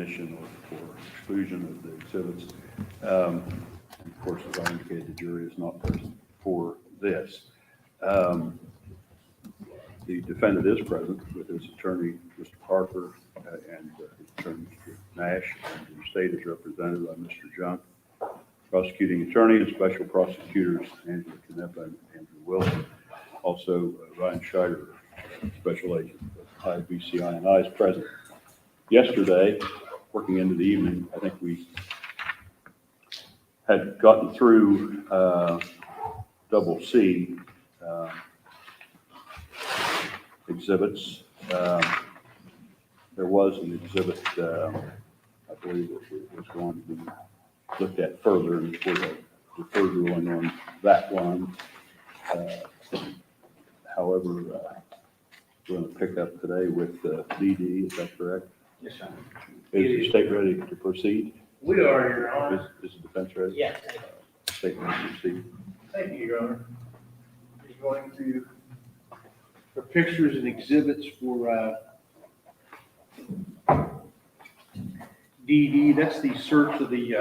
admonition or for exclusion of the exhibits. And of course, as I indicated, the jury is not present for this. The defendant is present with his attorney, Mr. Harper, and his attorney, Mr. Nash, and the state is represented by Mr. Junk, prosecuting attorney and special prosecutors, Angela Canepa and Andrew Wilson. Also, Ryan Scheider, special agent of IBCI is present. Yesterday, working into the evening, I think we had gotten through double C exhibits. There was an exhibit, I believe it was going to be looked at further, and we'll defer ruling on that one. However, we're going to pick up today with DD, is that correct? Yes, sir. Is the state ready to proceed? We are, Your Honor. Is the defense ready? Yes. State ready to proceed. Thank you, Your Honor. We're going through the pictures and exhibits for DD. That's the search of the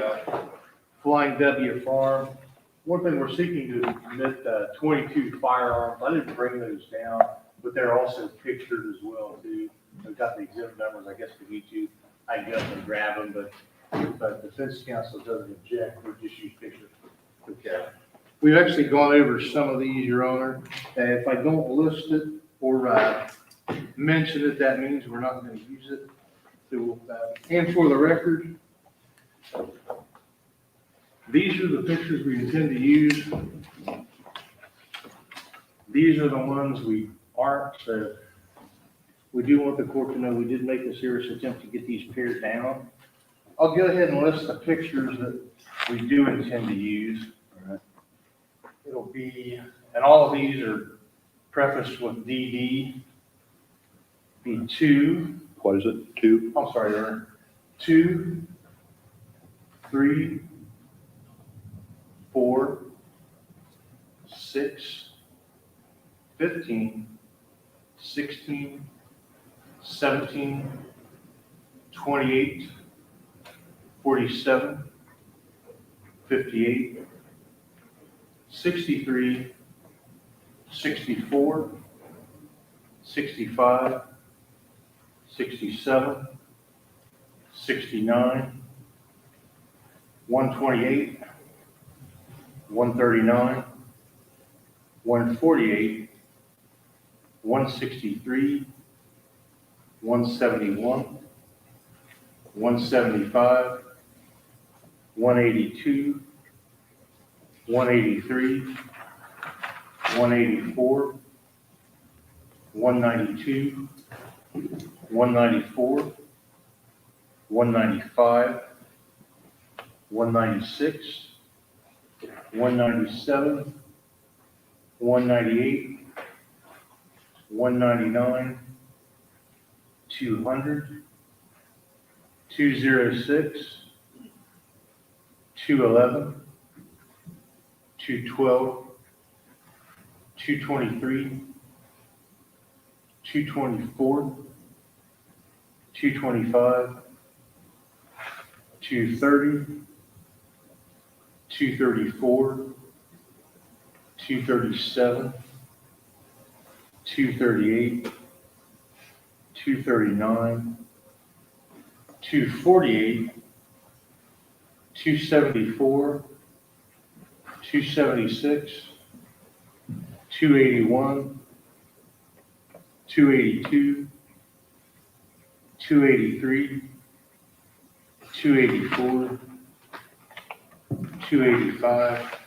Flying W farm. One thing, we're seeking to admit 22 firearms. I didn't bring those down, but they're also pictured as well, too. We've got the exhibit numbers, I guess, for YouTube. I can go up and grab them, but if the defense counsel doesn't object, we'll just use pictures. Okay. We've actually gone over some of these, Your Honor. If I don't list it or mention it, that means we're not going to use it. So, and for the record, these are the pictures we intend to use. These are the ones we aren't. So we do want the court to know we did make a serious attempt to get these pared down. I'll go ahead and list the pictures that we do intend to use. All right. It'll be, and all of these are prefaced with DD. Be 2. What is it? 2? I'm sorry, Your Honor. 2, 3, 4, 6, 15, 16, 17, 28, 47, 58, 63, 64, 65, 67, 69, 128, 139, 148, 163, 171, 175, 182, 183, 184, 192, 194, 195, 196, 197, 198, 199, 200, 206, 211, 212, 223, 224, 225, 230, 234, 237, 238, 239, 248, 274, 276, 281, 282, 283, 284, 285,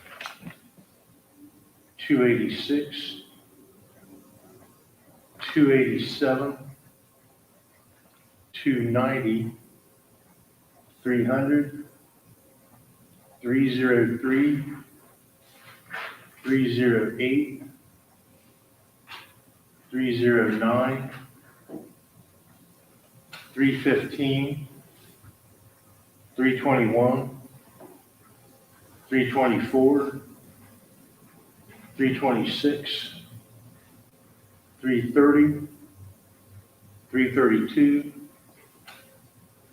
286, 287, 290, 300, 303, 308, 309, 315, 321, 324, 326, 330, 332,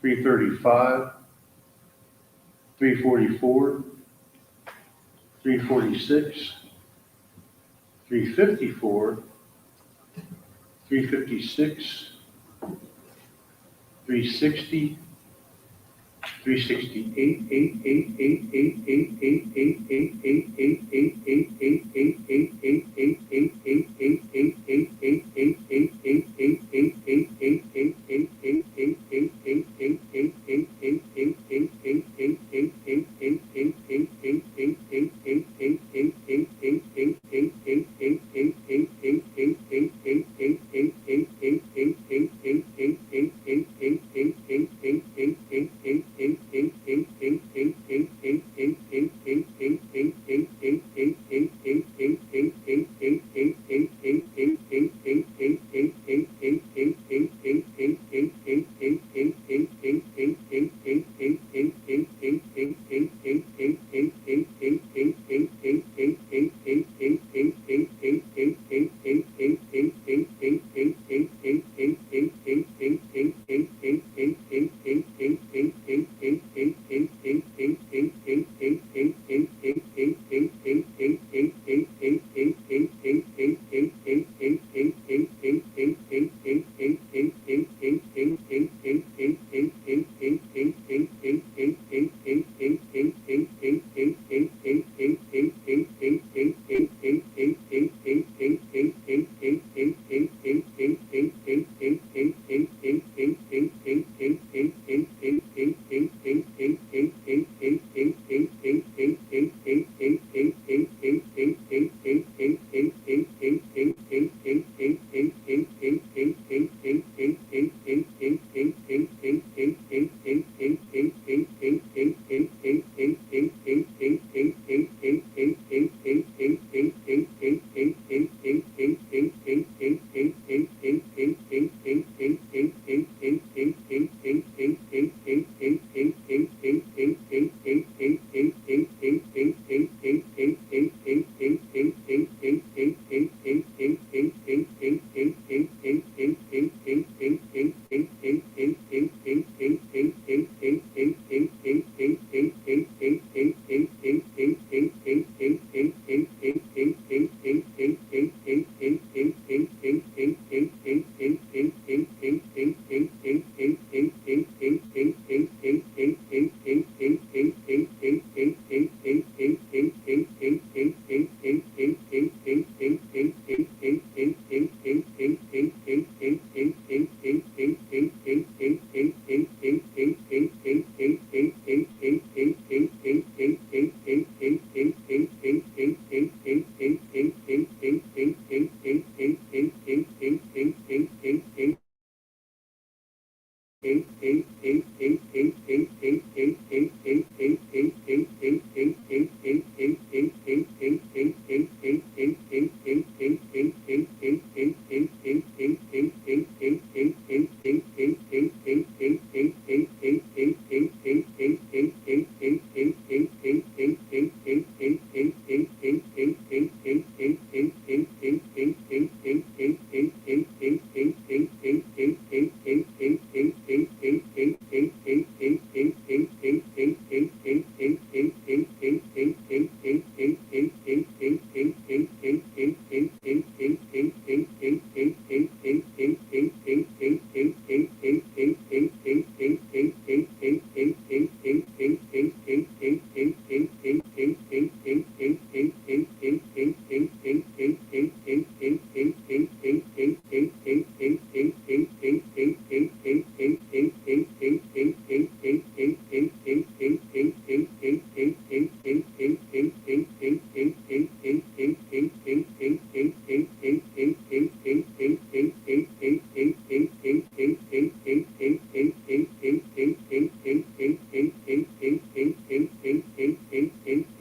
335, 344, 346, 354, 356, 360, 8,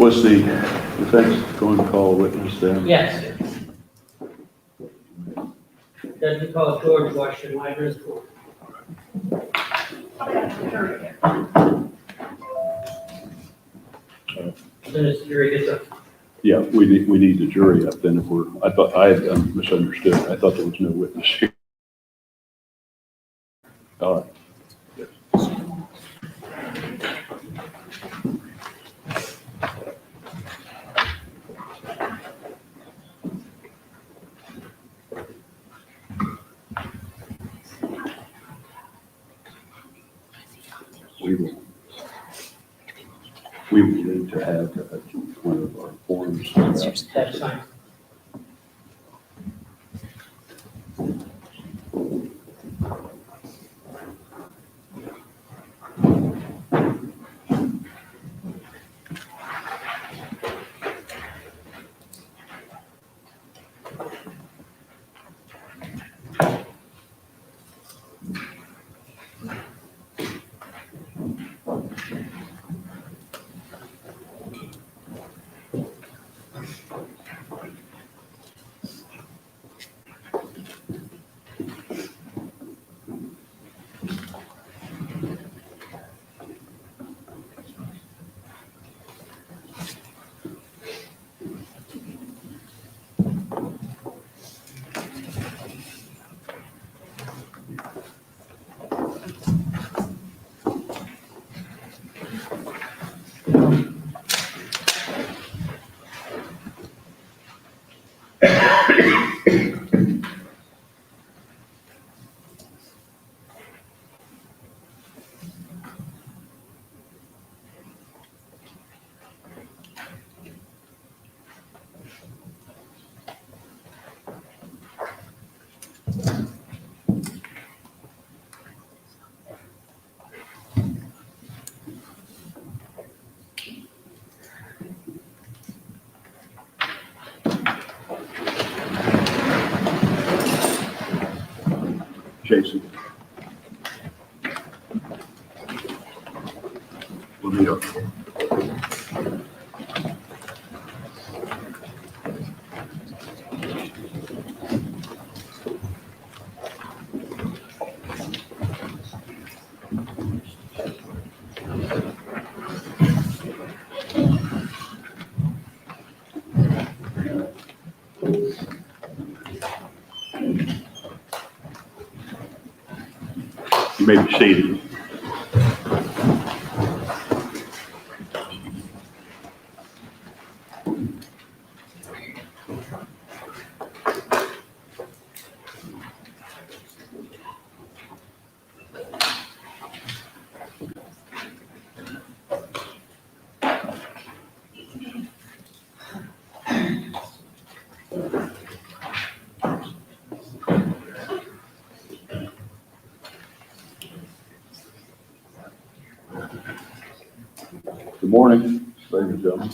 Was the defense going to call a witness then? Yes. Judge, we call George Wagner IV. As soon as the jury gets up. Yeah, we need the jury up then if we're, I had misunderstood. I thought there was no witness here. All right. Yes. We will need to have one of our forms. That's fine. Jason. We'll meet up. You may be seated. Good morning, ladies and gentlemen.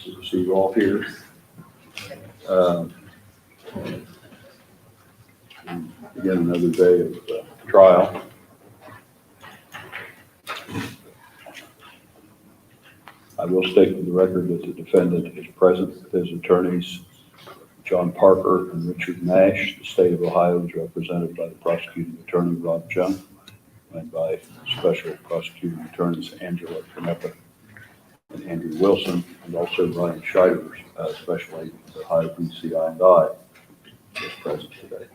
Good to see you all here. Again, another day of trial. I will state for the record that the defendant is present with his attorneys, John Parker and Richard Nash. The state of Ohio is represented by the prosecuting attorney, Rob Junk, and by special prosecuting attorneys, Angela Canepa and Andrew Wilson, and also Ryan Scheider, special agent of Ohio BCI&I, is present today.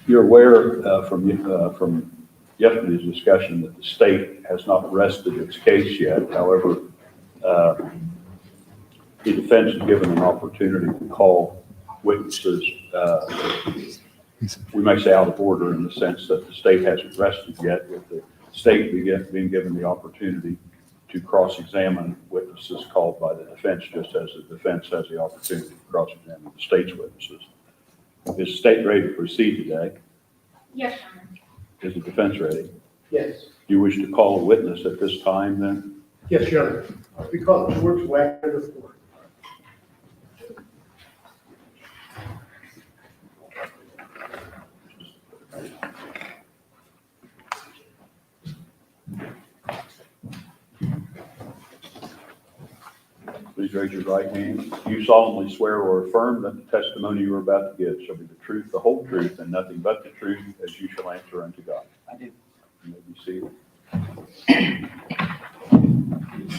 You're aware from yesterday's discussion that the state has not rested its case yet. However, The defense is given an opportunity to call witnesses, we may say out of order in the sense that the state hasn't rested yet, with the state being given the opportunity to cross-examine witnesses called by the defense, just as the defense has the opportunity to cross-examine the state's witnesses. Is the state ready to proceed today? Yes, Your Honor. Is the defense ready? Yes. Do you wish to call a witness at this time then? Yes, Your Honor. We call George Wagner IV. Please raise your right hand. Do you solemnly swear or affirm that the testimony you are about to give shall be the truth, the whole truth, and nothing but the truth, as you shall answer unto God? I do. You may be seated.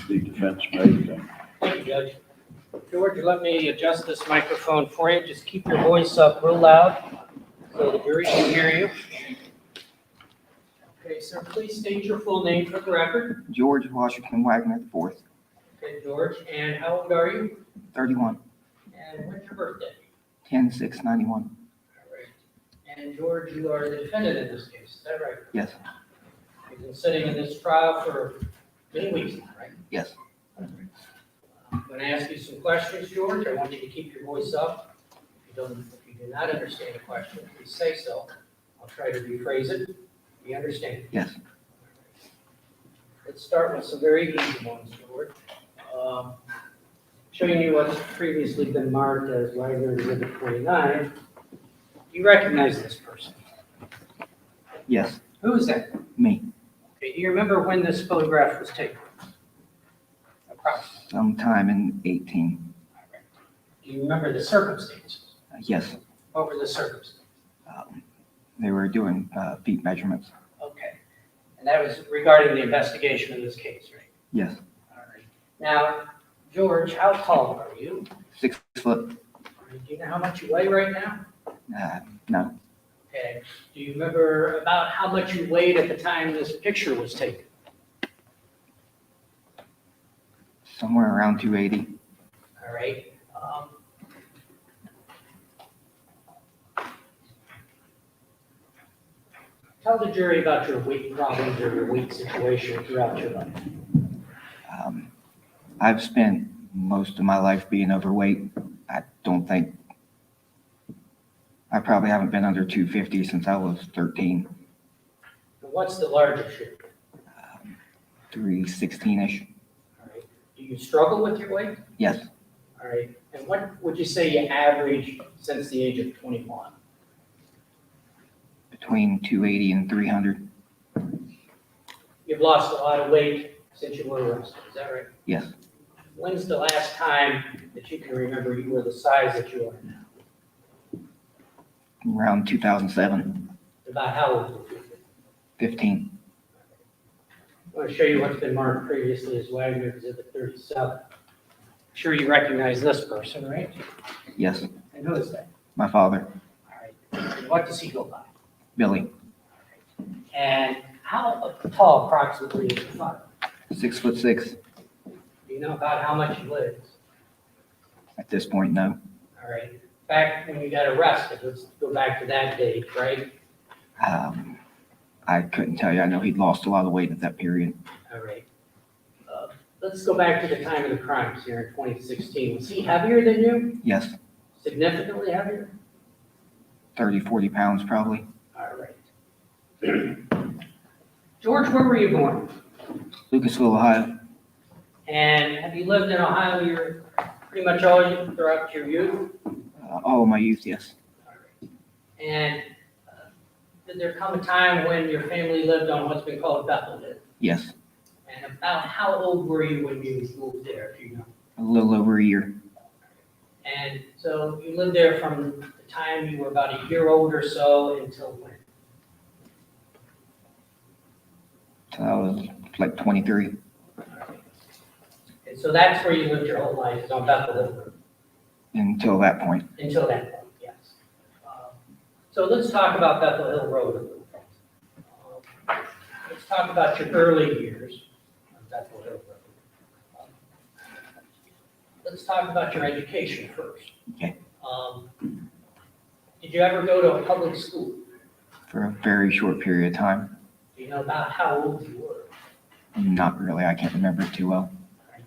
The defense may begin. Thank you, Judge. George, let me adjust this microphone for you. Just keep your voice up real loud so the jury can hear you. Okay, sir, please state your full name for the record. George Wagner IV, Okay, George, and how old are you? 31, And when's your birthday? 10/6/91. All right. And George, you are the defendant in this case, is that right? Yes, You've been sitting in this trial for many weeks now, right? yes, I'm going to ask you some questions, George. I want you to keep your voice up. If you do not understand a question, please say so. I'll try to rephrase it. You understand? yes. Let's start with some very easy ones, George. Showing you what's previously been marked as Wagner Exhibit 29. You recognize this person. Yes, Who is that? me. Okay, do you remember when this photograph was taken? Approximately. Sometime in 18. Do you remember the circumstances? Yes, What were the circumstances? they were doing feet measurements. Okay. And that was regarding the investigation of this case, right? Yes, All right. Now, George, how tall are you? 6 foot. Do you know how much you weigh right now? No, Okay. Do you remember about how much you weighed at the time this picture was taken? somewhere around 280. All right. Tell the jury about your weight problems or your weight situation throughout your life. I've spent most of my life being overweight. I probably haven't been under 250 since I was 13, And what's the largest you? 316-ish. All right. Do you struggle with your weight? Yes, All right. And what would you say you averaged since the age of 21? between 280 and 300. You've lost a lot of weight since you were arrested, is that right? Yes, When's the last time that you can remember you were the size that you are now? around 2007, About how old were you? 15. I want to show you what's been marked previously as Wagner Exhibit 37. I'm sure you recognize this person, right? Yes, And who is that? my father, All right. And what does he go by? Billy, And how tall approximately is your father? 6'6". Do you know about how much he lives? At this point, no. All right. Back when you got arrested, let's go back to that date, right? I couldn't tell you. I know he'd lost a lot of weight at that period. All right. Let's go back to the time of the crimes here in 2016. Was he heavier than you? Yes, Significantly heavier? 30, 40 pounds probably. All right. George, where were you born? Lucasville, Ohio. And have you lived in Ohio your pretty much all throughout your youth? All of my youth, yes. All right. And did there come a time when your family lived on what's been called Bethlehem? Yes, And about how old were you when you moved there, if you know? a little over a year. And so you lived there from the time you were about a year old or so until when? So I was like 23. And so that's where you lived your whole life, is on Bethlehem Road, Until that point. until that point, yes. So let's talk about Bethel Hill Road a little bit. Let's talk about your early years on Bethel Hill Road. let's talk about your education first. Okay. Did you ever go to a public school? For a very short period of time. Do you know about how old you were? Not really. I can't remember it too well.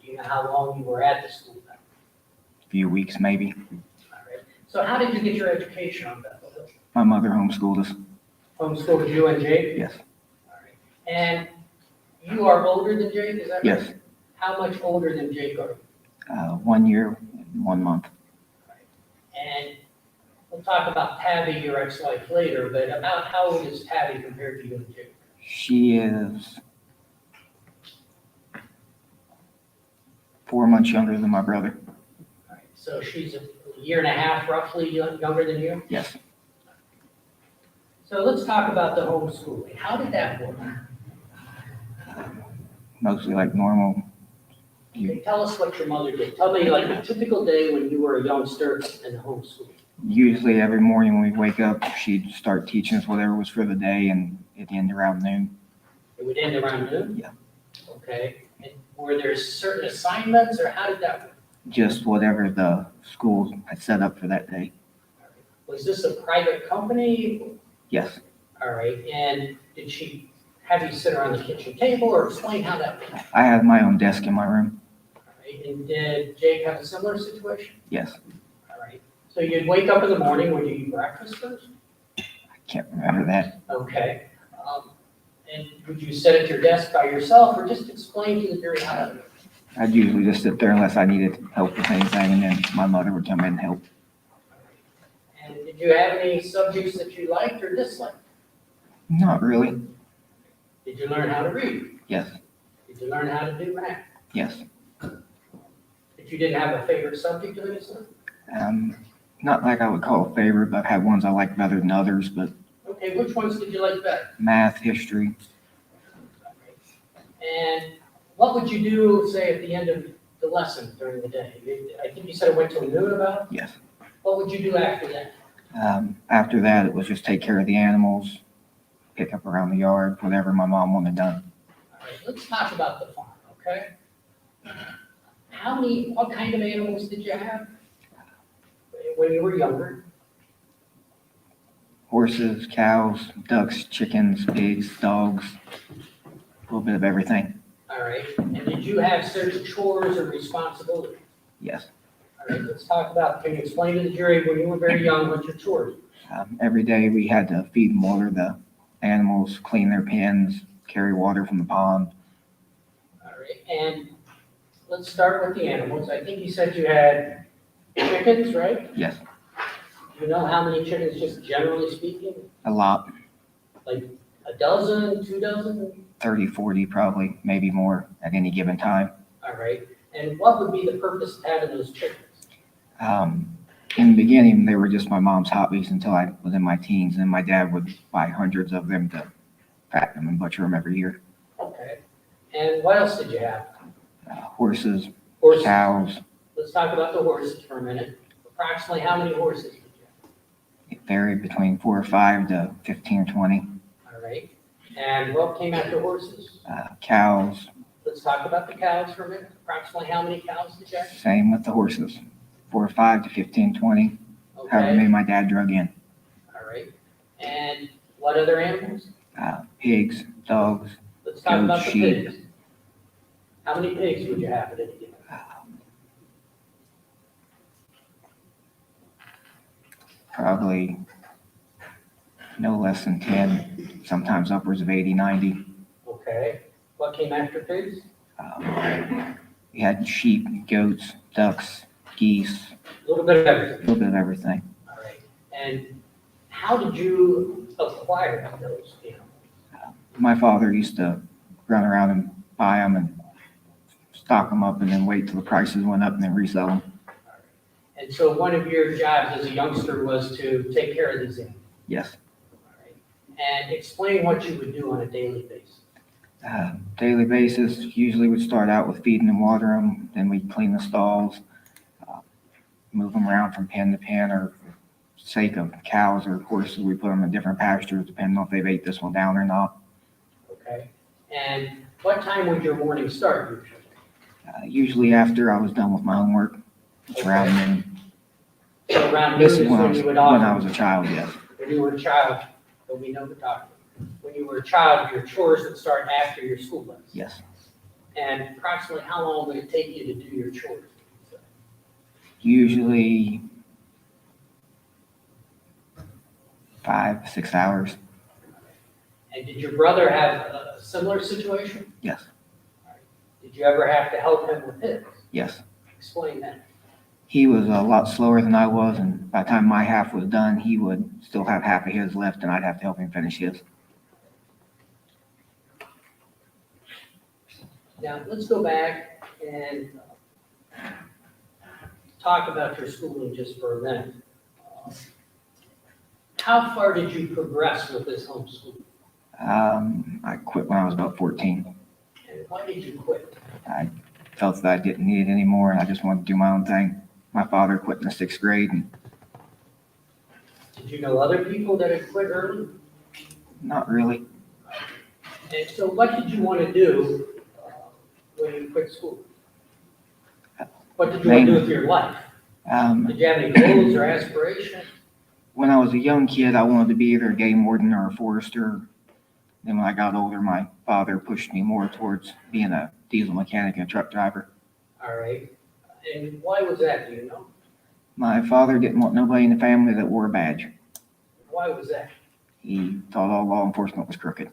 Do you know how long you were at the school? A few weeks, maybe. All right. So how did you get your education on Bethel Hill? My mother homeschooled us. Homeschooled you and Jake? Yes. All right. And you are older than Jake, is that right? Yes. How much older than Jake are you? 1 year, 1 month. And we'll talk about Tabby, your ex-wife, later, but about how old is Tabby compared to you and Jake? She is 4 months younger than my brother. All right. So she's a year and a half roughly younger than you? Yes. So let's talk about the homeschooling. How did that work? Mostly like normal. Okay, tell us what your mother did. Tell me like a typical day when you were a youngster in the homeschool. Usually every morning when we wake up, she'd start teaching us whatever was for the day, and it'd end around noon. It would end around noon? Yeah. Okay. And were there certain assignments or how did that work? Just whatever the school had set up for that day. Was this a private company? Yes. All right. And did she have you sit around the kitchen table or explain how that worked? I had my own desk in my room. All right. And did Jake have a similar situation? Yes. All right. So you'd wake up in the morning, would you eat breakfast first? I can't remember that. Okay. And would you sit at your desk by yourself or just explain to the jury how that works? I'd usually just sit there unless I needed help with anything, and then my mother would come in and help. And did you have any subjects that you liked or disliked? Not really. Did you learn how to read? Yes. Did you learn how to do math? Yes. But you didn't have a favorite subject of any sort? Not like I would call a favorite, but I've had ones I like better than others, but Okay, which ones did you like better? math, history. And what would you do, say, at the end of the lesson during the day? I think you said it went till noon about? Yes. What would you do after that? After that, it was just take care of the animals, pick up around the yard, whatever my mom wanted done. All right, let's talk about the farm, okay? What kind of animals did you have when you were younger? Horses, cows, ducks, chickens, pigs, dogs, a little bit of everything. All right, and did you have certain chores or responsibilities? Yes. All right, let's talk about, can you explain to the jury when you were very young what your chores? Every day we had to feed and water the animals, clean their pens, carry water from the pond. All right, and let's start with the animals. I think you said you had chickens, right? Yes, Do you know how many chickens, just generally speaking? a lot, Like a dozen, 2 dozen? 30, 40 probably, maybe more at any given time. All right, and what would be the purpose of having those chickens? In the beginning, they were just my mom's hobbies until I was in my teens, and my dad would buy hundreds of them to fatten them and butcher them every year. Okay, and what else did you have? Horses, Horses. cows, Let's talk about the horses for a minute. Approximately how many horses did you have? it varied between 4 or 5 to 15 or 20. All right, and what came after horses? Cows, Let's talk about the cows for a minute. Approximately how many cows did you have? same with the horses, 4 or 5 to 15, 20, however Okay, many my dad drug in. all right, and what other animals? Pigs, dogs, Let's talk about Goats, the sheep. pigs. How many pigs would you have at any given time? probably no less than 10, sometimes upwards of 80, 90. Okay, what came after pigs? We had sheep, goats, ducks, geese, A little bit of a everything. little bit of everything. All right, and how did you acquire those animals? My father used to run around and buy them and stock them up and then wait till the prices went up and then resell them. And so one of your jobs as a youngster was to take care of these animals. Yes. All right, and explain what you would do on a daily basis. Daily basis, usually we'd start out with feeding and water them, then we'd clean the stalls, move them around from pen to pen, or for sake of cows or horses, we put them in different pastures depending on if they've ate this one down or not. Okay, and what time would your morning start usually? Usually after I was done with my homework, It's around then. So around This noon is is when you would when I often, was a child, yes. when you were a child, but we know we're talking. When you were a child, your chores would start after your school bus. Yes. And approximately how long would it take you to do your chores? Usually 5, 6 hours. And did your brother have a similar situation? Yes. Did you ever have to help him with his? Yes. Explain that. He was a lot slower than I was, and by the time my half was done, he would still have half of his left, and I'd have to help him finish his. Now, let's go back and talk about your schooling just for a minute. How far did you progress with this homeschool? I quit when I was about 14. And why did you quit? I felt that I didn't need it anymore, and I just wanted to do my own thing. My father quit in the 6th grade, and Did you know other people that had quit early? not really. And so what did you want to do when you quit school? What did you want to do with your life? Did you have any goals or aspirations? When I was a young kid, I wanted to be either a game warden or a forester. Then when I got older, my father pushed me more towards being a diesel mechanic and a truck driver. All right. And why was that, do you know? My father didn't want nobody in the family that wore a badge. Why was that? He thought all law enforcement was crooked.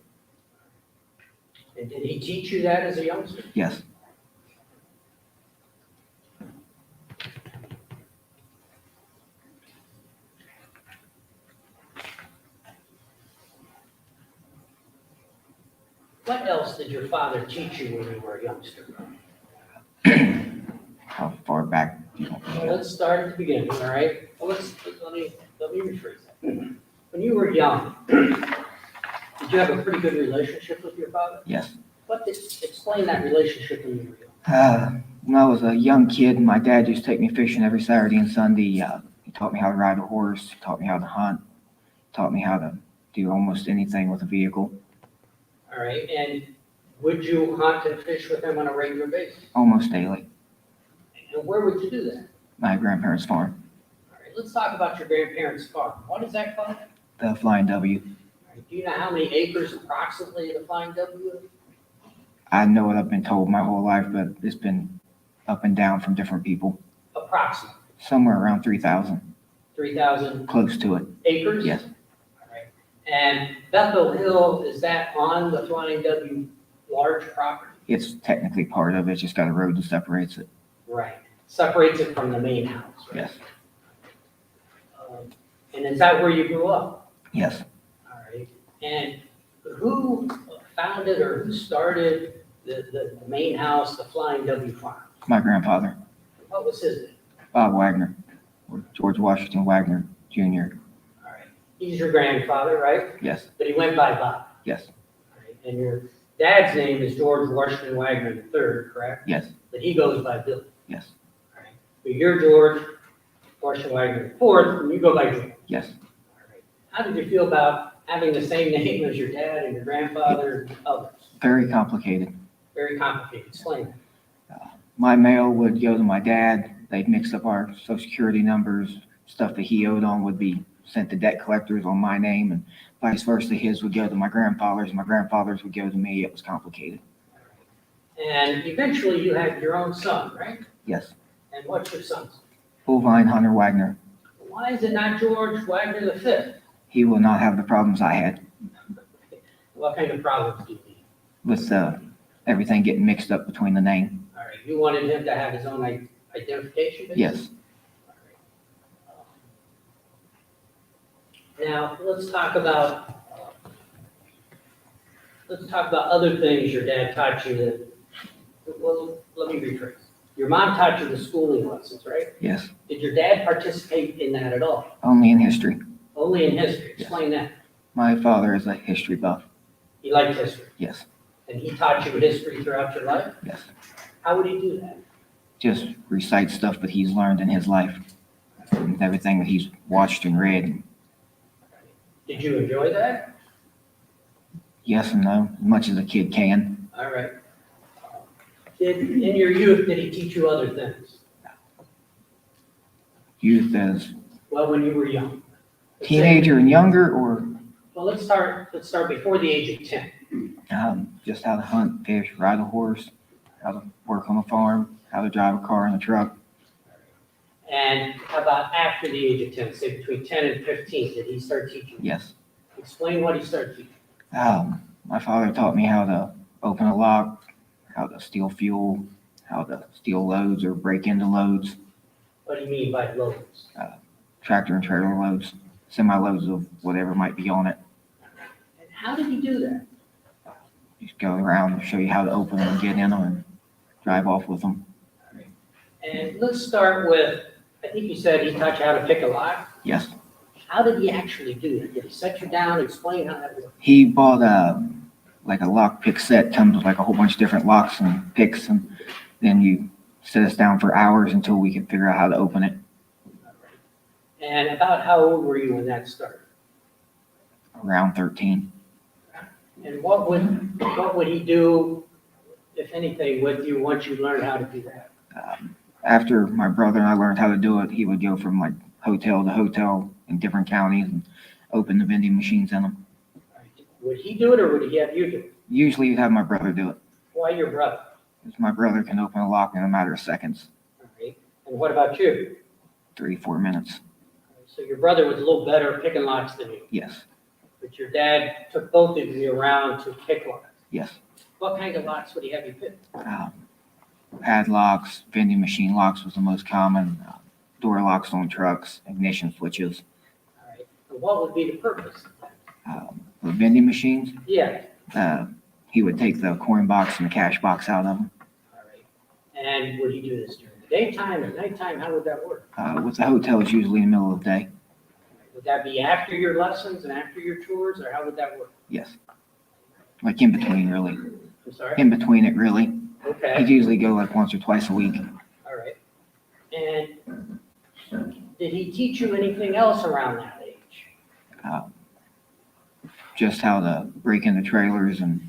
And did he teach you that as a youngster? Yes. What else did your father teach you when you were a youngster? How far back do you want me to Well, go? let's start at the beginning, all right? Well, let me rephrase that. When you were young, did you have a pretty good relationship with your father? Yes. Explain that relationship when you were young. When I was a young kid, my dad used to take me fishing every Saturday and Sunday. He taught me how to ride a horse, he taught me how to hunt, taught me how to do almost anything with a vehicle, All right, and would you hunt and fish with him on a regular basis? almost daily. And where would you do that? My grandparents' farm, All right, let's talk about your grandparents' farm. What is that called? the Flying W. All right, do you know how many acres approximately the Flying W is? I know what I've been told my whole life, but it's been up and down from different people. Approximately Somewhere around 3,000, 3,000 close to it. acres? Yes. All right. And Bethel Hill, is that on the Flying W large property? It's technically part of it, it's just got a road that separates it. Right. Separates it from the main house, right? Yes. And is that where you grew up? Yes. All right. And who founded or who started the main house, the Flying W farm? My grandfather, What was his name? Bob Wagner, or George Washington Wagner Jr. All right. He's your grandfather, right? Yes. But he went by Bob. Yes. All right. And your dad's name is George Washington Wagner III, correct? Yes. But he goes by Bill. Yes. All right. But you're George Washington Wagner IV, and you go by George. Yes. All right. How did you feel about having the same name as your dad and your grandfather and others? Very complicated. Very complicated. Explain that. My mail would go to my dad. They'd mix up our social security numbers. Stuff that he owed on would be sent to debt collectors on my name, and vice versa. His would go to my grandfather's. My grandfather's would go to me. It was complicated. And eventually you had your own son, right? Yes. And what's your son's name? Bullvine Hunter Wagner. Why is it not George Wagner V? He will not have the problems I had What kind of problems do you need? with everything getting mixed up between the name. All right. You wanted him to have his own identification? basically? Yes. All right. Now, let's talk about other things your dad taught you that, well, let me rephrase. Your mom taught you the schooling lessons, right? Yes. Did your dad participate in that at all? Only in history. Only in history? Explain that. My father is a history buff. He liked history, Yes. and he taught you history throughout your life? Yes. How would he do that? Just recite stuff that he's learned in his life. And everything that he's watched and read. Did you enjoy that? Yes and no, as much as a kid can. All right. In your youth, did he teach you other things? Youth as Well, when you were young. Let's say- teenager and younger, or Well, let's start before the age of 10. just how to hunt, fish, ride a horse, how to work on a farm, how to drive a car and a truck. And how about after the age of 10, say between 10 and 15, did he start teaching? Yes. Explain what he started teaching. My father taught me how to open a lock, how to steal fuel, how to steal loads or break into loads, What do you mean by loads? tractor and trailer loads, semi-loads of whatever might be on it. And how did he do that? Just go around and show you how to open them and get in them and drive off with them. And let's start with, I think you said he taught you how to pick a lock. Yes. How did he actually do that? Did he set you down, explain how that worked? He bought like a lock pick set, comes with like a whole bunch of different locks and picks, and then you set us down for hours until we could figure out how to open it. And about how old were you when that started? Around 13. And what would he do, if anything, with you once you learned how to do that? After my brother and I learned how to do it, he would go from like hotel to hotel in different counties and open the vending machines in them. Would he do it or would he have you do it? Usually you'd have my brother do it, Why your brother? because my brother can open a lock in a matter of seconds, All right. And what about you? 3-4 minutes. So your brother was a little better at picking locks than you, Yes, but your dad took both of you around to pick locks. yes. What kind of locks would he have you pick? Padlocks, vending machine locks was the most common, door locks on trucks, ignition switches. All right. And what would be the purpose of that? The vending machines, Yeah. he would take the coin box and the cash box out of them. All right. And would he do this during the daytime or nighttime? How would that work? With the hotels, usually in the middle of the day. Would that be after your lessons and after your chores, or how would that work? Yes. Like in between, really. I'm sorry? In between it, really. Okay, He'd usually go like once or twice a week. all right. And did he teach you anything else around that age? Just how to break into trailers and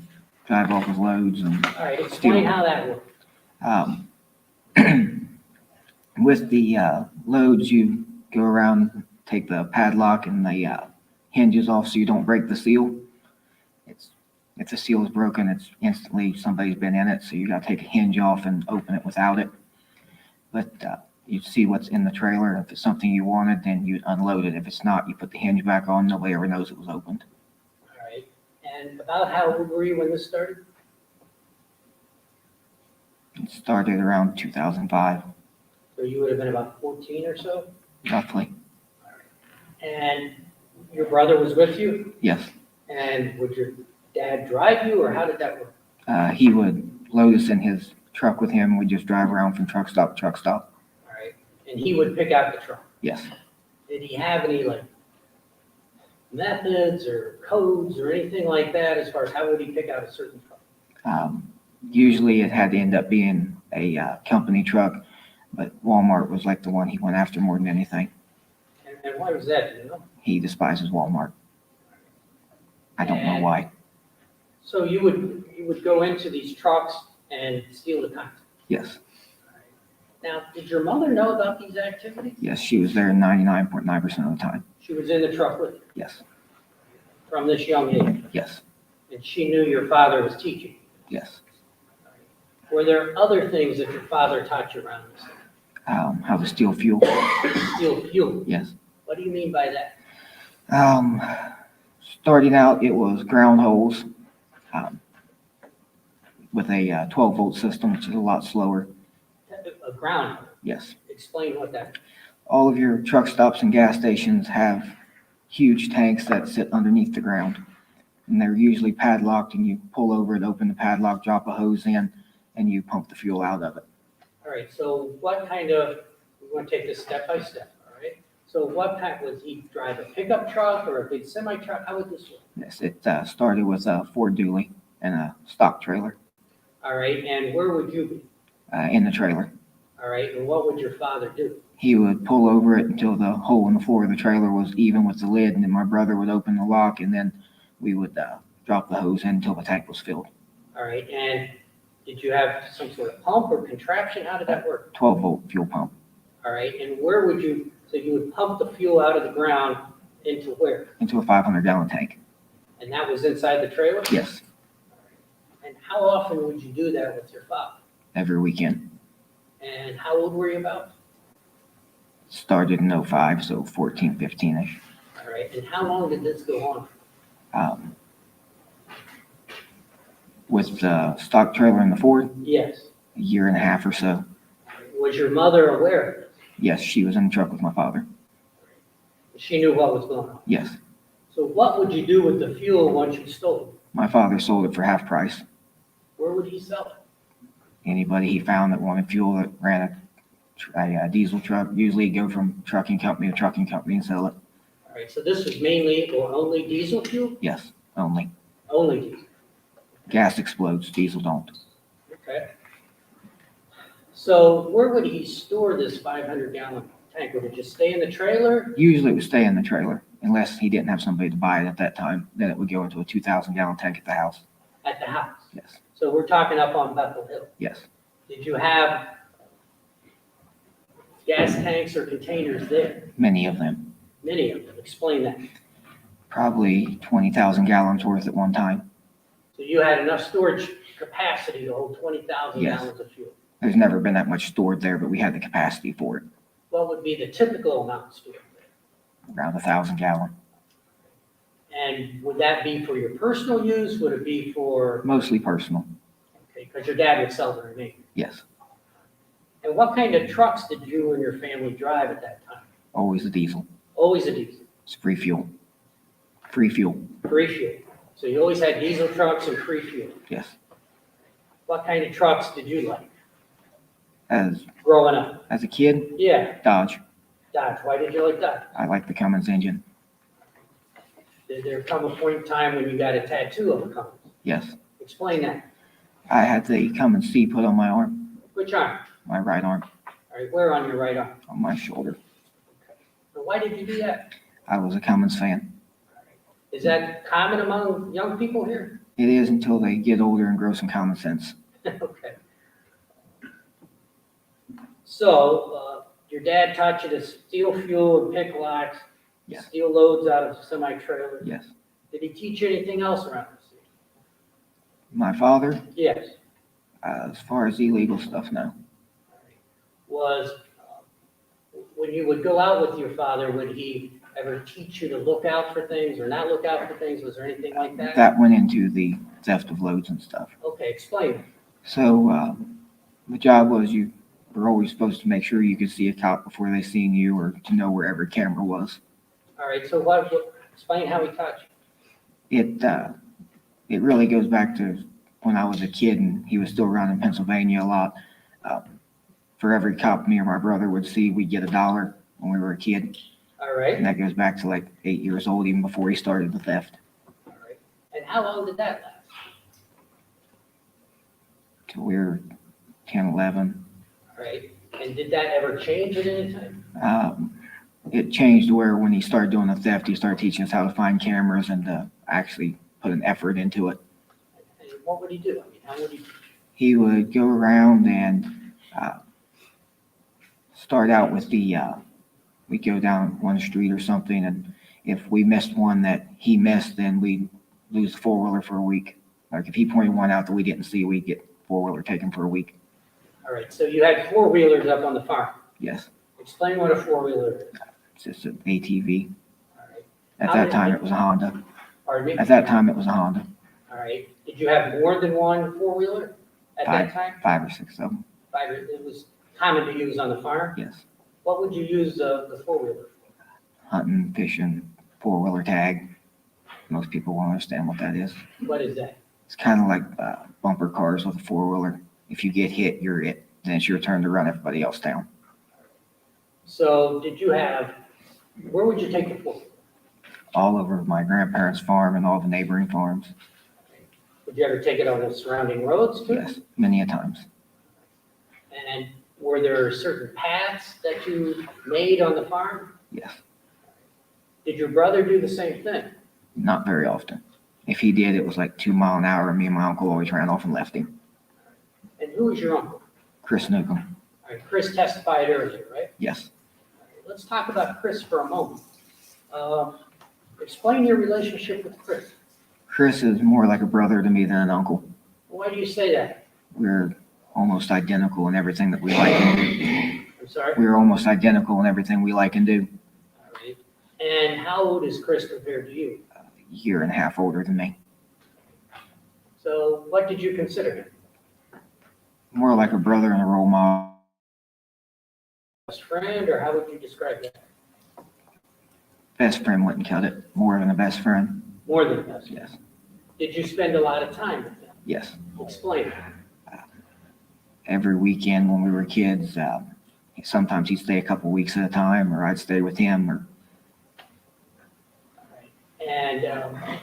drive off with loads and All right, explain how that worked. with the loads, you go around, take the padlock and the hinges off so you don't break the seal. If the seal is broken, it's instantly somebody's been in it, so you got to take a hinge off and open it without it. But you see what's in the trailer. If it's something you wanted, then you unload it. If it's not, you put the hinge back on. Nobody ever knows it was opened. All right. And about how old were you when this started? It started around 2005, So you would have been about 14 or so? roughly. And your brother was with you? Yes. And would your dad drive you, or how did that work? He would load us in his truck with him. We'd just drive around from truck stop to truck stop. All right. And he would pick out the truck? Yes. Did he have any, like, methods or codes or anything like that as far as how would he pick out a certain truck? Usually it had to end up being a company truck, but Walmart was like the one he went after more than anything. And why was that, do you know? He despises Walmart. I don't know why. So you would go into these trucks and steal the content? Yes. Now, did your mother know about these activities? Yes, she was there 99.9% of the time. She was in the truck with you Yes. from this young age, Yes. and she knew your father was teaching. Yes. Were there other things that your father taught you around this? How to steal fuel. Steal fuel? Yes. What do you mean by that? Starting out, it was ground holes with a 12-volt system, which is a lot slower. A ground? Yes. Explain what that is. All of your truck stops and gas stations have huge tanks that sit underneath the ground. And they're usually padlocked, and you pull over it, open the padlock, drop a hose in, and you pump the fuel out of it. All right, so what kind of, we want to take this step by step, all right? So what kind, was he drive a pickup truck or a big semi truck? How would this work? Yes, it started with a Ford Dually and a stock trailer All right, and where would you be? in the trailer. All right, and what would your father do? He would pull over it until the hole in the floor of the trailer was even with the lid, and then my brother would open the lock, and then we would drop the hose in until the tank was filled. All right, and did you have some sort of pump or contraption? How did that work? 12-volt fuel pump. All right, and where would you, so you would pump the fuel out of the ground into where? Into a 500-gallon tank. And that was inside the trailer? Yes, And how often would you do that with your father? every weekend. And how old were you about? Started in 05, so 14, 15-ish. All right, and how long did this go on? With the stock trailer and the Ford, Yes. a year and a half or so. Was your mother aware of this? Yes, she was in the truck with my father. She knew what was going on. Yes, So what would you do with the fuel once you stole it? my father sold it for half price. Where would he sell it? Anybody he found that wanted fuel that ran a diesel truck, usually he'd go from trucking company to trucking company and sell it. All right, so this was mainly or only diesel fuel? Yes, only. Only diesel. Gas explodes, diesel don't. Okay. So where would he store this 500-gallon tank? Would it just stay in the trailer? Usually it would stay in the trailer, unless he didn't have somebody to buy it at that time. Then it would go into a 2,000-gallon tank at the house. At the house? Yes, So we're talking up on Bethel Hill. yes. Did you have gas tanks or containers there? Many of them. Many of them. Explain that. Probably 20,000 gallons worth at one time. So you had enough storage capacity to hold 20,000 Yes. gallons of fuel. There's never been that much stored there, but we had the capacity for it, What would be the typical amount stored there? around 1,000 gallon. And would that be for your personal use? Would it be for, Mostly personal, okay, because your dad would sell the remainder? yes. And what kind of trucks did you and your family drive at that time? Always a diesel. Always a diesel, It's free fuel. Free fuel, free fuel. So you always had diesel trucks and free fuel. yes. What kind of trucks did you like As growing up? a kid, Yeah, Dodge. Dodge. Why did you like Dodge? I like the Cummins engine, Did there come a point in time when you got a tattoo of a Cummins? yes. Explain that. I had the Cummins C put on my arm, Which arm? my right arm, All right, where on your right arm? on my shoulder. So why did you do that? I was a Cummins fan. Is that common among young people here? It is until they get older and grow some common sense. Okay. So, your dad taught you to steal fuel and pick locks, Yes. steal loads out of semi-trailers. Yes. Did he teach you anything else around the city? My father, Yes. as far as illegal stuff, no. Was, when you would go out with your father, would he ever teach you to look out for things or not look out for things? Was there anything like that? That went into the theft of loads and stuff. Okay, explain. So the job was you were always supposed to make sure you could see a cop before they seen you, or to know where every camera was. All right, so explain how he taught you. It really goes back to when I was a kid and he was still around in Pennsylvania a lot. For every cop me or my brother would see, we'd get $1 when we were a kid. All right, And that goes back to like 8 years old, even before he started the theft. all right. And how long did that last? Till we were 10, 11. All right, and did that ever change at any time? It changed where when he started doing the theft, he started teaching us how to find cameras and actually put an effort into it. And what would he do? I mean, how would he? He would go around and start out with we'd go down one street or something, and if we missed one that he missed, then we'd lose the four-wheeler for a week. Like if he pointed one out that we didn't see, we'd get four-wheeler taken for a week. All right, so you had four-wheelers up on the farm. Yes, Explain what a four-wheeler is. it's just an ATV. All right, At How that many- time, it was a Honda. pardon me? At that time, it was a Honda. All right, did you have more than one four-wheeler at that time? 5 or 6 of them. It was common to use on the farm. Yes, What would you use the four-wheeler for? hunting, fishing, four-wheeler tag. Most people won't understand what that is. What is that? It's kind of like bumper cars with a four-wheeler. If you get hit, you're it. Then it's your turn to run everybody else down. So where would you take the four? All over my grandparents' farm and all the neighboring farms. Would you ever take it on the surrounding roads too? Yes, many a times. And were there certain paths that you made on the farm? Yes, Did your brother do the same thing? not very often. If he did, it was like 2 mile an hour, and me and my uncle always ran off and left him. And who was your uncle? Chris Newcomb. All All right, Chris testified earlier, right? Yes. Let's talk about Chris for a moment. Explain your relationship with Chris. Chris is more like a brother to me than an uncle. Why do you say that? We're almost identical in everything that we like and do. I'm sorry? We're almost identical in everything we like and do. All right. And how old is Chris compared to you? A year and a half older than me. So what did you consider him? More like a brother and a role model. Best friend, or how would you describe that? Best friend wouldn't cut it. More than a best friend. More than best friend. Yes. Did you spend a lot of time with him? Yes. Explain it. Every weekend when we were kids, sometimes he'd stay a couple weeks at a time, or I'd stay with him. Or All right. And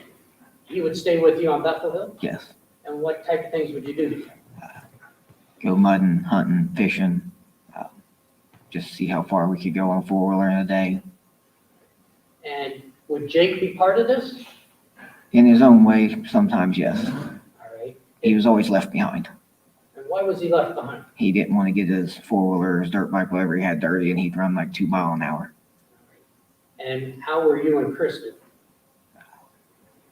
he would stay with you on Bethel Hill? yes, And what type of things would you do to him? go mudding, hunting, fishing, just see how far we could go on a four-wheeler in a day. And would Jake be part of this? In his own way, sometimes yes. All right. He was always left behind. And why was he left behind? He didn't want to get his four-wheeler or his dirt bike, whatever he had, dirty, and he'd run like 2 miles an hour. And how were you and Chris doing?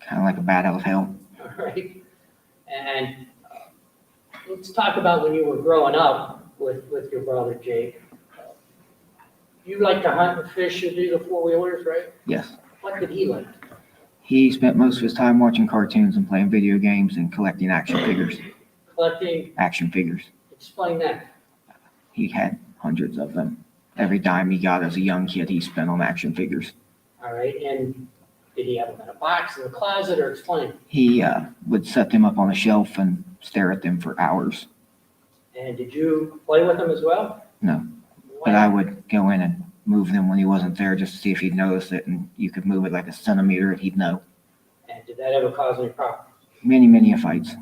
Kind of like a bat out of hell. All right. And let's talk about when you were growing up with your brother Jake. You like to hunt and fish and do the four-wheelers, right? Yes. What did he like? He spent most of his time watching cartoons and playing video games and collecting action figures. Collecting, Action figures. explain that. He had hundreds of them. Every dime he got as a young kid, he spent on action figures. All right. And did he have them in a box in the closet, or explain? He would set them up on a shelf and stare at them for hours. And did you play with them as well? No. But I would go in and move them when he wasn't there just to see if he'd notice it, and you could move it like a centimeter and he'd know. And did that ever cause any problems? Many fights.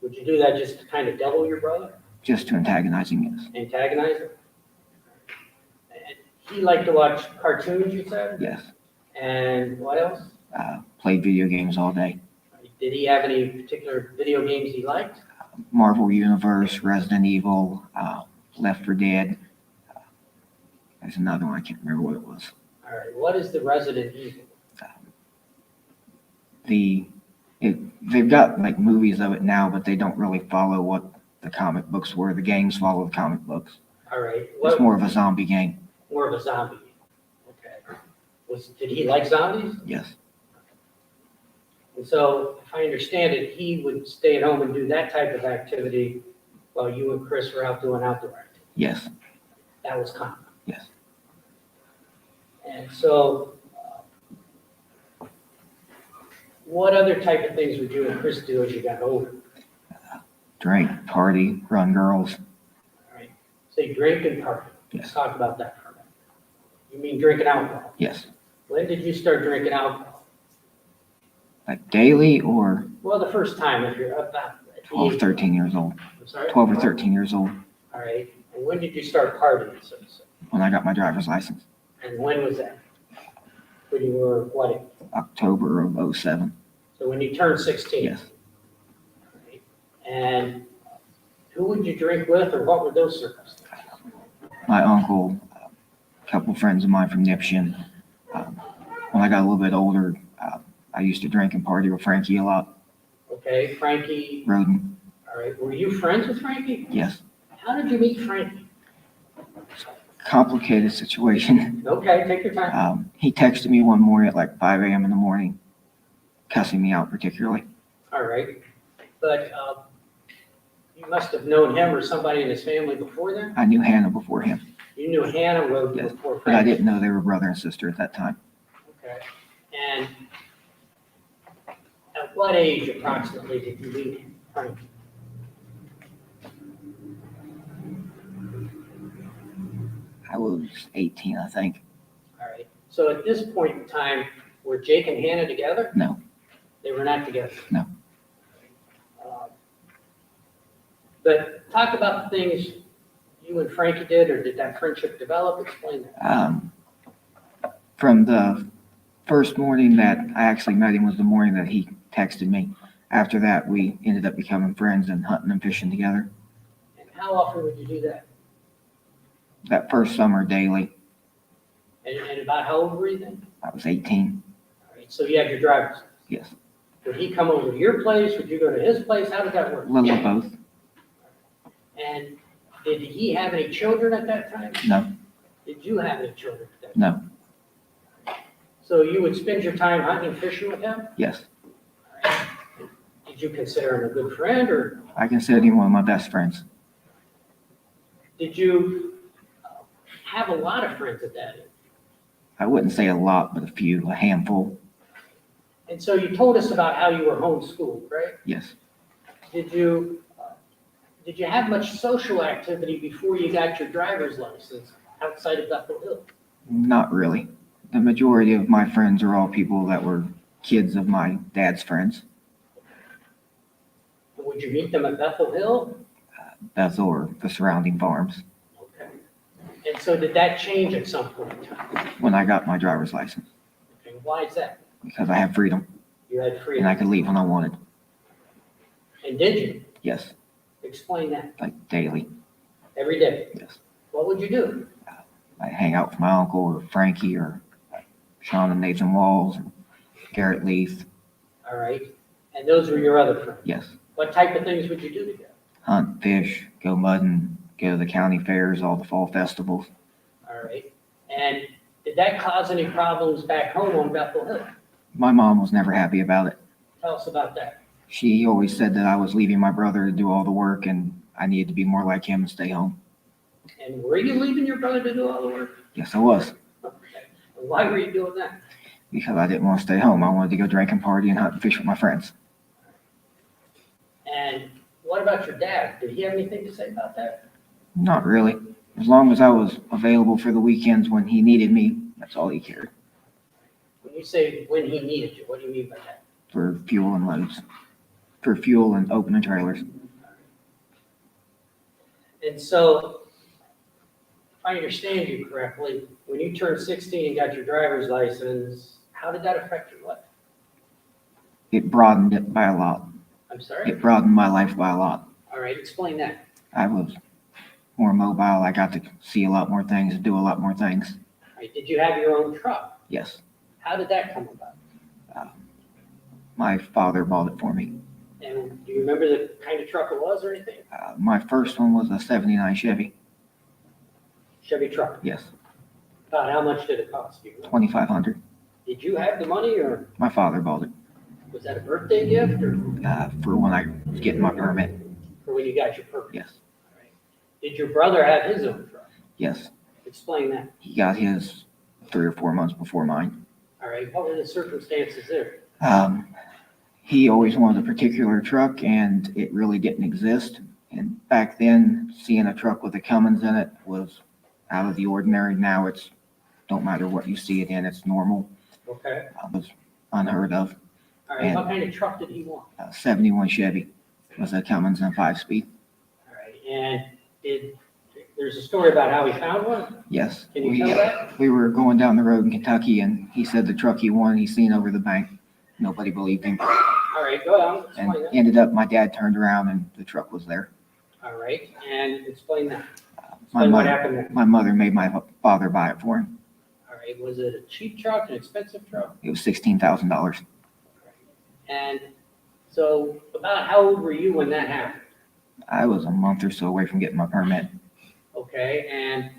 Would you do that just to kind of devil your brother? Just to antagonize him, yes. Antagonize him? And he liked to watch cartoons, you said? Yes. And what else? Played video games all day. Did he have any particular video games he liked? Marvel Universe, Resident Evil, Left 4 Dead. There's another one, I can't remember what it was. All right, what is the Resident Evil? They've got like movies of it now, but they don't really follow what the comic books were. The games follow the comic books. All right, It's more of a zombie game. more of a zombie game. Okay. Did he like zombies? Yes. And so, if I understand it, he would stay at home and do that type of activity while you and Chris were out doing outdoor activity. Yes. That was common. Yes. And so, what other type of things would you and Chris do as you got older? Drink, party, run girls. All right. Say drink and party. Let's Yes. talk about that for a minute. You mean drinking alcohol? Yes. When did you start drinking alcohol? Like daily or Well, the first time, if you're about 12, 13 years old. I'm sorry? 12 or 13 years old All right. And when did you start partying, so to say? when I got my driver's license. And when was that? When you were what age? October of 07. So when you turned 16? Yes. All right. And who would you drink with, or what were those circumstances? My uncle, a couple friends of mine from Nipshin. When I got a little bit older, I used to drink and party with Frankie a lot. Okay, Frankie. Rhoden. All right. Were you friends with Frankie? Yes. How did you meet Frankie? Complicated situation. Okay, take your time. He texted me one morning at like 5 a.m. in the morning, cussing me out particularly. All right. But you must have known him or somebody in his family before then? I knew Hannah before him, You knew Hannah Rhoden Yes, before but I Frankie? didn't know they were brother and sister at that time. Okay. And at what age approximately did you meet Frankie? I was 18, I think. All right. So at this point in time, were Jake and Hannah together? No. They were not together? No. But talk about the things you and Frankie did, or did that friendship develop? Explain that. From the first morning that I actually met him was the morning that he texted me. After that, we ended up becoming friends and hunting and fishing together. And how often would you do that? That first summer daily, And about how old were you then? I was 18. All right, so you had your driver's license. Yes, Would he come over to your place? Would you go to his place? How did that work? a little of both. And did he have any children at that time? No, Did you have any children at that time? no, So you would spend your time hunting, fishing with him? yes. Did you consider him a good friend, or I consider him one of my best friends. did you have a lot of friends at that age? I wouldn't say a lot, but a handful. And so you told us about how you were homeschooled, right? Yes, Did you have much social activity before you got your driver's license outside of Bethel Hill? not really. The majority of my friends are all people that were kids of my dad's friends, Would you meet them at Bethel Hill? Bethel or the surrounding farms, Okay. And so did that change at some point in time? when I got my driver's license, Okay, why is that? because I have freedom You had and freedom. I could leave when I wanted. And did you? Yes, Explain that. like daily. Every day? Yes, What would you do? I hang out with my uncle or Frankie or Sean and Nathan Walls, or Garrett Leith. All right. And those were your other friends? Yes, What type of things would you do together? hunt, fish, go mudding, go to the county fairs, all the fall festivals. All right. And did that cause any problems back home on Bethel Hill? My mom was never happy about it. Tell us about that. She always said that I was leaving my brother to do all the work and I needed to be more like him and stay home. And were you leaving your brother to do all the work? Yes, I was, Okay. And why were you doing that? because I didn't want to stay home. I wanted to go drink and party and hunt and fish with my friends. And what about your dad? Did he have anything to say about that? Not really. As long as I was available for the weekends when he needed me, that's all he cared. When you say when he needed you, what do you mean by that? For fuel and loads. For fuel and opening trailers. And so, if I understand you correctly, when you turned 16 and got your driver's license, how did that affect your life? It broadened it by a lot. I'm sorry? It broadened my life by a lot. All right, explain that. I was more mobile. I got to see a lot more things, do a lot more things. All right, did you have your own truck? Yes. How did that come about? My father bought it for me. And do you remember the kind of truck it was or anything? My first one was a 79 Chevy. Chevy truck. Yes. About how much did it cost you? $2,500. Did you have the money, or My father bought it was that a birthday gift, or for when I was getting my permit. for when you got your permit? Yes. All right. Did your brother have his own truck? Yes. Explain that. He got his 3 or 4 months before mine. All right, what were the circumstances there? He always wanted a particular truck and it really didn't exist. And back then, seeing a truck with a Cummins in it was out of the ordinary. Now it's, don't matter what you see it in, it's normal. Okay. It was unheard of. All right, what kind of truck did he want? 71 Chevy was a Cummins and 5-speed. All right, and there's a story about how he found one? Yes. Can you tell that? We were going down the road in Kentucky and he said the truck he wanted, he seen over the bank. Nobody believed him. All right, go on, And explain that. ended up, my dad turned around and the truck was there. All right, and explain that. My Explain what mother, happened there. my mother made my father buy it for him. All right, was it a cheap truck, an expensive truck? It was $16,000. And so about how old were you when that happened? I was a month or so away from getting my permit. Okay, and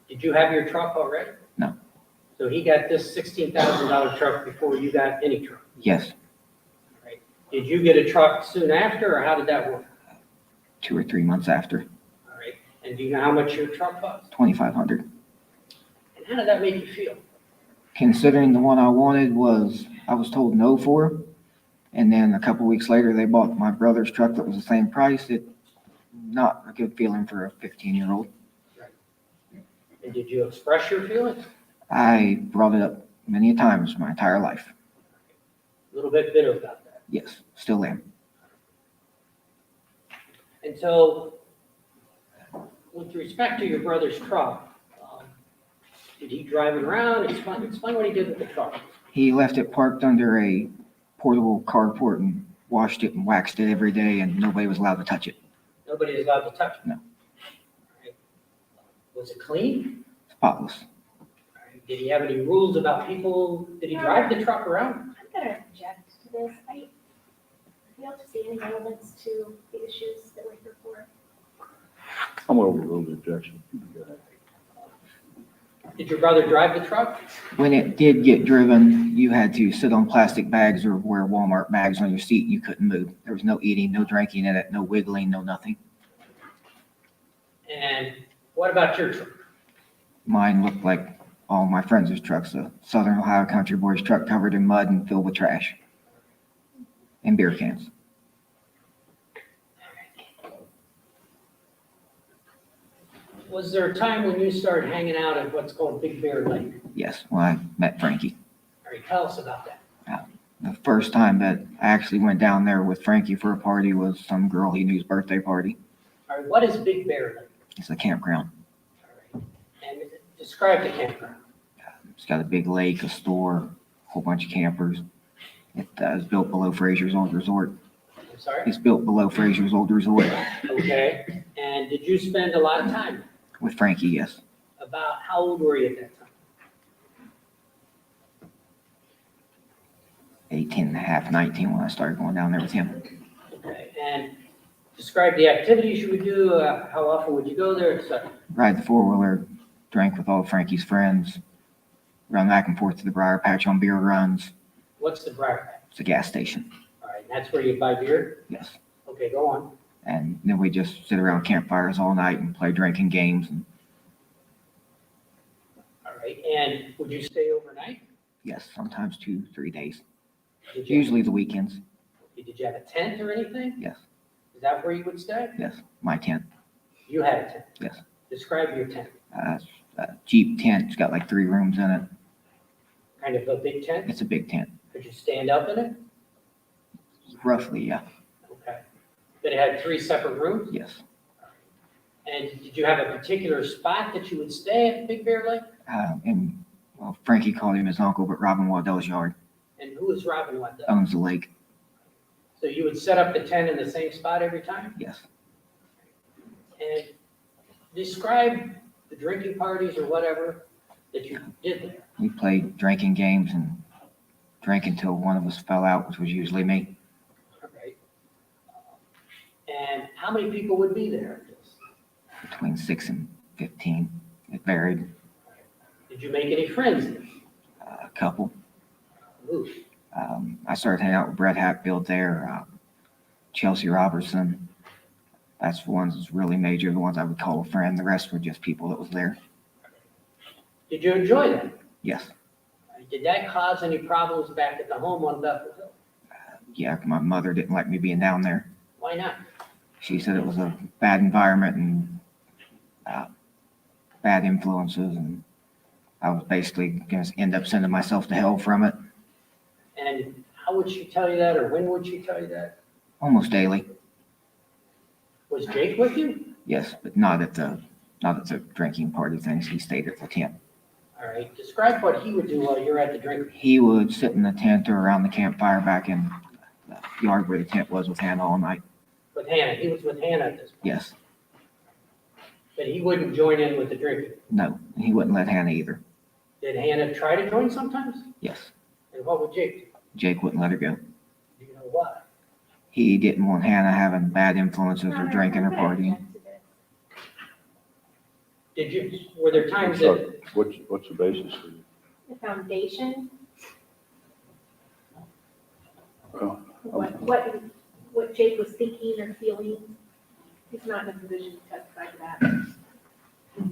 did you have your truck already? No. So he got this $16,000 truck before you got any truck? Yes, All right. Did you get a truck soon after, or how did that work? 2 or 3 months after. All right, and do you know how much your truck cost? $2,500. And how did that make you feel? Considering the one I wanted I was told no for. And then a couple weeks later, they bought my brother's truck that was the same price. Not a good feeling for a 15-year-old. And did you express your feelings? I brought it up many a times my entire life. A little bit bitter about that. Yes, still am. And so, with respect to your brother's truck, did he drive it around? Explain what he did with the truck. He left it parked under a portable carport and washed it and waxed it every day, and nobody was allowed to touch it. Nobody is allowed to touch it? No. All right. Was it clean? spotless. Did he have any rules about people? Did he drive the truck around? I'm gonna object to this. I fail to see any relevance to the issues that we're here for. I'm going to overrule the objection. Did your brother drive the truck? When it did get driven, you had to sit on plastic bags or wear Walmart bags on your seat. You couldn't move. There was no eating, no drinking in it, no wiggling, no nothing. And what about your truck? Mine looked like all my friends' trucks, a Southern Ohio Country Boys truck covered in mud and filled with trash and beer cans. Was there a time when you started hanging out at what's called Big Bear Lake? Yes, when I met Frankie. All right, tell us about that. The first time that I actually went down there with Frankie for a party was some girl he knew's birthday party. All right, what is Big Bear Lake? It's a campground. All right, and describe the campground. It's got a big lake, a store, a whole bunch of campers. It is built below Frazier's old resort. I'm sorry? It's built below Frazier's old resort. Okay, and did you spend a lot of time? With Frankie, yes. About how old were you at that time? 18 and a half, 19 when I started going down there with him. Okay, and describe the activities you would do, how often would you go there, etc. Ride the four-wheeler, drank with all of Frankie's friends, run back and forth to the Briar Patch on beer runs. What's the Briar Patch? It's a gas station, All right, that's where you buy beer? yes. Okay, go on. And then we just sit around campfires all night and play drinking games. And All right, and would you stay overnight? yes, sometimes 2-3 days, Did you, usually the weekends. did you have a tent or anything? Yes, Is that where you would stay? yes, my tent, You had a tent? yes. Describe your tent. A Jeep tent, it's got like 3 rooms in it. Kind of a big tent? It's a big tent, Could you stand up in it? roughly, yeah, Okay. But it had 3 separate rooms? yes. And did you have a particular spot that you would stay at Big Bear Lake? And well, Frankie called him his uncle, but Robin Waddell's yard And who is Robin Wendell? owns the lake, So you would set up the tent in the same spot every time? yes. And describe the drinking parties or whatever that you did there. We played drinking games and drank until one of us fell out, which was usually me. All right. And how many people would be there at this? Between 6 and 15. It varied. Did you make any friends there? A couple. Who? I started hanging out with Brett Hatfield there, Chelsea Robertson. That's the ones that's really major, the ones I would call a friend. The rest were just people that was there. Did you enjoy that? Yes. Did that cause any problems back at the home on Bethel Hill? Yeah, my mother didn't like me being down there. Why not? She said it was a bad environment and bad influences, and I was basically going to end up sending myself to hell from it And how would she tell you that, or when would she tell you that? almost daily. Was Jake with you? Yes, but not at the drinking party things. He stayed at the tent. All right, describe what he would do while you're at the drink. He would sit in the tent or around the campfire back in the yard where the tent was with Hannah all night. With Hannah, he was with Hannah at this point. Yes. But he wouldn't join in with the drinking. No, he wouldn't let Hannah either. Did Hannah try to join sometimes? Yes. And what would Jake do? Jake wouldn't let her go. Do you know why? He didn't want Hannah having bad influences or drinking or I'm gonna partying. object to this. Did you, were there times that, What's the basis for you? The foundation, Well, what Jake was thinking or feeling, he's not in a position to testify to that.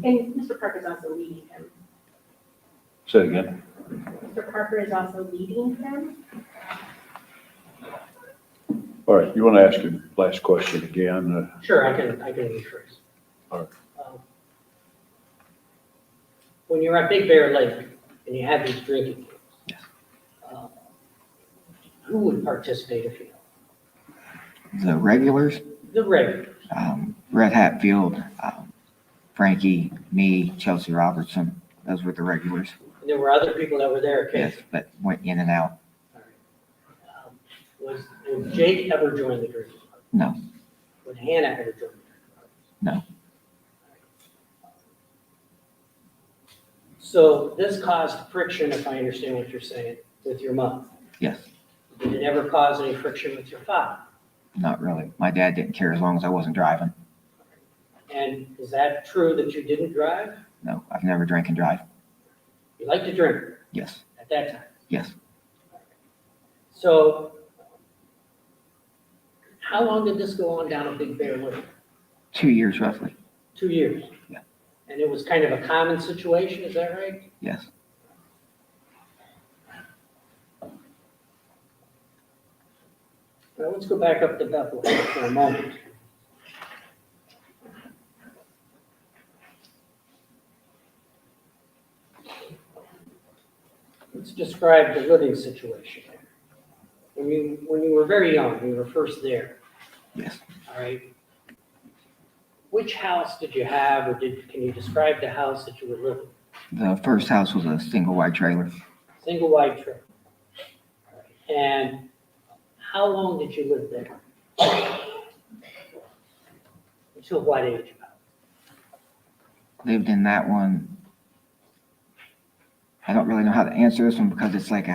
And Mr. Parker's also leading him. Say it again. Mr. Parker is also leading him. All right, you want to ask your last question again? sure, I can rephrase. All right. When you're at Big Bear Lake and you have these drinking games, Yes. Who would participate if you know? The regulars, The regulars. Brett Hatfield, Frankie, me, Chelsea Robertson, those were the regulars. And there were other people that were there Yes, occasionally. but went in and out. All right. Would Jake ever join the drinking party? No, Would Hannah ever join the drinking party? no. So this caused friction, if I understand what you're saying, with your mother. Yes, Did it ever cause any friction with your father? not really. My dad didn't care as long as I wasn't driving. And is that true that you didn't drive? No, I've never drank and drive. You liked to drink Yes, at that time? yes. So how long did this go on down at Big Bear Lake? 2 years roughly. 2 years? Yeah. And it was kind of a common situation, is that right? Yes. Now, let's go back up to Bethlehem for a moment. Let's describe the living situation. When you were very young, when you were first there, Yes. all right? Which house did you have, or can you describe the house that you were living? The first house was a single wide trailer. Single wide trailer. All right. And how long did you live there? Until what age about? Lived in that one. I don't really know how to answer this one because it's like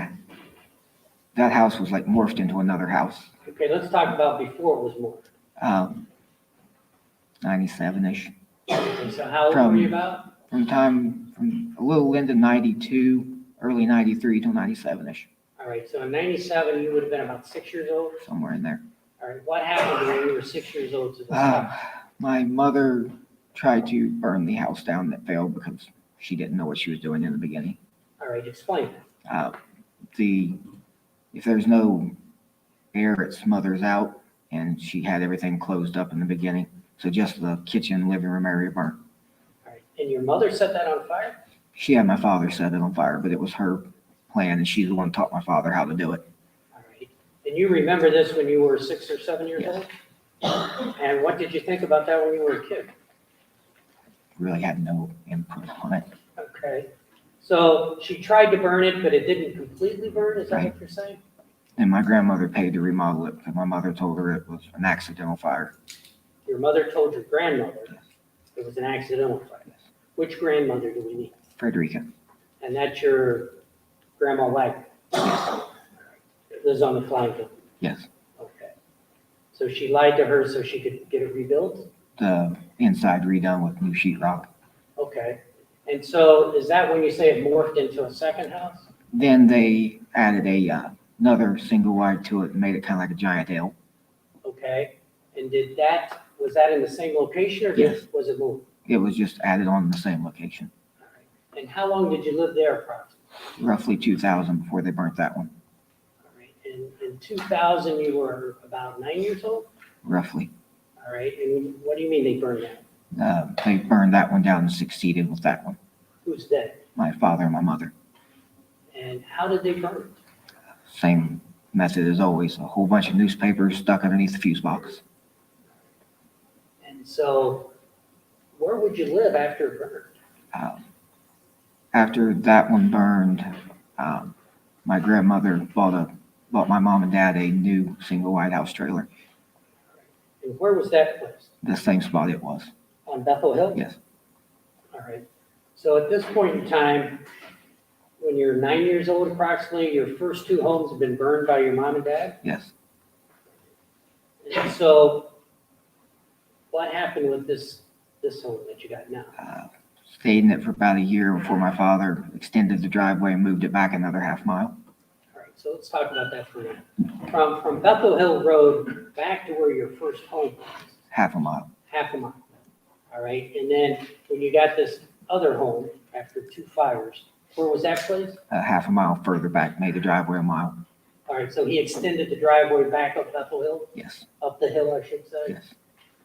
that house was like morphed into another house. Okay, let's talk about before it was more. 97-ish. Okay, so how old were you about? From a little into 92, early 93 till 97-ish, All right, so in 97, you would have been about 6 years old. somewhere in there. All right, what happened when you were 6 years old to this house? My mother tried to burn the house down that failed because she didn't know what she was doing in the beginning. All right, explain that. If there's no air, it smothers out, and she had everything closed up in the beginning. So just the kitchen, living room area burnt. All right, and your mother set that on fire? She had my father set it on fire, but it was her plan, and she's the one who taught my father how to do it. All right, and you remember this when you were 6 or 7 years Yes. old? And what did you think about that when you were a kid? Really had no input on it. Okay, so she tried to burn it, but it didn't completely burn, is that what you're saying? And my grandmother paid to remodel it because my mother told her it was an accidental fire. Your mother told your grandmother Yes. it was an accidental fire. Yes. Which grandmother do we need? Frederica. And that's your Grandma Wagner? Lives on the Flying Hill? Yes. Okay. So she lied to her so she could get it rebuilt? The inside redone with new sheetrock. Okay. And so is that when you say it morphed into a second house? Then they added another single wide to it and made it kind of like a giant L. Okay. And was that in the same location or Yes. was it moved? It was just added on in the same location. All right. And how long did you live there approximately? Roughly 2000 before they burnt that one. All right. And in 2000, you were about 9 years old? Roughly. All right. And what do you mean they burned that? They burned that one down and succeeded with that one. Who's dead? My father and my mother. And how did they burn it? Same method as always. A whole bunch of newspapers stuck underneath the fuse box. And so where would you live after it burned? After that one burned, my grandmother bought my mom and dad a new single wide house trailer. And where was that placed? The same spot it was. On Bethel Hill? Yes. All right. So at this point in time, when you're 9 years old approximately, your first two homes have been burned by your mom and dad? Yes. And so what happened with this home that you got now? Stayed in it for about a year before my father extended the driveway and moved it back another half mile. All right, so let's talk about that for a minute. From Bethel Hill Road back to where your first home was, Half a mile. half a mile. All right, and then when you got this other home after two fires, where was that place? Half a mile further back, made the driveway a mile. All right, so he extended the driveway back up Bethel Hill, Yes. up the hill, I should say? Yes.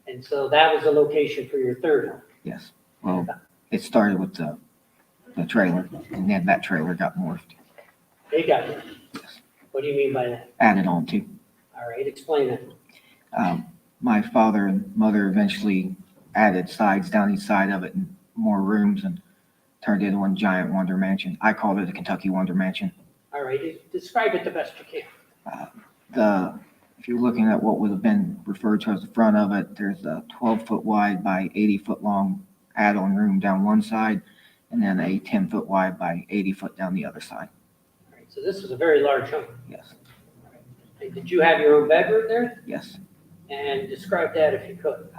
And so that was the location for your third home? Yes. Well, it started with the trailer, and then that trailer got morphed, They got it. What do you mean by that? added on to. All right, explain that. My father and mother eventually added sides down each side of it and more rooms and turned it into one giant wonder mansion. I called it a Kentucky Wonder Mansion. All right, describe it the best you can. If you're looking at what would have been referred to as the front of it, there's a 12-foot wide by 80-foot long add-on room down one side, and then a 10-foot wide by 80-foot down the other side. All right, so this was a very large home. Yes, And did you have your own bedroom there? yes. And describe that if you could.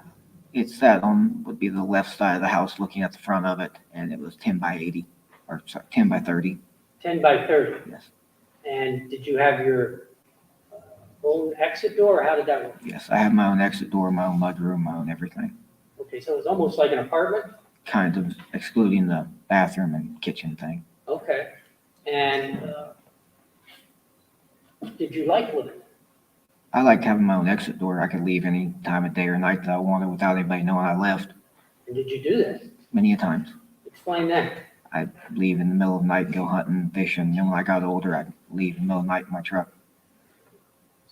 It sat on, would be the left side of the house looking at the front of it, and it was 10 by 80, or sorry, 10 by 30. 10 by 30. Yes, And did you have your own exit door, or how did that work? yes. I have my own exit door, my own mudroom, my own everything. Okay, so it was almost like an apartment? Kind of excluding the bathroom and kitchen thing. Okay. And did you like living there? I liked having my own exit door. I could leave any time of day or night that I wanted without anybody knowing I left. And did you do that? Many a times. Explain that. I'd leave in the middle of the night, go hunting, fishing. Then when I got older, I'd leave in the middle of the night in my truck.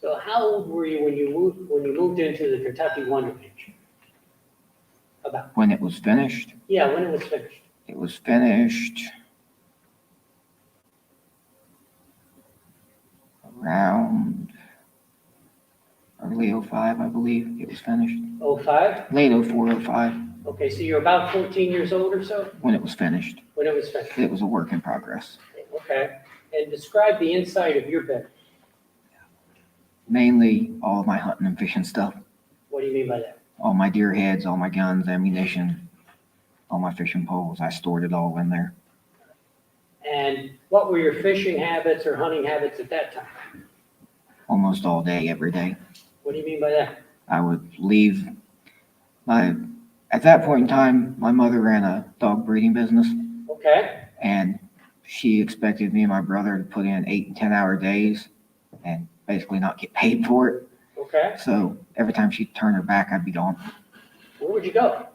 So how old were you when you moved into the Kentucky Wonder Ranch? About, When it was finished, yeah, when it was finished. it was finished around early '05, I believe. It was finished. 05? Late '04, '05, Okay, so you're about 14 years old or so when it was finished. when it was finished? It was a work in progress. Okay. And describe the inside of your bed. Mainly all of my hunting and fishing stuff. What do you mean by that? All my deer heads, all my guns, ammunition, all my fishing poles. I stored it all in there. And what were your fishing habits or hunting habits at that time? Almost all day, every day. What do you mean by that? I would leave at that point in time, my mother ran a dog breeding business, Okay. and she expected me and my brother to put in 8 and 10-hour days and basically not get paid for it. Okay. So every time she'd turn her back, I'd be gone. Where would you go?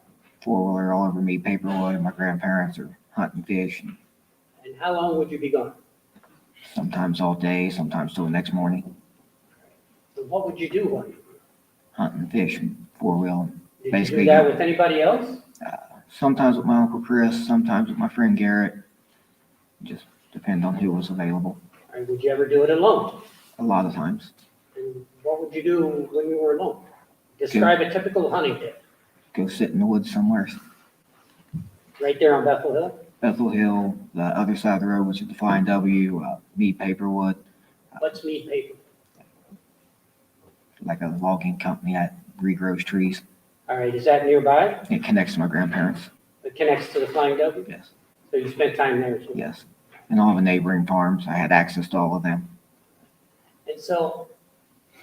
Four-wheeler all over me, paperwood, and my grandparents are hunting fish, and And how long would you be gone? sometimes all day, sometimes till the next morning, So what would you do one? hunting fish and four-wheel. Did you Basically, do that with anybody else? Sometimes with my Uncle Chris, sometimes with my friend Garrett. Just depend on who was available. Or would you ever do it alone? A lot of times. And what would you do when you were alone? Describe a typical hunting day. Go sit in the woods somewhere. Right there on Bethel Hill? Bethel Hill, the other side of the road, which is the Flying W, Mead Paperwood, What's meat paper? like a logging company that regrows trees. All right, is that nearby? It connects to my grandparents. It connects to the Flying W? Yes. So you spent time there too? Yes. And all the neighboring farms. I had access to all of them. And so,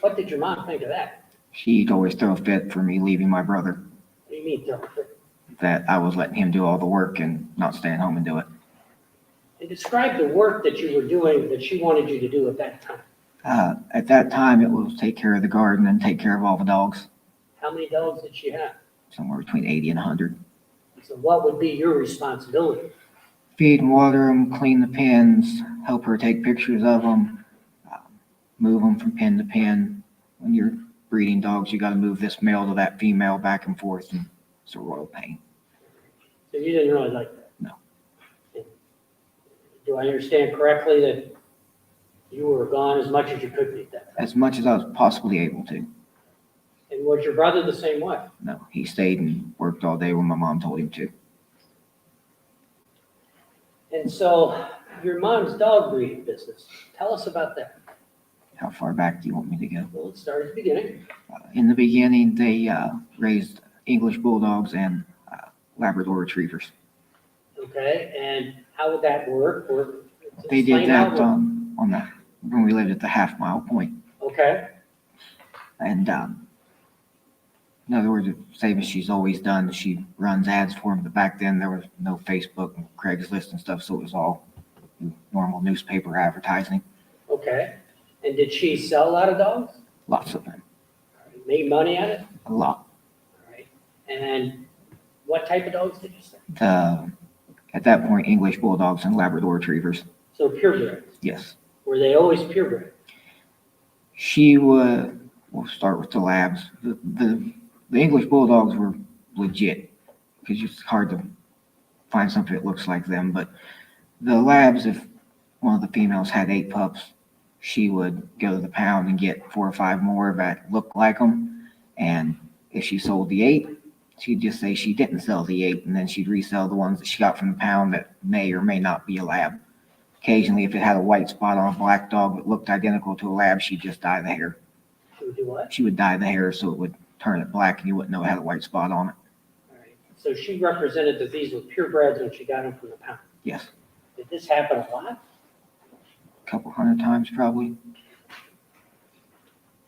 what did your mom think of that? She'd always throw a fit for me leaving my brother, What do you mean, tell her? that I was letting him do all the work and not staying home and do it. And describe the work that you were doing that she wanted you to do at that time. At that time, it was take care of the garden and take care of all the dogs, How many dogs did she have? somewhere between 80 and 100. So what would be your responsibility? Feed and water them, clean the pens, help her take pictures of them, move them from pen to pen. When you're breeding dogs, you got to move this male to that female back and forth, and it's a royal pain. So you didn't really like that? No. Do I understand correctly that you were gone as much as you could be at that time? As much as I was possibly able to. And was your brother the same way? No, he stayed and worked all day when my mom told him to. And so your mom's dog breeding business, tell us about that. How far back do you want me to go? Well, let's start at the beginning. In the beginning, they raised English bulldogs and Labrador retrievers. Okay, and how would that work? Or They explain did how it that on the when we lived at the half-mile point. Okay, And in other words, the same as she's always done, she runs ads for them. But back then, there was no Facebook and Craigslist and stuff, so it was all normal newspaper advertising. okay. And did she sell a lot of dogs? Lots of them. Made money at it? A lot. All right. And what type of dogs did you sell? At that point, English bulldogs and Labrador retrievers. So purebred. Yes. Were they always purebred? She would, we'll start with the labs. The English bulldogs were legit because it's hard to find something that looks like them. But the labs, if one of the females had 8 pups, she would go to the pound and get 4 or 5 more that looked like them. And if she sold the 8, she'd just say she didn't sell the 8, and then she'd resell the ones that she got from the pound that may or may not be a lab. Occasionally, if it had a white spot on a black dog that looked identical to a lab, she'd just dye the hair. She would do what? She would dye the hair so it would turn it black and you wouldn't know it had a white spot on it. All right. So she represented that these were purebreds when she got them from the pound. Yes, Did this happen a lot? a couple hundred times probably.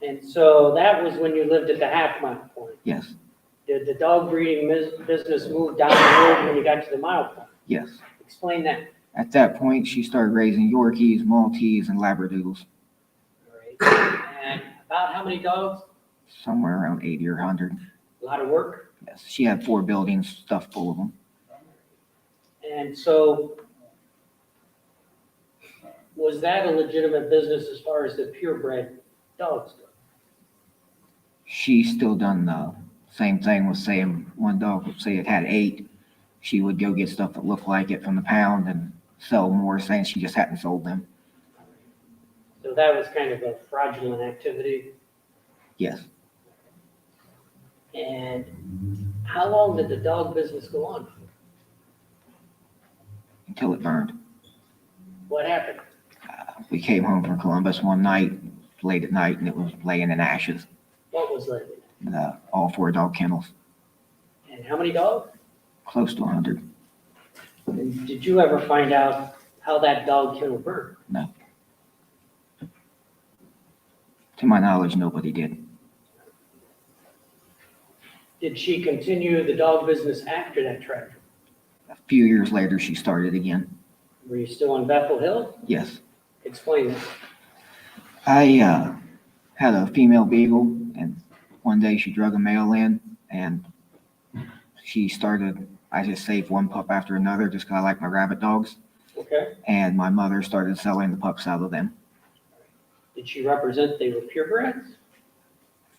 And so that was when you lived at the half mile point. Yes, Did the dog breeding business move down the road when you got to the mile point? yes. Explain that. At that point, she started raising Yorkies, Maltese, and Labradoodles. All right. And about how many dogs? Somewhere around 80 or 100. A lot of work. Yes, she had 4 buildings stuffed full of them. And so was that a legitimate business as far as the purebred dogs go? She still done the same thing with saying one dog would say it had 8. She would go get stuff that looked like it from the pound and sell more, saying she just hadn't sold them. So that was kind of a fraudulent activity. Yes, And how long did the dog business go on? until it burned. What happened? We came home from Columbus one night, late at night, and it was laying in ashes. What was living? All 4 dog kennels, And how many dogs? close to 100. And did you ever find out how that dog kennel burned? No. To my knowledge, nobody did. Did she continue the dog business after that tragedy? A few years later, she started again. Were you still on Bethel Hill? Yes. Explain that. I had a female beagle, and one day she drug a male in, and she started, I just saved one pup after another just because I like my rabbit dogs, Okay. and my mother started selling the pups out of them. Did she represent they were purebreds?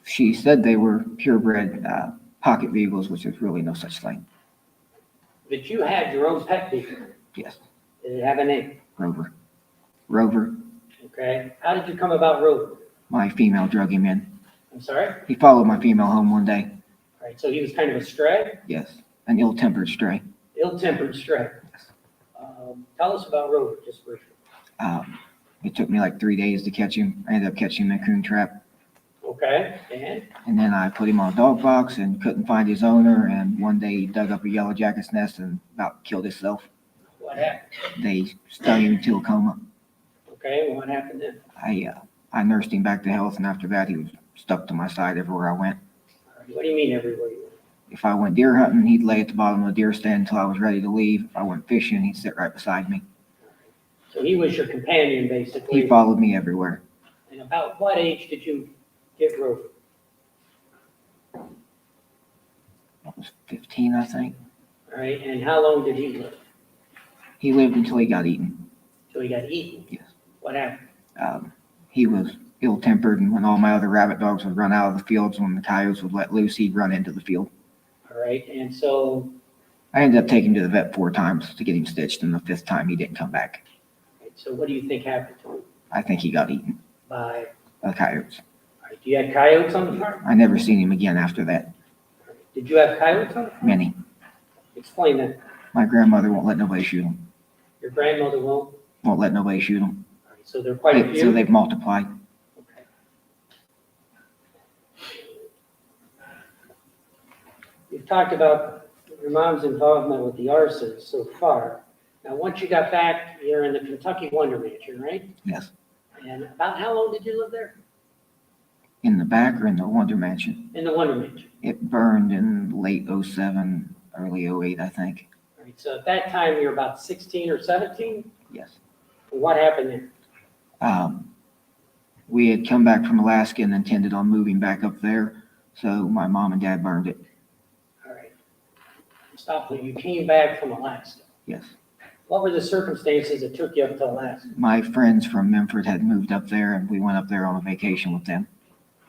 She said they were purebred pocket beagles, which is really no such thing. But you had your own pet beagle. Yes, Did it have a name? Rover. Rover, Okay. How did you come about Rhoden? my female drug him in. I'm sorry? He followed my female home one day. All right. So he was kind of a stray, Yes, an ill-tempered stray. ill-tempered stray. Tell us about Rhoden, just briefly. It took me like 3 days to catch him. I ended up catching him in a coon trap. Okay. And then I put him on a dog box and couldn't find his owner. And one day he dug up a yellow jacket's nest and about killed himself. What happened? They stung him into a coma. Okay. And what happened then? I nursed him back to health, and after that he was stuck to my side everywhere I went. All right, what do you mean everywhere you went? If I went deer hunting, he'd lay at the bottom of the deer stand until I was ready to leave. If I went fishing, he'd sit right beside me. So he was your companion, basically. He followed me everywhere. And about what age did you get Rhoden? I was 15, I think. All right. And how long did he live? He lived until he got eaten. Till he got eaten? Yes. What happened? He was ill-tempered, and when all my other rabbit dogs would run out of the fields, when the coyotes would let loose, he'd run into the field. All right. And so, I ended up taking him to the vet 4 times to get him stitched, and the 5th time he didn't come back. so what do you think happened to him? I think he got eaten By, by coyotes. all right, you had coyotes on the farm? I never seen him again after that. Did you have coyotes on the farm? Many. Explain that. My grandmother won't let nobody shoot him. Your grandmother won't? Won't let nobody shoot him. All right, so there are quite a few? So they've multiplied. Okay. You've talked about your mom's involvement with the arson so far. Now, once you got back, you're in the Kentucky Wonder Mansion, right? Yes. And about how long did you live there? In the back or in the Wonder Mansion. In the Wonder Mansion. It burned in late 07, early 08, I think. All right, so at that time, you were about 16 or 17? Yes. What happened there? We had come back from Alaska and intended on moving back up there, so my mom and dad burned it. All right. Stop there. You came back from Alaska. Yes. What were the circumstances that took you up to Alaska? My friends from Memphis had moved up there, and we went up there on a vacation with them.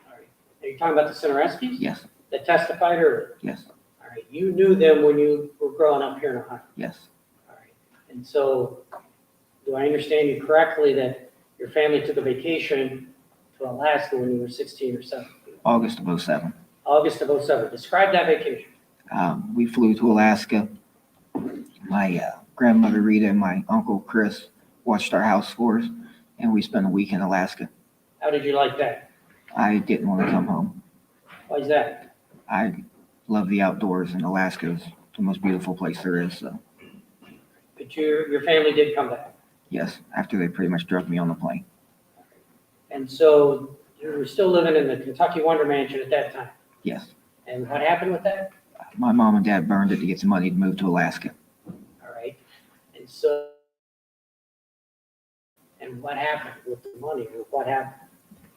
All right. Are you talking about the Cinereskis? Yes, That testified earlier? yes, All right. You knew them when you were growing up here in Ohio? yes, All right. And so, do I understand you correctly that your family took a vacation to Alaska when you were 16 or 17? August of 07. August of 07. Describe that vacation. We flew to Alaska. My grandmother Rita and my uncle Chris watched our house for us, and we spent a week in Alaska. How did you like that? I didn't want to come home. Why is that? I love the outdoors, and Alaska is the most beautiful place there is. So, But your family did come back. yes, after they pretty much drug me on the plane. And so you were still living in the Kentucky Wonder Mansion at that time. Yes. And what happened with that? My mom and dad burned it to get some money to move to Alaska. All right. And so, and what happened with the money? Or what happened?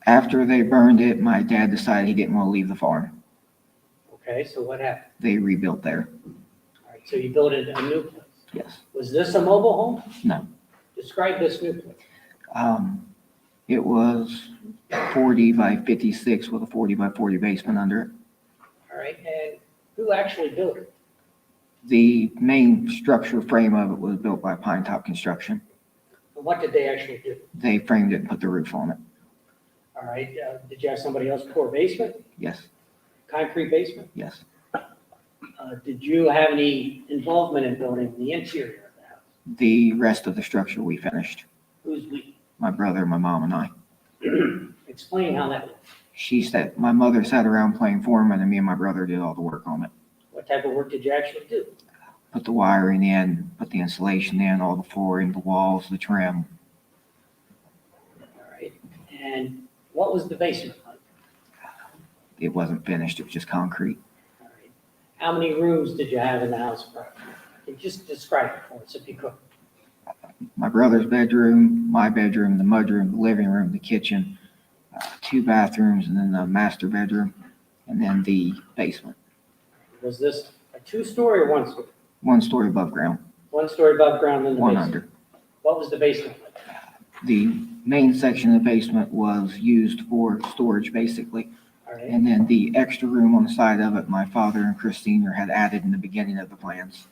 After they burned it, my dad decided he didn't want to leave the farm. Okay, so what happened? They rebuilt there. All right, so you built a new place. Yes. Was this a mobile home? No. Describe this new place. It was 40 by 56 with a 40 by 40 basement under it. All right, and who actually built it? The main structure frame of it was built by Pine Top Construction. And what did they actually do? They framed it and put the roof on it. All right, did you have somebody else pour a basement? Yes, Concrete basement? yes. Did you have any involvement in building the interior of the house? The rest of the structure we finished. Who's we? My brother, my mom, and I. Explain how that works. My mother sat around playing foreman, and me and my brother did all the work on it. What type of work did you actually do? Put the wiring in, put the insulation in, all the flooring, the walls, the trim. All right, and what was the basement like? It wasn't finished, it was just concrete. All right, how many rooms did you have in the house? Can you just describe it for us if you could? My brother's bedroom, my bedroom, the mudroom, the living room, the kitchen, 2 bathrooms, and then the master bedroom, and then the basement. Was this a 2-story or 1-story? 1 story above ground, 1 story above ground in the 1 basement. under. What was the basement like? The main section of the basement was used for storage, basically. All right, And then the extra room on the side of it, my father and Chris Sr. had added in the beginning of the plans.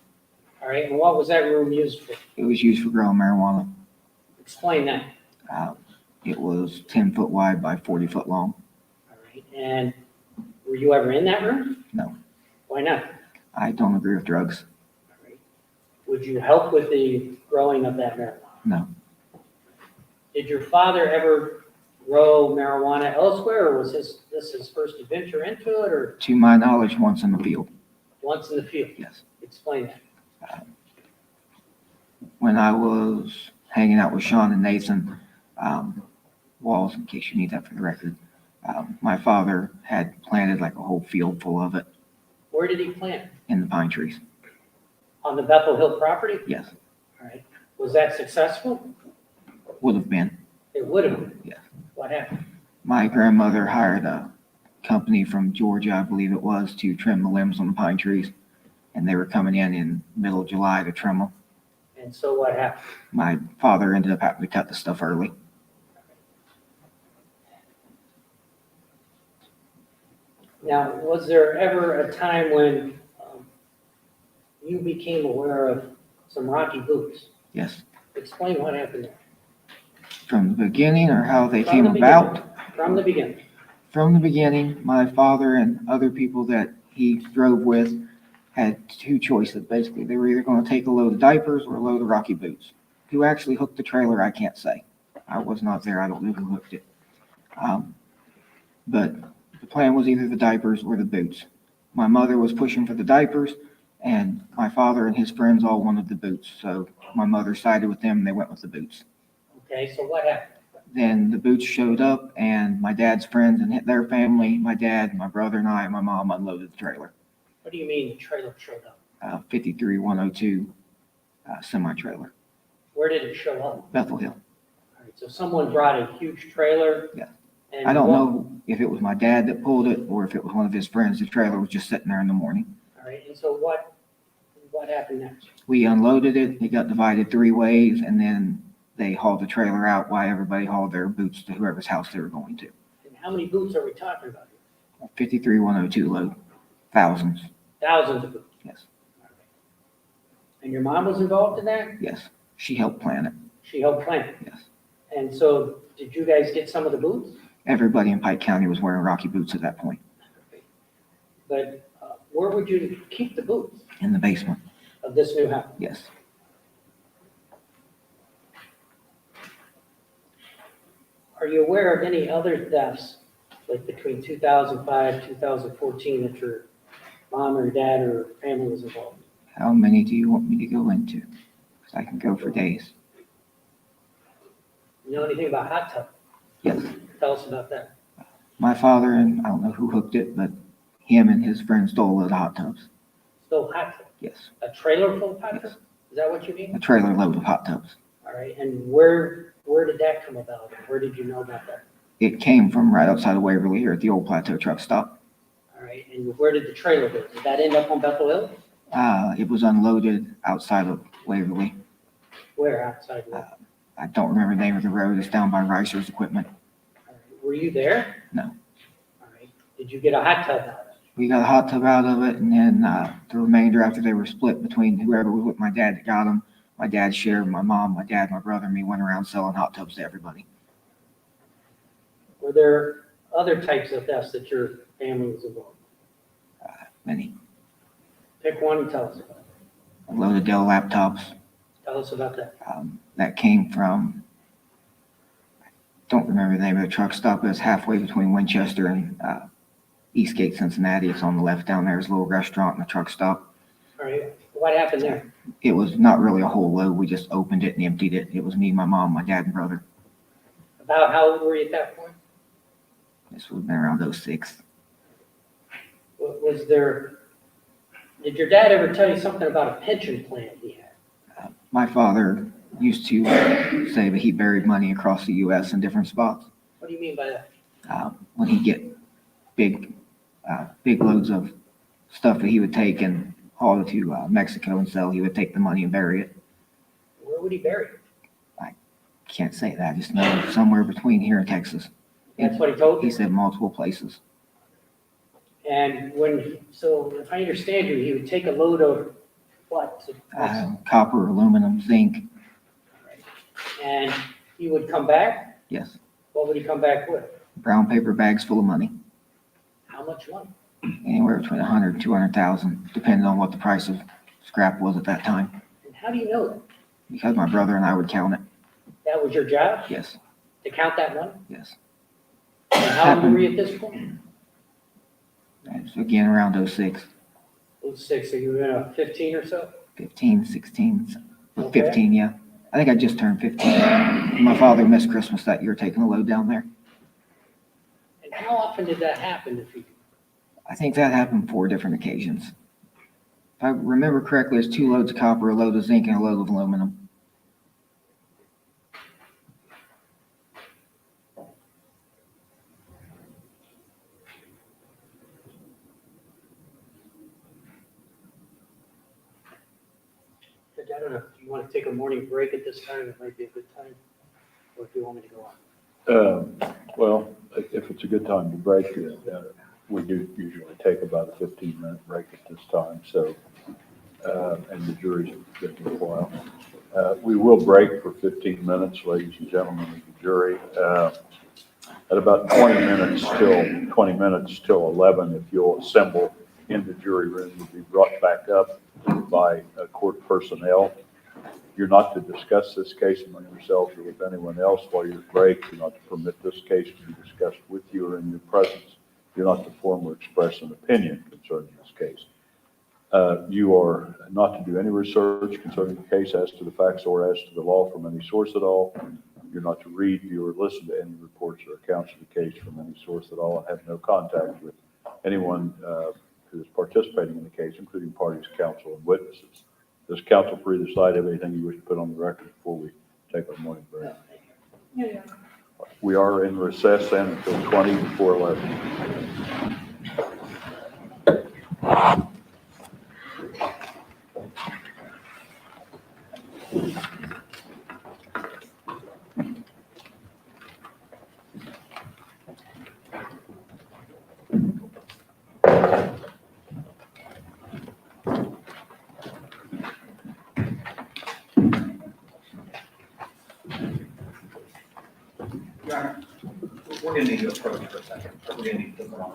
all right, and what was that room used for? It was used for growing marijuana. Explain that. It was 10 foot wide by 40 foot long. All right, and were you ever in that room? No. Why not? I don't agree with drugs. All right. Would you help with the growing of that marijuana? No. Did your father ever grow marijuana elsewhere, or was this his first adventure into it, or To my knowledge, once in the field. once in the field? Yes. Explain that. When I was hanging out with Sean and Nathan, Walls, in case you need that for the record, my father had planted like a whole field full of it Where did he plant? in the pine trees. On the Bethel Hill property? Yes, All right. Was that successful? would have been. It would have been. Yes. What happened? My grandmother hired a company from Georgia, I believe it was, to trim the limbs on the pine trees. And they were coming in middle of July to trim them. And so what happened? My father ended up having to cut the stuff early. Now, was there ever a time when you became aware of some rocky boots? Yes. Explain what happened there. From the beginning, or how they From came the beginning. about? From the beginning. From the beginning, my father and other people that he drove with had 2 choices, basically. They were either going to take a load of diapers or a load of rocky boots. Who actually hooked the trailer, I can't say. I was not there. I don't know who hooked it. But the plan was either the diapers or the boots. My mother was pushing for the diapers, and my father and his friends all wanted the boots. So my mother sided with them, and they went with the boots. Okay, so what happened? Then the boots showed up, and my dad's friends and their family, my dad, my brother, and I, and my mom unloaded the trailer. What do you mean the trailer showed up? 53102 semi-trailer, Where did it show up? Bethel Hill. All right, so someone brought a huge trailer? Yeah. And I don't know if it was my dad that pulled it or if it was one of his friends. The trailer was just sitting there in the morning. All right, and so what happened next? We unloaded it. It got divided 3 ways, and then they hauled the trailer out while everybody hauled their boots to whoever's house they were going to. And how many boots are we talking about here? 53102 load. Thousands. Thousands of boots. Yes. All right. And your mom was involved in that? Yes. She helped plan it. She helped plan it? Yes. And so did you guys get some of the boots? Everybody in Pike County was wearing Rocky boots at that point. But where would you keep the boots in the basement, of this new house? yes. Are you aware of any other thefts, like between 2005, 2014, that your mom or dad or family was involved in? How many do you want me to go into? 'Cause I can go for days. You know anything about hot tub? Yes. Tell us about that. My father, and I don't know who hooked it, but him and his friend stole a load of hot tubs. Still hot tub? Yes. A trailer full of hot tub? Yes. Is that what you mean? A trailer load of hot tubs. All right, and where did that come about? Where did you know about that? It came from right outside of Waverly here at the old Plateau truck stop. All right, and where did the trailer go? Did that end up on Bethel Hill? It was unloaded outside of Waverly. Where outside of that? I don't remember the name of the road. It's down by Ricer's equipment. All right, were you there? No. All right, did you get a hot tub out of it? We got a hot tub out of it, and then the remainder, after they were split between whoever was with my dad that got them, my dad shared, my mom, my dad, my brother, and me went around selling hot tubs to everybody. Were there other types of thefts that your family was involved Many. in? Pick one and tell us about it. A load of Dell laptops. Tell us about that. That came from, I don't remember the name of the truck stop. It was halfway between Winchester and Eastgate, Cincinnati. It's on the left down there. There's a little restaurant and a truck stop. All right, what happened there? It was not really a whole load. We just opened it and emptied it. It was me, my mom, my dad, and brother. About how old were you at that point? This would have been around 06. Was there, did your dad ever tell you something about a pension plan he had? My father used to say that he buried money across the U.S. in different spots. What do you mean by that? When he'd get big loads of stuff that he would take and haul it to Mexico and sell, he would take the money and bury it. Where would he bury it? Can't say that. I just know somewhere between here and Texas. That's what he told He you? said multiple places. And so if I understand you, he would take a load of what? Copper, aluminum, zinc. And he would come back? Yes. What would he come back with? Brown paper bags full of money. How much money? Anywhere between 100 and 200,000, depending on what the price of scrap was at that time. And how do you know that? Because my brother and I would count it. That was your job? Yes. To count that money? Yes. And how old were you at this point? And so again, around 06, 06, so you were in 15 or so? 15, 16, Okay. 15, yeah. I think I just turned 15. My father missed Christmas that year taking a load down there. And how often did that happen? I think that happened 4 different occasions. If I remember correctly, it's 2 loads of copper, a load of zinc, and a load of aluminum. I don't know, if you want to take a morning break at this time, it might be a good time, or if you want me to go on. Well, if it's a good time to break, we do usually take about a 15-minute break at this time, so, and the jury's been here a while. We will break for 15 minutes, ladies and gentlemen of the jury. At about 20 minutes till 11, if you'll assemble in the jury room, you'll be brought back up by court personnel. You're not to discuss this case among yourselves or with anyone else while you're at break. You're not to permit this case to be discussed with you or in your presence. You're not to form or express an opinion concerning this case. You are not to do any research concerning the case as to the facts or as to the law from any source at all. You're not to read, view, or listen to any reports or accounts of the case from any source at all, and have no contact with anyone who is participating in the case, including parties, counsel, and witnesses. Does counsel for either side have anything you wish to put on the record before we take our morning break? Yeah. We are in recess then until 20 before 11. Your Honor, we're going to need to approach for a second. We're going to need to put them on.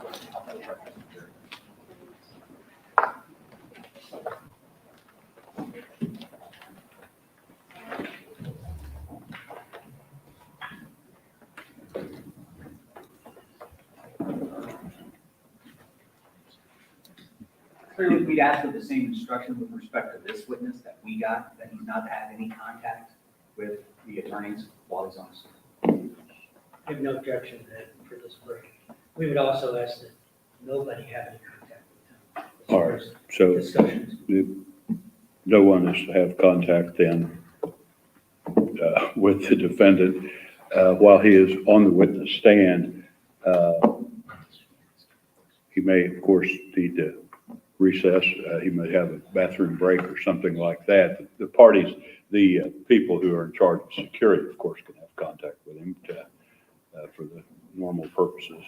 think we'd ask for the same instruction with respect to this witness that we got, that he's not to have any contact with the attorneys while he's on the stand. I have no objection to that for this break. We would also ask that nobody have any contact with him. as All far right, as so Discussions. no one is to have contact then with the defendant while he is on the witness stand. He may, of course, need to recess. He may have a bathroom break or something like that. The parties, the people who are in charge of security, of course, can have contact with him for the normal purposes.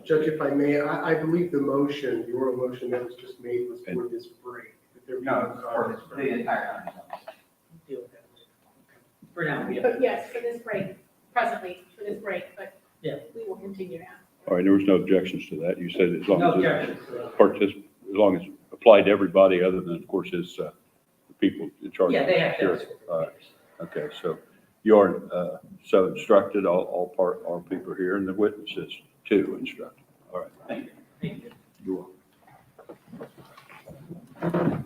Judge, if I may, I believe the motion, the oral motion that was just made was for this break. That there be For the entire time. Deal with that. For now, yeah. But yes, for this break, presently, for this break, but Yeah. we will continue to ask. All right, there was no objections to that. You said as long No as objections. as long as applied to everybody other than, of course, his the people in charge. Yeah, of they have to. security. All right. Okay, so you are so instructed, all people here, and the witnesses too instructed. All right. Thank you. Thank you. You're welcome.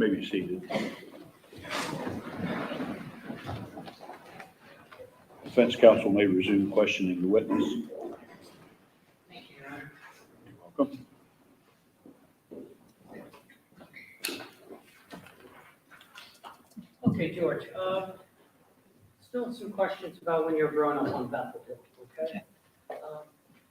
may be seated. Defense counsel may resume questioning the witness. Thank you, Your Honor. You're welcome. Okay, George, still some questions about when you were growing up on Bethel, okay?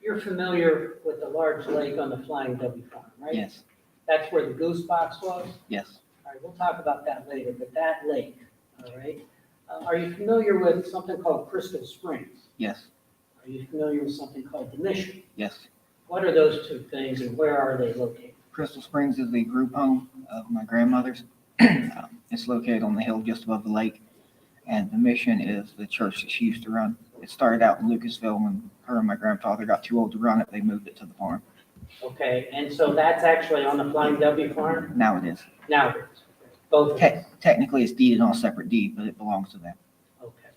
You're familiar with the large lake on the Flying W farm, right? Yes, That's where the goose box was? yes, All right, we'll talk about that later, but that lake, all right? Are you familiar with something called Crystal Springs? yes, Are you familiar with something called the Mission? yes. What are those two things and where are they located? Crystal Springs is the group home of my grandmother's. It's located on the hill just above the lake. And the Mission is the church that she used to run. It started out in Lucasville. When her and my grandfather got too old to run it, they moved it to the farm. Okay, and so that's actually on the Flying W farm? Now it is. Now it is. Both of them? Technically, it's deeded on a separate deed, but it belongs to them. Okay.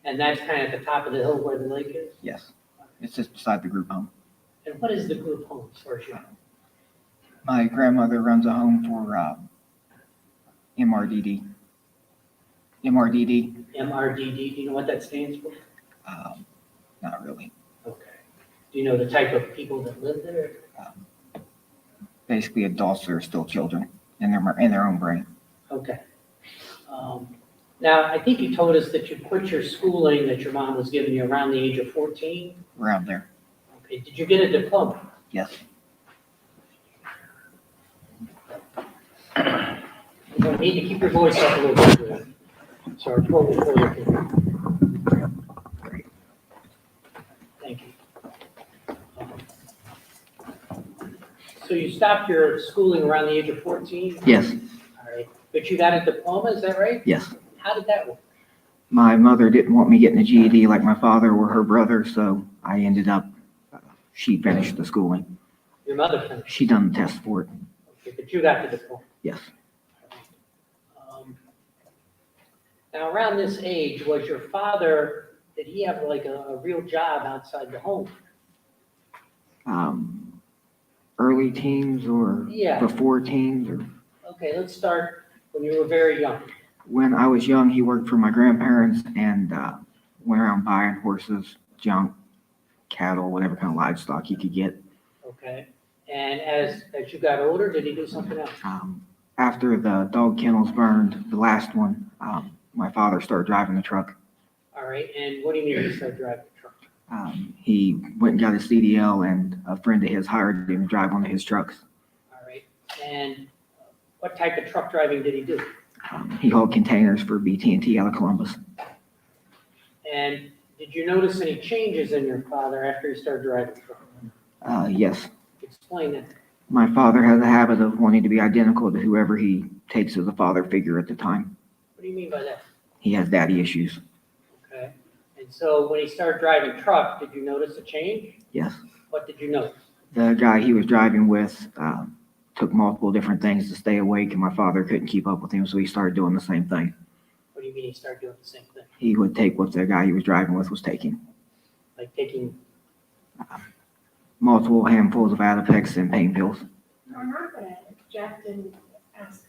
And that's kind of at the top of the hill where the lake is? Yes. It's just beside the group home. And what is the group home as far as you know? My grandmother runs a home for MRDD. MRDD, MRDD, do you know what that stands for? not really. Okay. Do you know the type of people that live there? Basically, adults that are still children in their own brain. Okay. Now, I think you told us that you quit your schooling that your mom was giving you around the age of 14. Around there. Okay, did you get a diploma? Yes. You're going to need to keep your voice up a little bit. So our poor reporter can. Great. Thank you. So you stopped your schooling around the age of 14? Yes. All right. But you got a diploma, is that right? Yes. How did that work? My mother didn't want me getting a GED like my father or her brother, so I ended up, she finished the schooling. Your mother finished. She done the test for it. Okay, but you got the diploma. Yes. Now, around this age, was your father, did he have like a real job outside the home? Early teens or Yeah. before teens or Okay, let's start when you were very young. when I was young, he worked for my grandparents and went around buying horses, junk, cattle, whatever kind of livestock he could get. Okay, and as you got older, did he do something else? After the dog kennels burned, the last one, my father started driving the truck. All right, and what do you mean he started driving the truck? He went and got his CDL, and a friend of his hired him to drive one of his trucks. All right, and what type of truck driving did he do? He hauled containers for BT&T out of Columbus. And did you notice any changes in your father after he started driving the truck? Yes. Explain that. My father has a habit of wanting to be identical to whoever he takes as a father figure at the time. What do you mean by that? He has daddy issues. Okay, and so when he started driving truck, did you notice a change? Yes. What did you notice? The guy he was driving with took multiple different things to stay awake, and my father couldn't keep up with him, so he started doing the same thing. What do you mean he started doing the same thing? He would take what the guy he was driving with was taking. Like taking, Multiple handfuls of Adipex and pain pills. We're not going to object and ask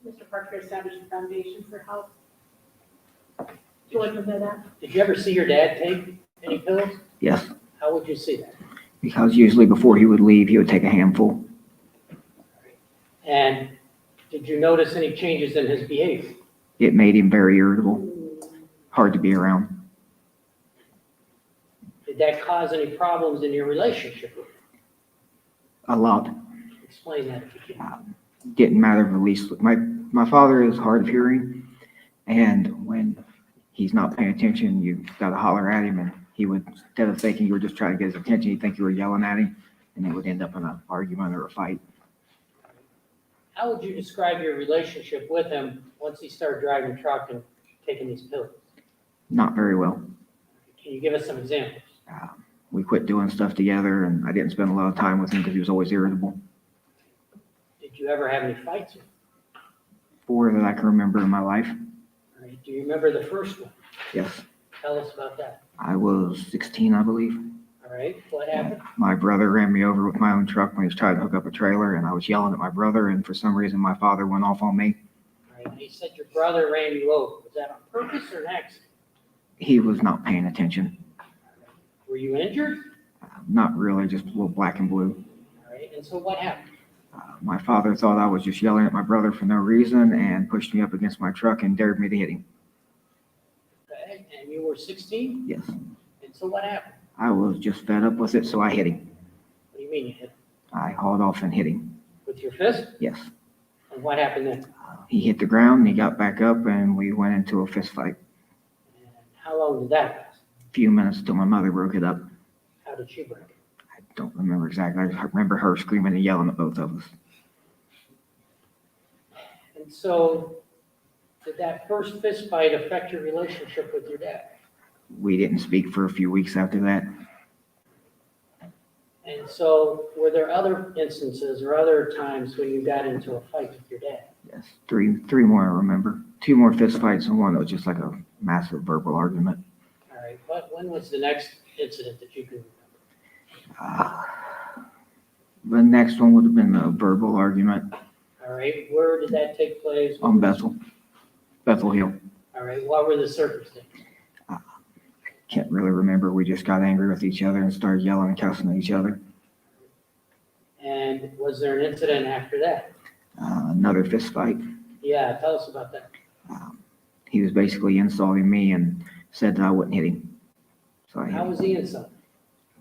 Mr. Parker to establish a foundation for help. Do you want to know that? did you ever see your dad take any pills? Yes, How would you see that? because usually before he would leave, he would take a handful. And did you notice any changes in his behavior? It made him very irritable, hard to be around. Did that cause any problems in your relationship with him? A lot. Explain that if you can. Didn't matter the least. My father is hard of hearing, and when he's not paying attention, you got to holler at him, and he would, instead of thinking you were just trying to get his attention, he'd think you were yelling at him, and it would end up in an argument or a fight. How would you describe your relationship with him once he started driving truck and taking these pills? Not very well. Can you give us some examples? We quit doing stuff together, and I didn't spend a lot of time with him because he was always irritable. Did you ever have any fights with him? 4 that I can remember in my life. All right, do you remember the first one? Yes. Tell us about that. I was 16, I believe. All right, what happened? My brother ran me over with my own truck when he was trying to hook up a trailer, and I was yelling at my brother, and for some reason my father went off on me. He said your brother ran you over. Was that on purpose or an accident? He was not paying attention. Were you injured? Not really, just a little black and blue. All right, and so what happened? My father thought I was just yelling at my brother for no reason and pushed me up against my truck and dared me to hit him. Okay, and you were 16? Yes. And so what happened? I was just fed up with it, so I hit him. What do you mean you hit him? I hauled off and hit him. With your fist? Yes. And what happened then? He hit the ground, and he got back up, and we went into a fist fight. And how long did that last? A few minutes till my mother broke it up. How did she break it? I don't remember exactly. I remember her screaming and yelling at both of us. And so did that first fist fight affect your relationship with your dad? We didn't speak for a few weeks after that. And so were there other instances or other times when you got into a fight with your dad? Yes, three more I remember. 2 more fist fights and one that was just like a massive verbal argument. All right, when was the next incident that you can remember? The next one would have been a verbal argument All right, where did that take place? on Bethel Hill. All right, what were the circumstances? Can't really remember. We just got angry with each other and started yelling and cussing at each other. And was there an incident after that? Another fist fight. Yeah, tell us about that. He was basically insulting me and said that I wouldn't hit him. So I hit How him. was he insulted?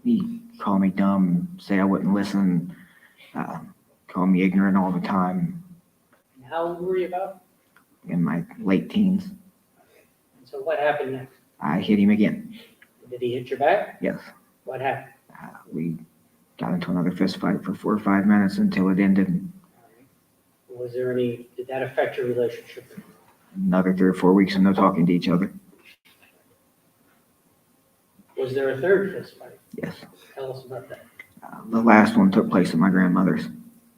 He called me dumb, say I wouldn't listen, called me ignorant all the time And how old were you about? in my late teens. And so what happened next? I hit him again. Did he hit your back? Yes. What happened? We got into another fist fight for 4 or 5 minutes until it ended. All right. Was there any, did that affect your relationship? Another 3 or 4 weeks of no talking to each other. Was there a third fist fight? Yes. Tell us about that. The last one took place at my grandmother's.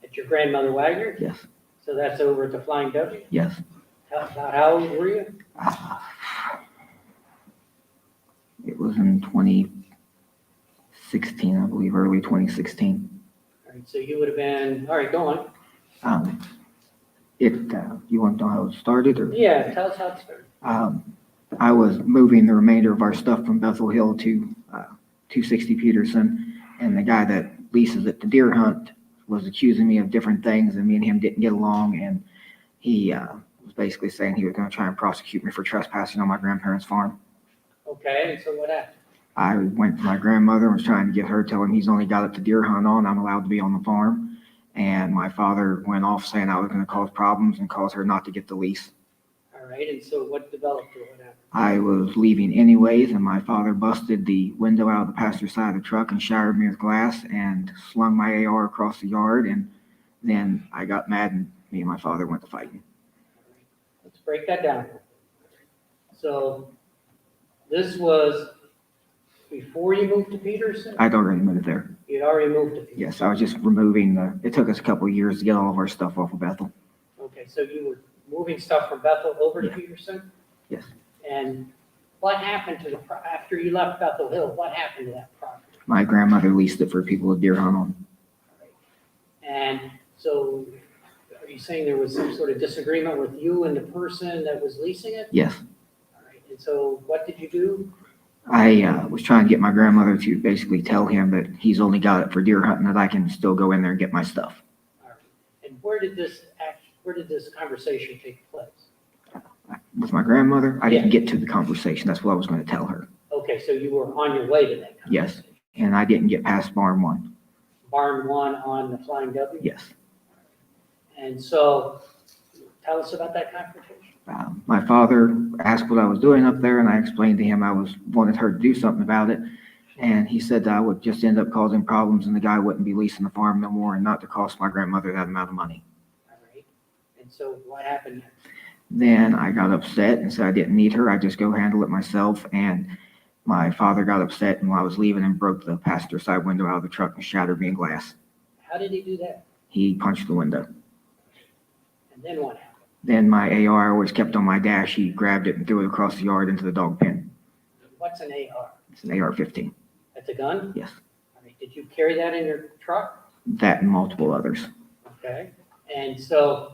At your grandmother Wagner? Yes. So that's over at the Flying W? Yes. About how old were you? It was in 2016, I believe, early 2016. All right, so you would have been, all right, go on. You want to know how it started, or? Yeah, tell us how it started. I was moving the remainder of our stuff from Bethel Hill to 260 Peterson, and the guy that leases it to deer hunt was accusing me of different things, and me and him didn't get along, and he was basically saying he was going to try and prosecute me for trespassing on my grandparents' farm. Okay, and so what happened? I went to my grandmother and was trying to get her, tell him he's only got it to deer hunt on, I'm allowed to be on the farm. And my father went off saying I was going to cause problems and cause her not to get the lease. All right, and so what developed or what happened? I was leaving anyways, and my father busted the window out of the passenger side of the truck and showered me with glass and slung my AR across the yard. And then I got mad, and me and my father went to fighting. Let's break that down. So this was before you moved to Peterson? I'd already moved there. You'd already moved to Peterson? Yes, I was just removing it took us a couple of years to get all of our stuff off of Bethel. Okay, so you were moving stuff from Bethel over to Yeah. Peterson? Yes. And what happened to after you left Bethel Hill, what happened to that property? My grandmother leased it for people to deer hunt on. And so are you saying there was some sort of disagreement with you and the person that was leasing it? Yes. All right, and so what did you do? I was trying to get my grandmother to basically tell him that he's only got it for deer hunting, that I can still go in there and get my stuff. All right. And where did this conversation take place? With my grandmother, I didn't Yeah. get to the conversation. That's what I was going to tell her. Okay, so you were on your way to that Yes. conversation? And I didn't get past barn 1. Barn 1 on the Flying W? Yes. And so tell us about that confrontation. My father asked what I was doing up there, and I explained to him I wanted her to do something about it. And he said that I would just end up causing problems and the guy wouldn't be leasing the farm no more and not to cost my grandmother that amount of money. All right. And so what happened next? Then I got upset and said I didn't need her. I'd just go handle it myself. And my father got upset, and while I was leaving and broke the passenger side window out of the truck and shattered me in glass. How did he do that? He punched the window. And then what happened? Then my AR I always kept on my dash. He grabbed it and threw it across the yard into the dog pen. What's an AR? It's an AR-15. That's a gun? Yes. All right. Did you carry that in your truck? That and multiple others. Okay. And so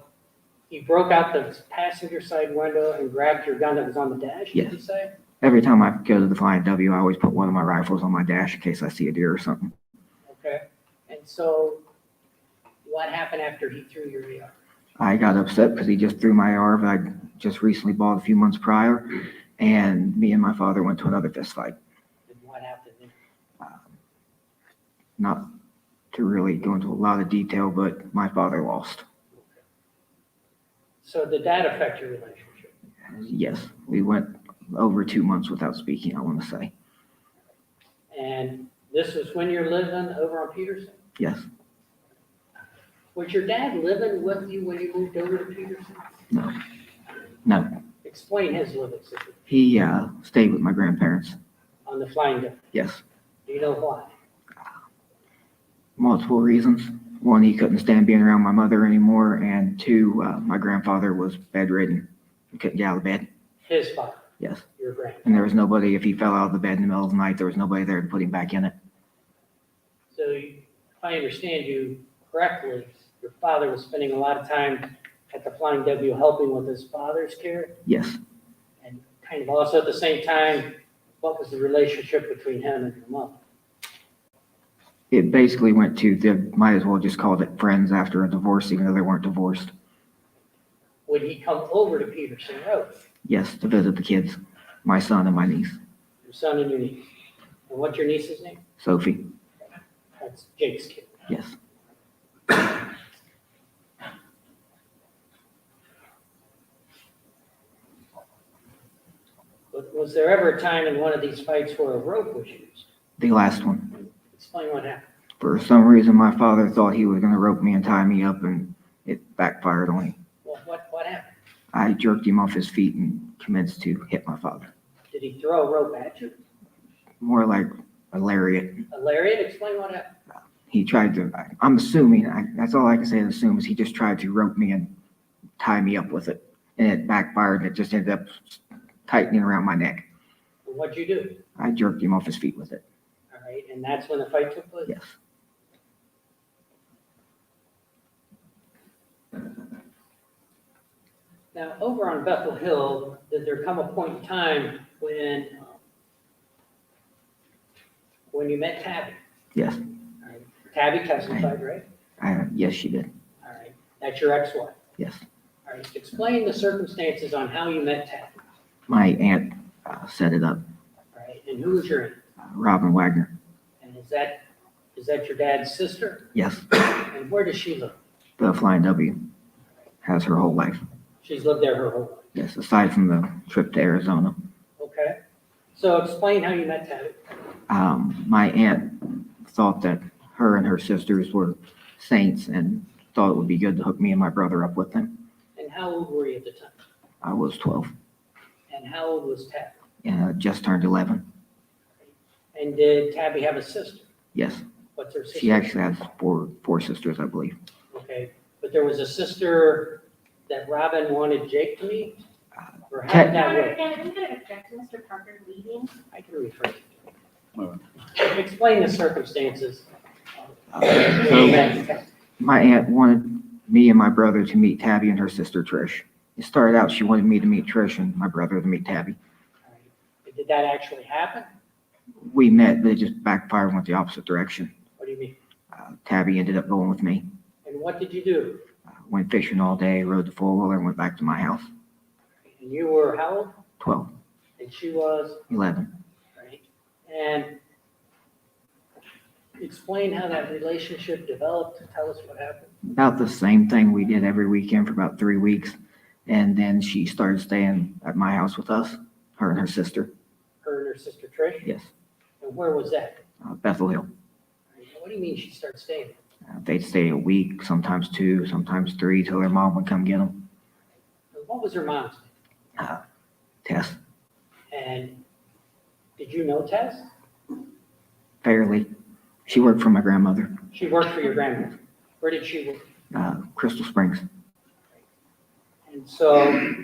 he broke out the passenger side window and grabbed your gun that was on the dash, did Yes. you say? Every time I go to the Flying W, I always put one of my rifles on my dash in case I see a deer or something. Okay. And so what happened after he threw your AR? I got upset because he just threw my AR that I just recently bought a few months prior, and me and my father went to another fist fight. And what happened then? Not to really go into a lot of detail, but my father lost. So did that affect your relationship? Yes, we went over 2 months without speaking, I want to say. And this was when you're living over on Peterson? Yes, Was your dad living with you when you moved over to Peterson? no. Explain his living situation He stayed with my grandparents. on the Flying W. Yes, Do you know why? multiple reasons. One, he couldn't stand being around my mother anymore, and two, my grandfather was bedridden. He couldn't get out of bed. His father, Yes, your grandfather. and there was nobody, if he fell out of the bed in the middle of the night, there was nobody there to put him back in it. So if I understand you correctly, your father was spending a lot of time at the Flying W helping with his father's care, Yes, and kind of also at the same time, what was the relationship between him and your mother? it basically went to, they might as well just called it friends after a divorce, even though they weren't divorced. Would he come over to Peterson Road, Yes, to visit the kids, my son and my niece, your son and your niece? And what's your niece's name? Sophie. That's Jake's kid. Yes, But was there ever a time in one of these fights where a rope was used? the last one. Explain what happened. For some reason, my father thought he was going to rope me and tie me up, and it backfired on him. Well, what happened? I jerked him off his feet and commenced to hit my father. Did he throw a rope at you? More like a lariat. A lariat? Explain what happened. He tried to, I'm assuming, that's all I can say to assume, is he just tried to rope me and tie me up with it. And it backfired, and it just ended up tightening around my neck. And what'd you do? I jerked him off his feet with it. All right, and that's when the fight took place? Yes. Now, over on Bethel Hill, did there come a point in time when you met Tabby? Yes. All right. Tabby testified, right? Yes, she did. All right. That's your ex-wife. Yes. All right. Explain the circumstances on how you met Tabby. My aunt set it up. All right. And who was your aunt? Robin Wagner. And is that your dad's sister? Yes. And where does she live? The Flying W. Has her whole life. She's lived there her whole life. Yes, aside from the trip to Arizona. Okay. So explain how you met Tabby. My aunt thought that her and her sisters were saints and thought it would be good to hook me and my brother up with them. And how old were you at the time? I was 12 And how old was Tabby? and just turned 11. And did Tabby have a sister? Yes, What's her sister? she actually has four sisters, I believe. Okay, but there was a sister that Robin wanted Jake to meet? Or how Ted- did that work? Again, I'm going to object to Mr. Parker leaving. I can refer to All right. it. Explain the circumstances. So my aunt wanted me and my brother to meet Tabby and her sister Trish. It started out she wanted me to meet Trish and my brother to meet Tabby. Did that actually happen? We met, but it just backfired and went the opposite direction. What do you mean? Tabby ended up going with me. And what did you do? Went fishing all day, rode the four-wheeler, and went back to my house. And you were how old? 12, And she was, 11. right? And explain how that relationship developed. Tell us what happened. About the same thing we did every weekend for about 3 weeks. And then she started staying at my house with us, her and her sister. Her and her sister Trish? Yes, And where was that? Bethel Hill. What do you mean she started staying? They'd stay a week, sometimes 2, sometimes 3, till their mom would come get them. What was her mom's name? Tess, And did you know Tess? fairly. She worked for my grandmother, She worked for your grandmother. Where did she work? Crystal Springs. And so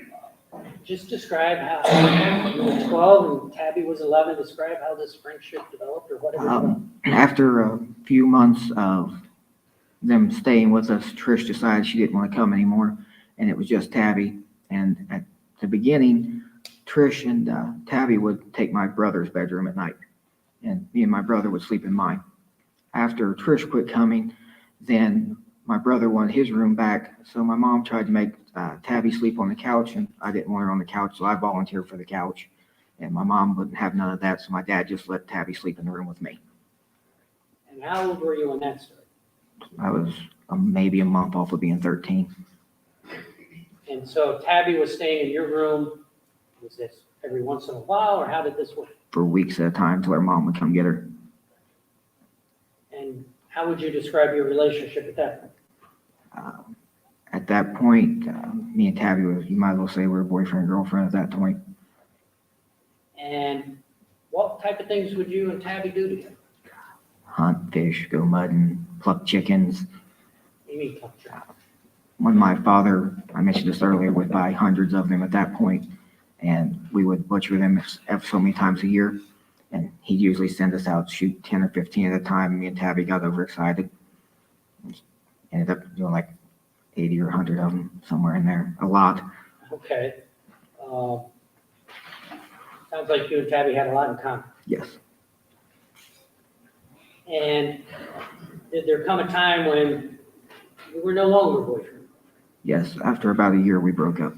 just describe how you were 12 and Tabby was 11. Describe how this friendship developed or whatever. developed. After a few months of them staying with us, Trish decided she didn't want to come anymore. and it was just Tabby. And at the beginning, Trish and Tabby would take my brother's bedroom at night, and me and my brother would sleep in mine. After Trish quit coming, then my brother wanted his room back, so my mom tried to make Tabby sleep on the couch, and I didn't want her on the couch, so I volunteered for the couch. And my mom wouldn't have none of that, so my dad just let Tabby sleep in the room with me. And how old were you when that started? I was maybe a month off of being 13. And so Tabby was staying in your room, was this every once in a while, or how did this work? For weeks at a time till her mom would come get her. And how would you describe your relationship at that point? At that point, me and Tabby was, you might as well say we were boyfriend and girlfriend at that point. And what type of things would you and Tabby do together? Hunt, fish, go mudding, pluck chickens. You mean touch? When my father, I mentioned this earlier, would buy hundreds of them at that point, and we would butcher them so many times a year. And he'd usually send us out to shoot 10 or 15 at a time. Me and Tabby got overexcited. Ended up doing like 80 or 100 of them, somewhere in there, a lot. Okay. Sounds like you and Tabby had a lot in common. Yes. And did there come a time when you were no longer boyfriend? Yes, after about a year, we broke up.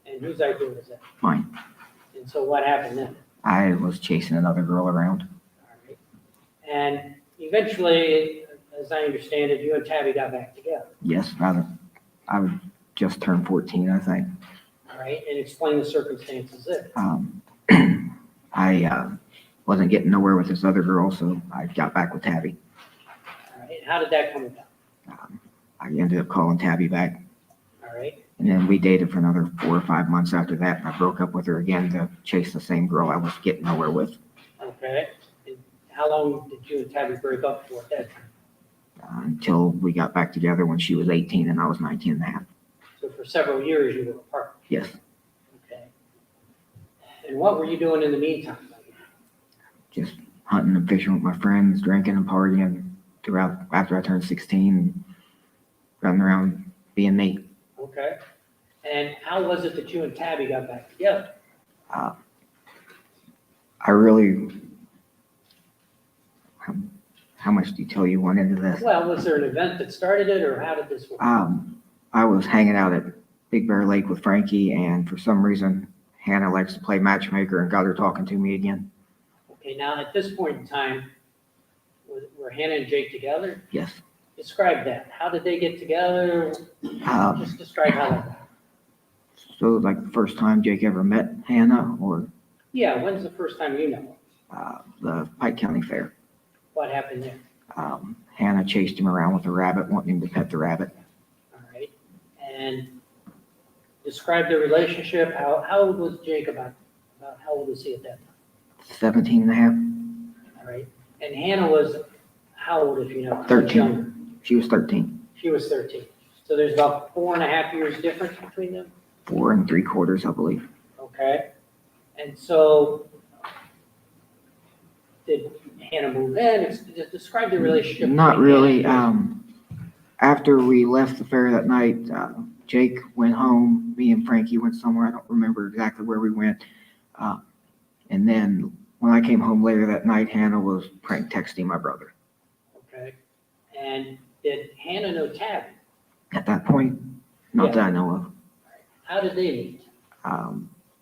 And whose idea was that? Mine. And so what happened then? I was chasing another girl around. All right. And eventually, as I understand it, you and Tabby got back together. Yes, I would just turn 14, I think. All right. And explain the circumstances there. I wasn't getting nowhere with this other girl, so I got back with Tabby. All right. How did that come about? I ended up calling Tabby back, All right. and then we dated for another 4 or 5 months after that, and I broke up with her again to chase the same girl I was getting nowhere with. Okay. And how long did you and Tabby break up for at that time? Until we got back together when she was 18 and I was 19 and a half. So for several years you were apart. Yes. Okay. And what were you doing in the meantime? Just hunting and fishing with my friends, drinking and partying throughout after I turned 16, running around being me. Okay. And how was it that you and Tabby got back together? I really, how much detail you want into this? Well, was there an event that started it, or how did this work? I was hanging out at Big Bear Lake with Frankie, and for some reason, Hannah likes to play matchmaker and got her talking to me again. Okay, now at this point in time, were Hannah and Jake together? Yes. Describe that. How did they get together? Just describe how that. So like the first time Jake ever met Hannah, or Yeah, when's the first time you know? the Pike County Fair. What happened there? Hannah chased him around with a rabbit, wanting him to pet the rabbit. All right. And describe the relationship. How old was Jake about how old was he at that time? 17 and a half. All right. And Hannah was how old, if you know? How much 13. younger? She was 13. She was 13. So there's about 4.5 years difference between them? 4 3/4, I believe. Okay. And so did Hannah move in? Just describe the relationship. Not between really. Hannah and After we left the fair that night, Jake went home. Me and Frankie went somewhere. I don't remember exactly where we went. And then when I came home later that night, Hannah was prank texting my brother. Okay. And did Hannah know Tabby? At that point, not that I know of. How did they meet?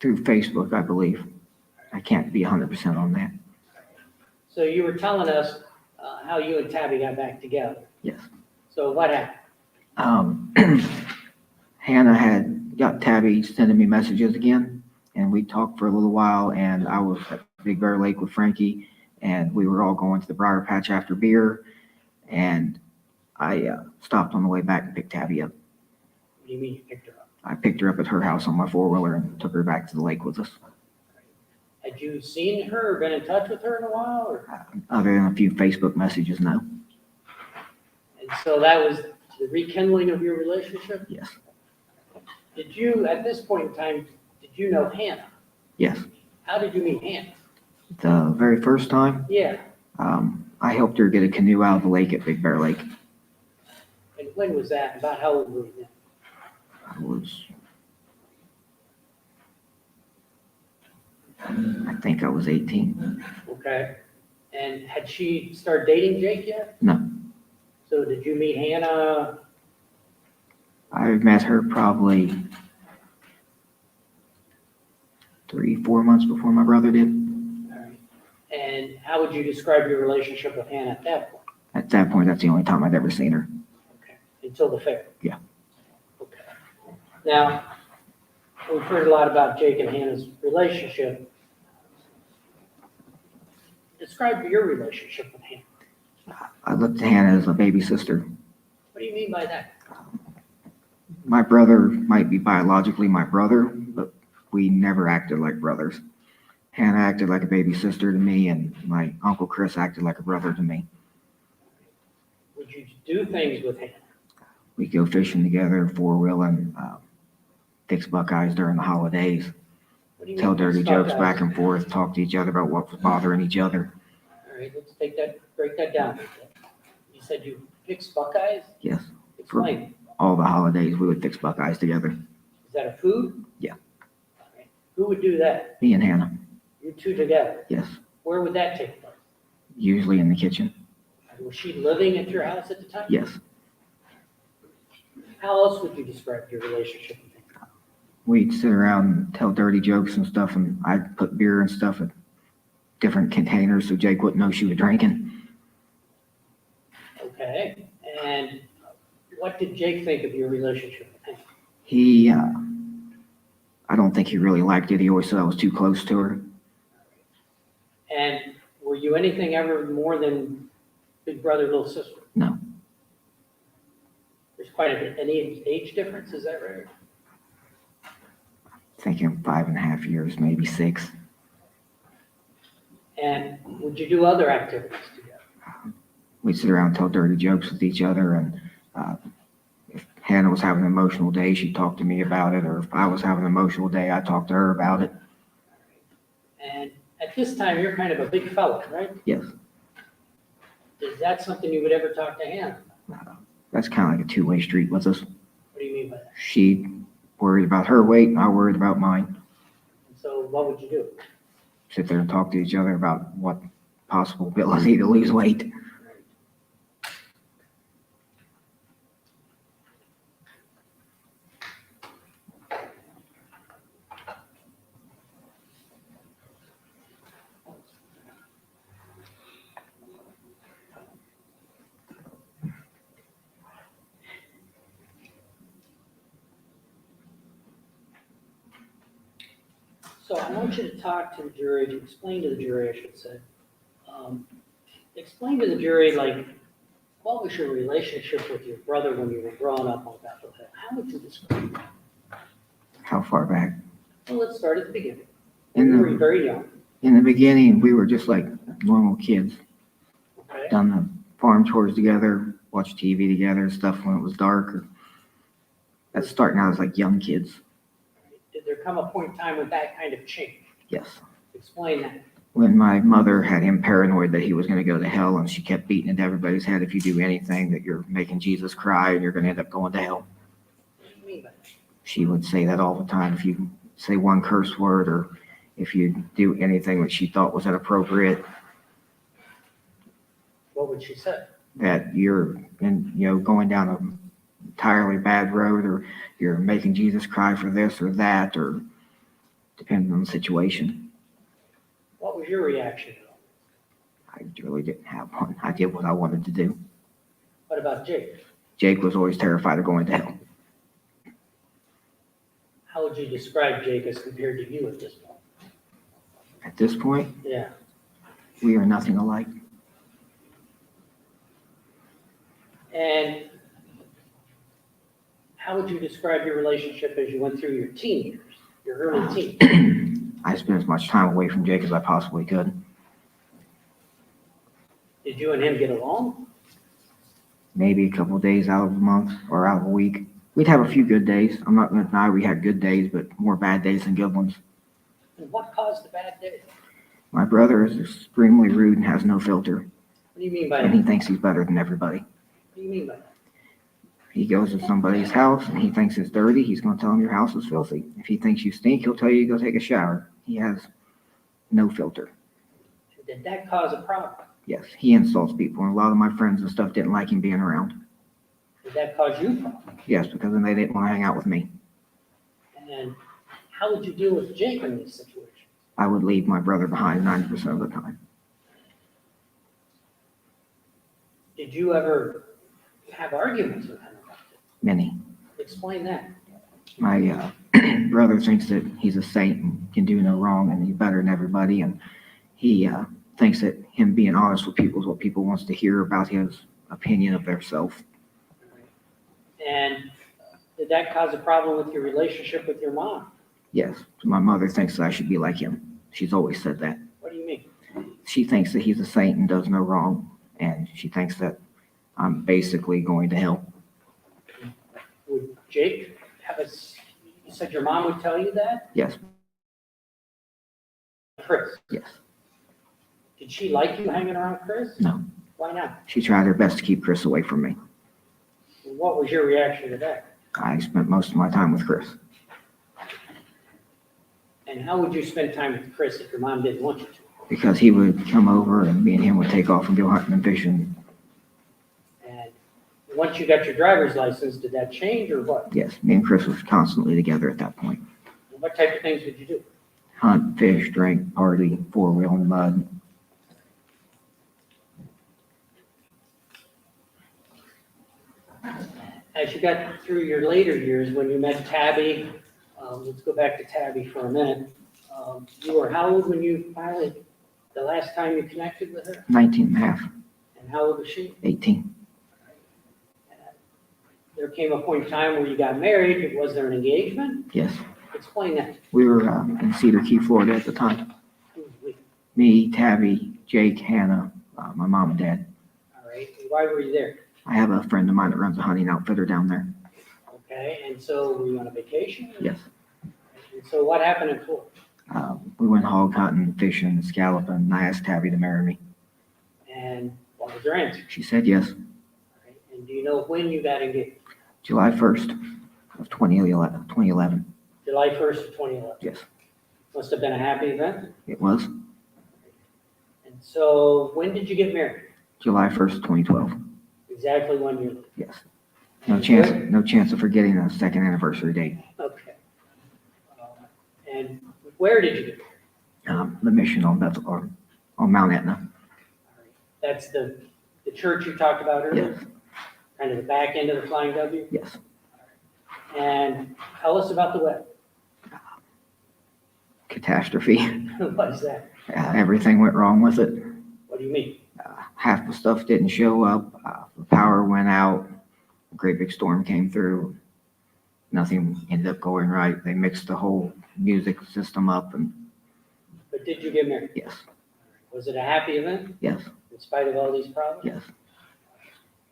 Through Facebook, I believe. I can't be 100% on that. So you were telling us how you and Tabby got back together. Yes. So what happened? Hannah had got Tabby sending me messages again, and we talked for a little while, and I was at Big Bear Lake with Frankie, and we were all going to the Briar Patch after beer, and I stopped on the way back and picked Tabby up. What do you mean you picked her up? I picked her up at her house on my four-wheeler and took her back to the lake with us. Had you seen her or been in touch with her in a while? Or? Other than a few Facebook messages, no. And so that was the rekindling of your relationship? Yes. Did you, at this point in time, did you know Hannah? Yes. How did you meet Hannah? The very first time, Yeah. I helped her get a canoe out of the lake at Big Bear Lake. And when was that? About how old were you then? I think I was 18. Okay. And had she started dating Jake yet? No. So did you meet Hannah? I met her probably 3-4 months before my brother did. And how would you describe your relationship with Hannah at that point? At that point, that's the only time I'd ever seen her. Okay. Until the fair? Yeah. Okay. Now, we've heard a lot about Jake and Hannah's relationship. Describe your relationship with Hannah. I looked at Hannah as a baby sister. What do you mean by that? My brother might be biologically my brother, but we never acted like brothers. Hannah acted like a baby sister to me, and my Uncle Chris acted like a brother to me. Would you do things with Hannah? We'd go fishing together, four-wheeling, fix buckeyes during the holidays, What do you tell mean dirty fix jokes buckeyes? back and forth, talk to each other about what was bothering each other. All right, let's break that down. You said you fix buckeyes? Yes, Explain. all the holidays we would fix buckeyes together. Is that a food? Yeah. All right. Who would do that? Me and Hannah, You two together? yes, Where would that take place? usually in the kitchen. Was she living at your house at the time? Yes, How else would you describe your relationship with him? we'd sit around and tell dirty jokes and stuff, and I'd put beer and stuff in different containers so Jake wouldn't know she was drinking. Okay, and what did Jake think of your relationship with him? He, I don't think he really liked it. He always said I was too close to her. And were you anything ever more than big brother, little sister? No. There's quite an age difference, is that right? Thinking 5.5 years, maybe 6. And would you do other activities together? We'd sit around and tell dirty jokes with each other, and if Hannah was having an emotional day, she'd talk to me about it, or if I was having an emotional day, I'd talk to her about it. And at this time, you're kind of a big fella, right? Yes, Is that something you would ever talk to Hannah about? that's kind of like a two-way street with us. What do you mean by that? She worried about her weight, and I worried about mine. And so what would you do? Sit there and talk to each other about what possible ability to lose weight. So I want you to talk to the jury, to explain to the jury, I should say. Explain to the jury, like, what was your relationship with your brother when you were growing up on Bethel Hill? How would you describe it? How far back? Well, let's start at the beginning. In You the- were very young, In the beginning, we were just like normal kids. okay? Done the farm chores together, watched TV together, stuff when it was dark. That's starting out as like young kids. Did there come a point in time when that kind of changed? Yes. Explain that. When my mother had him paranoid that he was going to go to hell, and she kept beating into everybody's head, if you do anything, that you're making Jesus cry and you're going to end up going to hell. What do you mean by that? She would say that all the time. If you say one curse word, or if you do anything that she thought was inappropriate, What would she say? that you're going down an entirely bad road, or you're making Jesus cry for this or that, or depending on the situation. What was your reaction to all this? I really didn't have one. I did what I wanted to do. What about Jake? Jake was always terrified of going to hell. How would you describe Jake as compared to you at this point? At this point, Yeah. we are nothing alike. And how would you describe your relationship as you went through your teen years, your early teens? I spent as much time away from Jake as I possibly could. Did you and him get along? Maybe a couple of days out of a month or out of a week. We'd have a few good days. I'm not going to deny we had good days, but more bad days than good ones. And what caused the bad days? My brother is extremely rude and has no filter, What do you mean by and that? he thinks he's better than everybody. What do you mean by that? He goes to somebody's house and he thinks it's dirty, he's gonna tell him your house is filthy. If he thinks you stink, he'll tell you to go take a shower. He has no filter. Did that cause a problem? Yes, he insults people, and a lot of my friends and stuff didn't like him being around. Did that cause you problems? Yes, because then they didn't want to hang out with me. And how would you deal with Jake in these situations? I would leave my brother behind 90% of the time. Did you ever have arguments with him about it? Many. Explain that. My brother thinks that he's a saint and can do no wrong, and he's better than everybody, and he thinks that him being honest with people is what people wants to hear about his opinion of their self. And did that cause a problem with your relationship with your mom? Yes, my mother thinks that I should be like him. She's always said that. What do you mean? She thinks that he's a saint and does no wrong, and she thinks that I'm basically going to hell. Would Jake have you said your mom would tell you that? Yes, Chris, yes. did she like you hanging around Chris? No. Why not? She tried her best to keep Chris away from me. What was your reaction to that? I spent most of my time with Chris And how would you spend time with Chris if your mom didn't want you to? because he would come over and me and him would take off and go hunting and fishing. And once you got your driver's license, did that change or what? Yes, me and Chris was constantly together at that point. And what type of things did you do? Hunt, fish, drink, party, four-wheel in the mud. As you got through your later years, when you met Tabby, let's go back to Tabby for a minute. You were how old when you finally, the last time you connected with her? 19 and a half, And how old was she? 18. There came a point in time where you got married. Was there an engagement? Yes, Explain that. we were in Cedar Key, Florida at the time. Who was with? Me, Tabby, Jake, Hannah, my mom and dad. All right. And why were you there? I have a friend of mine that runs a hunting outfitter down there. Okay. And so were you on a vacation? Yes. And so what happened in Florida? We went hog hunting, fishing, scalloping, and I asked Tabby to marry me. And what was your answer? She said yes. All right. And do you know when you got engaged? July 1st of 2011. July 1st of 2011. Yes, Must have been a happy event. it was. And so when did you get married? July 1st, 2012. Exactly 1 year. Yes. No chance of forgetting the second anniversary date. Okay. And where did you get married? The mission on on Mount Etna. All right. That's the church you talked about earlier? Yes, Kind of the back end of the Flying W? yes. And tell us about the wedding. Catastrophe. What is that? Everything went wrong with it. What do you mean? Half the stuff didn't show up. The power went out. A great big storm came through. Nothing ended up going right. They mixed the whole music system up, and But did you get married? yes, Was it a happy event yes, in spite of all these problems? yes.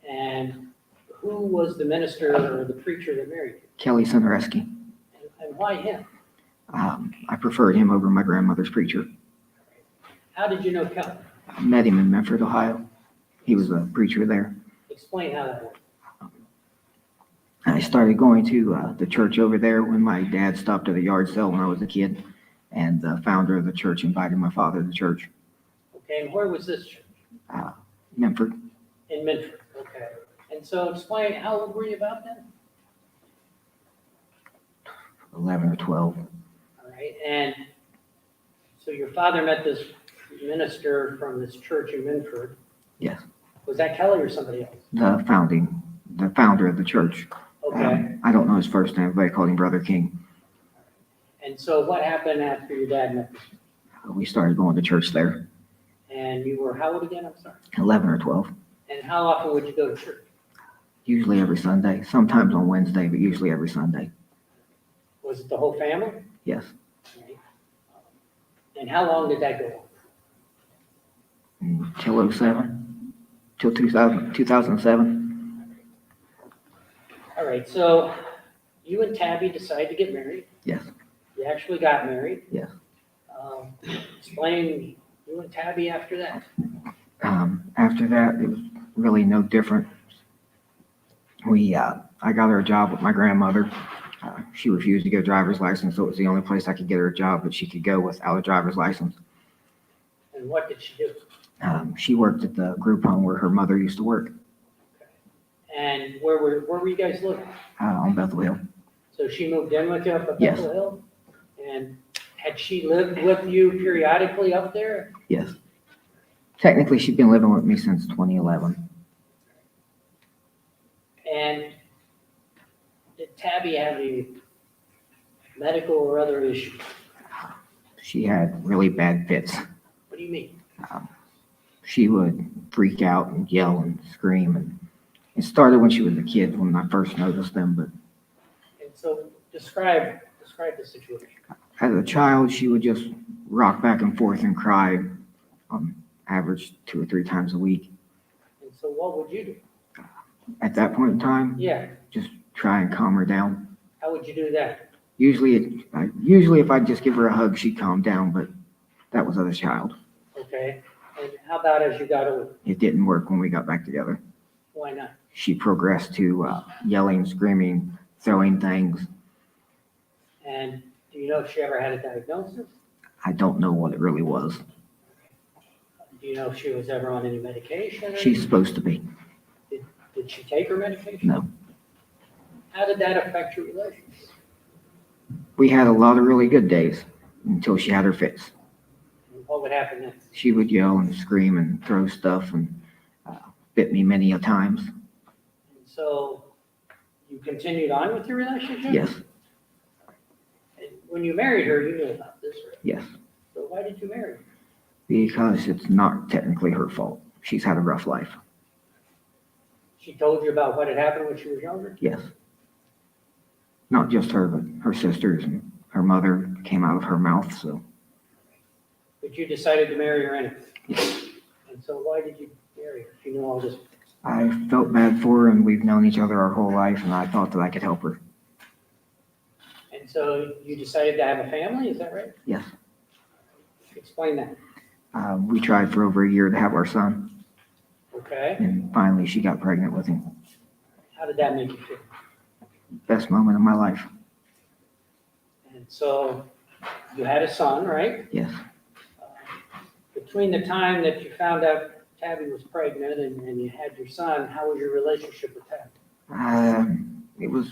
And who was the minister or the preacher that married you? Kelly Sonareski. And why him? I preferred him over my grandmother's preacher. How did you know Kelly? I met him in Medford, Ohio. He was a preacher there. Explain how that worked. I started going to the church over there when my dad stopped at a yard sale when I was a kid, and the founder of the church invited my father to church. Okay, and where was this church? Memphis. In Medford. Okay. And so explain, how old were you about then? 11 or 12. All right. And so your father met this minister from this church in Medford. Yes. Was that Kelly or somebody else? The founder of the church. Okay. I don't know his first name, but I called him Brother King. And so what happened after your dad met this? We started going to church there, And you were how old again? I'm sorry. 11 or 12. And how often would you go to church? Usually every Sunday, sometimes on Wednesday, but usually every Sunday. Was it the whole family? Yes. Right. And how long did that go on? Till 07, till 2007. All right. So you and Tabby decided to get married. Yes, You actually got married. yes. Explain you and Tabby after that. After that, it was really no different. I got her a job with my grandmother. She refused to get a driver's license, so it was the only place I could get her a job that she could go without a driver's license. And what did she do? She worked at the group home where her mother used to work, And where were you guys living? on Bethel Hill. So she moved in with you up at Yes. Bethel Hill? And had she lived with you periodically up there? Yes. Technically, she's been living with me since 2011. And did Tabby have any medical or other issues? She had really bad fits. What do you mean? She would freak out and yell and scream, and it started when she was a kid when I first noticed them, but And so describe the situation. as a child, she would just rock back and forth and cry, average 2 or 3 times a week. And so what would you do? At that point in time, Yeah, just try and calm her down. how would you do that? Usually if I'd just give her a hug, she'd calm down, but that was as a child. Okay, and how about as you got older? It didn't work when we got back together. Why not? She progressed to yelling, screaming, throwing things. And do you know if she ever had a diagnosis? I don't know what it really was. Do you know if she was ever on any medication? She's supposed to be. Did she take her medication? No. How did that affect your relationship? We had a lot of really good days until she had her fits. And what would happen next? She would yell and scream and throw stuff and bit me many a times. And so you continued on with your relationship? Yes, And when you married her, you knew about this, right? yes. So why did you marry her? Because it's not technically her fault. She's had a rough life. She told you about what had happened when she was younger? Yes. Not just her, but her sisters and her mother came out of her mouth, so. But you decided to marry her anyway? Yes. And so why did you marry her? She knew all this. I felt bad for her, and we've known each other our whole life, and I thought that I could help her. And so you decided to have a family, is that right? Yes. Explain that. We tried for over a year to have our son, Okay. and finally she got pregnant with him. How did that make you feel? Best moment of my life. And so you had a son, right? Yes. Between the time that you found out Tabby was pregnant and you had your son, how was your relationship with Tabby? It was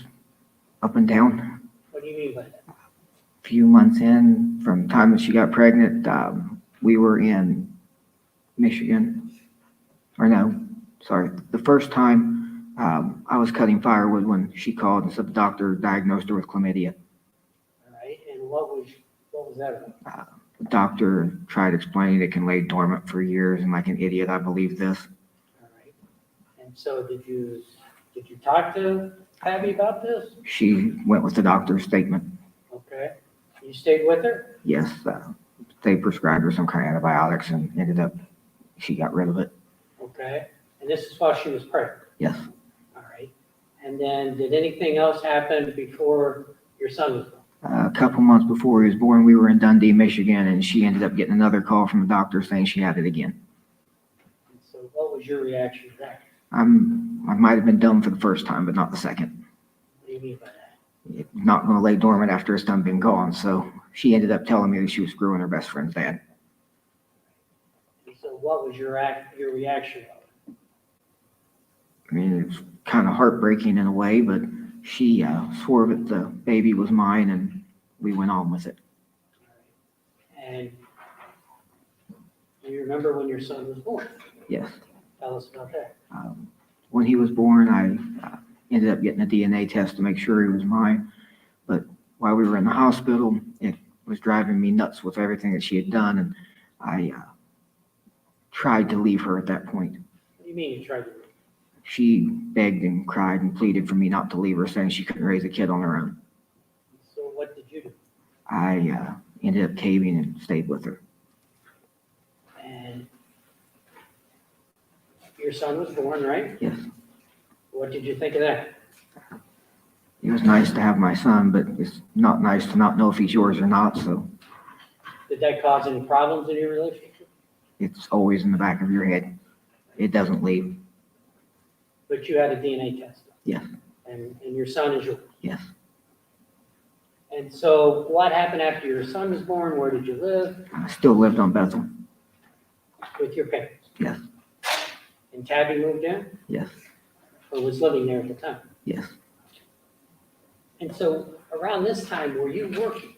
up and down. What do you mean by that? A few months in, from the time that she got pregnant, we were in Michigan. Or no, sorry. The first time I was cutting firewood when she called and said the doctor diagnosed her with chlamydia. All right, and what was that about? The doctor tried explaining it can lay dormant for years, and like an idiot, I believed this. All right. And so did you talk to Tabby about this? She went with the doctor's statement. Okay. You stayed with her? Yes, they prescribed her some kind of antibiotics and ended up, she got rid of it. Okay. And this is while she was pregnant? Yes. All right. And then did anything else happen before your son was born? A couple months before he was born, we were in Dundee, Michigan, and she ended up getting another call from the doctor saying she had it again. And so what was your reaction to that? I might have been dumb for the first time, but not the second. What do you mean by that? It's not going to lay dormant after it's done been gone, so she ended up telling me that she was screwing her best friend's dad. And so what was your reaction? I mean, it's kind of heartbreaking in a way, but she swore that the baby was mine, and we went on with it. And do you remember when your son was born? Yes. Tell us about that. When he was born, I ended up getting a DNA test to make sure he was mine. But while we were in the hospital, it was driving me nuts with everything that she had done, and I tried to leave her at that point. What do you mean you tried to? She begged and cried and pleaded for me not to leave her, saying she couldn't raise a kid on her own. So what did you do? I ended up caving and stayed with her. And your son was born, right? Yes. What did you think of that? It was nice to have my son, but it's not nice to not know if he's yours or not, so Did that cause any problems in your relationship? it's always in the back of your head. It doesn't leave. But you had a DNA test. Yes. And your son is yours? Yes. And so what happened after your son was born? Where did you live? I still lived on Bethel. With your parents? Yes. And Tabby moved in Yes. or was living there at the time? Yes. And so around this time, were you working?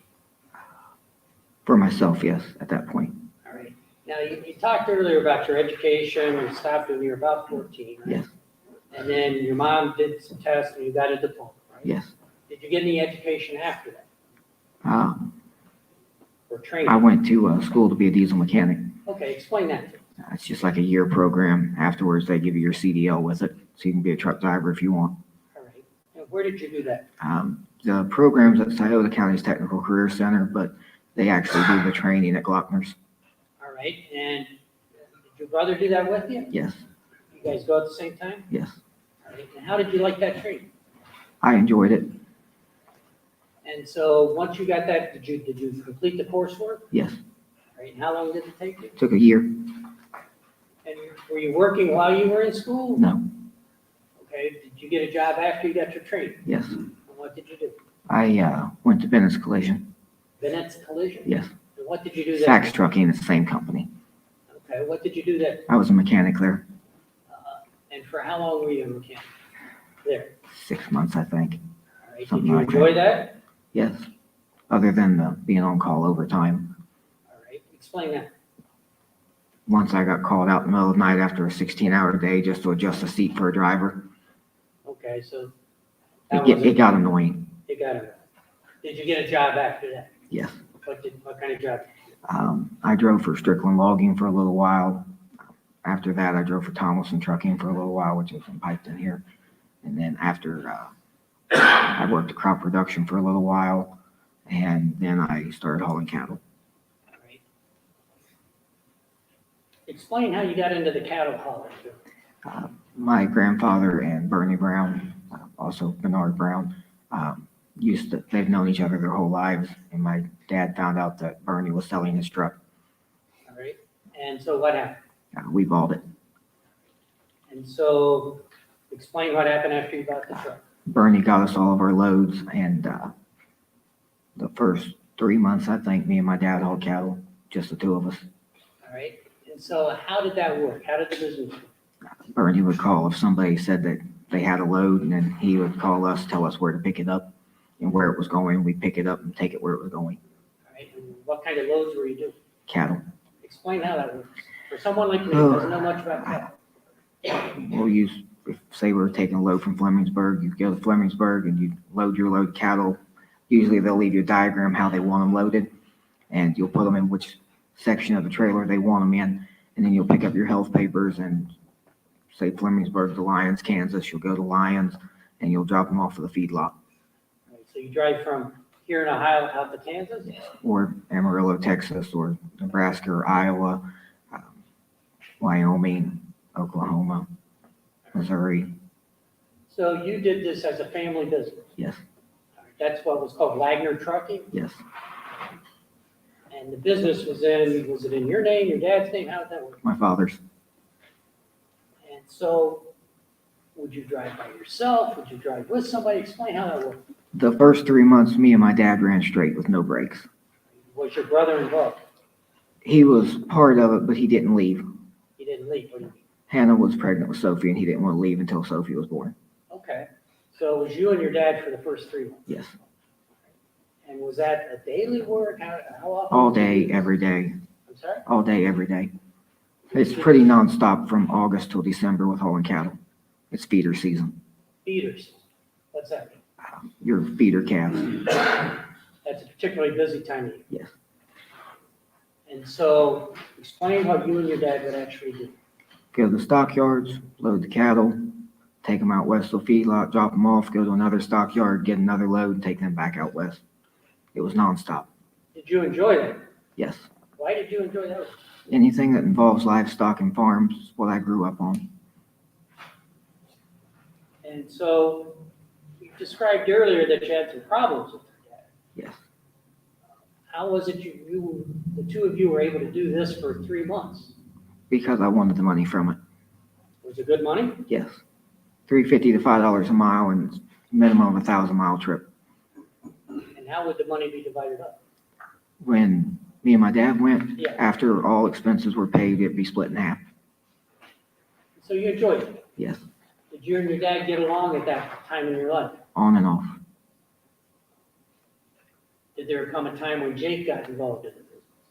For myself, yes, at that point. All right. Now, you talked earlier about your education and stopped when you were about 14, right? Yes. And then your mom did some tests and you got a diploma, right? Yes. Did you get any education after that Uh, or training? I went to school to be a diesel mechanic. Okay, explain that to me. It's just like a year program. Afterwards, they give you your CDL with it, so you can be a truck driver if you want. All right. And where did you do that? The program's at Scioto County's Technical Career Center, but they actually do the training at Glockner's. All right. And did your brother do that with you? Yes. You guys go at the same time? Yes. All right. And how did you like that training? I enjoyed it. And so once you got that, did you complete the coursework? Yes. All right. And how long did it take you? Took a year. And were you working while you were in school? No. Okay. Did you get a job after you got your training? Yes. And what did you do? I went to Bennett's Collision. Bennett's Collision? Yes. And what did you do there? Sachs Trucking, it's the same company. Okay. What did you do there? I was a mechanic there. And for how long were you a mechanic there? 6 months, I think. All right. Did Something you like enjoy that? Yes. Other than being on call overtime. All right. Explain that. Once I got called out in the middle of the night after a 16-hour day just to adjust a seat for a driver. Okay. So It got annoying. it got it. Did you get a job after that? Yes. What kind of job? I drove for Strickland Logging for a little while. After that, I drove for Tomlinson Trucking for a little while, which is in Pike here. And then after, I worked at crop production for a little while, and then I started hauling cattle. All right. Explain how you got into the cattle hauling. My grandfather and Bernie Brown, also Bernard Brown, they've known each other their whole lives, and my dad found out that Bernie was selling his truck. All right. And so what happened? We bought it. And so explain what happened after you bought the truck. Bernie got us all of our loads, and the first 3 months, I think, me and my dad hauled cattle, just the two of us. All right. And so how did that work? How did the business work? Bernie would call if somebody said that they had a load, and then he would call us, tell us where to pick it up and where it was going. We'd pick it up and take it where it was going. All right. And what kind of loads were you doing? Cattle. Explain how that works. For someone like me who doesn't know much about cattle. We'll use, say we're taking a load from Flemingsburg, you go to Flemingsburg and you load your load of cattle. Usually they'll leave you a diagram how they want them loaded, and you'll put them in which section of the trailer they want them in, and then you'll pick up your health papers and say Flemingsburg to Lyons, Kansas. You'll go to Lyons and you'll drop them off at the feedlot. All right. So you drive from here in Ohio out to Kansas? Or Amarillo, Texas, or Nebraska, or Iowa, Wyoming, Oklahoma, Missouri. So you did this as a family business? Yes. All right. That's what was called Wagner Trucking? Yes. And the business was it in your name, your dad's name? How did that work? My father's. And so would you drive by yourself? Would you drive with somebody? Explain how that worked. The first 3 months, me and my dad ran straight with no brakes. Was your brother involved? He was part of it, but he didn't leave. He didn't leave. What do you mean? Hannah was pregnant with Sophie, and he didn't want to leave until Sophie was born. Okay. So it was you and your dad for the first 3 months? Yes. And was that a daily work? How often? All did you day, do- every day. I'm sorry? All day, every day. It's pretty nonstop from August till December with hauling cattle. It's feeder season. Feeders. What's that mean? Your feeder calves. That's a particularly busy time of year. Yes. And so explain what you and your dad would actually do. Go to the stockyards, load the cattle, take them out west to the feedlot, drop them off, go to another stockyard, get another load, and take them back out west. It was nonstop. Did you enjoy that? Yes. Why did you enjoy that? Anything that involves livestock and farms is what I grew up on. And so you described earlier that you had some problems with your dad. Yes. How was it the two of you were able to do this for 3 months? Because I wanted the money from it. Was it good money? Yes. $3.50 to $5 a mile, and it's minimum of 1,000-mile trip. And how would the money be divided up? When me and my dad went, Yeah. after all expenses were paid, it'd be split in half. So you enjoyed it. Yes, Did you and your dad get along at that time in your life? on and off. Did there come a time when Jake got involved in it?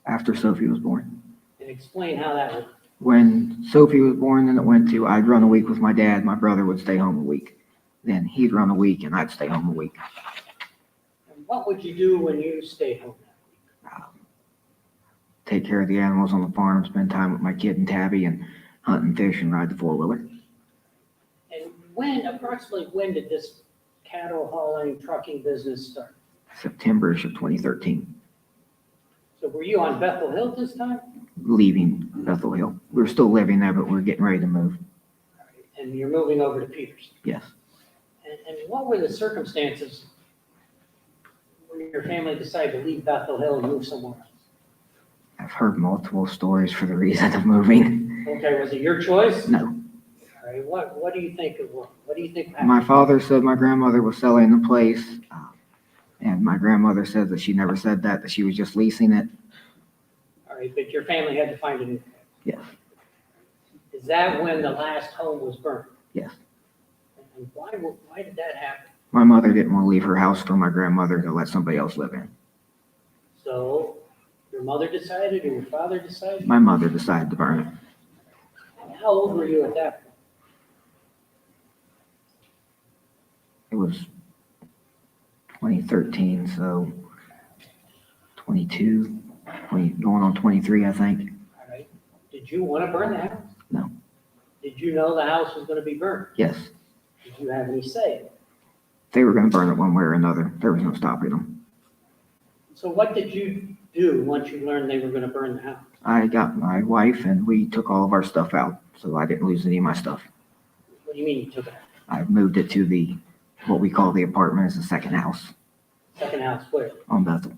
After Sophie was born. And explain how that worked. When Sophie was born, then it went to I'd run a week with my dad, my brother would stay home a week. Then he'd run a week and I'd stay home a week. And what would you do when you stayed home that week? Take care of the animals on the farm, spend time with my kid and Tabby, and hunt and fish and ride the four-wheeler. And approximately when did this cattle hauling, trucking business start? September-ish of 2013, So were you on Bethel Hill this time? leaving Bethel Hill. We were still living there, but we are getting ready to move. And you're moving over to Peters. Yes. And what were the circumstances when your family decided to leave Bethel Hill and move somewhere else? I've heard multiple stories for the reason of moving. Okay, was it your choice? No. All right, what do you think it was? What do you think happened? My father said my grandmother was selling the place, and my grandmother said that she never said that she was just leasing it. All right, but your family had to find a new home. Yes. Is that when the last home was burned? Yes. And why did that happen? My mother didn't want to leave her house for my grandmother to let somebody else live in. So your mother decided or your father decided? My mother decided to burn it. And how old were you at that point? It was 2013, so 22, 20, going on 23, I think. All right. Did you want to burn the house? No. Did you know the house was going to be burned? Yes. Did you have any say? They were going to burn it one way or another. There was no stopping them. So what did you do once you learned they were going to burn the house? I got my wife and we took all of our stuff out, so I didn't lose any of my stuff. What do you mean you took it out? I moved it to what we call the apartment, is the second house Second house where? on Bethel.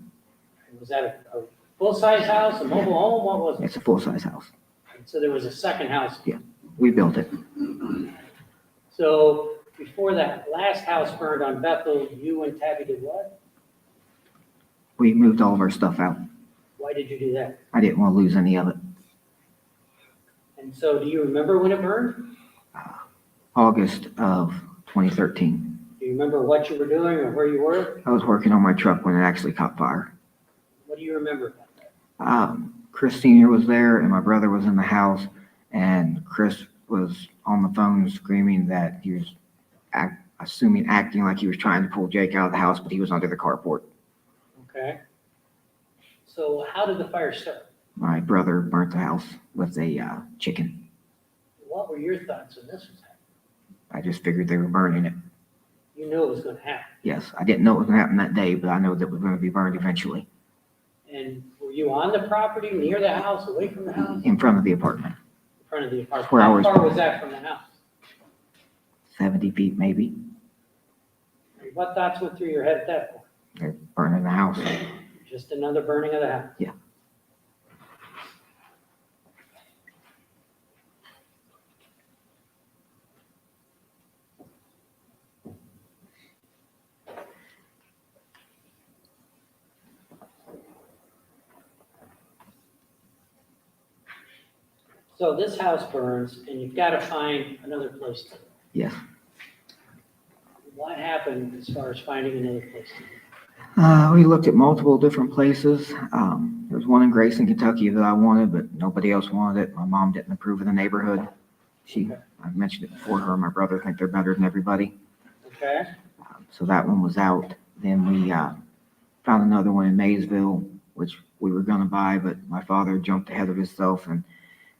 Was that a full-size house, a mobile home? What was it? It's a full-size house. So there was a second house. We built it. So before that last house burned on Bethel, you and Tabby did what? We moved all of our stuff out. Why did you do that? I didn't want to lose any of it. And so do you remember when it burned? August of 2013. Do you remember what you were doing or where you were? I was working on my truck when it actually caught fire. What do you remember about that? Chris Sr. was there and my brother was in the house, and Chris was on the phone screaming that he was acting like he was trying to pull Jake out of the house, but he was under the carport. Okay. So how did the fire start? My brother burnt the house with a chicken. What were your thoughts when this was happening? I just figured they were burning it. You knew it was going to happen. Yes, I didn't know it was going to happen that day, but I know that it was going to be burned eventually. And were you on the property, near the house, away from the house? In front of the apartment, In front of the apartment? Where I How was- far was that from the house? 70 feet maybe. What thoughts went through your head at that point? They're burning the house. Just another burning of the house? Yeah. So this house burns and you've got to find another place to live. Yes. What happened as far as finding another place to live? We looked at multiple different places. There was one in Grayson, Kentucky that I wanted, but nobody else wanted it. My mom didn't approve of the neighborhood. I mentioned it before, her and my brother think they're better than everybody. Okay, So that one was out. Then we found another one in Maysville, which we were gonna buy, but my father jumped ahead of himself and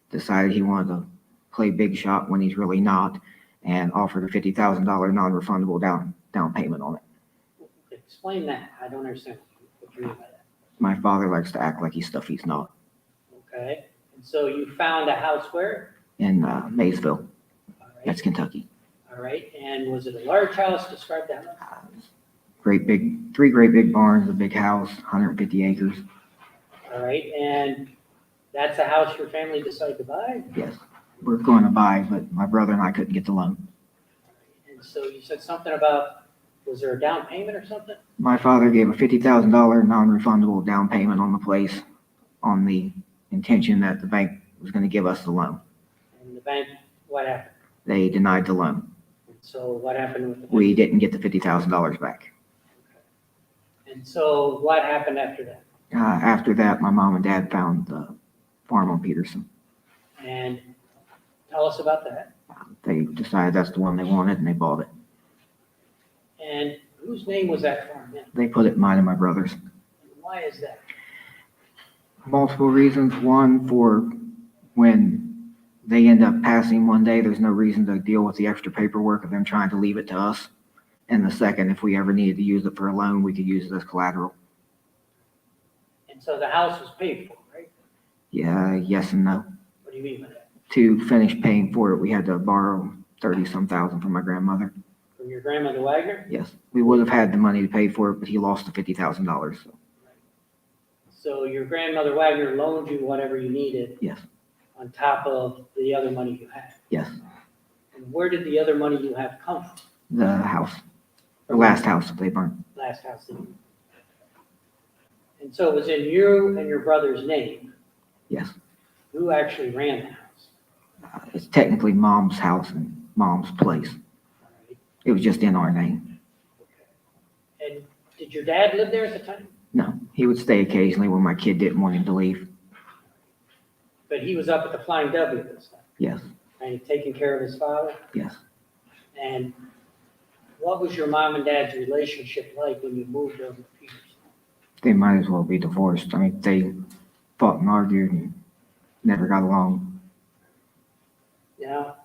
decided he wanted to play big shot when he's really not, and offered a $50,000 non-refundable down payment on it. explain that. I don't understand what you mean by that. My father likes to act like he's stuff he's not. Okay, and so you found a house where? In Maysville, All right, that's Kentucky. all right, and was it a large house? Describe the house. Three great big barns, a big house, 150 acres. All right, and that's a house your family decided to buy? Yes, we're going to buy, but my brother and I couldn't get the loan. So you said something about, was there a down payment or something? My father gave a $50,000 non-refundable down payment on the place on the intention that the bank was going to give us the loan. And the bank, what happened? They denied the loan. So what happened with the bank? We didn't get the $50,000 back. And so what happened after that? After that, my mom and dad found the farm on Peterson. And tell us about that. They decided that's the one they wanted and they bought it. And whose name was that farm in? They put it in mine and my brother's. And why is that? Multiple reasons. One, for when they end up passing one day, there's no reason to deal with the extra paperwork of them trying to leave it to us. And the second, if we ever needed to use it for a loan, we could use it as collateral. And so the house was paid for, right? Yeah, yes and no. What do you mean by that? To finish paying for it, we had to borrow 30-some thousand from my grandmother. From your grandmother Wagner? Yes, we would have had the money to pay for it, but he lost the $50,000. So So your grandmother Wagner loaned you whatever you needed yes, on top of the other money you had. yes, And where did the other money you have come from? the house, the last house that they burned. Last house that you. And so it was in you and your brother's name. Yes, Who actually ran the house? it's technically mom's house and mom's place. All right. It was just in our name. And did your dad live there at the time? No, he would stay occasionally when my kid didn't want him to leave. But he was up at the Flying W this time, Yes, and taking care of his father? yes. And what was your mom and dad's relationship like when you moved over to Peterson? They might as well be divorced. I mean, they fought and argued and never got along. Now,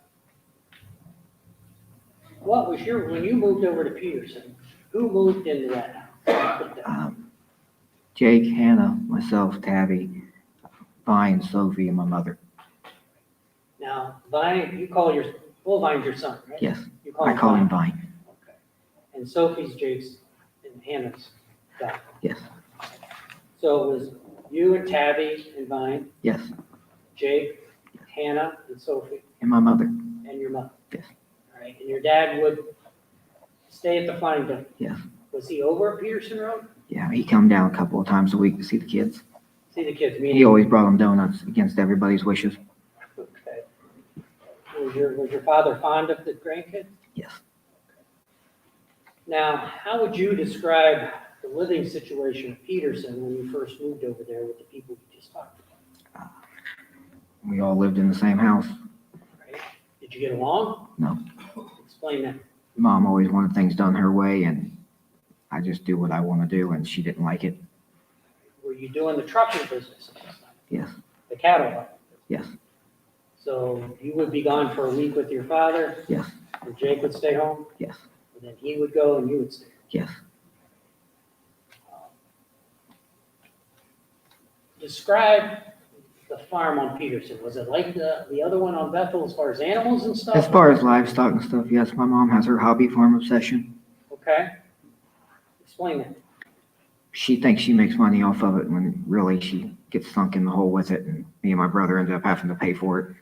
what was your, when you moved over to Peterson, who moved into that house? Jake, Hannah, myself, Tabby, Vine, Sophie, and my mother. Now, Vine, you call your, well, Vine's your son, right? Yes, You call I him call him Vine. Vine. Okay. And Sophie's Jake's and Hannah's daughter. Yes, So it was you and Tabby and Vine, yes, Jake, Hannah, and Sophie, and my mother. and your mother. Yes. All right, and your dad would stay at the Flying W. Yes. Was he over at Peterson Road? Yeah, he come down a couple of times a week to see the kids. See the kids He meeting? always brought them donuts against everybody's wishes. Okay. Was your father fond of the grandkids? Yes. Now, how would you describe the living situation at Peterson when you first moved over there with the people you just talked about? We all lived in the same house. Right? Did you get along? No. Explain that. Mom always wanted things done her way, and I just do what I want to do, and she didn't like it. Were you doing the trucking business at this time? Yes, The cattle hauling? yes, So you would be gone for a week with your father, yes, and Jake would stay home, yes, and then he would go and you would stay. yes. Describe the farm on Peterson. Was it like the other one on Bethel as far as animals and stuff? As far as livestock and stuff, yes, my mom has her hobby farm obsession. Okay. Explain that. She thinks she makes money off of it when really she gets sunk in the hole with it, and me and my brother end up having to pay for it.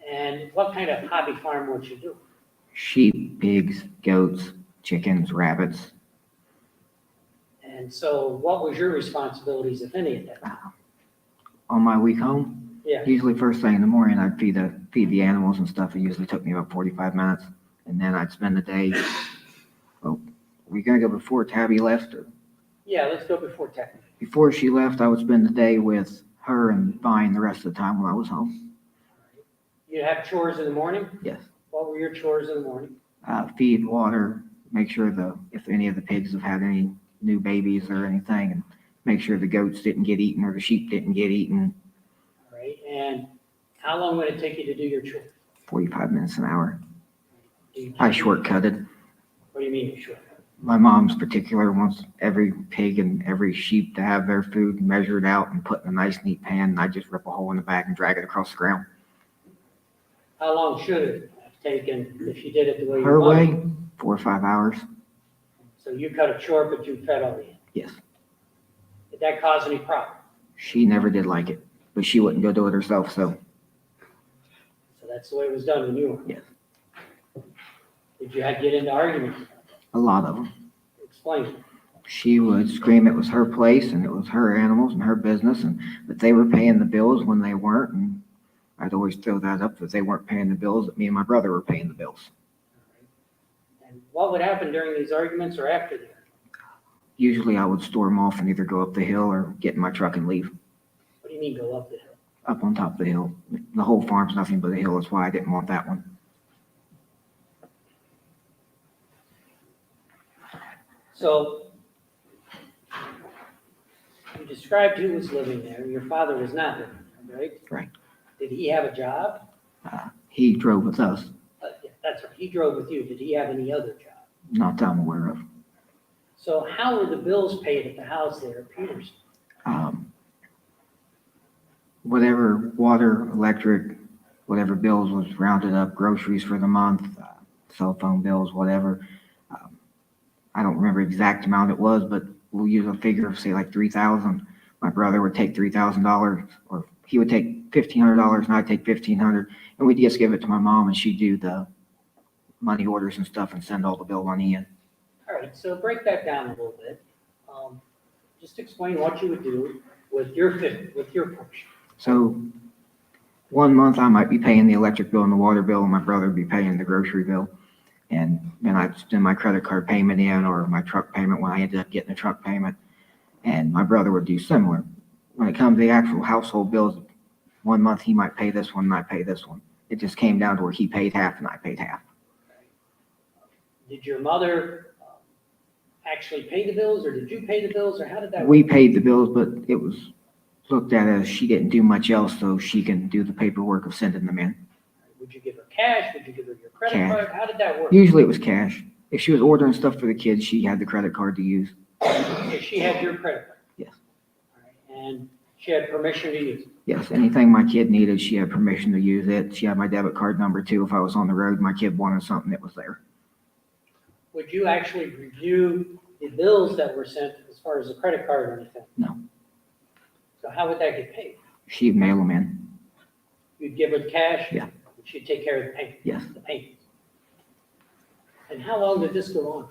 And what kind of hobby farm would you do? Sheep, pigs, goats, chickens, rabbits. And so what was your responsibilities, if any, at that time? On my week home, Yeah. usually first thing in the morning, I'd feed the animals and stuff. It usually took me about 45 minutes. And then I'd spend the day, oh, we gonna go before Tabby left? Or Yeah, let's go before tech. before she left, I would spend the day with her and Vine the rest of the time when I was home. You have chores in the morning? Yes. What were your chores in the morning? Feed, water, make sure if any of the pigs have had any new babies or anything, and make sure the goats didn't get eaten or the sheep didn't get eaten. All right, and how long would it take you to do your chores? 45 minutes an hour. Do you- I shortcutted. What do you mean you short? My mom's particular wants every pig and every sheep to have their food measured out and put in a nice neat pan, and I just rip a hole in the back and drag it across the ground. How long should it have taken if you did it the way you Her wanted? way, 4 or 5 hours. So you cut a chore, but you fed all the animals. Yes. Did that cause any problem? She never did like it, but she wouldn't go do it herself, so So that's the way it was done when you were. yes. Did you get into arguments? A lot of them. Explain. She would scream it was her place and it was her animals and her business, and that they were paying the bills when they weren't. And I'd always throw that up that they weren't paying the bills, that me and my brother were paying the bills. And what would happen during these arguments or after them? Usually I would storm off and either go up the hill or get in my truck and leave. What do you mean go up the hill? Up on top of the hill. The whole farm's nothing but a hill. That's why I didn't want that one. So you described who was living there. Your father was not living there, right? Right. Did he have a job? He drove with us, Yeah, that's right. He drove with you. Did he have any other job? not that I'm aware of. So how were the bills paid at the house there at Peterson? Whatever water, electric, whatever bills was rounded up, groceries for the month, cell phone bills, whatever. I don't remember exact amount it was, but we'll use a figure of say like 3,000. My brother would take $3,000, or he would take $1,500 and I'd take $1,500, and we'd just give it to my mom and she'd do the money orders and stuff and send all the bill money in. All right, so break that down a little bit. Just explain what you would do with your portion. So 1 month I might be paying the electric bill and the water bill, and my brother would be paying the grocery bill. And then I'd send my credit card payment in, or my truck payment when I ended up getting a truck payment. And my brother would do similar. When it comes to the actual household bills, 1 month he might pay this one and I pay this one. It just came down to where he paid half and I paid half. Did your mother actually pay the bills, or did you pay the bills, or how did that work? We paid the bills, but it was looked at as she didn't do much else, so she can do the paperwork of sending them in. Would you give her cash? Would you give her your credit Cash. card? How did that work? Usually it was cash. If she was ordering stuff for the kids, she had the credit card to use. Okay, she had your credit card? Yes. All right, and she had permission to use it? Yes, anything my kid needed, she had permission to use it. She had my debit card number too. If I was on the road, my kid wanted something, it was there. Would you actually review the bills that were sent as far as the credit card or anything? No. So how would that get paid? She'd mail them in. You'd give her the cash? Yeah. She'd take care of the payment? Yes. The payment. And how long did this go on?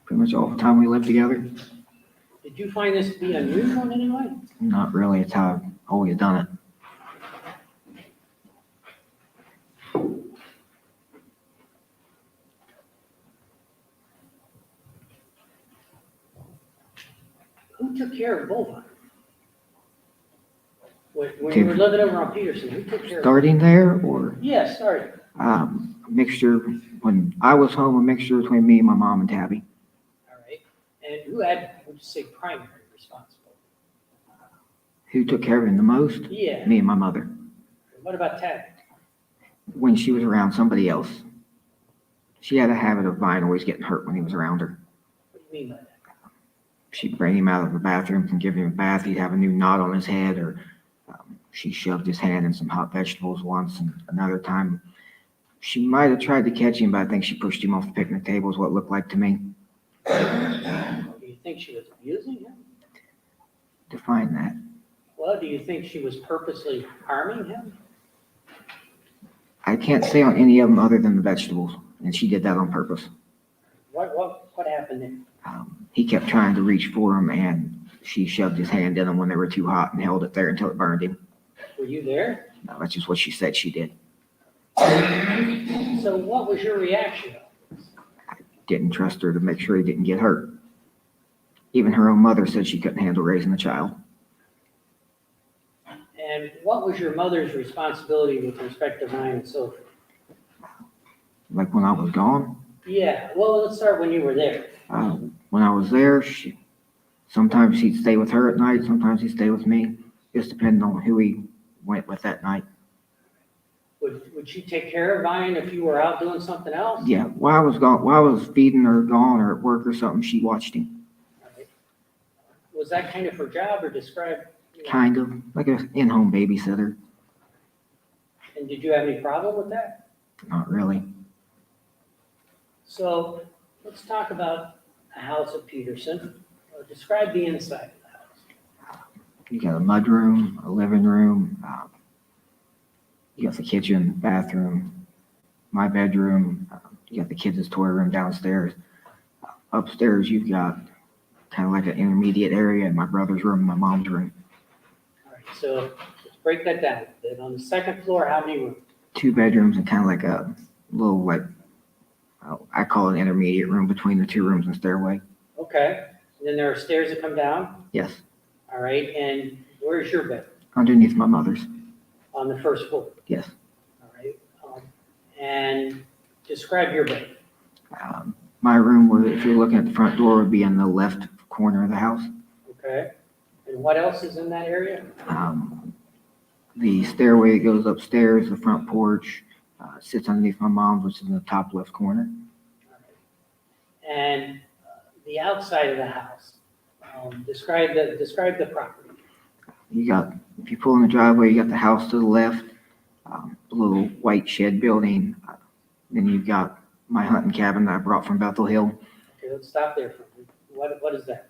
Pretty much all the time we lived together. Did you find this to be unusual in any way? Not really. It's how I've always done it. Who took care of both of them? When you were living over on Peterson, who took care of them? Starting there, or Yes, sorry. a mixture, when I was home, a mixture between me, my mom, and Tabby. All right. And who had, would you say, primary responsibility? Who took care of him the most? Yeah. Me and my mother. What about Tabby? When she was around somebody else. She had a habit of mine always getting hurt when he was around her. What do you mean by that? She'd bring him out of the bathroom and give him a bath. He'd have a new knot on his head, or she shoved his hand in some hot vegetables once, and another time she might have tried to catch him, but I think she pushed him off the picnic table is what it looked like to me. Do you think she was abusing him? Define that. Well, do you think she was purposely harming him? I can't say on any of them other than the vegetables, and she did that on purpose. What happened there? He kept trying to reach for him, and she shoved his hand in them when they were too hot and held it there until it burned him. Were you there? No, that's just what she said she did. So what was your reaction? Didn't trust her to make sure he didn't get hurt. Even her own mother said she couldn't handle raising a child. And what was your mother's responsibility with respect to Ryan and so forth? Like when I was gone, Yeah, well, let's start when you were there. when I was there, sometimes he'd stay with her at night, sometimes he'd stay with me, just depending on who he went with that night. Would she take care of Ryan if you were out doing something else? Yeah, while I was gone, while I was feeding or gone or at work or something, she watched him. Right. Was that kind of her job, or describe? Kind of, like an in-home babysitter. And did you have any problem with that? Not really. So let's talk about the house at Peterson. Describe the inside of the house. You got a mudroom, a living room, you got the kitchen, bathroom, my bedroom, you got the kids' toy room downstairs. Upstairs, you've got kind of like an intermediate area in my brother's room, my mom's room. All right, so let's break that down. Then on the second floor, how many rooms? 2 bedrooms and kind of like a little, like, I call it an intermediate room between the 2 rooms and stairway. Okay, and then there are stairs that come down, Yes, all right, and where's your bed? underneath my mother's. On the first floor, Yes. all right? And describe your bed. My room, if you're looking at the front door, would be in the left corner of the house. Okay, and what else is in that area? The stairway that goes upstairs, the front porch, sits underneath my mom's, which is in the top left corner. And the outside of the house, describe the property. You got, if you pull in the driveway, you got the house to the left, a little white shed building. Then you've got my hunting cabin that I brought from Bethel Hill. Okay, let's stop there for a minute. What is that?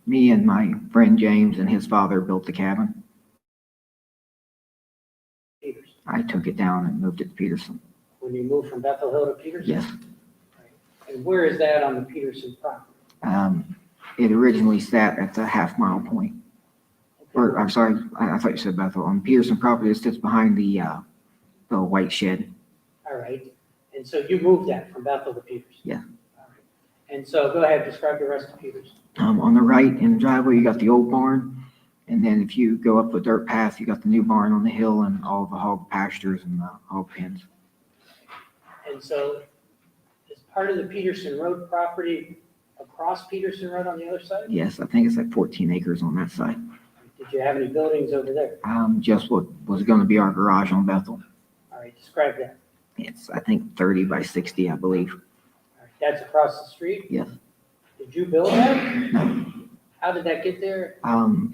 Me and my friend James and his father built the cabin. Peters. I took it down and moved it to Peterson. When you moved from Bethel Hill to Peterson? Yes. And where is that on the Peterson property? It originally sat at the half-mile point. Or, I'm sorry, I thought you said Bethel. On Peterson property, it sits behind the white shed. All right, and so you moved that from Bethel to Peters? Yeah. All right. And so go ahead, describe the rest of Peters. On the right in the driveway, you got the old barn. And then if you go up a dirt path, you got the new barn on the hill and all the hog pastures and the hog pens. And so is part of the Peterson Road property across Peterson Road on the other side? Yes, I think it's like 14 acres on that side. Did you have any buildings over there? Just what was going to be our garage on Bethel. All right, describe that. It's, I think, 30 by 60, I believe. All right, that's across the street? Yes. Did you build that? No. How did that get there?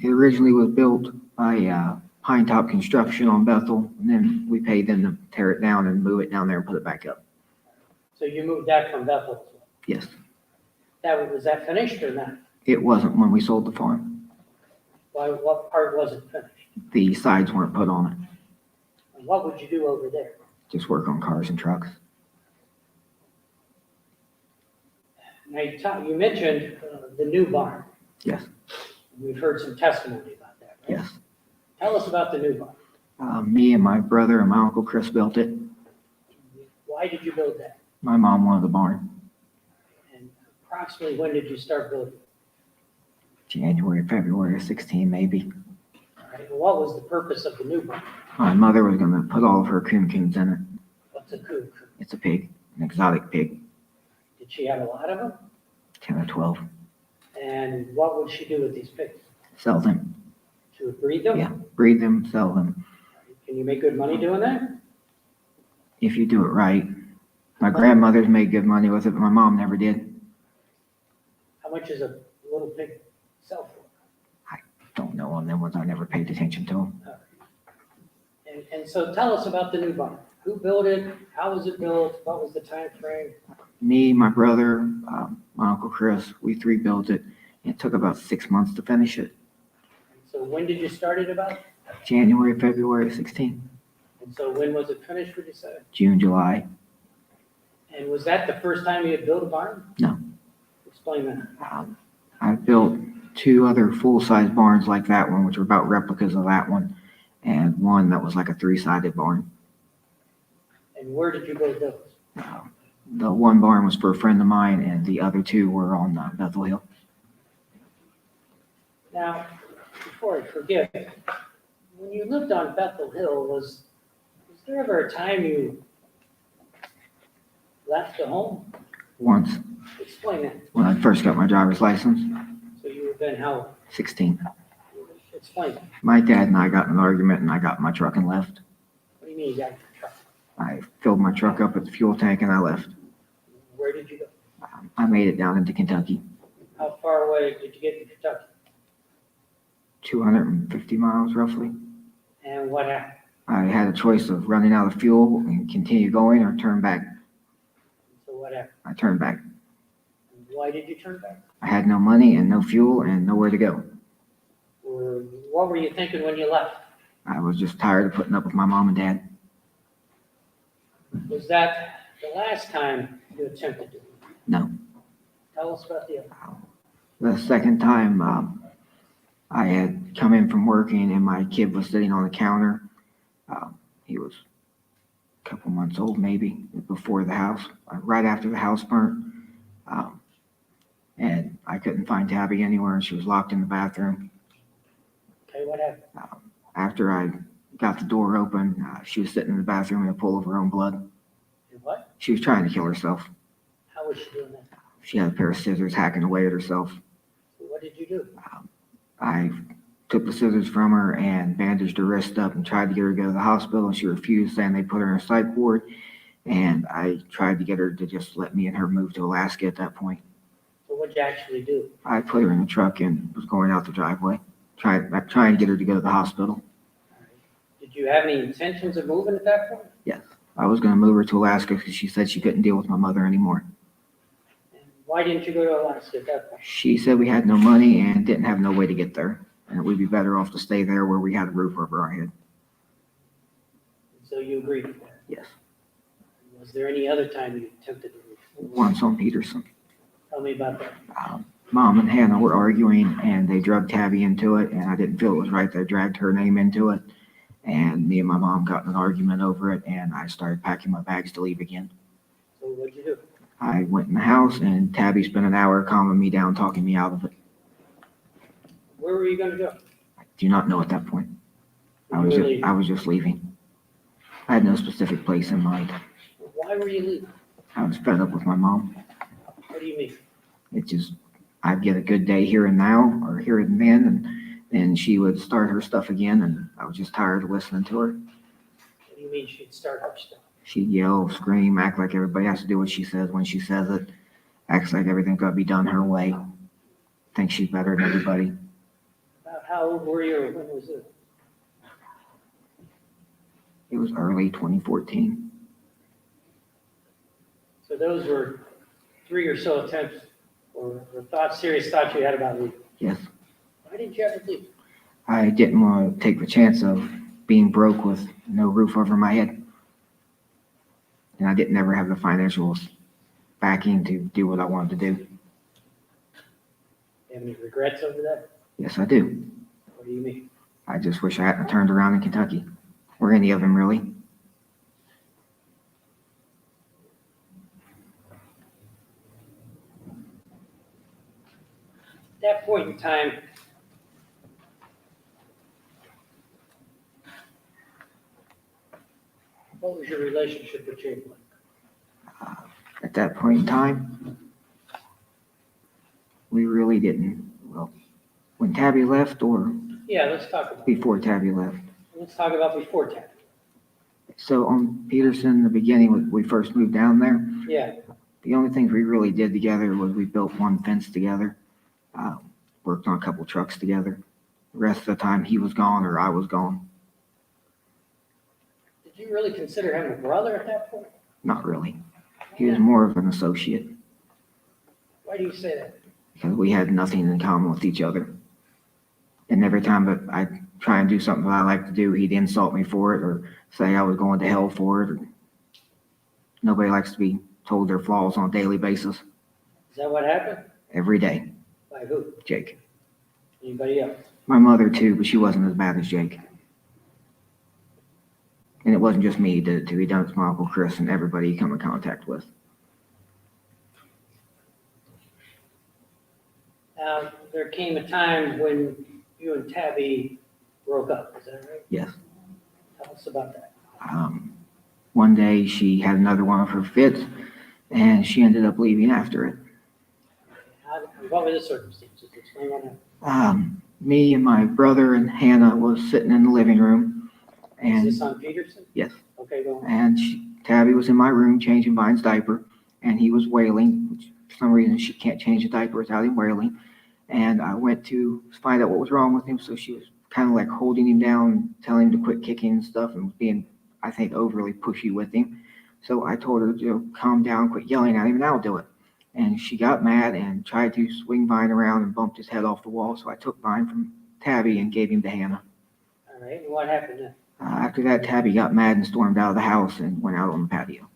It originally was built by Pine Top Construction on Bethel, and then we paid them to tear it down and move it down there and put it back up. So you moved that from Bethel as well? Yes. Was that finished or not? It wasn't when we sold the farm. Why, what part wasn't finished? The sides weren't put on it. And what would you do over there? Just work on cars and trucks. Now, you mentioned the new barn. Yes. We've heard some testimony about that, right? Yes. Tell us about the new barn. Me and my brother and my uncle Chris built it. Why did you build that? My mom wanted the barn. And approximately when did you start building? January, February of 16, maybe. All right, and what was the purpose of the new barn? My mother was going to put all of her coons in it. What's a coon? It's a pig, an exotic pig, Did she have a lot of them? 10 or 12. And what would she do with these pigs? Sell them. She would breed them? Yeah, breed them, sell them. Can you make good money doing that? If you do it right. My grandmother's made good money with it, but my mom never did. How much is a little pig sell for? Don't know on them ones. I never paid attention to them. And so tell us about the new barn. Who built it? How was it built? What was the time frame? Me, my brother, my uncle Chris, we 3 built it. It took about 6 months to finish it. So when did you start it about? January, February 16, And so when was it finished, would you say? June, July. And was that the first time you had built a barn? No. Explain that. I built 2 other full-size barns like that one, which were about replicas of that one, and one that was like a 3-sided barn. And where did you build those? The one barn was for a friend of mine, and the other 2 were on Bethel Hill. Now, before I forget, when you lived on Bethel Hill, was there ever a time you left the home? Once, Explain that. when I first got my driver's license, So you would have been how? 16. Explain that. My dad and I got in an argument, and I got in my truck and left. What do you mean you got your truck? I filled my truck up at the fuel tank, and I left. Where did you go? I made it down into Kentucky, How far away did you get to Kentucky? 250 miles roughly. And what happened? I had a choice of running out of fuel and continue going or turn back. So what happened? I turned back. And why did you turn back? I had no money and no fuel and nowhere to go. Or what were you thinking when you left? I was just tired of putting up with my mom and dad. Was that the last time you attempted to leave? No. Tell us about the other. The second time, I had come in from working and my kid was sitting on the counter. He was a couple months old, maybe, before the house, right after the house burnt. And I couldn't find Tabby anywhere, and she was locked in the bathroom. Okay, what happened? After I got the door open, she was sitting in the bathroom in a pool of her own blood. And what? She was trying to kill herself. How was she doing that? She had a pair of scissors hacking away at herself. What did you do? I took the scissors from her and bandaged her wrist up and tried to get her to go to the hospital, and she refused, saying they put her in a psych ward. And I tried to get her to just let me and her move to Alaska at that point. So what'd you actually do? I put her in the truck and was going out the driveway, trying to get her to go to the hospital. Did you have any intentions of moving at that point? I was going to move her to Alaska because she said she couldn't deal with my mother anymore. And why didn't you go to Alaska at that point? She said we had no money and didn't have no way to get there, and we'd be better off to stay there where we had a roof over our head. So you agreed to that? Yes. Was there any other time you attempted to move? Once on Peterson. Tell me about that. Mom and Hannah were arguing, and they drugged Tabby into it, and I didn't feel it was right. They dragged her name into it, and me and my mom got in an argument over it, and I started packing my bags to leave again. So what'd you do? I went in the house, and Tabby spent an hour calming me down, talking me out of it. Where were you gonna go? I do not know at that point. I was just leaving. I had no specific place in mind. Why were you leaving? I was fed up with my mom. What do you mean? It just, I'd get a good day here and now, or here and then, and then she would start her stuff again, and I was just tired of listening to her. What do you mean she'd start her stuff? She'd yell, scream, act like everybody has to do what she says when she says it, acts like everything's got to be done her way, thinks she's better than everybody. About how old were you, or when was it? It was early 2014. So those were 3 or so attempts, or serious thoughts you had about leaving. Yes. Why didn't you ever leave? I didn't want to take the chance of being broke with no roof over my head. And I didn't ever have the financial backing to do what I wanted to do. Have any regrets over that? Yes, I do. What do you mean? I just wish I hadn't turned around in Kentucky, or any of them really. At that point in time, what was your relationship with Jake like? At that point in time, we really didn't. Well, when Tabby left, or Yeah, let's talk about before Tabby left. before Tabby. So on Peterson, in the beginning, when we first moved down there, Yeah, the only things we really did together was we built one fence together, worked on a couple trucks together. The rest of the time, he was gone or I was gone. did you really consider having a brother at that point? Not really. He was more of an associate Why do you say that? because we had nothing in common with each other. And every time that I try and do something that I like to do, he'd insult me for it or say I was going to hell for it. Or nobody likes to be told their flaws on a daily basis. Is that what happened? Every day. By who? Jake. Anybody else? My mother too, but she wasn't as bad as Jake. And it wasn't just me he did it to. He done it to my Uncle Chris and everybody he come in contact with. Now, there came a time when you and Tabby broke up, is that right? Yes. Tell us about that. One day she had another one of her fits and she ended up leaving after it. What were the circumstances? Explain what happened. Me and my brother and Hannah was sitting in the living room Is and this on Peterson? yes, Okay, go on. and Tabby was in my room changing Vine's diaper and he was wailing, which for some reason she can't change a diaper without him wailing. And I went to find out what was wrong with him. So she was kind of like holding him down, telling him to quit kicking and stuff and being, I think, overly pushy with him. So I told her to calm down, quit yelling at him, and I'll do it. And she got mad and tried to swing Vine around and bumped his head off the wall. So I took Vine from Tabby and gave him to Hannah. All right, and what happened then? After that, Tabby got mad and stormed out of the house and went out on the patio.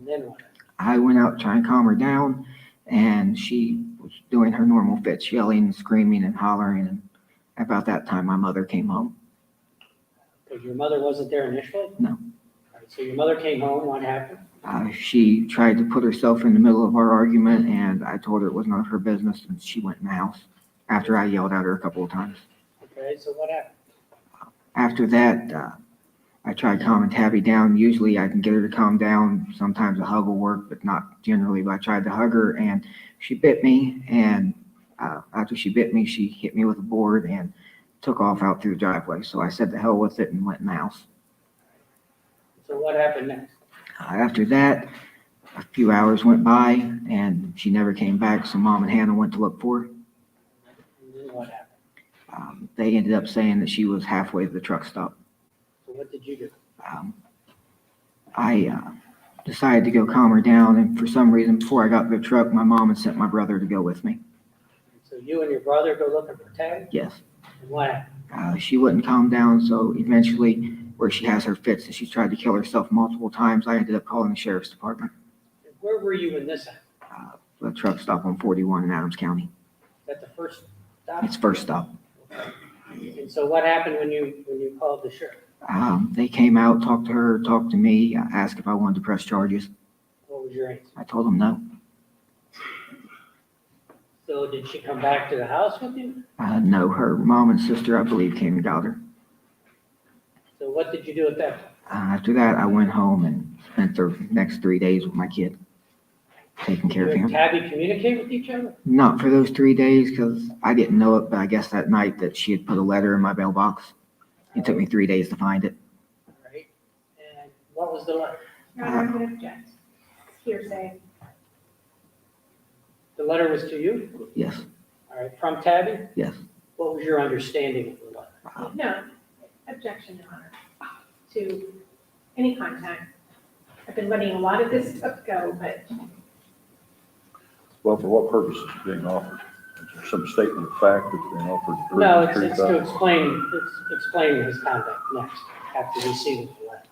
And then what? I went out trying to calm her down, and she was doing her normal fits, yelling, screaming, and hollering. And about that time, my mother came home. Because your mother wasn't there initially? No. All right, so your mother came home, what happened? She tried to put herself in the middle of our argument, and I told her it was none of her business, and she went in the house after I yelled at her a couple of times. Okay, so what happened? After that, I tried calming Tabby down. Usually I can get her to calm down. Sometimes a hug will work, but not generally. But I tried to hug her, and she bit me. And after she bit me, she hit me with a board and took off out through the driveway. So I said the hell with it and went in the house. So what happened next? After that, a few hours went by, and she never came back. So Mom and Hannah went to look for her. And then what happened? They ended up saying that she was halfway to the truck stop. So what did you do? I decided to go calm her down, and for some reason, before I got to the truck, my mom had sent my brother to go with me. So you and your brother go looking for Tabby? Yes. And what happened? She wouldn't calm down, so eventually, where she has her fits and she's tried to kill herself multiple times, I ended up calling the sheriff's department. Where were you when this happened? The truck stop on 41 in Adams County. Is that the first stop? It's first stop. And so what happened when you called the sheriff? They came out, talked to her, talked to me, asked if I wanted to press charges. What was your answer? I told them no. So did she come back to the house with you? No, her mom and sister, I believe, came and got her. So what did you do at that point? After that, I went home and spent the next 3 days with my kid, taking care of Did you and him. Tabby communicate with each other? Not for those 3 days, because I didn't know it, but I guess that night that she had put a letter in my mailbox. It took me 3 days to find it. All right. And what was the letter? Your Honor, I'm going to object. It's hearsay. The letter was to you? Yes, All right, from Tabby? yes. What was your understanding of the letter? No, objection, Your Honor, to any contact. I've been letting a lot of this stuff go, but Well, for what purpose is it being offered? Is there some statement of fact that's being offered? to prove No, the it's truth to of it? explain his conduct next, after receiving the letter.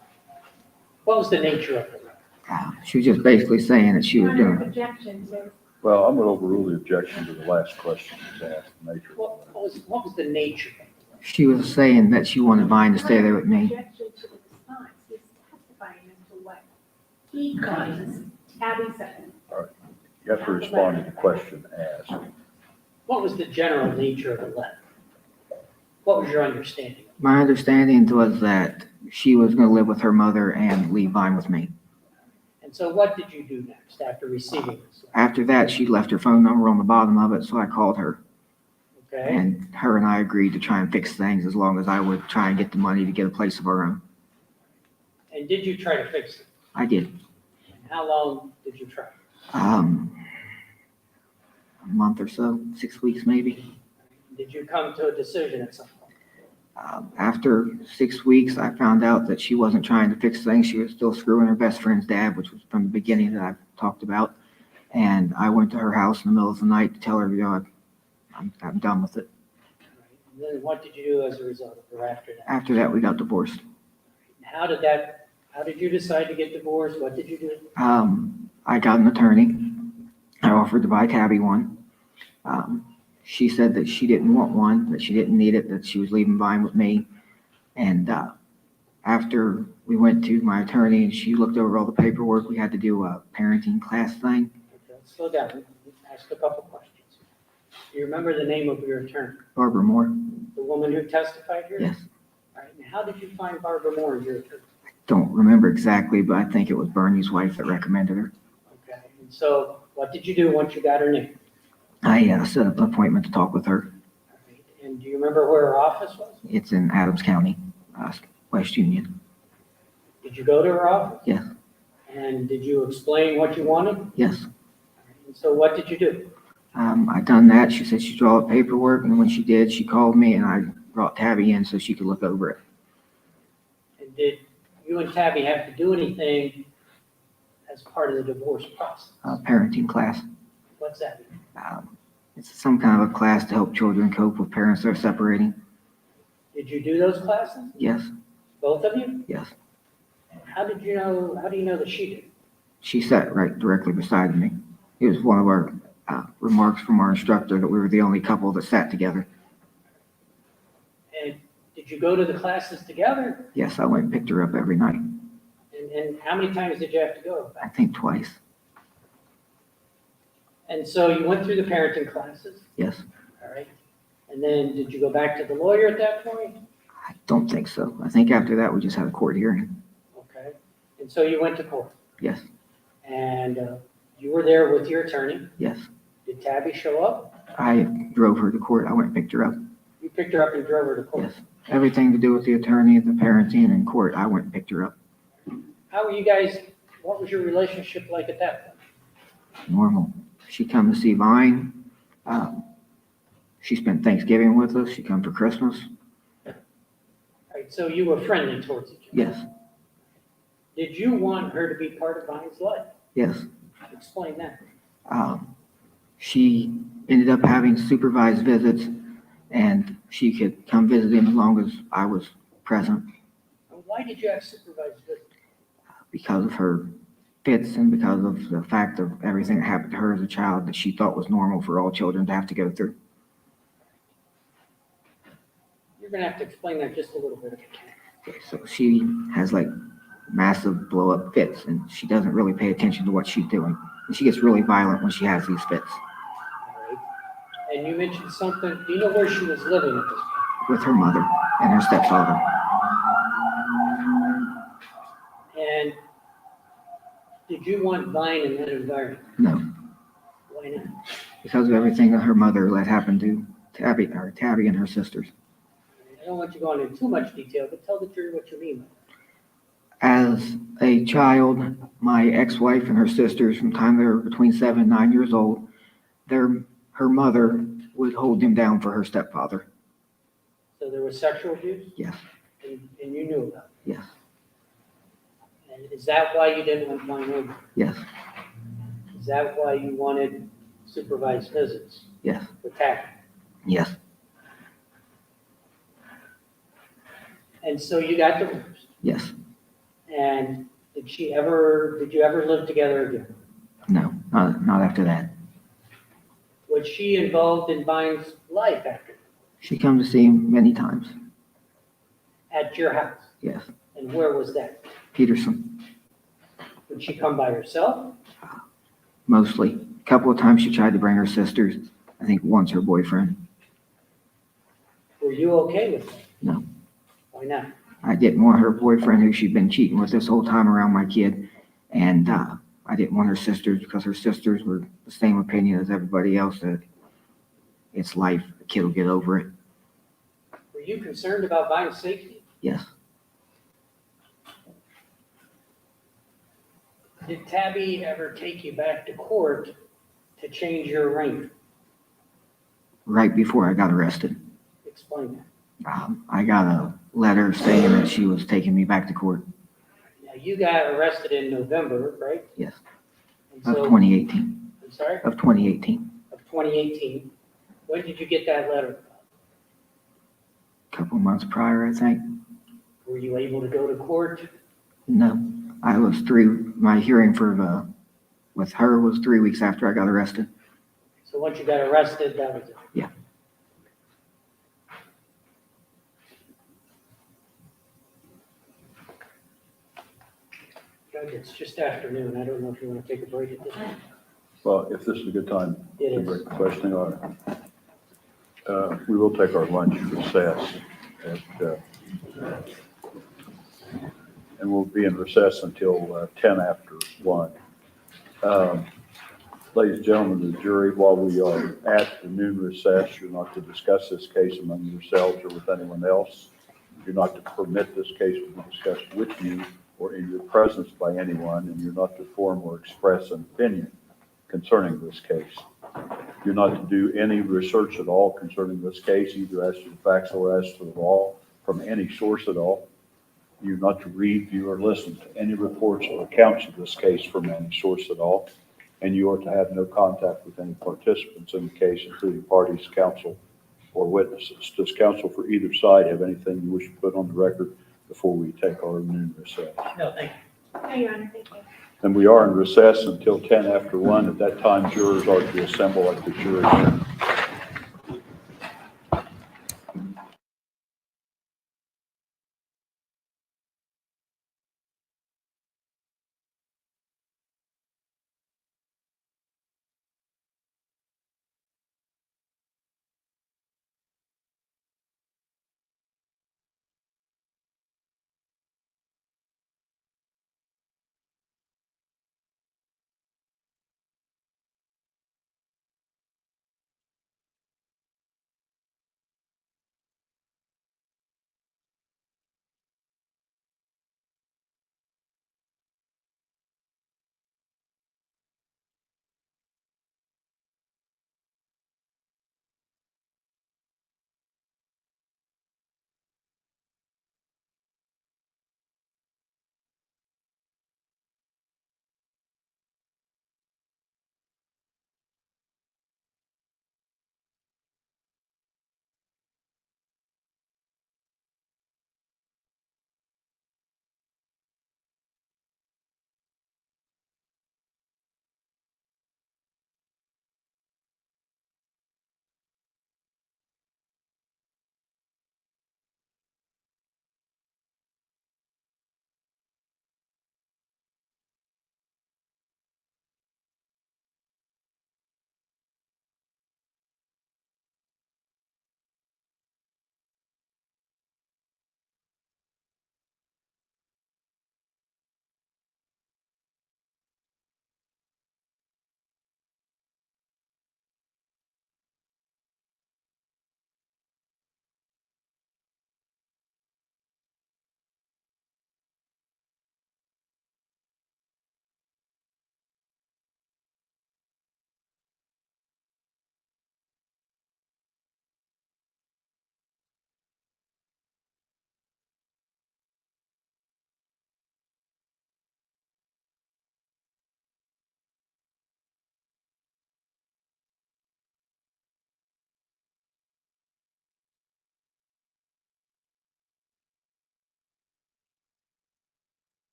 What was the nature of the letter? She was just basically saying that she Your was Honor, doing, objection to, Well, I'm going to overrule the objection to the last question that's asked, the nature of the letter. What was the nature of the letter? she was saying that she wanted Vine to stay there with me. objection to the response. He's testifying as to what he claims Tabby said. You have to respond to the question asked. What was the general nature of the letter? What was your understanding? My understanding was that she was going to live with her mother and leave Vine with me. And so what did you do next after receiving this letter? After that, she left her phone number on the bottom of it, so I called her. Okay, And her and I agreed to try and fix things as long as I would try and get the money to get a place of our own. and did you try to fix it? I did. And how long did you try? A month or so, 6 weeks maybe. Did you come to a decision at some point? After 6 weeks, I found out that she wasn't trying to fix things. She was still screwing her best friend's dad, which was from the beginning that I've talked about. And I went to her house in the middle of the night to tell her, you know, I'm done with it. And then what did you do as a result of or after that? After that, we got divorced. How did you decide to get divorced? What did you do? I got an attorney. I offered to buy Tabby one. She said that she didn't want one, that she didn't need it, that she was leaving Vine with me. And after we went to my attorney and she looked over all the paperwork, we had to do a parenting class thing. Okay, slow down. Ask a couple questions. Do you remember the name of your attorney? Barbara Moore? The woman who testified here? Yes. All right, and how did you find Barbara Moore as your attorney? Don't remember exactly, but I think it was Bernie's wife that recommended her. Okay, and so what did you do once you got her name? I set up an appointment to talk with her. All right, and do you remember where her office was? It's in Adams County, West Union. Did you go to her office? Yes. And did you explain what you wanted? All Yes. right, and so what did you do? I done that. She said she'd draw up paperwork, and when she did, she called me and I brought Tabby in so she could look over it. And did you and Tabby have to do anything as part of the divorce process? Parenting class. What's that mean? It's some kind of a class to help children cope with parents that are separating. Did you do those classes? Yes, Both of you? yes. How do you know that she did? She sat right directly beside me. It was one of our remarks from our instructor that we were the only couple that sat together. And did you go to the classes together? Yes, I went and picked her up every night. And how many times did you have to go? I think twice. And so you went through the parenting classes, Yes. all right? And then did you go back to the lawyer at that point? I don't think so. I think after that, we just had a court hearing. Okay. And so you went to court, Yes, and you were there with your attorney. yes. Did Tabby show up? I drove her to court. I went and picked her up. You picked her up and drove her to court? Yes. Everything to do with the attorney, the parenting, and court, I went and picked her up. How were you guys, what was your relationship like at that point? Normal. She come to see Vine. She spent Thanksgiving with us. She come for Christmas. All right, so you were friendly towards each other? Yes, Did you want her to be part of Vine's life? yes. Explain that. She ended up having supervised visits, and she could come visit him as long as I was present And why did you have supervised visits? because of her fits and because of the fact of everything that happened to her as a child that she thought was normal for all children to have to go through. You're gonna have to explain that just a little bit if you can. So she has like massive blow up fits, and she doesn't really pay attention to what she's doing. And she gets really violent when she has these fits All right. And you mentioned something, do you know where she was living at this point? with her mother and her stepfather. And did you want Vine in that environment? No, Why not? because of everything that her mother let happen to Tabby and her sisters. I don't want you going into too much detail, but tell the jury what you mean by that. As a child, my ex-wife and her sisters, from the time they were between 7 and 9 years old, her mother would hold them down for her stepfather. So there was sexual abuse? Yes, And you knew about yes, it? And is that why you didn't want Vine over? yes, Is that why you wanted supervised visits yes, with Tabby? yes, And so you got divorced? yes. And did you ever live together again? No, not after that. Was she involved in Vine's life after, She come to see him many times. at your house? Yes, And where was that? Peterson, Would she come by herself? mostly. A couple of times she tried to bring her sisters. I think once her boyfriend. Were you okay with that? No. Why not? I didn't want her boyfriend, who she'd been cheating with this whole time around my kid, and I didn't want her sisters because her sisters were the same opinion as everybody else that it's life, the kid will get over it. Were you concerned about Vine's safety? Yes, Did Tabby ever take you back to court to change your arraignment? right before I got arrested. Explain that. I got a letter saying that she was taking me back to court. Now, you got arrested in November, right? Yes, And of so, 2018. I'm sorry, Of 2018. of 2018. When did you get that letter? A couple months prior, I think. Were you able to go to court? No, I was my hearing with her was 3 weeks after I got arrested. So once you got arrested, that was it? Yeah. Judge, it's just afternoon. I don't know if you want to take a break at this time. Well, if this is a good time It to is. break the questioning, we will take our lunch recess and we'll be in recess until 10 after 1. Ladies and gentlemen of the jury, while we are at the noon recess, you're not to discuss this case among yourselves or with anyone else. You're not to permit this case to be discussed with you or in your presence by anyone, and you're not to form or express an opinion concerning this case. You're not to do any research at all concerning this case, either as to the facts or as to the law, from any source at all. You're not to read, view, or listen to any reports or accounts of this case from any source at all. And you are to have no contact with any participants in the case, including parties, counsel, or witnesses. Does counsel for either side have anything you wish to put on the record before we take our noon recess? No, thank you. No, Your Honor, thank you. And we are in recess until 10 after 1. At that time, jurors are to assemble at the jury room.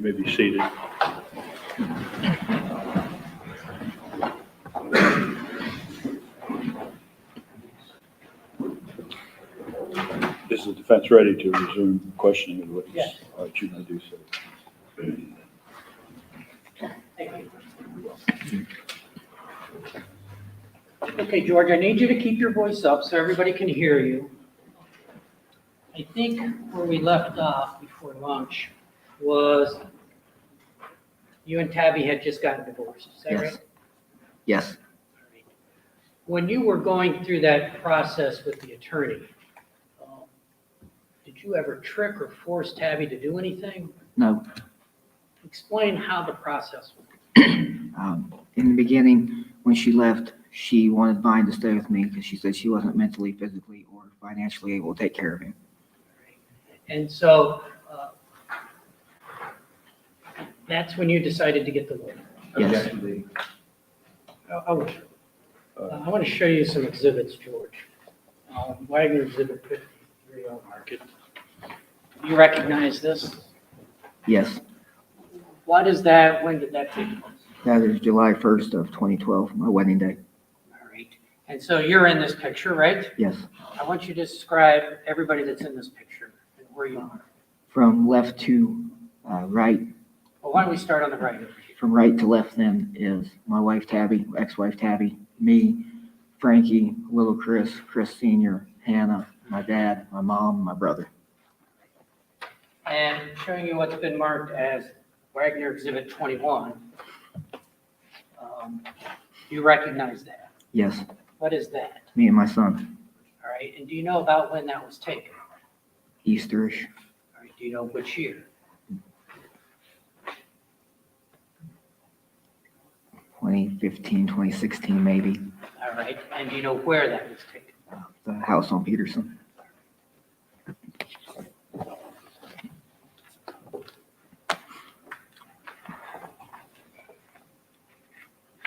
may be seated. Is the defense ready to resume questioning of the witness? Yes. All right, you may do so. Thank you. Okay, George, I need you to keep your voice up so everybody can hear you. I think where we left off before lunch was you and Tabby had just gotten divorced, is that Yes. right? Yes, When you were going through that process with the attorney, did you ever trick or force Tabby to do anything? no. Explain how the process was. In the beginning, when she left, she wanted Vine to stay with me because she said she wasn't mentally, physically, or financially able to take care of him. And so that's when you decided to get the lawyer. Yes. Objection, lady. I want to show you some exhibits, George. Wagner Exhibit 53, I'll mark it. You recognize this? Yes, What is that? When did that take place? that is July 1st of 2012, my wedding day. All right. And so you're in this picture, right? Yes, I want you to describe everybody that's in this picture and where you are. from left to right, Well, why don't we start on the right over here? from right to left then is my wife Tabby, ex-wife Tabby, me, Frankie, little Chris, Chris Senior, Hannah, my dad, my mom, my brother. And showing you what's been marked as Wagner Exhibit 21. You recognize that? Yes, What is that? me and my son, All right. And do you know about when that was taken? Easterish, All right. Do you know which year? 2015, 2016 maybe, All right. And do you know where that was taken? the house on Peterson.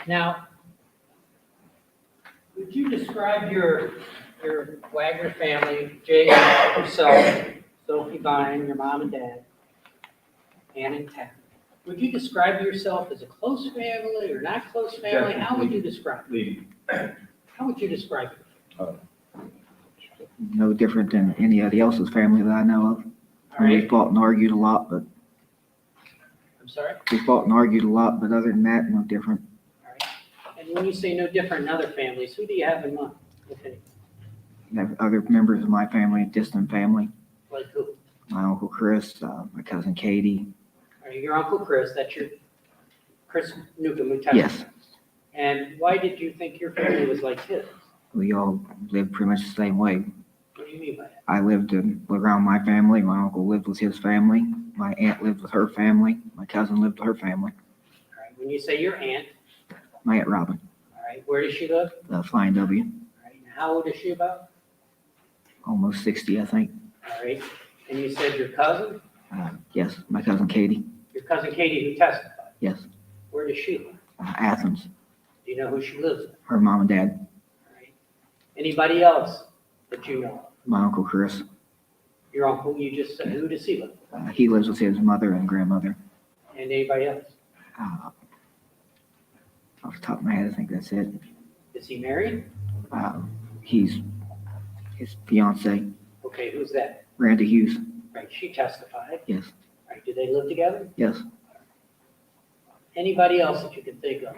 Now, would you describe your Wagner family, Jay, yourself, Sophie, Vine, your mom and dad, Ann and Tab? Would you describe yourself as a close family or not close family? How would you describe it? Lady. How would you describe it? No different than anybody else's family that I know of. All We right. fought and argued a lot, but I'm sorry? but other than that, no different. All right. And when you say no different in other families, who do you have in mind, if any? Have other members of my family, distant family, Like who? my uncle Chris, my cousin Katie. All right, your Uncle Chris, that's your Chris Newcomb who testified. Yes, And why did you think your family was like his? we all lived pretty much the same way. What do you mean by that? I lived around my family. My uncle lived with his family. My aunt lived with her family. My cousin lived with her family. All right, when you say your aunt, My aunt Robin, all right, where does she live? Flying W, All right, and how old is she about? almost 60, I think. All right, and you said your cousin? Yes, my cousin Katie. Your cousin Katie who testified. Yes, Where does she live? Athens. Do you know who she lives with? Her mom and dad. All right. Anybody else that you know? My uncle Chris. Your uncle, you just said, who does he live with? He lives with his mother and grandmother. And anybody else? Off the top of my head, I think that's it. Is he married? He's his fiance, Okay, who's that? Randy Hughes. Right, she testified. Yes, All right, do they live together? yes. Anybody else that you can think of?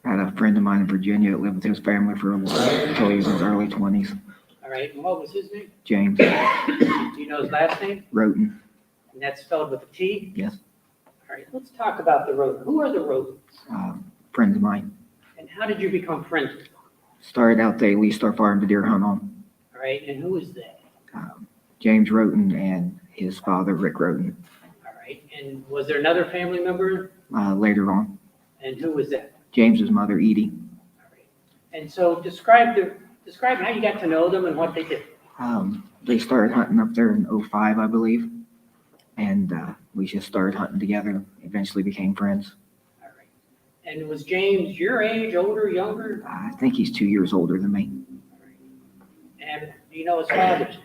I had a friend of mine in Virginia that lived with his family for a while until he was in his early 20s. All right, and what was his name? James Do you know his last name? Rhoden. And that's spelled with a T? Yes, All right, let's talk about the Rhoden. Who are the Rhodens? friends of mine. And how did you become friends with them? Started out they leased our farm to deer hunt on. All right, and who is that? James Rhoden and his father, Rick Rhoden. All right, and was there another family member? Later on, And who was that? James's mother, Edie. All right. And so describe how you got to know them and what they did. They started hunting up there in 05, I believe. And we just started hunting together, eventually became friends. All right. And was James your age, older, younger? I think he's 2 years older than me. All right. And do you know his father's name?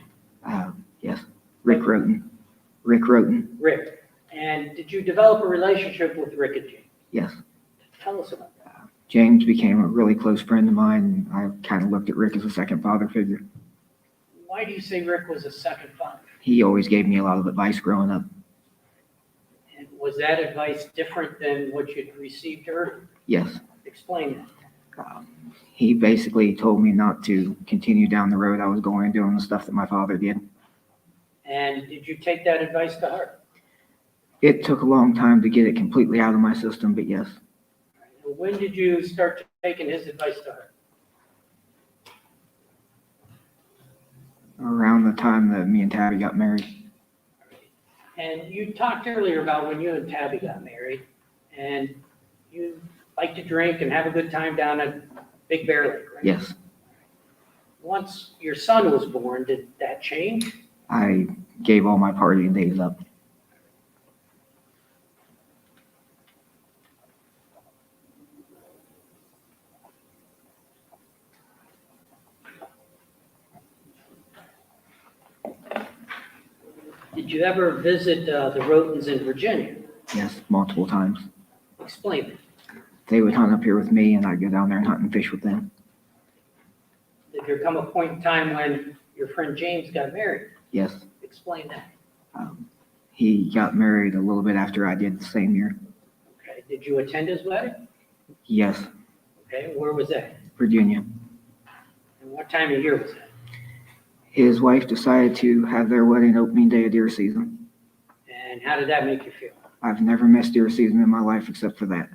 Yes, Rick Rhoden. Rick Rhoden, Rick. And did you develop a relationship with Rick and James? yes. Tell us about that. James became a really close friend of mine, and I kind of looked at Rick as a second father figure. Why do you say Rick was a second father? He always gave me a lot of advice growing up. And was that advice different than what you'd received earlier? Yes. Explain that. He basically told me not to continue down the road I was going doing the stuff that my father did. And did you take that advice to heart? It took a long time to get it completely out of my system, but yes. And when did you start taking his advice to heart? Around the time that me and Tabby got married. And you talked earlier about when you and Tabby got married, and you like to drink and have a good time down at Big Bear Lake, right? Yes. Once your son was born, did that change? I gave all my partying days up. Did you ever visit the Rhodens in Virginia? Yes, multiple times. Explain it. They would hunt up here with me, and I'd go down there and hunt and fish with them. Did there come a point in time when your friend James got married? Yes. Explain that. He got married a little bit after I did the same year. Okay. Did you attend his wedding? Yes, Okay. Where was that? Virginia. And what time of year was that? His wife decided to have their wedding opening day of deer season. And how did that make you feel? I've never missed deer season in my life except for that.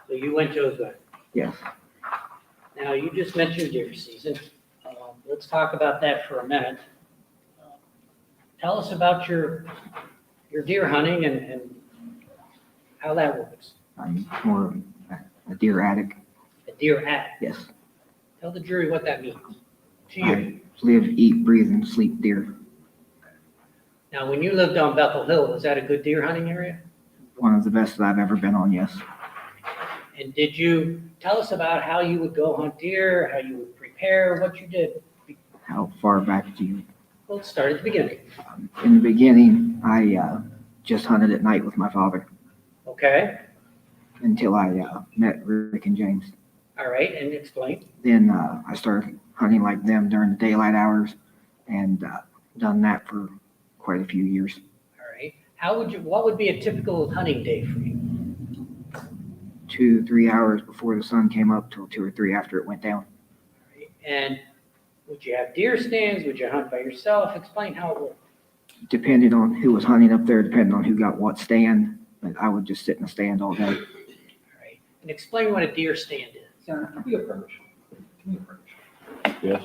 So you went to his wedding. Yes. Now, you just mentioned deer season. Let's talk about that for a minute. Tell us about your deer hunting and how that works. I'm more of a deer addict. A deer addict. Yes. Tell the jury what that means to you. I live, eat, breathe, and sleep deer. Now, when you lived on Bethel Hill, was that a good deer hunting area? One of the best that I've ever been on, yes. And did you tell us about how you would go hunt deer, how you would prepare, what you did? How far back do you? Well, let's start at the beginning. In the beginning, I just hunted at night with my father Okay, until I met Rick and James. all right, and explain. Then I started hunting like them during the daylight hours, and done that for quite a few years. All right, what would be a typical hunting day for you? 2-3 hours before the sun came up till 2 or 3 after it went down. All right, and would you have deer stands? Would you hunt by yourself? Explain how it worked. Depending on who was hunting up there, depending on who got what stand, but I would just sit in a stand all day. All right, and explain what a deer stand is. Sarah, can we approach? Can we approach? Yes.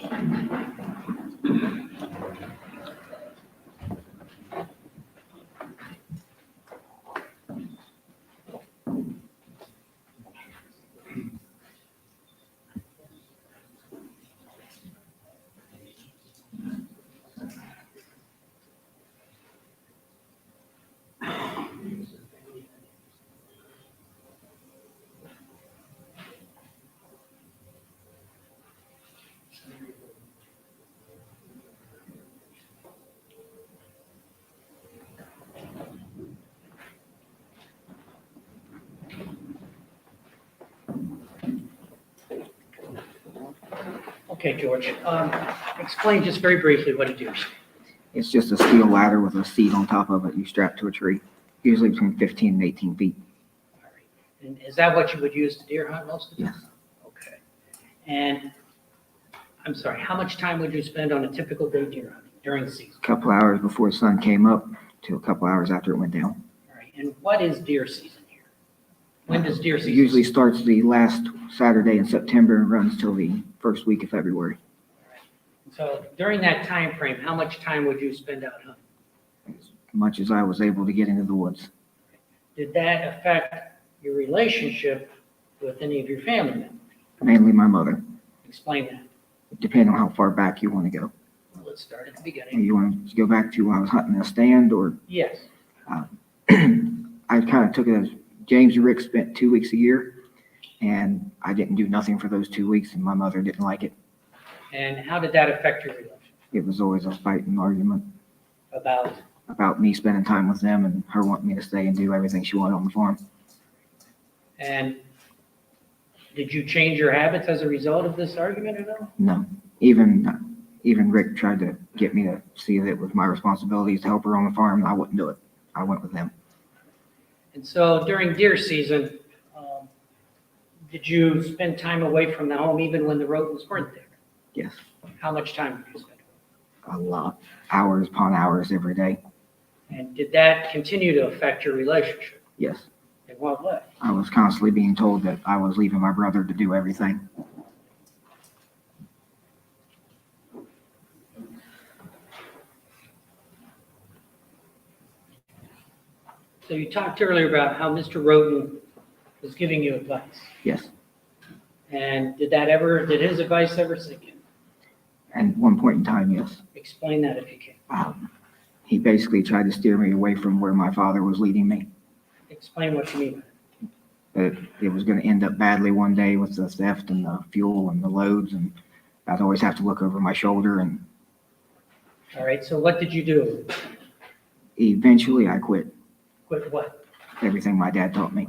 Okay, George, explain just very briefly what a deer stand is. It's just a steel ladder with a seat on top of it you strap to a tree, usually between 15 and 18 feet. All right, and is that what you would use to deer hunt most of the time? Yes. Okay, and I'm sorry, how much time would you spend on a typical day deer hunting during the season? A couple hours before the sun came up to a couple hours after it went down. All right, and what is deer season here? When does deer It season? usually starts the last Saturday in September and runs till the first week of February. So during that time frame, how much time would you spend out hunting? As much as I was able to get into the woods. Did that affect your relationship with any of your family members? Mainly my mother, Explain that. depending on how far back you want to go. Well, let's start at the And beginning. you want to go back to when I was hunting in a stand, or Yes, I kind of took it as James and Rick spent 2 weeks a year, and I didn't do nothing for those 2 weeks, and my mother didn't like it. and how did that affect your relationship? It was always a fight and argument about, me spending time with them and her wanting me to stay and do everything she wanted on the farm. and did you change your habits as a result of this argument at all? No, even Rick tried to get me to see that it was my responsibilities to help her on the farm, and I wouldn't do it. I went with them. And so during deer season, did you spend time away from the home even when the Rhodens weren't there? Yes, How much time did you spend? a lot, hours upon hours every day. And did that continue to affect your relationship? Yes, In what way? I was constantly being told that I was leaving my brother to do everything. So you talked earlier about how Mr. Rhoden was giving you advice. Yes, And did his advice ever sink in? and one point in time, yes. Explain that if you can. He basically tried to steer me away from where my father was leading me. Explain what you mean. That it was going to end up badly one day with the theft and the fuel and the loads, and I'd always have to look over my shoulder, and All right, so what did you do? eventually I quit Quit what? everything my dad taught me.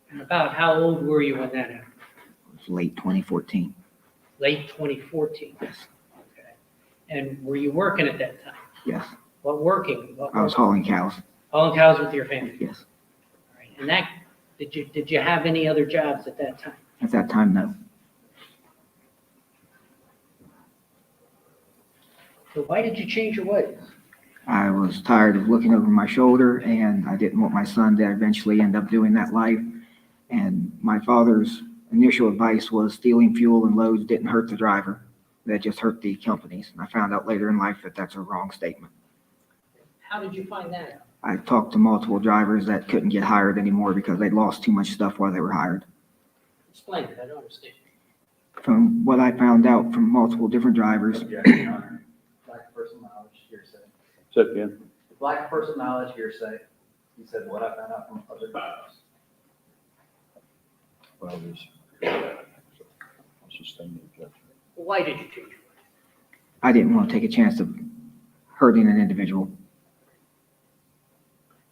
And about how old were you when that happened? It was late 2014. Late 2014. Yes, Okay. And were you working at that time? yes. What working? What I was hauling cows. hauling cows with your family? Yes. All right. And that, did you have any other jobs at that time? At that time, no. So why did you change your ways? I was tired of looking over my shoulder, and I didn't want my son to eventually end up doing that life. And my father's initial advice was stealing fuel and loads didn't hurt the driver. That just hurt the companies. And I found out later in life that that's a wrong statement. How did you find that out? I talked to multiple drivers that couldn't get hired anymore because they'd lost too much stuff while they were hired. Explain it, I don't understand. From what I found out from multiple different drivers, Objection, Your Honor. Lack of personal knowledge, hearsay. Say it again. Lack of personal knowledge, hearsay. He said what I found out from other drivers. Well, I'll sustain the objection. Why did you change your ways? I didn't want to take a chance of hurting an individual.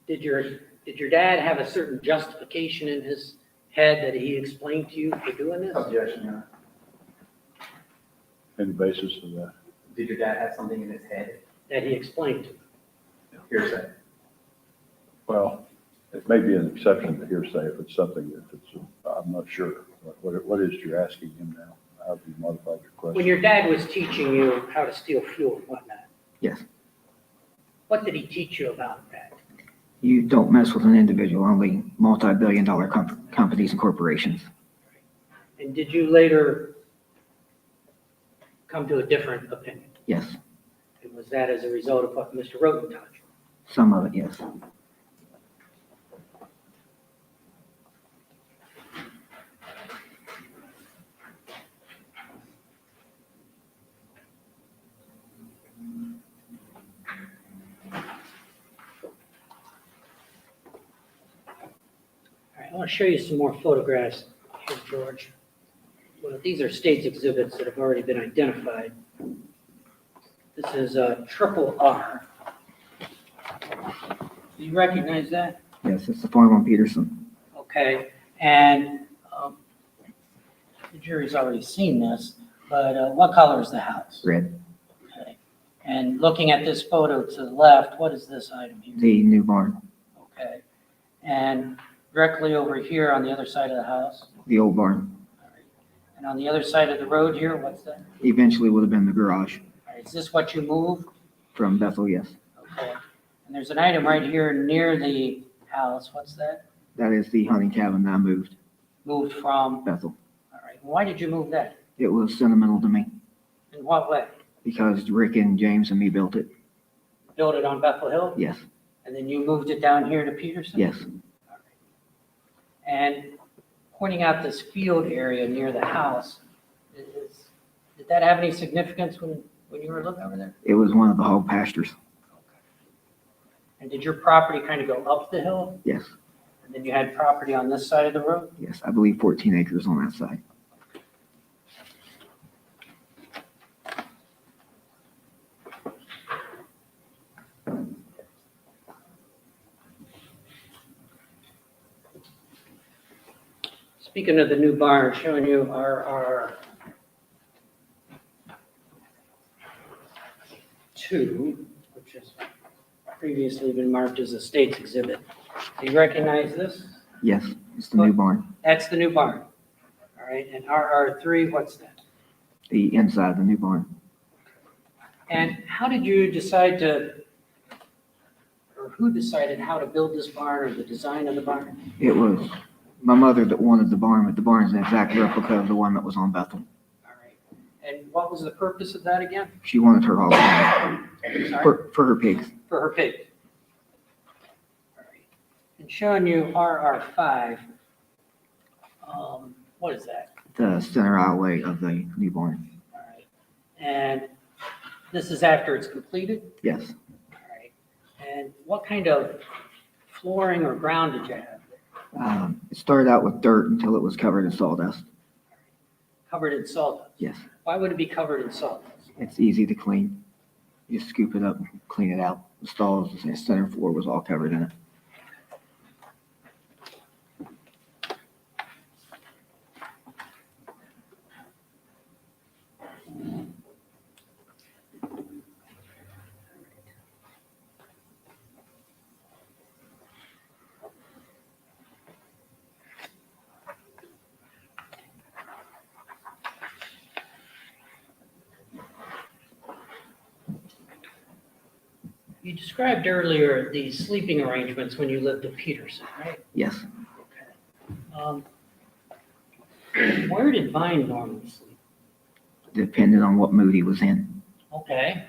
Did your dad have a certain justification in his head that he explained to you for doing this? Objection, Your Honor. Any basis of that? Did your dad have something in his head? That he explained to you? Hearsay. Well, it may be an exception to hearsay if it's something I'm not sure. What is you're asking him now? How have you modified your question? When your dad was teaching you how to steal fuel and whatnot, Yes. what did he teach you about that? You don't mess with an individual, only multi-billion-dollar companies and corporations. And did you later come to a different opinion? Yes. And was that as a result of what Mr. Rhoden taught you? Some of it, yes. All right, I want to show you some more photographs here, George. Well, these are state's exhibits that have already been identified. This is a triple R. Do you recognize that? Yes, it's the farm on Peterson. Okay, and the jury's already seen this, but what color is the house? Red. Okay, and looking at this photo to the left, what is this item here? The new barn. Okay, and directly over here on the other side of the house? The old barn. All right. And on the other side of the road here, what's that? Eventually would have been the garage. All right, is this what you moved? From Bethel, yes. Okay, and there's an item right here near the house, what's that? That is the hunting cabin that I moved. Moved from, Bethel. all right, why did you move that? It was sentimental to me In what way? because Rick and James and me built it. Built it on Bethel Hill? Yes, And then you moved it down here to Peterson? yes. All right. And pointing out this field area near the house, did that have any significance when you were looking over there? It was one of the hog pastures. And did your property kind of go up the hill? Yes, And then you had property on this side of the road? yes. I believe 14 acres on that side. Speaking of the new barn, showing you our two, which has previously been marked as a state's exhibit. Do you recognize this? Yes, it's the new barn. That's the new barn. All right, and RR3, what's that? The inside of the new barn. And how did you decide to, or who decided how to build this barn or the design of the barn? It was my mother that wanted the barn, but the barn is an exact replica of the one that was on Bethel. All right. And what was the purpose of that again? She wanted her all barn Sorry? for her pigs. For her pig. All right. And showing you RR5, what is that? The center aisleway of the new barn. All right. And this is after it's completed? Yes. All right. And what kind of flooring or ground did you have there? It started out with dirt until it was covered in sawdust. Covered in sawdust? Yes. Why would it be covered in sawdust? It's easy to clean. You just scoop it up and clean it out. The stalls, the center floor was all covered in it. You described earlier the sleeping arrangements when you lived at Peterson, right? Yes. Where did Vine normally sleep? Depending on what mood he was in. Okay.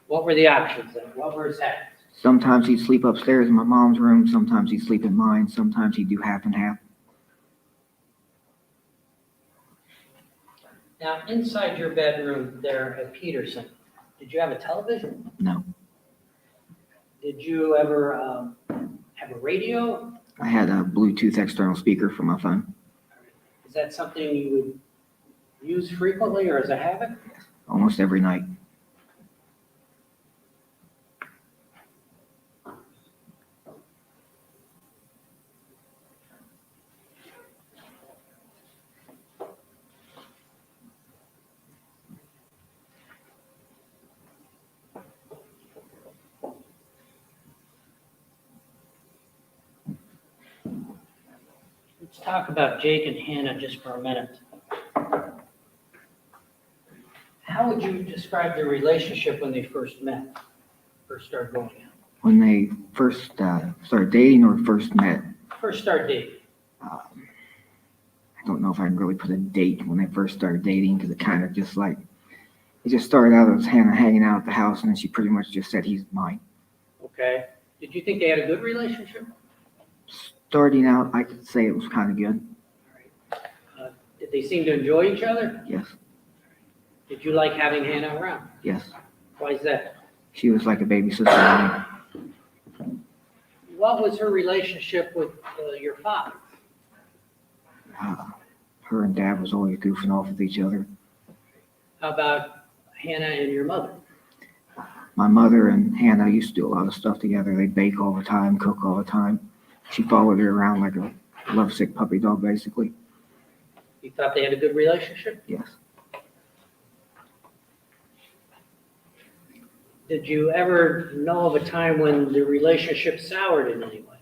What were the options then? What were his habits? Sometimes he'd sleep upstairs in my mom's room. Sometimes he'd sleep in mine. Sometimes he'd do half and half. Now, inside your bedroom there at Peterson, did you have a television? No. Did you ever have a radio? I had a Bluetooth external speaker for my phone. Is that something you would use frequently or as a habit? Almost every night. Let's talk about Jake and Hannah just for a minute. How would you describe their relationship when they first met, first started going out? When they first started dating or first met, First started dating. I don't know if I can really put a date when they first started dating because it kind of just like, it just started out as Hannah hanging out at the house and then she pretty much just said, he's mine. Okay. Did you think they had a good relationship? Starting out, I could say it was kind of good. Did they seem to enjoy each other? Yes, Did you like having Hannah around? yes. Why is that? She was like a baby sister to me. What was her relationship with your father? Her and Dad was always goofing off with each other. How about Hannah and your mother? My mother and Hannah used to do a lot of stuff together. They bake all the time, cook all the time. She followed her around like a lovesick puppy dog, basically. You thought they had a good relationship? Yes. Did you ever know of a time when the relationship soured in any way?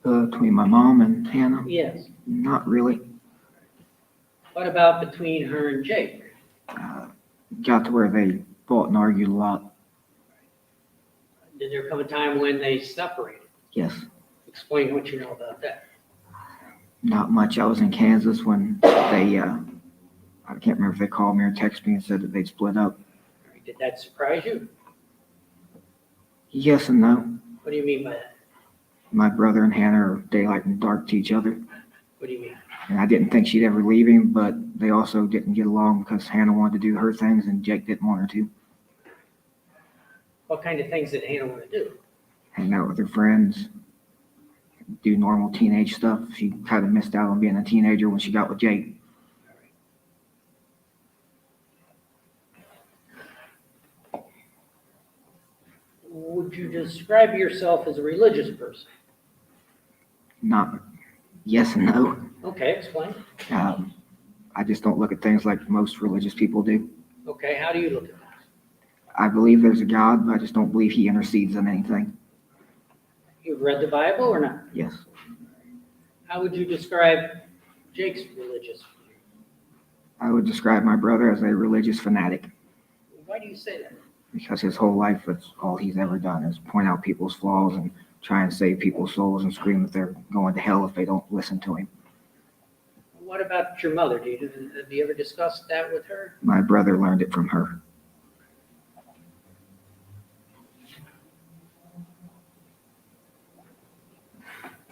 Between my mom and Hannah, Yes. not really. What about between her and Jake? Got to where they fought and argued a lot. Did there come a time when they separated? Yes. Explain what you know about that. Not much. I was in Kansas when they, I can't remember if they called me or texted me and said that they'd split up. Did that surprise you? Yes and no. What do you mean by that? My brother and Hannah are daylight and dark to each other. What do you mean? And I didn't think she'd ever leave him, but they also didn't get along because Hannah wanted to do her things and Jake didn't want her to. What kind of things did Hannah want to do? Hang out with her friends, do normal teenage stuff. She kind of missed out on being a teenager when she got with Jake. Would you describe yourself as a religious person? Not yes and no. Okay, explain. I just don't look at things like most religious people do. Okay, how do you look at that? I believe there's a God, but I just don't believe he intercedes in anything. You've read the Bible or not? Yes. How would you describe Jake's religious view? I would describe my brother as a religious fanatic Why do you say that? because his whole life, that's all he's ever done is point out people's flaws and try and save people's souls and scream that they're going to hell if they don't listen to him. What about your mother? Have you ever discussed that with her? My brother learned it from her.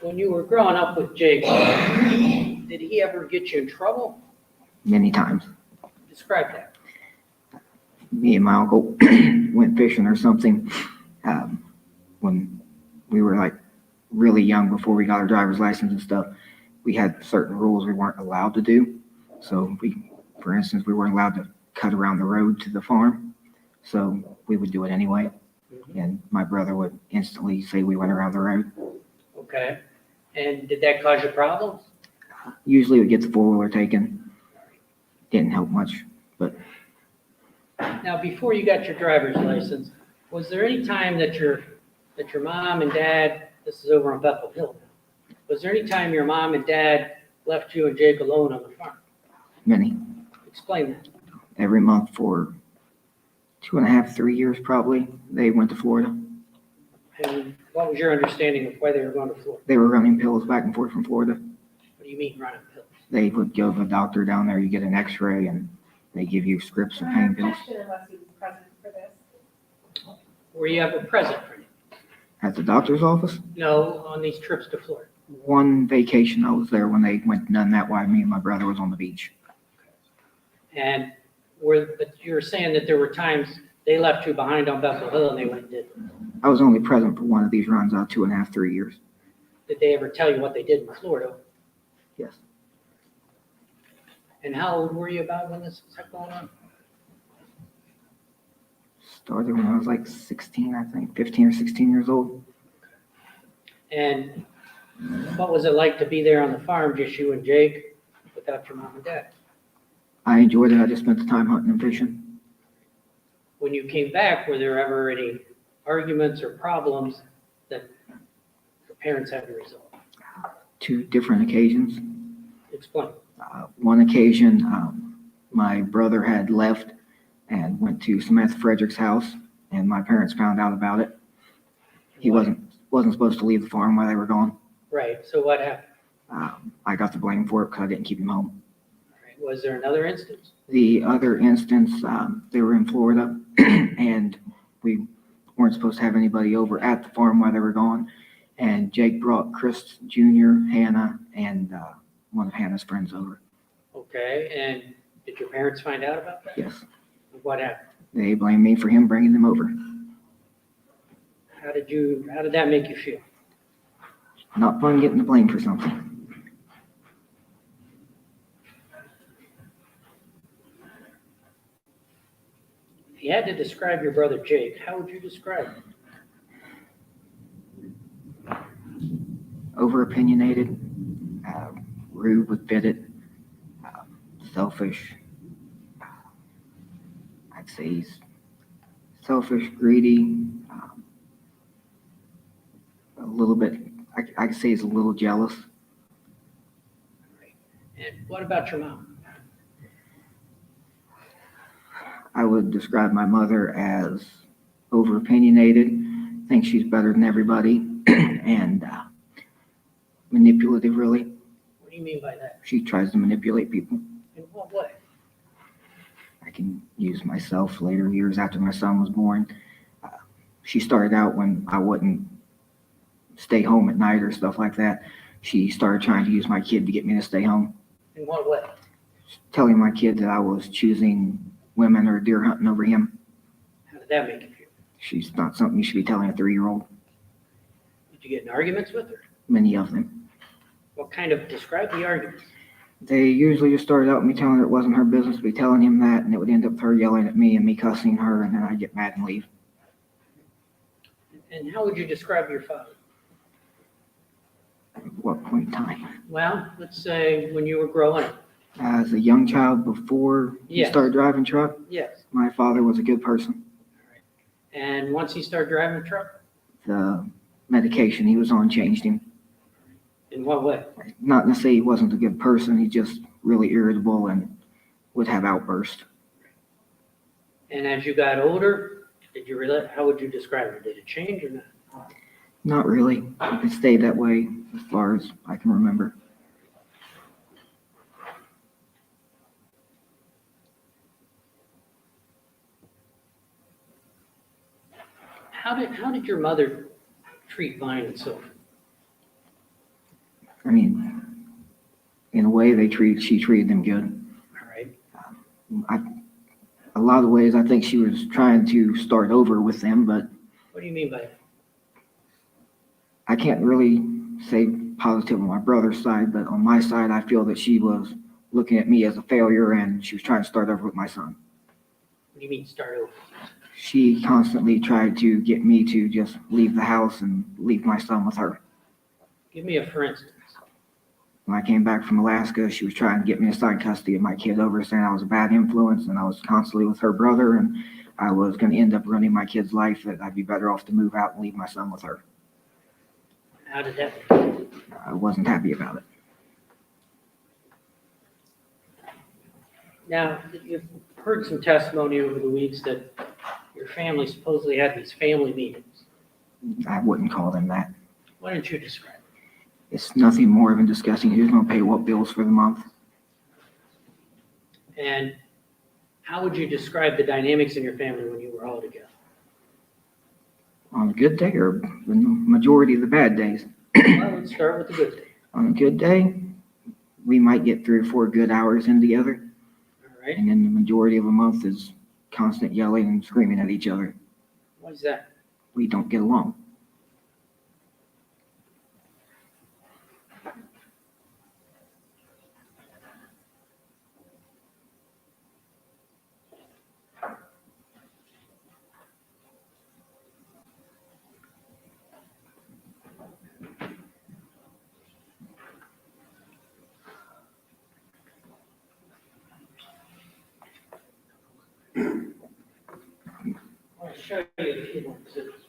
When you were growing up with Jake, did he ever get you in trouble? Many times. Describe that. Me and my uncle went fishing or something when we were like really young before we got our driver's license and stuff. We had certain rules we weren't allowed to do. So for instance, we weren't allowed to cut around the road to the farm. So we would do it anyway. And my brother would instantly say we went around the road. Okay. And did that cause you problems? Usually we would get the four-wheeler taken. Didn't help much, but Now, before you got your driver's license, was there any time that your mom and dad, this is over on Bethel Hill, was there any time your mom and dad left you and Jake alone on the farm? many. Explain that. Every month for 2.5, 3 years probably, they went to Florida. And what was your understanding of why they were going to Florida? They were running pills back and forth from Florida. What do you mean running pills? They would go to the doctor down there, you get an x-ray, and they give you scripts of pain pills. Unless he was present for this. Were you ever present for him? At the doctor's office, No, on these trips to Florida. one vacation I was there when they went and done that while me and my brother was on the beach. And but you were saying that there were times they left you behind on Bethel Hill and they went and did. I was only present for one of these runs out 2.5, 3 years. Did they ever tell you what they did in Florida? Yes. And how old were you about when this was going on? Started when I was like 16, I think, 15 or 16 years old. And what was it like to be there on the farm, just you and Jake, without your mom and dad? I enjoyed it. I just spent the time hunting and fishing. When you came back, were there ever any arguments or problems that your parents had to resolve? 2 different occasions. Explain. One occasion, my brother had left and went to Samantha Frederick's house, and my parents found out about it. He wasn't supposed to leave the farm while they were gone. Right, so what happened? I got the blame for it because I didn't keep him home. Right. Was there another instance? The other instance, they were in Florida, and we weren't supposed to have anybody over at the farm while they were gone. And Jake brought Chris Jr., Hannah, and one of Hannah's friends over. Okay, and did your parents find out about that? Yes. What happened? They blamed me for him bringing them over. How did that make you feel? Not fun getting the blame for something. If you had to describe your brother Jake, how would you describe him? Over-opinionated, rude would fit it, selfish. I'd say he's selfish, greedy, a little bit, I could say he's a little jealous. And what about your mom? I would describe my mother as over-opinionated, thinks she's better than everybody, and manipulative, really. What do you mean by that? She tries to manipulate people. In what way? I can use myself later years after my son was born. She started out when I wouldn't stay home at night or stuff like that. She started trying to use my kid to get me to stay home, In what way? telling my kid that I was choosing women or deer hunting over him. How did that make you feel? She's not something you should be telling a 3-year-old. Did you get in arguments with her? Many of them. What kind of, describe the arguments? They usually just started out with me telling her it wasn't her business to be telling him that, and it would end up with her yelling at me and me cussing her, and then I'd get mad and leave. And how would you describe your father? What point in time? Well, let's say when you were growing up. As a young child before he Yes. started driving truck, Yes. my father was a good person. And once he started driving a truck, The medication he was on changed him. in what way? Not to say he wasn't a good person, he just really irritable and would have outbursts. And as you got older, did you realize, how would you describe it? Did it change or not? Not really. It stayed that way as far as I can remember. How did your mother treat Vine and Sylvan? I mean, in a way, she treated them good. All right. A lot of ways, I think she was trying to start over with them, but What do you mean by that? I can't really say positive on my brother's side, but on my side, I feel that she was looking at me as a failure and she was trying to start over with my son. What do you mean start over? She constantly tried to get me to just leave the house and leave my son with her. Give me a for instance. When I came back from Alaska, she was trying to get me to sign custody of my kid over, saying I was a bad influence and I was constantly with her brother and I was going to end up ruining my kid's life, that I'd be better off to move out and leave my son with her. How did that? I wasn't happy about it. Now, you've heard some testimony over the weeks that your family supposedly had these family meetings. I wouldn't call them that. Why don't you describe it? It's nothing more than discussing who's going to pay what bills for the month. And how would you describe the dynamics in your family when you were all together? On a good day or the majority of the bad days? Well, let's start with the good day. On a good day, we might get 3 or 4 good hours in together. All right. And then the majority of a month is constant yelling and screaming at each other. Why is that? We don't get along. I want to show you a few more exhibits.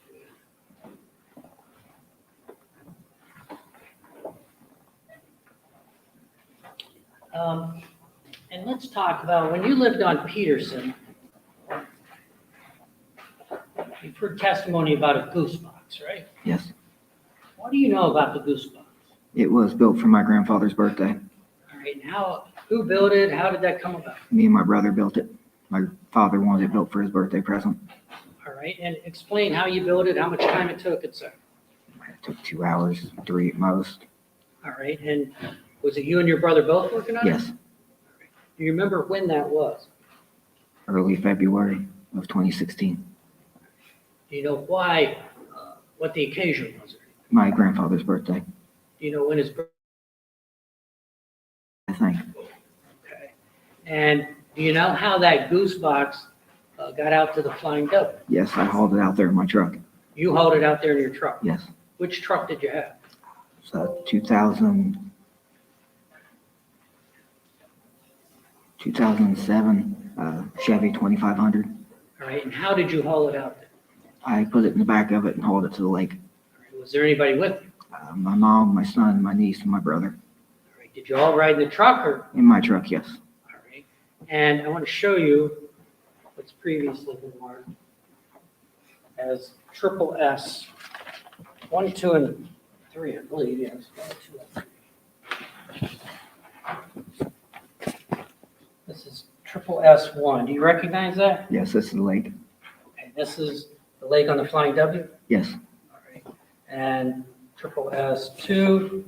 And let's talk about when you lived on Peterson. You've heard testimony about a goose box, right? Yes. What do you know about the goose box? It was built for my grandfather's birthday. All right, and who built it? How did that come about? Me and my brother built it. My father wanted it built for his birthday present. All right, and explain how you built it, how much time it took, et cetera. It took 2 hours, 3 at most. All right, and was it you and your brother both working on it? Yes, Do you remember when that was? early February of 2016. Do you know why, what the occasion was? My grandfather's birthday, Do you know when his birthday? I think. Okay. And do you know how that goose box got out to the Flying W? Yes, I hauled it out there in my truck. You hauled it out there in your truck? Yes. Which truck did you have? It's a 2007 Chevy 2500. All right, and how did you haul it out there? I put it in the back of it and hauled it to the lake. All right, was there anybody with you? My mom, my son, my niece, and my brother. All right, did you all ride in the truck or? In my truck, yes. All right, and I want to show you what's previously been marked as triple S, 1, 2, and 3, I believe, yes. 1, 2, and 3. This is triple S1. Do you recognize that? Yes, this is the lake. Okay, this is the lake on the Flying W. Yes, All right, and triple S2,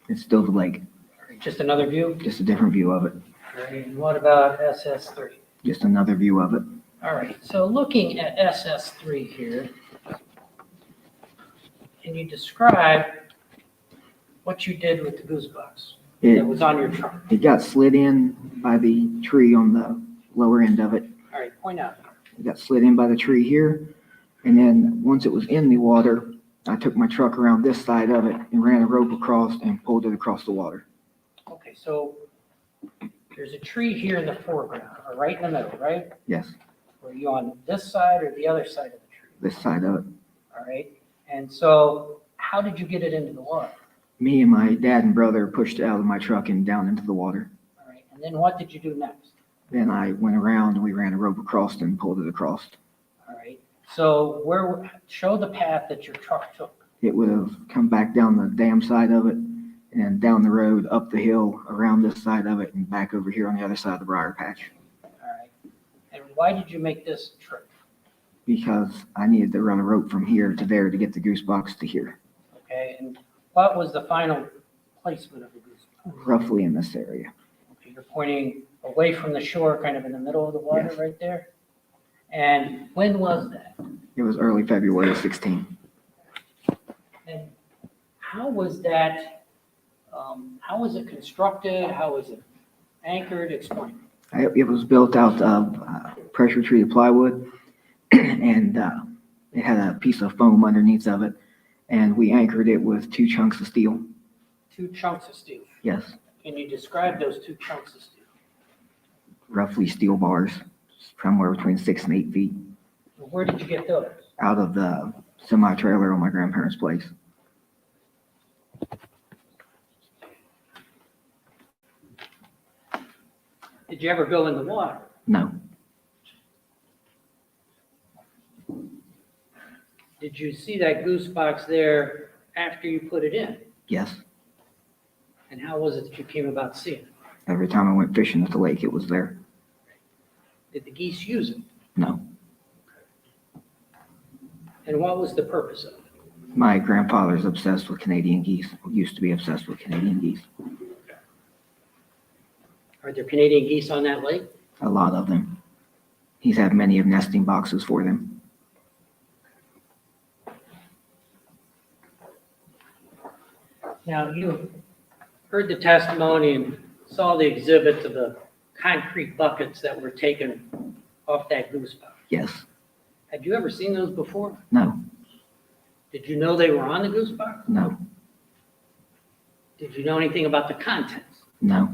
it's still the lake. all right, just another view. Just a different view of it. All right, and what about SS3? Just another view of it. All right, so looking at SS3 here, can you describe what you did with the goose box It, that was on your truck? it got slid in by the tree on the lower end of it. All right, point out. It got slid in by the tree here. And then once it was in the water, I took my truck around this side of it and ran a rope across and pulled it across the water. Okay, so there's a tree here in the foreground, or right in the middle, right? Yes, Were you on this side or the other side of the tree? this side of it. All right, and so how did you get it into the water? Me and my dad and brother pushed it out of my truck and down into the water. All right, and then what did you do next? Then I went around and we ran a rope across and pulled it across. All right, so show the path that your truck took. It would have come back down the dam side of it and down the road, up the hill, around this side of it, and back over here on the other side of the briar patch. All right, and why did you make this trip? Because I needed to run a rope from here to there to get the goose box to here, Okay, and what was the final placement of the goose box? roughly in this area. Okay, you're pointing away from the shore, kind of in the middle of the water Yes. right there? And when was that? It was early February of 16. And how was that, how was it constructed? How was it anchored? Explain. It was built out of pressure treated plywood, and it had a piece of foam underneath of it, and we anchored it with 2 chunks of steel. 2 chunks of steel. Yes, Can you describe those 2 chunks of steel? roughly steel bars, somewhere between 6 and 8 feet, Where did you get those? out of the semi-trailer on my grandparents' place. Did you ever go in the water? No, Did you see that goose box there after you put it in? yes. And how was it that you came about seeing it? Every time I went fishing at the lake, it was there. Did the geese use it? No. And what was the purpose of it? My grandfather's obsessed with Canadian geese, used to be obsessed with Canadian geese. Are there Canadian geese on that lake? A lot of them. He's had many of nesting boxes for them. Now, you heard the testimony and saw the exhibits of the concrete buckets that were taken off that goose box. Yes. Had you ever seen those before? No. Did you know they were on the goose box? No. Did you know anything about the contents? No.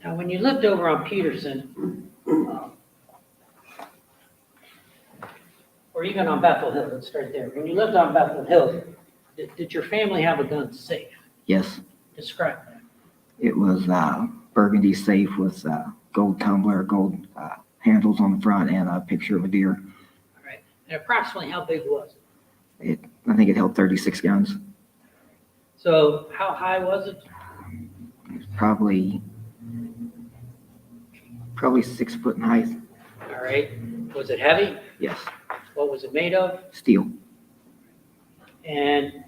Now, when you lived over on Peterson, or even on Bethel Hill, let's start there. When you lived on Bethel Hill, did your family have a gun safe? Yes. Describe that. It was burgundy safe with gold tumbler, gold handles on the front, and a picture of a deer. All right. And approximately how big was it? I think it held 36 guns. So how high was it? It was probably 6 foot in height. All right. Was it heavy? Yes. What was it made of? Steel. And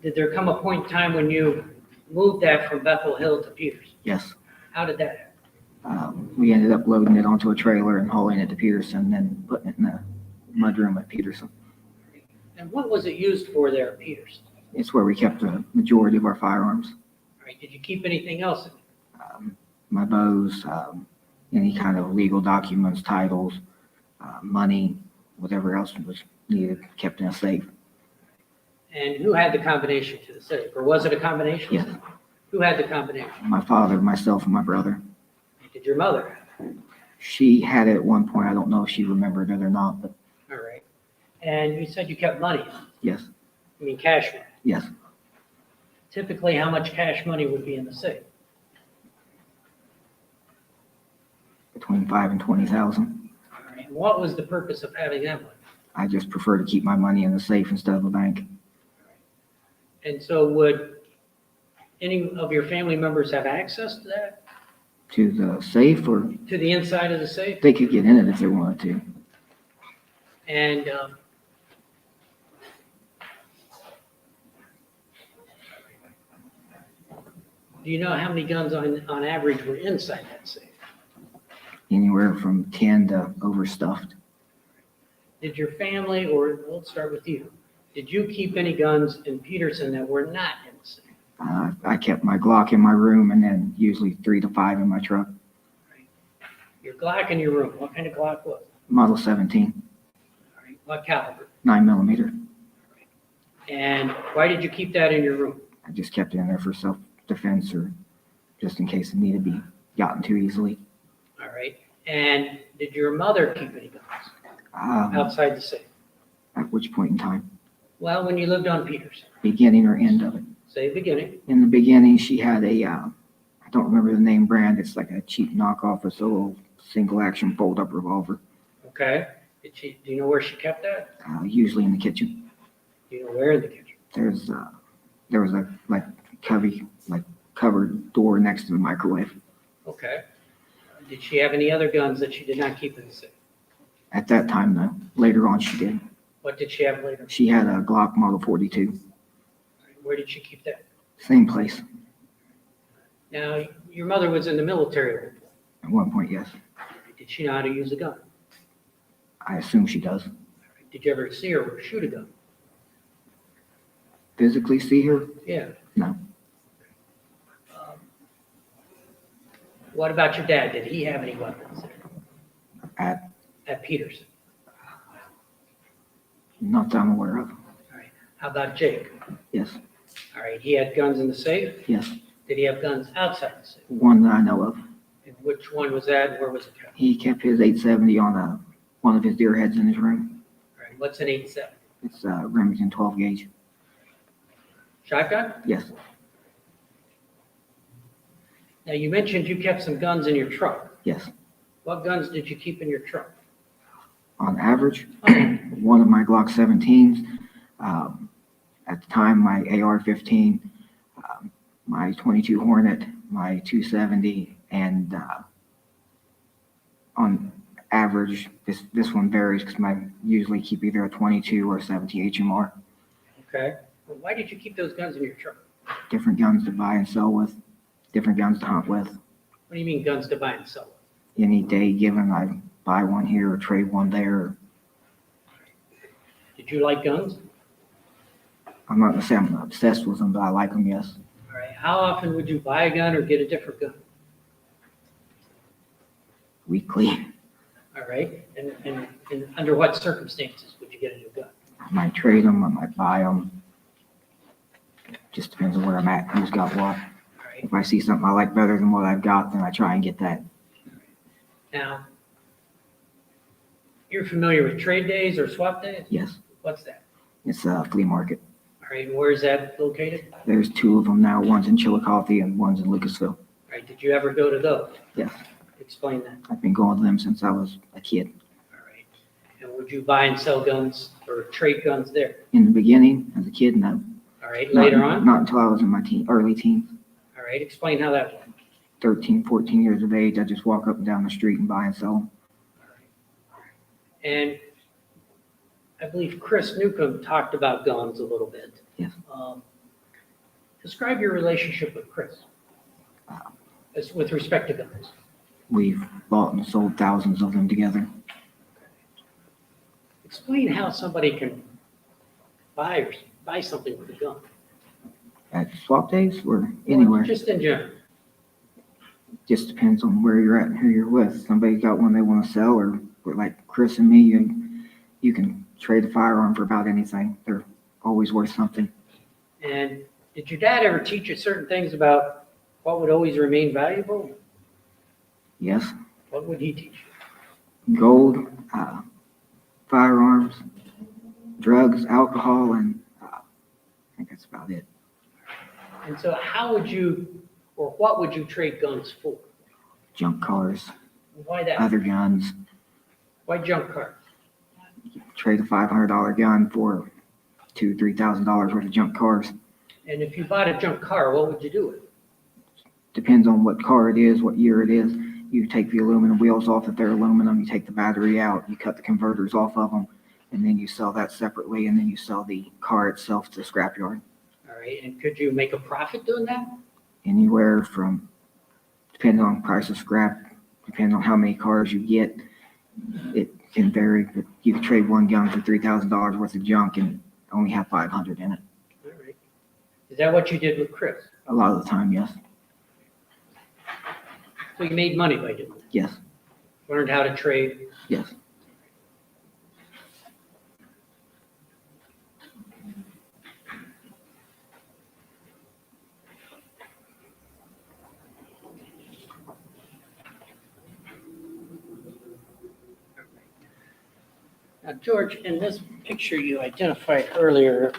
did there come a point in time when you moved that from Bethel Hill to Peterson? Yes. How did that happen? We ended up loading it onto a trailer and hauling it to Peterson, then putting it in the mudroom at Peterson. And what was it used for there at Peterson? It's where we kept the majority of our firearms. All right. Did you keep anything else in it? My bows, any kind of legal documents, titles, money, whatever else was needed, kept in a safe. And who had the combination to the safe? Or was it a combination? Yes. Who had the combination? My father, myself, and my brother. Did your mother have it? She had it at one point. I don't know if she remembered it or not, but All right. And you said you kept money. yes, I mean, cash money. yes. Typically, how much cash money would be in the safe? Between 5,000 and 20,000. All right. And what was the purpose of having that money? I just prefer to keep my money in the safe instead of a bank. And so would any of your family members have access to that? To the safe, or To the inside of the safe? they could get in it if they wanted to. And do you know how many guns on average were inside that safe? Anywhere from 10 to overstuffed. Did your family, or let's start with you, did you keep any guns in Peterson that were not in the safe? I kept my Glock in my room and then usually 3 to 5 in my truck. Your Glock in your room, what kind of Glock was it? Model 17, All right, what caliber? 9mm. And why did you keep that in your room? I just kept it in there for self-defense or just in case it needed to be gotten to easily. All right, and did your mother keep any guns outside the safe? At which point in time? Well, when you lived on Peterson, Beginning or end of it? say beginning, In the beginning, she had a, I don't remember the name brand, it's like a cheap knockoff, it's a little single-action fold-up revolver, okay? Do you know where she kept that? usually in the kitchen. Do you know where in the kitchen? There was a, like, covered door next to the microwave. Okay. Did she have any other guns that she did not keep in the safe? At that time, though, later on she did. What did she have later? She had a Glock Model 42, Where did she keep that? same place. Now, your mother was in the military. At one point, yes. Did she know how to use a gun? I assume she does. Did you ever see her shoot a gun? Physically see her? Yeah. No. What about your dad? Did he have any weapons there? At Peterson? Not that I'm aware of. All right. How about Jake? Yes, All right. He had guns in the safe? yes. Did he have guns outside the safe? One that I know of. And which one was that and where was it kept? He kept his 870 on one of his deer heads in his room. All right. What's an 8.7? It's a Remington 12 gauge. Shotgun? Yes, Now, you mentioned you kept some guns in your truck. yes. What guns did you keep in your truck? On average, one of my Glock 17s, at the time, my AR-15, my 22 Hornet, my 270, and on average, this one varies because I usually keep either a 22 or a 70 HMR. Okay. Well, why did you keep those guns in your truck? Different guns to buy and sell with, different guns to hunt with. What do you mean guns to buy and sell? Any day given, I buy one here or trade one there. Did you like guns? I'm not gonna say I'm obsessed with them, but I like them, yes. All right. How often would you buy a gun or get a different gun? Weekly. All right. And under what circumstances would you get a new gun? I might trade them, I might buy them. Just depends on where I'm at, who's got what. All right. If I see something I like better than what I've got, then I try and get that. Now, you're familiar with trade days or swap days? Yes, What's that? it's a flea market. All right. And where is that located? There's two of them now, one's in Chillicothe and one's in Lucasville. All right. Did you ever go to those? Yes, Explain that. I've been going to them since I was a kid. All right. And would you buy and sell guns or trade guns there? In the beginning, as a kid, no. All right. Later Not- on? Not until I was in my early teens. All right. Explain how that went. 13, 14 years of age, I just walk up and down the street and buy and sell them. And I believe Chris Newcomb talked about guns a little bit. Yes. Describe your relationship with Chris with respect to guns. We've bought and sold thousands of them together. Explain how somebody can buy something with a gun. At swap days or Or anywhere. just in general. Just depends on where you're at and who you're with. Somebody's got one they want to sell, or like Chris and me, you can trade a firearm for about anything. They're always worth something. And did your dad ever teach you certain things about what would always remain valuable? Yes, What would he teach you? gold, firearms, drugs, alcohol, and I think that's about it. And so how would you, or what would you trade guns for? Junk cars, Why that? other guns. Why junk cars? Trade a $500 gun for $2,000, $3,000 worth of junk cars. And if you bought a junk car, what would you do with it? Depends on what car it is, what year it is. You take the aluminum wheels off if they're aluminum, you take the battery out, you cut the converters off of them, and then you sell that separately, and then you sell the car itself to the scrapyard. All right, and could you make a profit doing that? Anywhere from, depending on price of scrap, depending on how many cars you get, it can vary, but you can trade one gun for $3,000 worth of junk and only have 500 in it. All right. Is that what you did with Chris? A lot of the time, yes. So you made money by doing that? Yes. Learned how to trade. Yes. Now, George, in this picture you identified earlier,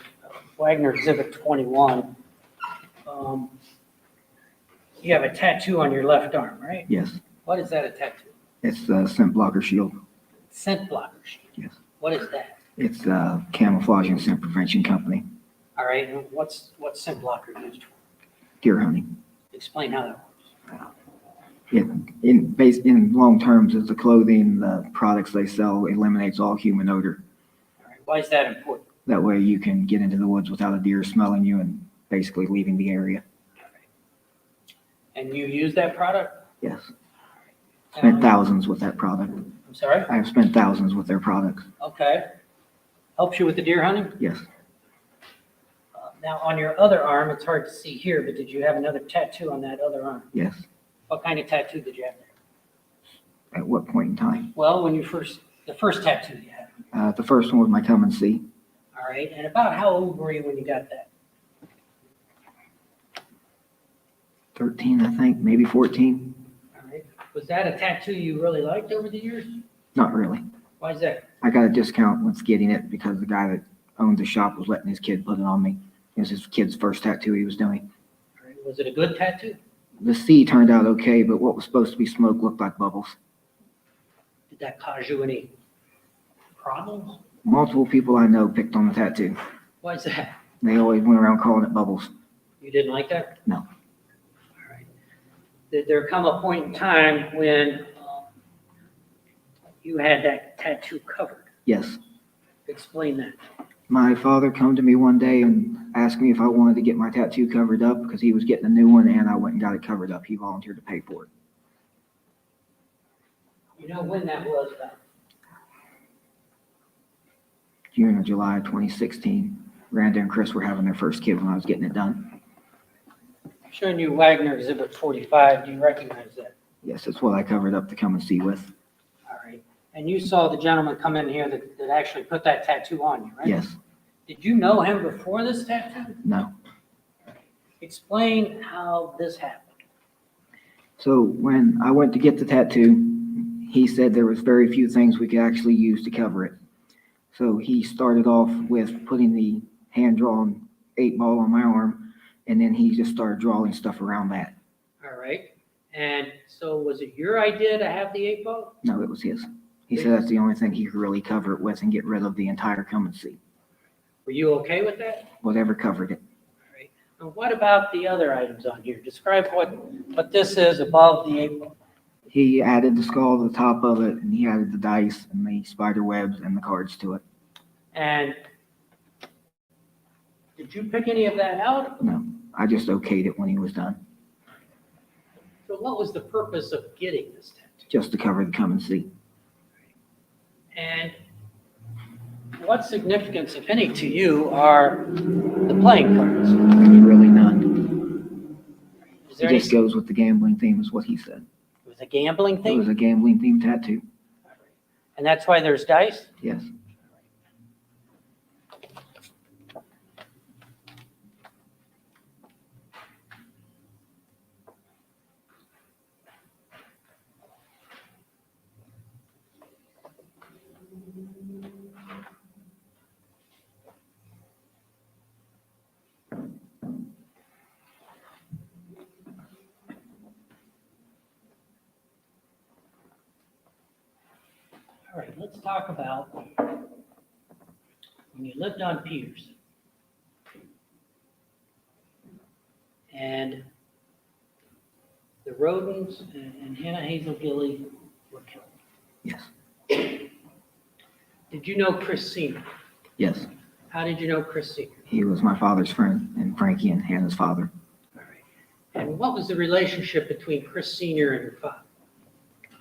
Wagner Exhibit 21, you have a tattoo on your left arm, right? Yes. What is that a tattoo? It's the scent blocker shield. Scent blocker shield. Yes. What is that? It's a camouflage and scent prevention company. All right, and what's scent blocker used for? Deer hunting. Explain how that works. In long terms, it's the clothing, the products they sell eliminates all human odor. All right, why is that important? That way you can get into the woods without a deer smelling you and basically leaving the area. And you use that product? Yes. Spent Um, thousands with that product. I'm sorry? I have spent thousands with their products. Okay. Helps you with the deer hunting? Yes. Now, on your other arm, it's hard to see here, but did you have another tattoo on that other arm? Yes. What kind of tattoo did you have there? At what point in time? Well, when you the first tattoo you had. The first one was my come and see. All right, and about how old were you when you got that? 13, I think, maybe 14. All right. Was that a tattoo you really liked over the years? Not really. Why is that? I got a discount with getting it because the guy that owned the shop was letting his kid put it on me. It was his kid's first tattoo he was doing. All right. Was it a good tattoo? The C turned out okay, but what was supposed to be smoke looked like bubbles. Did that cause you any problems? Multiple people I know picked on the tattoo. Why is that? They always went around calling it bubbles. You didn't like that? No. All right. Did there come a point in time when you had that tattoo covered? Yes. Explain that. My father come to me one day and asked me if I wanted to get my tattoo covered up because he was getting a new one and I went and got it covered up. He volunteered to pay for it. You know when that was about? June or July 2016. Randa and Chris were having their first kid when I was getting it done. Showing you Wagner Exhibit 45. Do you recognize that? Yes, that's what I covered up to come and see with. All right. And you saw the gentleman come in here that actually put that tattoo on you, right? Yes. Did you know him before this tattoo? No. Explain how this happened. So when I went to get the tattoo, he said there was very few things we could actually use to cover it. So he started off with putting the hand-drawn 8-ball on my arm, and then he just started drawing stuff around that. All right. And so was it your idea to have the 8-ball? No, it was his. He said that's the only thing he could really cover it with and get rid of the entire come and see. Were you okay with that? Whatever covered it. All right. And what about the other items on here? Describe what this is above the 8-ball. He added the skull to the top of it, and he added the dice and the spider webs and the cards to it. And did you pick any of that out? No, I just okayed it when he was done, So what was the purpose of getting this tattoo? just to cover the come and see. And what significance, if any, to you are the playing cards? There's really none. Is It there any, just goes with the gambling theme, is what he said. it was a gambling It was thing? a gambling themed tattoo. And that's why there's dice? Yes. All right, let's talk about when you lived on Peterson and the Rhodens and Hannah Hazel Gilly were killed. Yes. Did you know Chris Senior? Yes. How did you know Chris Senior? He was my father's friend and Frankie and Hannah's father. All right. And what was the relationship between Chris Senior and your father?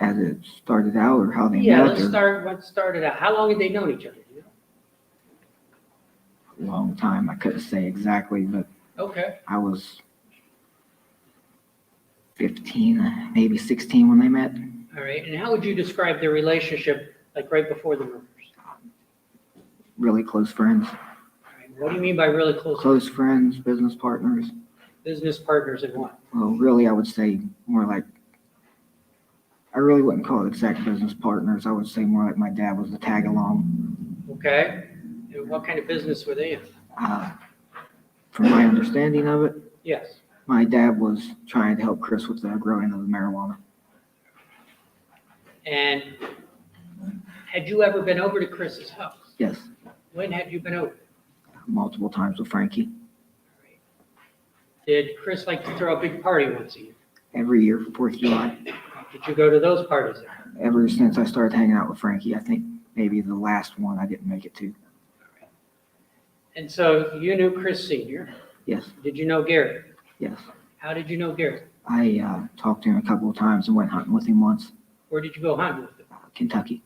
As it started out or how they Yeah, met, let's start it out. How long had they known each other? Do you know? a long time. I couldn't say exactly, but Okay. I was 15, maybe 16 when they met. All right, and how would you describe their relationship, like right before the murders? Really close friends. All right, what do you mean by really close? Close friends, business partners. Business partners and what? Well, really, I would say more like, I really wouldn't call it exact business partners. I would say more like my dad was the tag along. Okay, and what kind of business were they in? From my understanding of it, Yes. my dad was trying to help Chris with the growing of the marijuana. And had you ever been over to Chris's house? Yes, When had you been over? multiple times with Frankie. Did Chris like to throw a big party once a year? Every year for 4th of July. Did you go to those parties there? Ever since I started hanging out with Frankie, I think maybe the last one I didn't make it to. And so you knew Chris Sr. Yes, Did you know Gary? yes. How did you know Gary? I talked to him a couple of times and went hunting with him once. Where did you go hunting with him? Kentucky.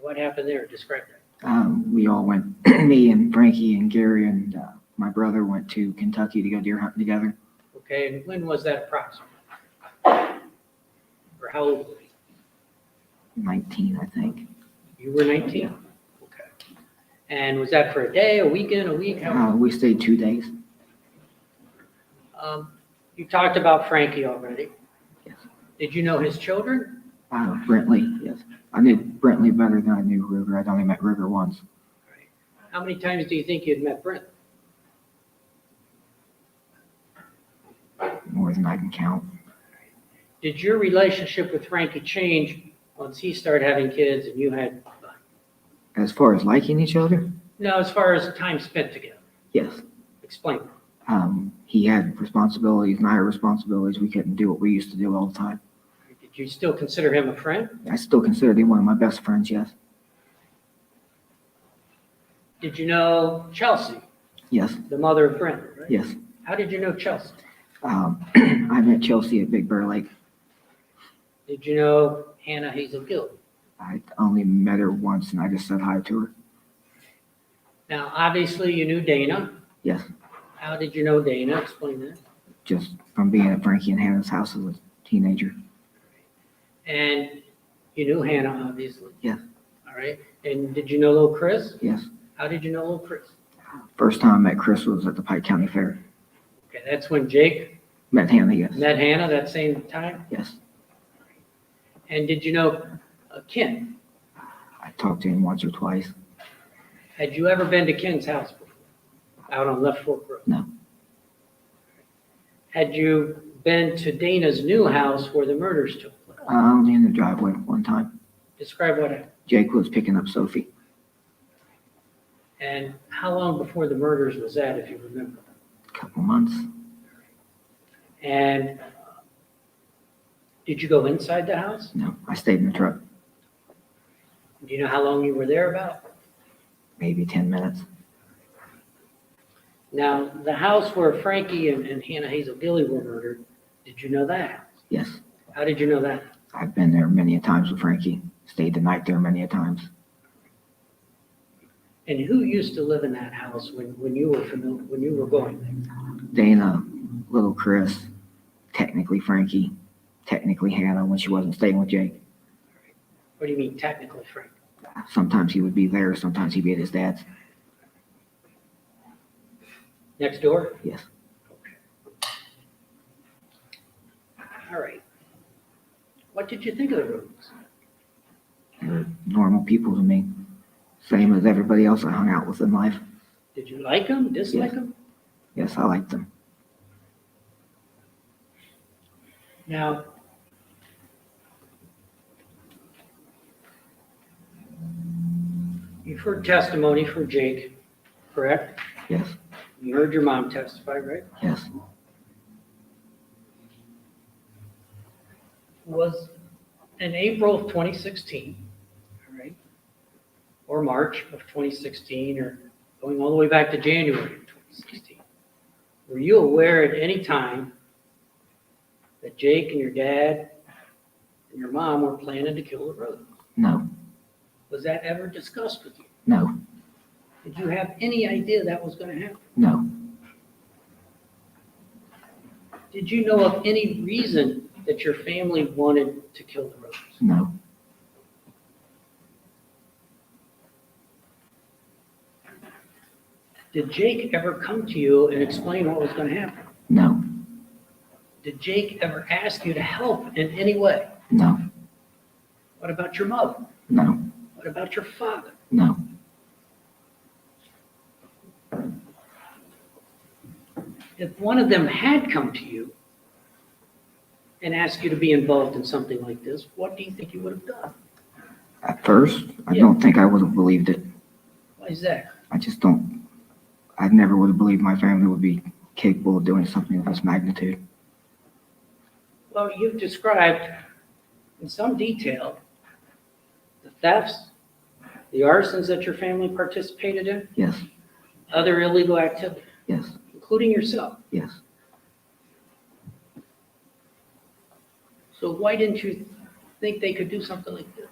What happened there? Describe that. We all went, me and Frankie and Gary and my brother went to Kentucky to go deer hunting together. Okay, and when was that approximately? Or how old were you? 19, I think. You were 19? Okay. And was that for a day, a weekend, a week? How? We stayed 2 days. You talked about Frankie already. Yes. Did you know his children? Brentley, yes. I knew Brentley better than I knew Ruger. I'd only met Ruger once. How many times do you think you'd met Brent? More than I can count. Did your relationship with Frankie change once he started having kids and you had? As far as liking each other, No, as far as time spent together. yes. Explain. He had responsibilities and I had responsibilities. We couldn't do what we used to do all the time. Did you still consider him a friend? I still consider him one of my best friends, yes. Did you know Chelsea, Yes, the mother of Brent? Right? yes. How did you know Chelsea? I met Chelsea at Big Bear Lake. Did you know Hannah Hazel Gill? I only met her once and I just said hi to her. Now, obviously, you knew Dana. Yes, How did you know Dana? Explain that. just from being at Frankie and Hannah's house as a teenager. And you knew Hannah, obviously. Yes. All right. And did you know little Chris? Yes. How did you know little Chris? First time I met Chris was at the Pike County Fair. Okay, that's when Jake Met Hannah, yes. met Hannah that same time. Yes. And did you know Ken? I talked to him once or twice. Had you ever been to Ken's house before? Out on Left Fork Road? No. Had you been to Dana's new house where the murders took place? Only in the driveway one time. Describe what happened. Jake was picking up Sophie. And how long before the murders was that, if you remember? A couple months. And did you go inside the house? No, I stayed in the truck. Do you know how long you were there about? Maybe 10 minutes. Now, the house where Frankie and Hannah Hazel Gilly were murdered, did you know that house? Yes. How did you know that? I've been there many a times with Frankie. Stayed the night there many a times. And who used to live in that house when you were familiar, when you were going there? Dana, little Chris, technically Frankie, technically Hannah when she wasn't staying with Jake. What do you mean technically, Frank? Sometimes he would be there, sometimes he'd be at his dad's. Next door? Yes. All right. What did you think of the Rhodens? They're normal people to me. Same as everybody else I hung out with in life. Did you like them, dislike Yes. them? Yes, I liked them. Now, you've heard testimony from Jake, correct? Yes, You heard your mom testify, right? yes. Was in April of 2016, all right, or March of 2016, or going all the way back to January of 2016. Were you aware at any time that Jake and your dad and your mom were planning to kill the Rhoden? No, Was that ever discussed with you? no, Did you have any idea that was going to happen? no, Did you know of any reason that your family wanted to kill the Rhodens? No, Did Jake ever come to you and explain what was going to happen? no, Did Jake ever ask you to help in any way? no, What about your mother? no, What about your father? no. If one of them had come to you and asked you to be involved in something like this, what do you think you would have done? At first, I Yeah. don't think I would have believed it. Why is that? I just don't, I never would have believed my family would be capable of doing something of this magnitude. Well, you've described in some detail the thefts, the arsons that your family participated in, Yes, other illegal activity, yes, including yourself. yes. So why didn't you think they could do something like this?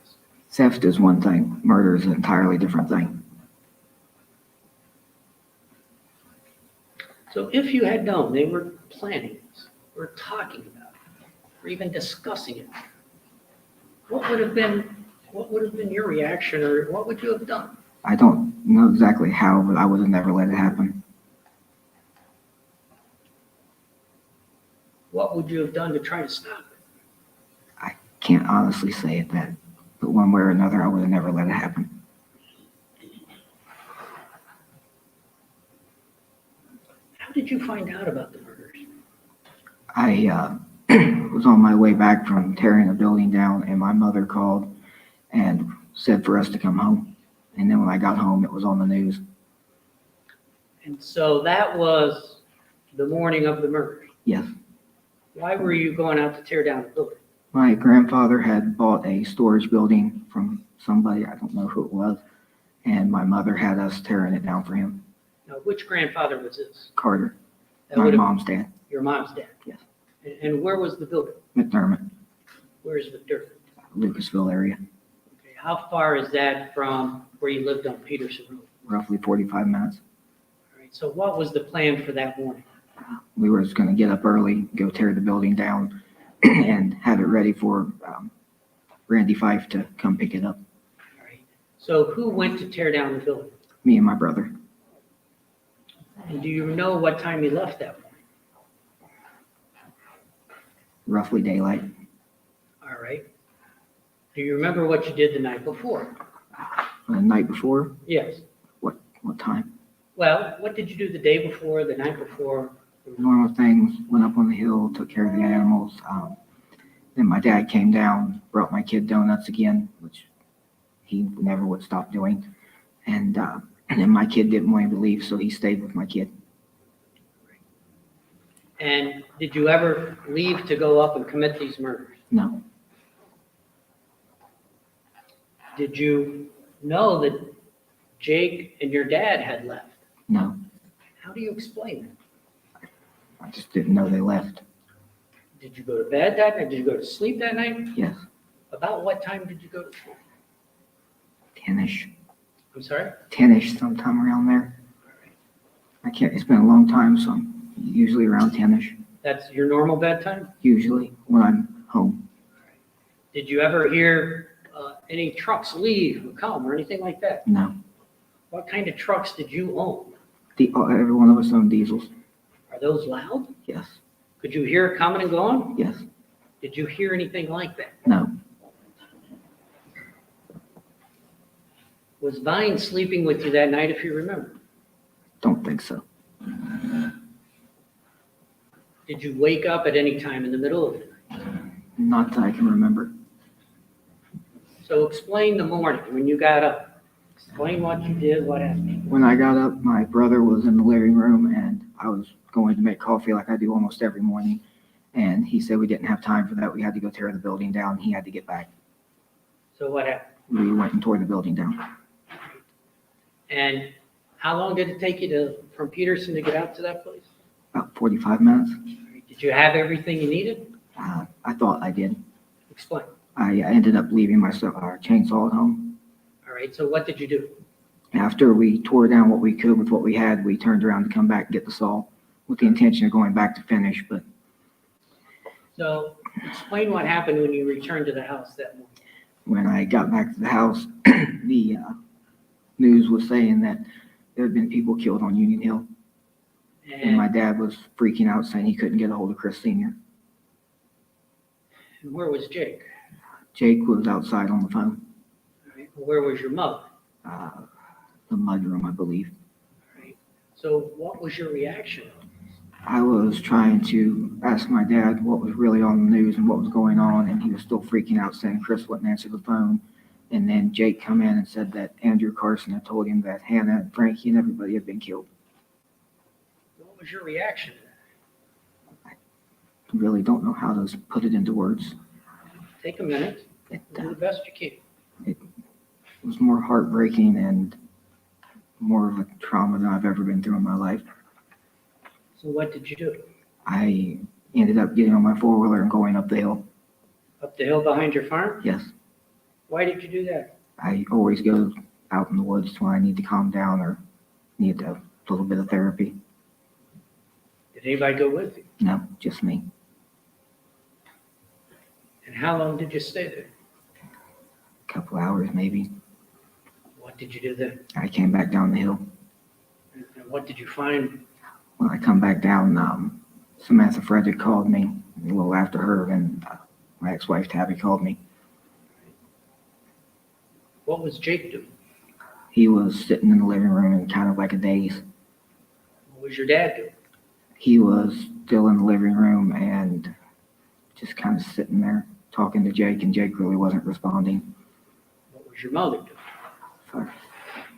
Theft is one thing, murder is an entirely different thing. So if you had known they were planning this, or talking about it, or even discussing it, what would have been your reaction, or what would you have done? I don't know exactly how, but I would have never let it happen. What would you have done to try to stop it? Can't honestly say it that, but one way or another, I would have never let it happen. How did you find out about the murders? I was on my way back from tearing a building down, and my mother called and said for us to come home. And then when I got home, it was on the news. And so that was the morning of the murders. Yes. Why were you going out to tear down the building? My grandfather had bought a storage building from somebody, I don't know who it was, and my mother had us tearing it down for him. Now, which grandfather was this? Carter, That my would have mom's dad, your mom's dad. Yes. And where was the building? McDermott, Where's McDermott? Lucasville area, Okay, how far is that from where you lived on Peterson Road? roughly 45 minutes. All right, so what was the plan for that morning? We were just going to get up early, go tear the building down, and have it ready for Randy Fife to come pick it up. All right, so who went to tear down the building? Me and my brother. And do you know what time you left that morning? Roughly daylight. All right. Do you remember what you did the night before? The night before, Yes. what time? Well, what did you do the day before, the night before? Normal things, went up on the hill, took care of the animals. Then my dad came down, brought my kid donuts again, which he never would stop doing. And then my kid didn't want him to leave, so he stayed with my kid. And did you ever leave to go up and commit these murders? No, Did you know that Jake and your dad had left? no, How do you explain that? I just didn't know they left. Did you go to bed that night? Did you go to sleep that night? Yes, About what time did you go to sleep? 10-ish, I'm sorry? 10-ish, sometime around there. I can't, it's been a long time, so I'm usually around 10-ish, That's your normal bedtime? usually when I'm home. Did you ever hear any trucks leave or come or anything like that? No, What kind of trucks did you own? every one of us owned diesels. Are those loud? Yes, Could you hear it coming and going? yes, Did you hear anything like that? no, Was Vine sleeping with you that night, if you remember? don't think so. Did you wake up at any time in the middle of the night? Not that I can remember. So explain the morning when you got up. Explain what you did, what happened. When I got up, my brother was in the living room and I was going to make coffee like I do almost every morning. And he said we didn't have time for that. We had to go tear the building down. He had to get back. So what happened? We went and tore the building down. And how long did it take you from Peterson to get out to that place? About 45 minutes. Did you have everything you needed? I thought I did. Explain. I ended up leaving my chainsaw at home. All right, so what did you do? After we tore down what we could with what we had, we turned around to come back and get the saw with the intention of going back to finish, but So explain what happened when you returned to the house that morning. When I got back to the house, the news was saying that there had been people killed on Union Hill. And my dad was freaking out, saying he couldn't get a hold of Chris Sr. And where was Jake? Jake was outside on the phone, Right. Where was your mother? the mudroom, I believe. Right. So what was your reaction? I was trying to ask my dad what was really on the news and what was going on, and he was still freaking out, saying Chris wouldn't answer the phone. And then Jake come in and said that Andrew Carson had told him that Hannah and Frankie and everybody had been killed. What was your reaction? I really don't know how to put it into words. Take a minute. It Do the best you can. was more heartbreaking and more of a trauma than I've ever been through in my life. So what did you do? I ended up getting on my four-wheeler and going up the hill. Up the hill behind your farm? Yes, Why did you do that? I always go out in the woods when I need to calm down or need a little bit of therapy. Did anybody go with you? No, just me. And how long did you stay there? A couple hours maybe. What did you do then? I came back down the hill. And what did you find? When I come back down, Samantha Frederick called me a little after her, and my ex-wife Tabby called me. What was Jake doing? He was sitting in the living room in kind of like a daze. What was your dad doing? He was still in the living room and just kind of sitting there talking to Jake, and Jake really wasn't responding. What was your mother doing?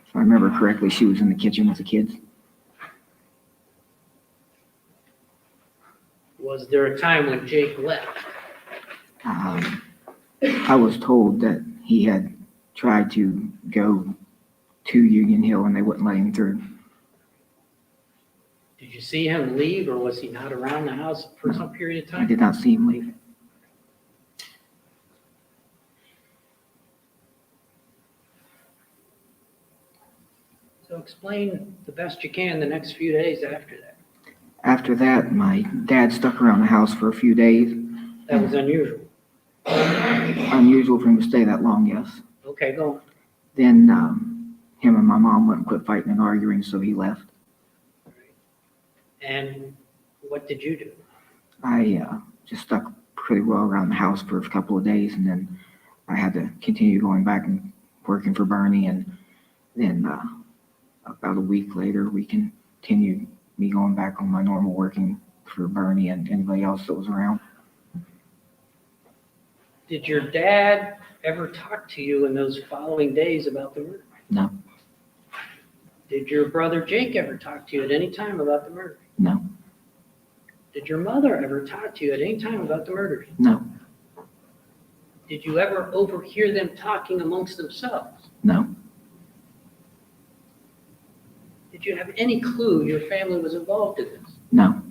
If I remember correctly, she was in the kitchen with the kids. Was there a time when Jake left? I was told that he had tried to go to Union Hill and they wouldn't let him through. Did you see him leave, or was he not around the house for some period of I time? did not see him leave. So explain the best you can the next few days after that. After that, my dad stuck around the house for a few days. That was unusual. Unusual for him to stay that long, yes. Okay, go on. Then him and my mom wouldn't quit fighting and arguing, so he left. And what did you do? I just stuck pretty well around the house for a couple of days, and then I had to continue going back and working for Bernie, and then about a week later, we continued me going back on my normal working for Bernie and anybody else that was around. Did your dad ever talk to you in those following days about the murder? No. Did your brother Jake ever talk to you at any time about the murder? No. Did your mother ever talk to you at any time about the murders? No. Did you ever overhear them talking amongst themselves? No. Did you have any clue your family was involved in this? No.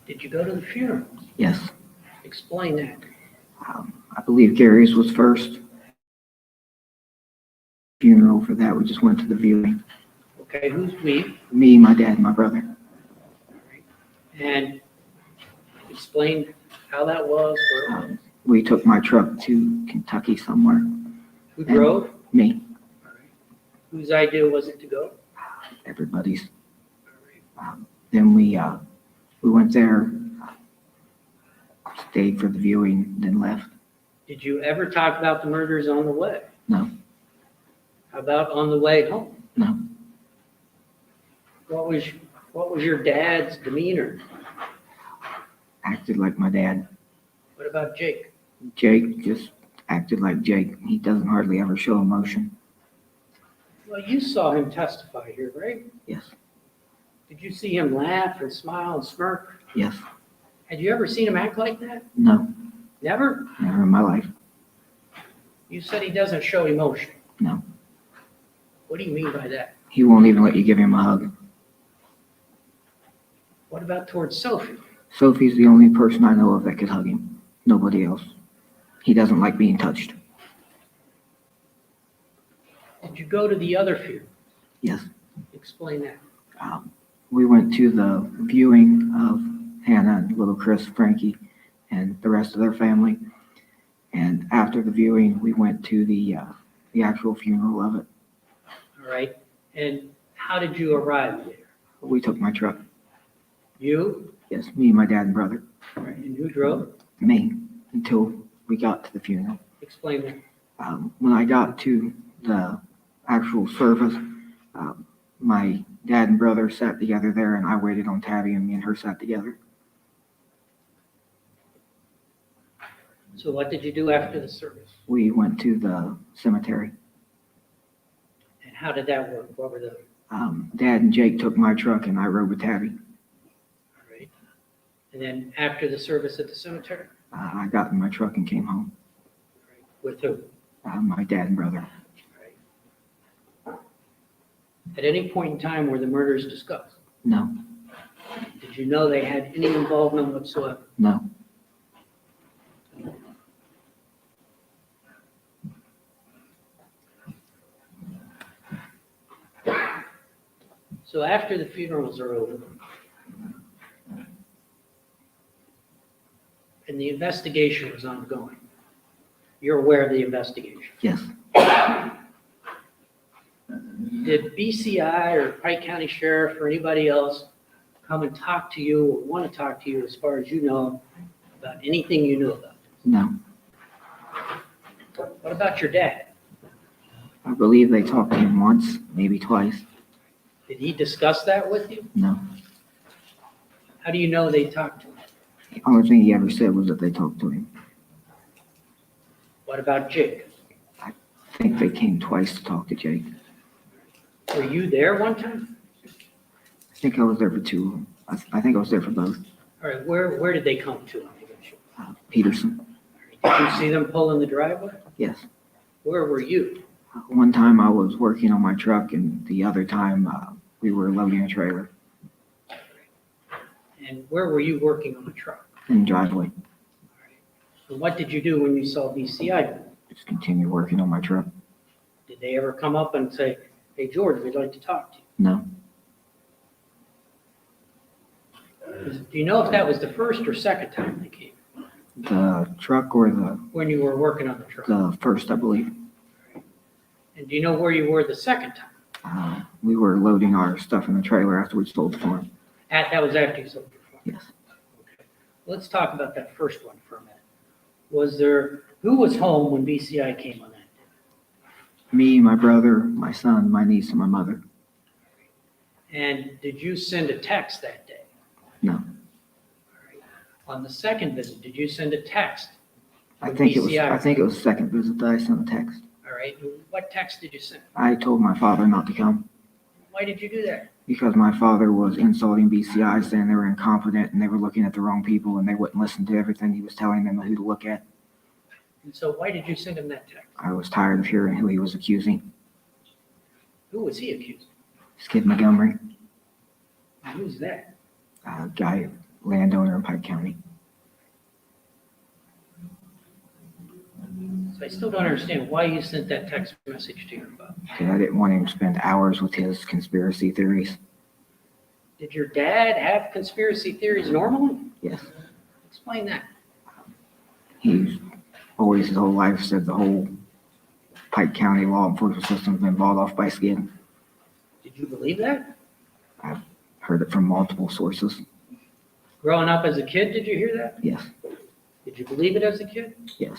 Did you go to the funeral? Yes. Explain that. I believe Gary's was first. Funeral for that, we just went to the viewing. Okay, who's we? Me, my dad, and my brother. And explain how that was. We took my truck to Kentucky somewhere. Who drove? Me, Whose idea was it to go? everybody's. Then we went there, stayed for the viewing, then left. Did you ever talk about the murders on the way? No. How about on the way home? No. What was your dad's demeanor? Acted like my dad. What about Jake? Jake just acted like Jake. He doesn't hardly ever show emotion. Well, you saw him testify here, right? Yes. Did you see him laugh and smile and smirk? Yes. Had you ever seen him act like that? No. Never? Never in my life. You said he doesn't show emotion. No. What do you mean by that? He won't even let you give him a hug. What about towards Sophie? Sophie's the only person I know of that could hug him. Nobody else. He doesn't like being touched. Did you go to the other funeral? Yes. Explain that. We went to the viewing of Hannah and little Chris, Frankie, and the rest of their family. And after the viewing, we went to the actual funeral of it. All right. And how did you arrive there? We took my truck. You? Yes, me, my dad, and brother. All right. And who drove? Me, until we got to the funeral. Explain that. When I got to the actual service, my dad and brother sat together there, and I waited on Tabby, and me and her sat together. So what did you do after the service? We went to the cemetery. And how did that work? What were the, Dad and Jake took my truck, and I rode with Tabby. all right. And then after the service at the cemetery? I got in my truck and came home. With who? My dad and brother. At any point in time were the murders discussed? No, Did you know they had any involvement whatsoever? no. So after the funerals are over, and the investigation was ongoing, you're aware of the investigation? Yes. Did BCI or Pike County Sheriff or anybody else come and talk to you or want to talk to you as far as you know about anything you knew about? No. What about your dad? I believe they talked to him once, maybe twice. Did he discuss that with you? No. How do you know they talked to him? The only thing he ever said was that they talked to him. What about Jake? I think they came twice to talk to Jake. Were you there one time? I think I was there for two of them. I think I was there for both. All right, where did they come to? Peterson. Did you see them pull in the driveway? Yes. Where were you? One time I was working on my truck, and the other time we were loading a trailer And where were you working on the truck? in the driveway. And what did you do when you saw BCI? Just continue working on my truck. Did they ever come up and say, hey, George, we'd like to talk to you? No. Do you know if that was the first or second time they came? The truck or When you were working on the truck? the first, I believe. And do you know where you were the second time? We were loading our stuff in the trailer after we sold the farm. That was after you sold your farm? Yes. Okay. Let's talk about that first one for a minute. Who was home when BCI came on that day? Me, my brother, my son, my niece, and my mother. And did you send a text that day? No. All right. On the second visit, did you send a text? I from think it was BCI? second visit that I sent a text. All right. What text did you send? I told my father not to come Why did you do that? because my father was insulting BCI, saying they were incompetent and they were looking at the wrong people and they wouldn't listen to everything he was telling them who to look at. And so why did you send him that text? I was tired of hearing who he was accusing. Who was he accusing? Skid Montgomery, Who's that? a guy, landowner in Pike County. So I still don't understand why you sent that text message to your father. Because I didn't want him to spend hours with his conspiracy theories. Did your dad have conspiracy theories normally? Yes. Explain that. He's always his whole life said the whole Pike County law enforcement system's been bought off by Skid. Did you believe that? Heard it from multiple sources. Growing up as a kid, did you hear that? Yes, Did you believe it as a kid? yes.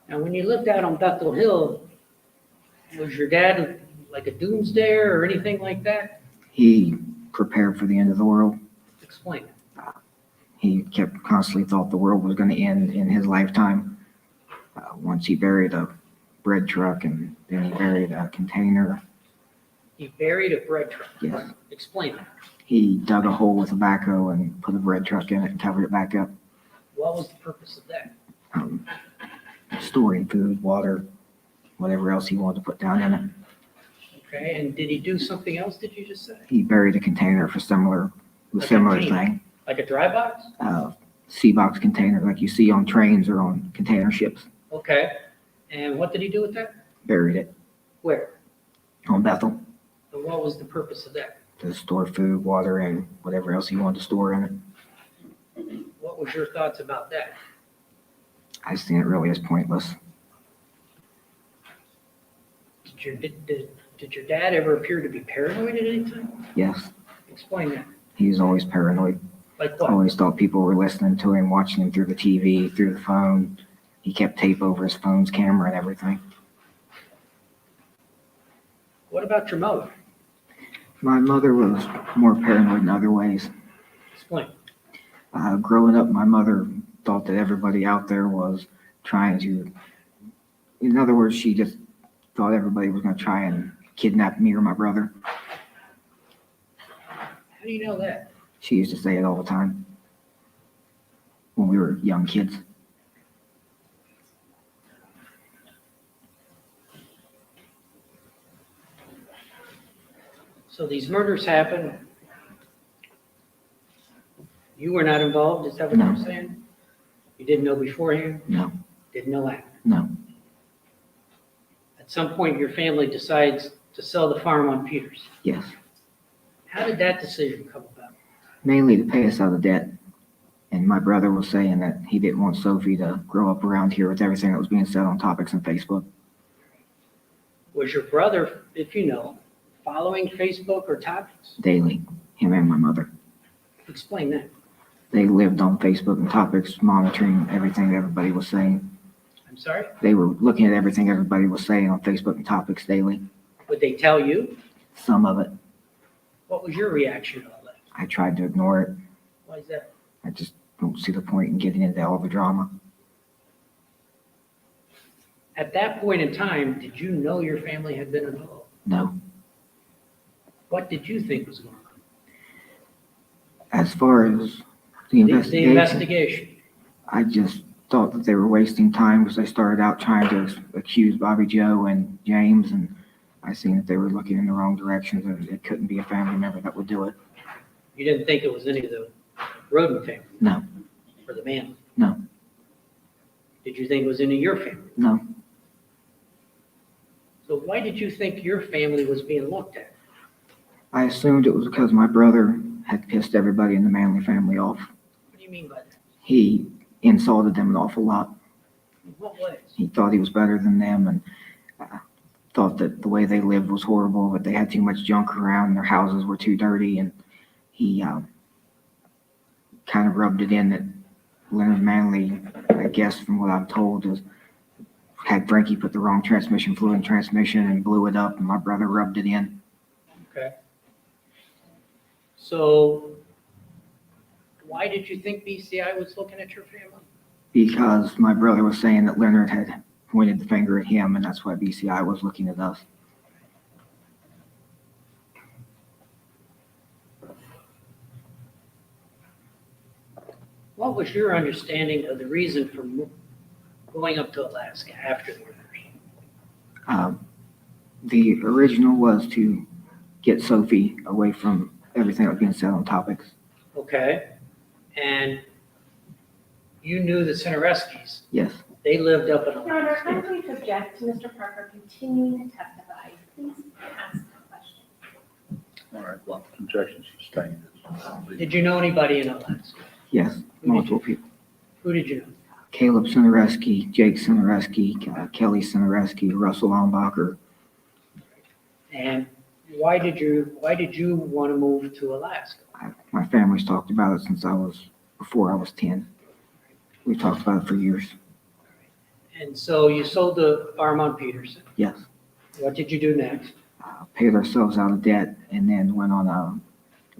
Now, when you lived out on Bethel Hill, was your dad like a doomsdayer or anything like that? He prepared for the end of the world. Explain it. He kept constantly thought the world was going to end in his lifetime. Once he buried a bread truck and then he buried a container. He buried a bread truck. Yes. Explain that. He dug a hole with a backhoe and put a bread truck in it and covered it back up. What was the purpose of that? Storing food, water, whatever else he wanted to put down in it. Okay, and did he do something else, did you just say? He buried a container for similar thing. Like a dry box? Sea box container like you see on trains or on container ships. Okay, and what did he do with that? Buried it Where? on Bethel. And what was the purpose of that? To store food, water, and whatever else he wanted to store in it. What was your thoughts about that? I seen it really as pointless. Did your dad ever appear to be paranoid at any time? Yes, Explain that. he was always paranoid. Like what? Always thought people were listening to him, watching him through the TV, through the phone. He kept tape over his phone's camera and everything. What about your mother? My mother was more paranoid in other ways. Explain. Growing up, my mother thought that everybody out there was trying to, in other words, she just thought everybody was going to try and kidnap me or my brother. How do you know that? She used to say it all the time when we were young kids. So these murders happened. You were not involved, is that what No. you're saying? You didn't know beforehand? No, Didn't know after? no. At some point, your family decides to sell the farm on Peters. Yes. How did that decision come about? Mainly to pay us out of debt. And my brother was saying that he didn't want Sophie to grow up around here with everything that was being said on topics on Facebook. Was your brother, if you know, following Facebook or topics? Daily, him and my mother. Explain that. They lived on Facebook and topics, monitoring everything that everybody was saying. I'm sorry? They were looking at everything everybody was saying on Facebook and topics daily. Would they tell you? Some of it, What was your reaction to all that? I tried to ignore it. Why is that? I just don't see the point in getting into all the drama. At that point in time, did you know your family had been involved? No. What did you think was going on? As far as the The investigation, investigation. I just thought that they were wasting time because they started out trying to accuse Bobby Joe and James, and I seen that they were looking in the wrong directions, and it couldn't be a family member that would do it. You didn't think it was any of the Rhoden family? No. Or the Manley? No. Did you think it was any of your family? No. So why did you think your family was being looked at? I assumed it was because my brother had pissed everybody in the Manley family off. What do you mean by that? He insulted them an awful lot. In what ways? He thought he was better than them, and thought that the way they lived was horrible, that they had too much junk around, their houses were too dirty, and he kind of rubbed it in that Leonard Manley, I guess from what I'm told, had Frankie put the wrong transmission fluid in transmission and blew it up, and my brother rubbed it in. Okay. So why did you think BCI was looking at your family? Because my brother was saying that Leonard had pointed the finger at him, and that's why BCI was looking at us. What was your understanding of the reason for going up to Alaska after the murders? The original was to get Sophie away from everything that was being said on topics. Okay. And you knew the Cinereskis. Yes. They lived up in Your Honor, Alaska. I'm going to object to Mr. Parker continuing to testify. Please ask the question. All right, well, objection sustained. Did you know anybody in Alaska? Yes, multiple people. Who did you know? Caleb Cinereski, Jake Cinereski, Kelly Cinereski, Russell Almbacher. And why did you want to move to Alaska? My family's talked about it since before I was 10. We talked about it for years. And so you sold the farm on Peterson. Yes. What did you do next? Paid ourselves out of debt and then went on a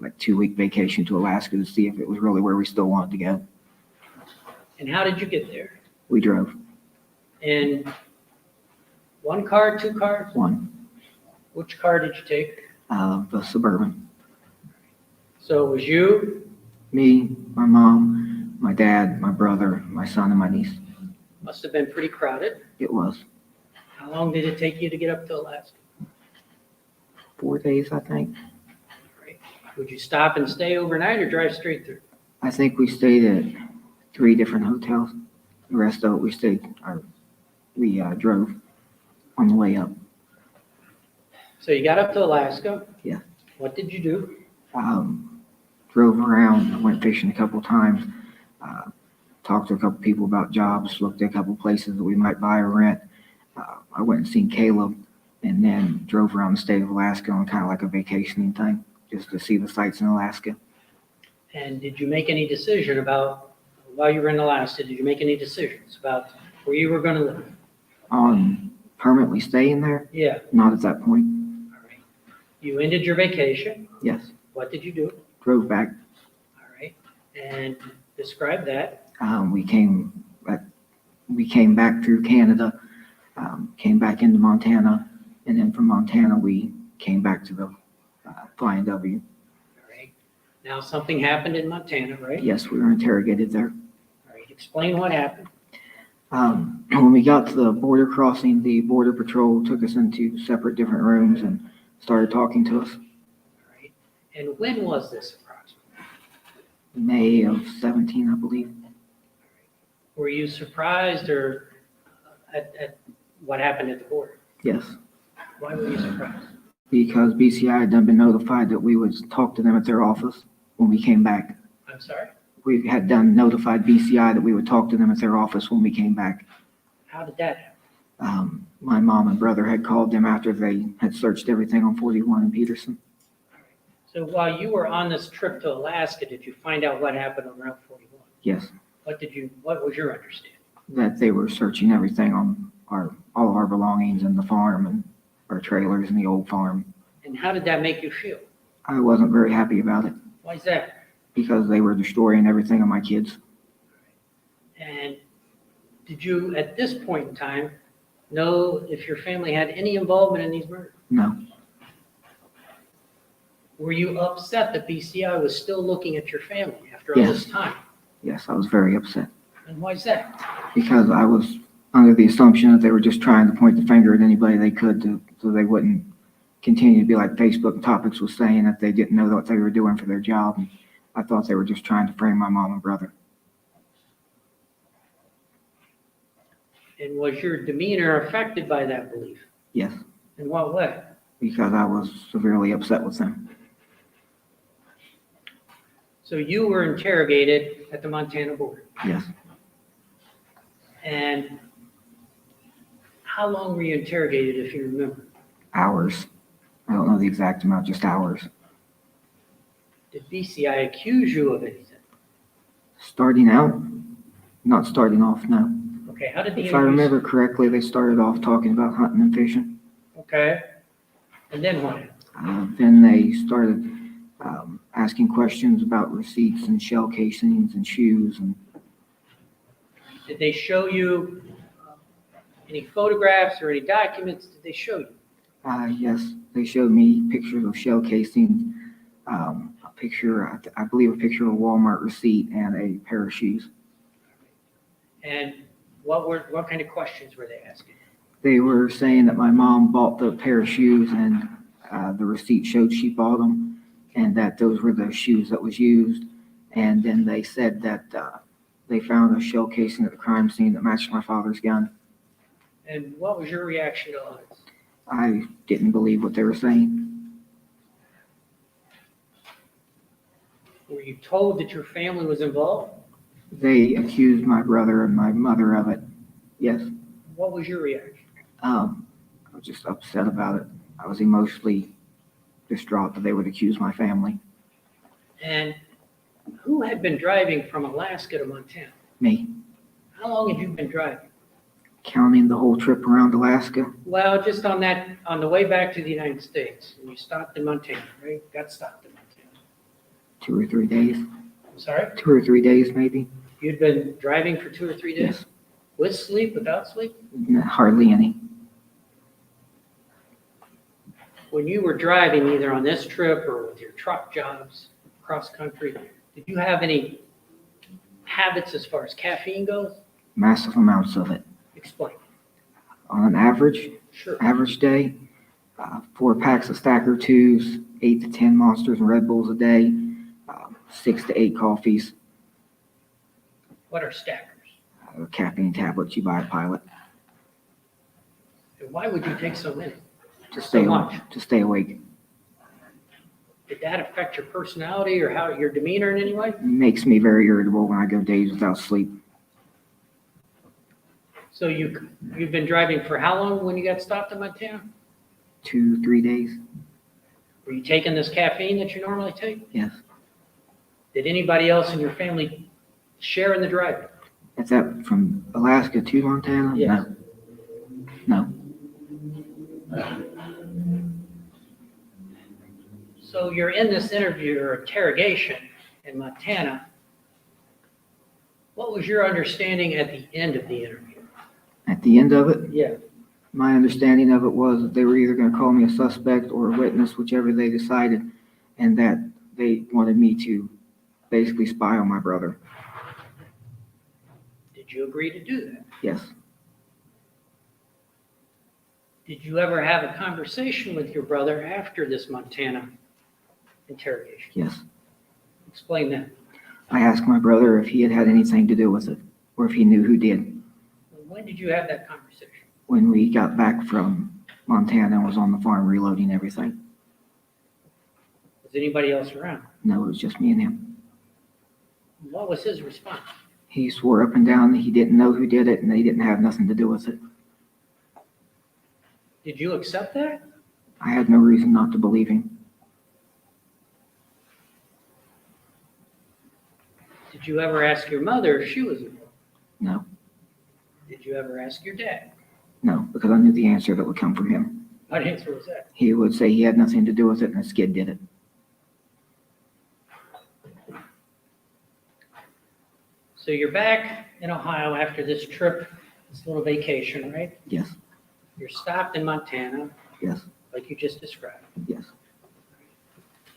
2-week vacation to Alaska to see if it was really where we still wanted to go. And how did you get there? We drove. In one car, two cars? One, Which car did you take? the Suburban. So it was you, Me, my mom, my dad, my brother, my son, and my niece. must have been pretty crowded. It was How long did it take you to get up to Alaska? 4 days, I think. Right. Would you stop and stay overnight or drive straight through? I think we stayed at 3 different hotels. The rest of it we drove on the way up. So you got up to Alaska? Yeah. What did you do? Drove around, went fishing a couple times, talked to a couple people about jobs, looked at a couple places that we might buy or rent. I went and seen Caleb, and then drove around the state of Alaska on kind of like a vacationing thing, just to see the sights in Alaska. And did you make any decision about, while you were in Alaska, did you make any decisions about where you were going to live? On permanently staying there, Yeah, not at that point. all right. You ended your vacation. Yes, What did you do? drove back. All right. And describe that. We came back through Canada, came back into Montana, and then from Montana we came back to the Flying W. All right. Now, something happened in Montana, right? Yes, we were interrogated there. All right. Explain what happened. When we got to the border crossing, the border patrol took us into separate different rooms and started talking to us. All right. And when was this approximately? May of 17, I believe. Were you surprised or at what happened at the border? Yes, Why were you surprised? because BCI had been notified that we would talk to them at their office when we came back. I'm sorry? We had notified BCI that we would talk to them at their office when we came back. How did that happen? My mom and brother had called them after they had searched everything on 41 in Peterson. So while you were on this trip to Alaska, did you find out what happened on Route 41? Yes, What was your understanding? that they were searching everything on all of our belongings and the farm and our trailers and the old farm. And how did that make you feel? I wasn't very happy about it Why is that? because they were destroying everything on my kids. And did you, at this point in time, know if your family had any involvement in these murders? No, Were you upset that BCI was still looking at your family after all Yes. this time? yes, I was very upset And why is that? because I was under the assumption that they were just trying to point the finger at anybody they could so they wouldn't continue to be like Facebook Topics was saying that they didn't know what they were doing for their job. And I thought they were just trying to frame my mom and brother. And was your demeanor affected by that belief? Yes, In what way? because I was severely upset with them. So you were interrogated at the Montana border. Yes, And how long were you interrogated, if you remember? hours. I don't know the exact amount, just hours. Did BCI accuse you of anything? Starting out, not starting off, no. Okay, how did the If I interviews? remember correctly, they started off talking about hunting and fishing. Okay. And then what happened? Then they started asking questions about receipts and shell casings and shoes. And Did they show you any photographs or any documents? Did they show you? yes, they showed me pictures of shell casings, a picture, I believe a picture of a Walmart receipt and a pair of shoes. And what kind of questions were they asking? They were saying that my mom bought the pair of shoes and the receipt showed she bought them and that those were the shoes that was used. And then they said that they found a shell casing at the crime scene that matched my father's gun. And what was your reaction to all this? I didn't believe what they were saying. Were you told that your family was involved? They accused my brother and my mother of it. Yes. What was your reaction? I was just upset about it. I was emotionally distraught that they would accuse my family. And who had been driving from Alaska to Montana? Me. How long had you been driving? Counting the whole trip around Alaska. Well, just on the way back to the United States, and you stopped in Montana, right? Got stopped in Montana. 2 or 3 days. I'm sorry? 2 or 3 days, maybe. You'd been driving for 2 or 3 days? Yes. With sleep, without sleep? Hardly any. When you were driving either on this trip or with your truck jobs cross country, did you have any habits as far as caffeine goes? Massive amounts of it. Explain. On an average Sure. day, 4 packs of Stacker 2s, 8 to 10 Monsters and Red Bulls a day, 6 to 8 coffees, What are stackers? caffeine tablets you buy at Pilot. And why would you take so many? to So stay, much. to stay awake. Did that affect your personality or how, your demeanor in any way? Makes me very irritable when I go days without sleep. So you've been driving for how long when you got stopped in Montana? 2-3 days. Were you taking this caffeine that you normally take? Yes. Did anybody else in your family share in the driving? That's that from Alaska to Montana? Yes. No. So you're in this interview or interrogation in Montana. What was your understanding at the end of the interview? At the end of it, Yeah. my understanding of it was that they were either going to call me a suspect or a witness, whichever they decided, and that they wanted me to basically spy on my brother. Did you agree to do that? Yes. Did you ever have a conversation with your brother after this Montana interrogation? Yes. Explain that. I asked my brother if he had had anything to do with it, or if he knew who did. When did you have that conversation? When we got back from Montana and was on the farm reloading everything. Was anybody else around? No, it was just me and him. What was his response? He swore up and down that he didn't know who did it and they didn't have nothing to do with it. Did you accept that? I had no reason not to believe him. Did you ever ask your mother if she was involved? No. Did you ever ask your dad? No, because I knew the answer that would come from him. What answer was that? He would say he had nothing to do with it and his kid did it. So you're back in Ohio after this trip, this little vacation, right? Yes, You're stopped in Montana, yes, like you just described. yes.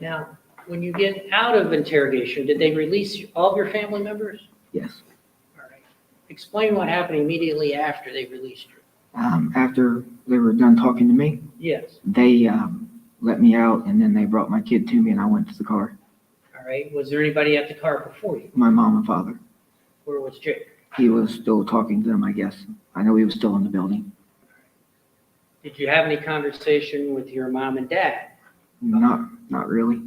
Now, when you get out of interrogation, did they release all of your family members? Yes. All right. Explain what happened immediately after they released you. After they were done talking to me, Yes. they let me out and then they brought my kid to me and I went to the car. All right. Was there anybody at the car before you? My mom and father. Where was Jake? He was still talking to them, I guess. I know he was still in the building. Did you have any conversation with your mom and dad? Not really.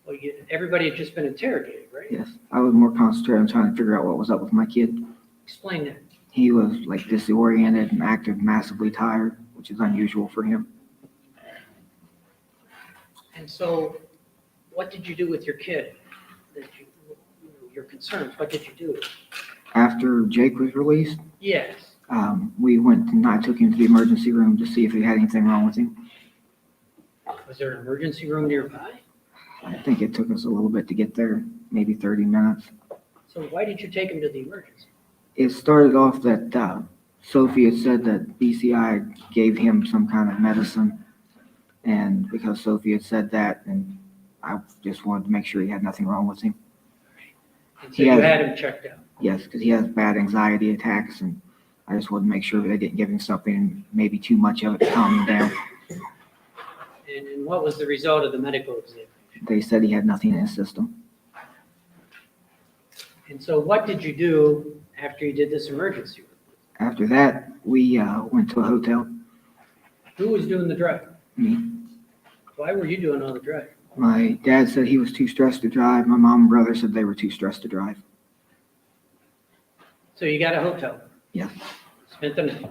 Well, everybody had just been interrogated, right? Yes. I was more concentrated on trying to figure out what was up with my kid. Explain that. He was like disoriented and acted massively tired, which is unusual for him. And so, what did you do with your kid? Your concerns, what did you do? After Jake was released, Yes. we went and I took him to the emergency room to see if he had anything wrong with him. Was there an emergency room nearby? I think it took us a little bit to get there, maybe 30 minutes. So why did you take him to the emergency? It started off that Sophie had said that BCI gave him some kind of medicine. And because Sophie had said that, and I just wanted to make sure he had nothing wrong with him. And so you had him checked out. Yes, because he has bad anxiety attacks, and I just wanted to make sure that they didn't give him something, maybe too much of it to calm him down. And what was the result of the medical examination? They said he had nothing in his system. And so what did you do after you did this emergency room? After that, we went to a hotel. Who was doing the driving? Me. Why were you doing all the driving? My dad said he was too stressed to drive. My mom and brother said they were too stressed to drive. So you got a hotel? Yes. Spent the night?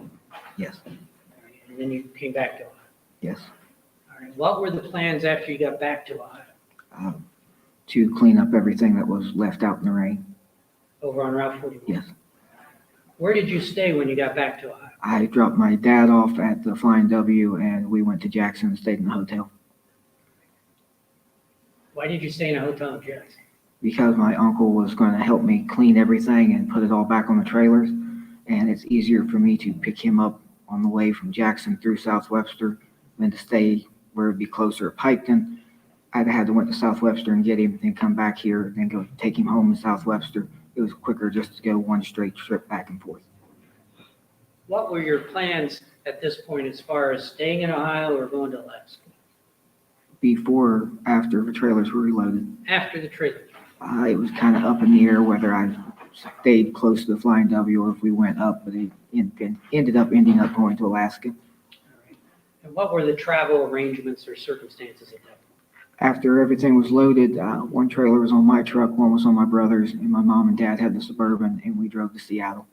Yes. And then you came back to Ohio? Yes. All right. What were the plans after you got back to Ohio? To clean up everything that was left out in the rain. Over on Route 41? Yes. Where did you stay when you got back to Ohio? I dropped my dad off at the Flying W and we went to Jackson and stayed in the hotel. Why did you stay in a hotel in Jackson? Because my uncle was going to help me clean everything and put it all back on the trailers. And it's easier for me to pick him up on the way from Jackson through South Webster than to stay where it'd be closer at Piketon. I'd have had to went to South Webster and get him, then come back here, then go take him home in South Webster. It was quicker just to go one straight trip back and forth. What were your plans at this point as far as staying in Ohio or going to Alaska? After the trailers were reloaded, After the trailer? it was kind of up in the air whether I stayed close to the Flying W or if we went up, but it ended up going to Alaska. All right. And what were the travel arrangements or circumstances of that? After everything was loaded, one trailer was on my truck, one was on my brother's, and my mom and dad had the Suburban, and we drove to Seattle.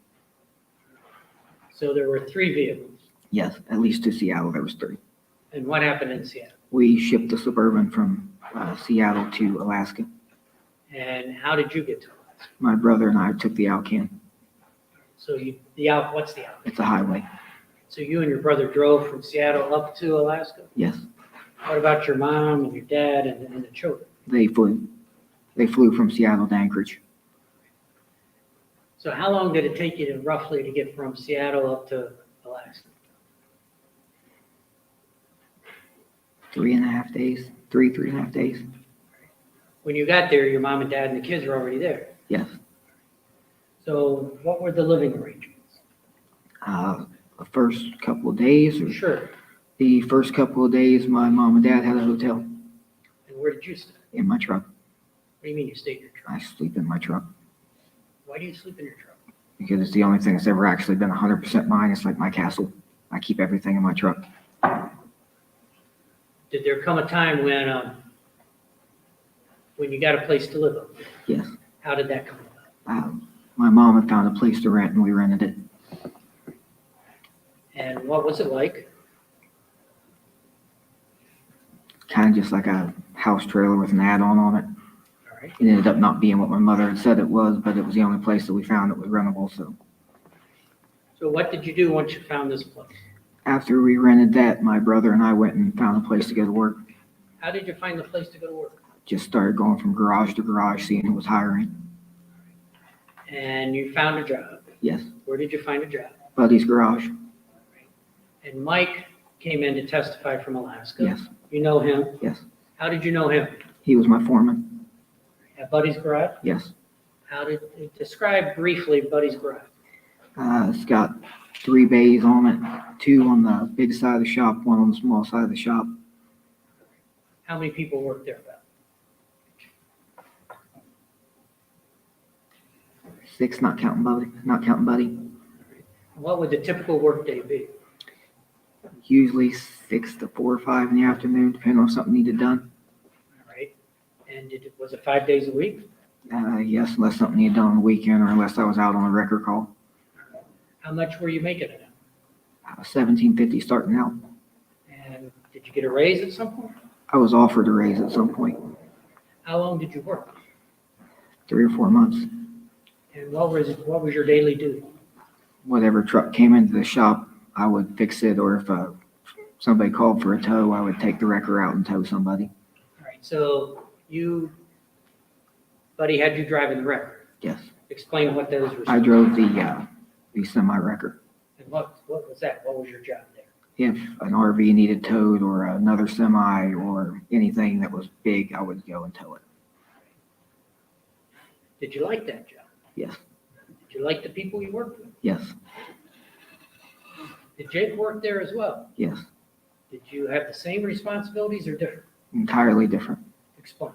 So there were 3 vehicles. Yes, at least to Seattle, there was 3. And what happened in Seattle? We shipped the Suburban from Seattle to Alaska. And how did you get to Alaska? My brother and I took the Alcan. So what's the out? It's a highway. So you and your brother drove from Seattle up to Alaska? Yes, What about your mom and your dad and the children? they flew. They flew from Seattle to Anchorage. So how long did it take you roughly to get from Seattle up to Alaska? 3.5 days, 3.5 days. When you got there, your mom and dad and the kids were already there. Yes. So what were the living arrangements? The first couple of days, or Sure. the first couple of days, my mom and dad had a hotel And where did you stay? in my truck. What do you mean you stayed in your truck? I sleep in my truck Why do you sleep in your truck? because it's the only thing that's ever actually been 100% mine. It's like my castle. I keep everything in my truck. Did there come a time when you got a place to live up there? Yes. How did that come about? My mom had found a place to rent and we rented it. And what was it like? Kind of just like a house trailer with an add-on on it. All right. It ended up not being what my mother had said it was, but it was the only place that we found that was rentable. So So what did you do once you found this place? after we rented that, my brother and I went and found a place to go to work. How did you find the place to go to work? Just started going from garage to garage, seeing who was hiring. And you found a job. Yes. Where did you find a job? Buddy's garage. And Mike came in to testify from Alaska. Yes. You know him? Yes. How did you know him? He was my foreman. At Buddy's garage? Yes. Describe briefly Buddy's garage? It's got 3 bays on it, 2 on the big side of the shop, 1 on the small side of the shop. How many people work there about? 6, not counting Buddy. What would the typical workday be? Usually 6 to 4 or 5 in the afternoon, depending on if something needed done. All right. And was it 5 days a week? Yes, unless something needed done on the weekend or unless I was out on a record call. How much were you making it? $17.50 starting out. And did you get a raise at some point? I was offered a raise at some point, How long did you work? 3 or 4 months. And what was your daily duty? Whatever truck came into the shop, I would fix it, or if somebody called for a tow, I would take the wrecker out and tow somebody. All right. So Buddy had you driving the wrecker. Yes. Explain what those were. I drove the semi-wrecker. And what was that? What was your job there? If an RV needed towed or another semi or anything that was big, I would go and tow it. Did you like that job? Yes. Did you like the people you worked with? Yes. Did Jake work there as well? Yes. Did you have the same responsibilities or different? Entirely different. Explain.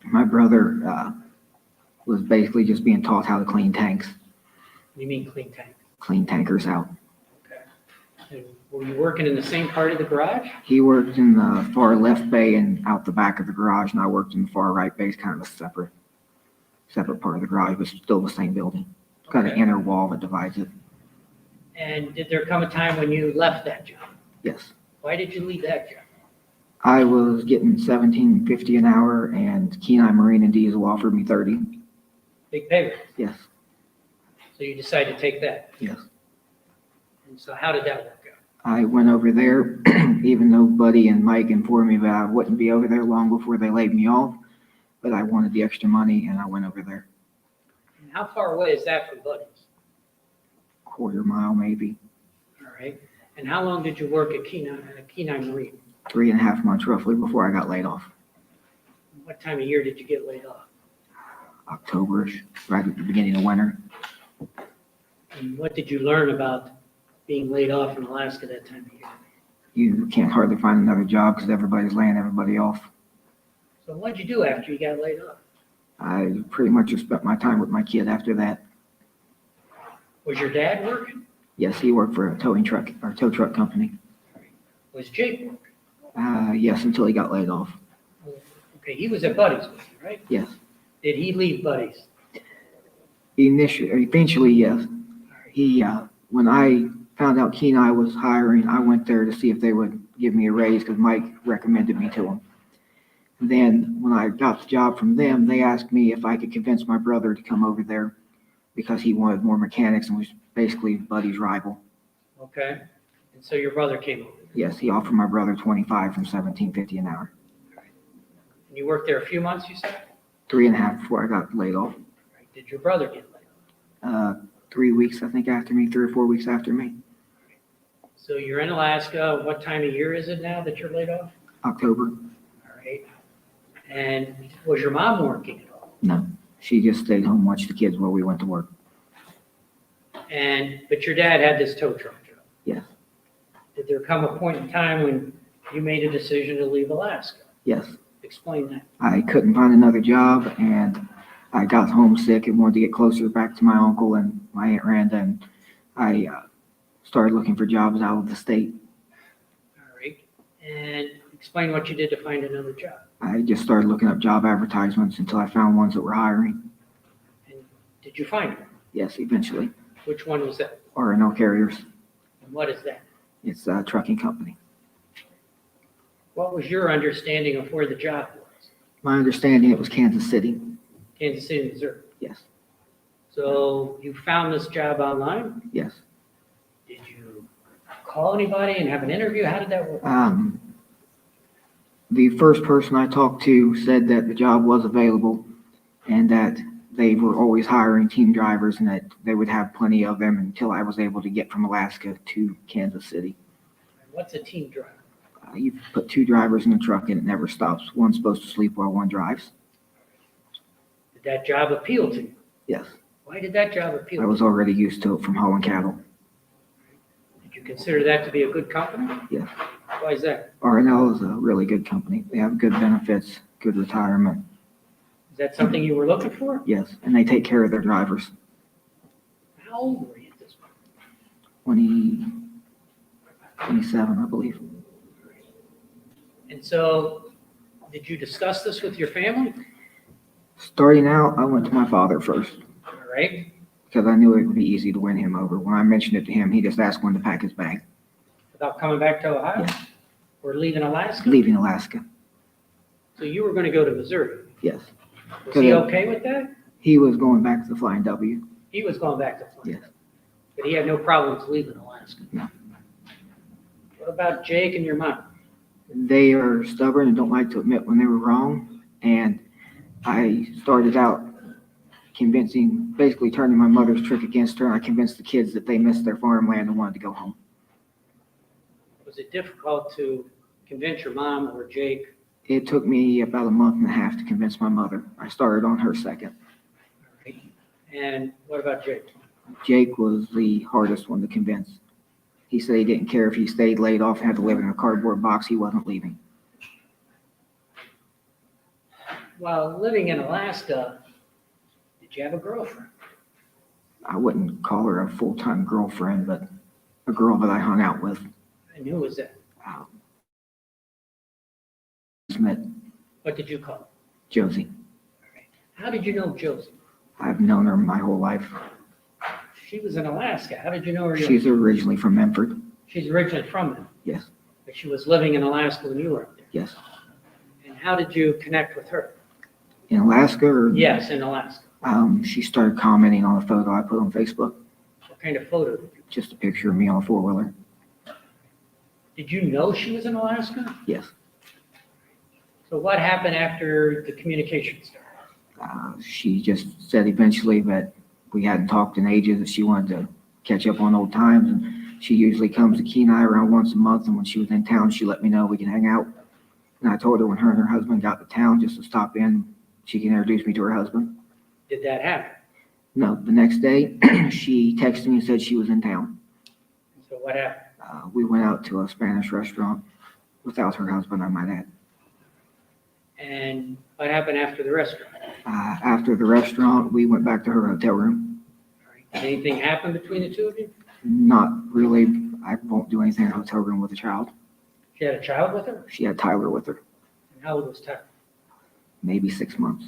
My brother was basically just being taught how to clean tanks, You mean clean tank? clean tankers out. Okay. And were you working in the same part of the garage? He worked in the far left bay and out the back of the garage, and I worked in the far right bay. It's kind of a separate part of the garage, but still the same building. It's got an Okay. inner wall that divides it. And did there come a time when you left that job? Yes. Why did you leave that job? I was getting $17.50 an hour, and Kenai Marine and Diesel offered me 30. Big pay raise. Yes. So you decided to take that. Yes. And so how did that work out? I went over there, even though Buddy and Mike informed me that I wouldn't be over there long before they laid me off, but I wanted the extra money, and I went over there. And how far away is that from Buddy's? Quarter mile, maybe. All right. And how long did you work at Kenai Marine? 3.5 months roughly before I got laid off. What time of year did you get laid off? October-ish, right at the beginning of winter. And what did you learn about being laid off in Alaska that time of year? You can't hardly find another job because everybody's laying everybody off. So what'd you do after you got laid off? I pretty much just spent my time with my kid after that. Was your dad working? Yes, he worked for a towing truck, or tow truck company. Was Jake? Yes, until he got laid off. Okay, he was at Buddy's with you, right? Yes. Did he leave Buddy's? Eventually, yes. He, when I found out Kenai was hiring, I went there to see if they would give me a raise because Mike recommended me to him. Then when I got the job from them, they asked me if I could convince my brother to come over there because he wanted more mechanics and was basically Buddy's rival. Okay, and so your brother came over. Yes, he offered my brother 25 from 17.50 an hour. And you worked there a few months, you said? 3.5 before I got laid off. Right. Did your brother get laid off? 3 weeks, I think, after me, 3 or 4 weeks after me. So you're in Alaska. What time of year is it now that you're laid off? October. All right. And was your mom working at all? No, she just stayed home, watched the kids while we went to work. But your dad had this tow truck job. Yes. Did there come a point in time when you made a decision to leave Alaska? Yes. Explain that. I couldn't find another job and I got homesick and wanted to get closer back to my uncle and my Aunt Randa, and I started looking for jobs out of the state. All right. And explain what you did to find another job. I just started looking up job advertisements until I found ones that were hiring. And did you find one? Yes, eventually. Which one was that? R&L Carriers. And what is that? It's a trucking company. What was your understanding of where the job was? My understanding, it was Kansas City. Kansas City, Missouri. Yes. So you found this job online? Yes. Did you call anybody and have an interview? How did that work? The first person I talked to said that the job was available and that they were always hiring team drivers and that they would have plenty of them until I was able to get from Alaska to Kansas City. What's a team driver? You put 2 drivers in a truck and it never stops. One's supposed to sleep while one drives. Did that job appeal to you? Yes. Why did that job appeal I to you? was already used to it from hauling cattle. Did you consider that to be a good company? Yes. Why is that? R&L is a really good company. They have good benefits, good retirement. Is that something you were looking for? Yes, and they take care of their drivers. How old were you at this point? 27, I believe. And so, did you discuss this with your family? Starting out, I went to my father first All right. because I knew it would be easy to win him over. When I mentioned it to him, he just asked when to pack his bag. About coming back to Ohio? Yes. Or leaving Alaska? Leaving Alaska. So you were going to go to Missouri. Yes. Was he okay with that? He was going back to the Flying W. He was going back to Florida. Yes. But he had no problems leaving Alaska. No. What about Jake and your mom? They are stubborn and don't like to admit when they were wrong. And I started out convincing, basically turning my mother's trick against her. I convinced the kids that they missed their farmland and wanted to go home. Was it difficult to convince your mom or Jake? It took me about a month and a half to convince my mother. I started on her second. All right. And what about Jake? Jake was the hardest one to convince. He said he didn't care if he stayed laid off and had to live in a cardboard box, he wasn't leaving. While living in Alaska, did you have a girlfriend? I wouldn't call her a full-time girlfriend, but a girl that I hung out with. And who was that? Smith, What did you call her? Josie. How did you know Josie? I've known her my whole life. She was in Alaska. How did you know her? She's originally from Memphis. She's originally from there, Yes, but she was living in Alaska when you were up there. yes. And how did you connect with her? In Alaska, or Yes, in Alaska. she started commenting on a photo I put on Facebook. What kind of photo did you? Just a picture of me on a four-wheeler. Did you know she was in Alaska? Yes. So what happened after the communication started? She just said eventually that we hadn't talked in ages, that she wanted to catch up on old times. And she usually comes to Kenai around once a month. And when she was in town, she let me know we can hang out. And I told her when her and her husband got to town just to stop in, she can introduce me to her husband. Did that happen? No, the next day she texted me and said she was in town. So what happened? We went out to a Spanish restaurant without her husband, I might add. And what happened after the restaurant? After the restaurant, we went back to her hotel room. All right. Did anything happen between the two of you? Not really. I won't do anything in a hotel room with a child. She had a child with her? She had Tyler with her, And how old was Tyler? maybe 6 months.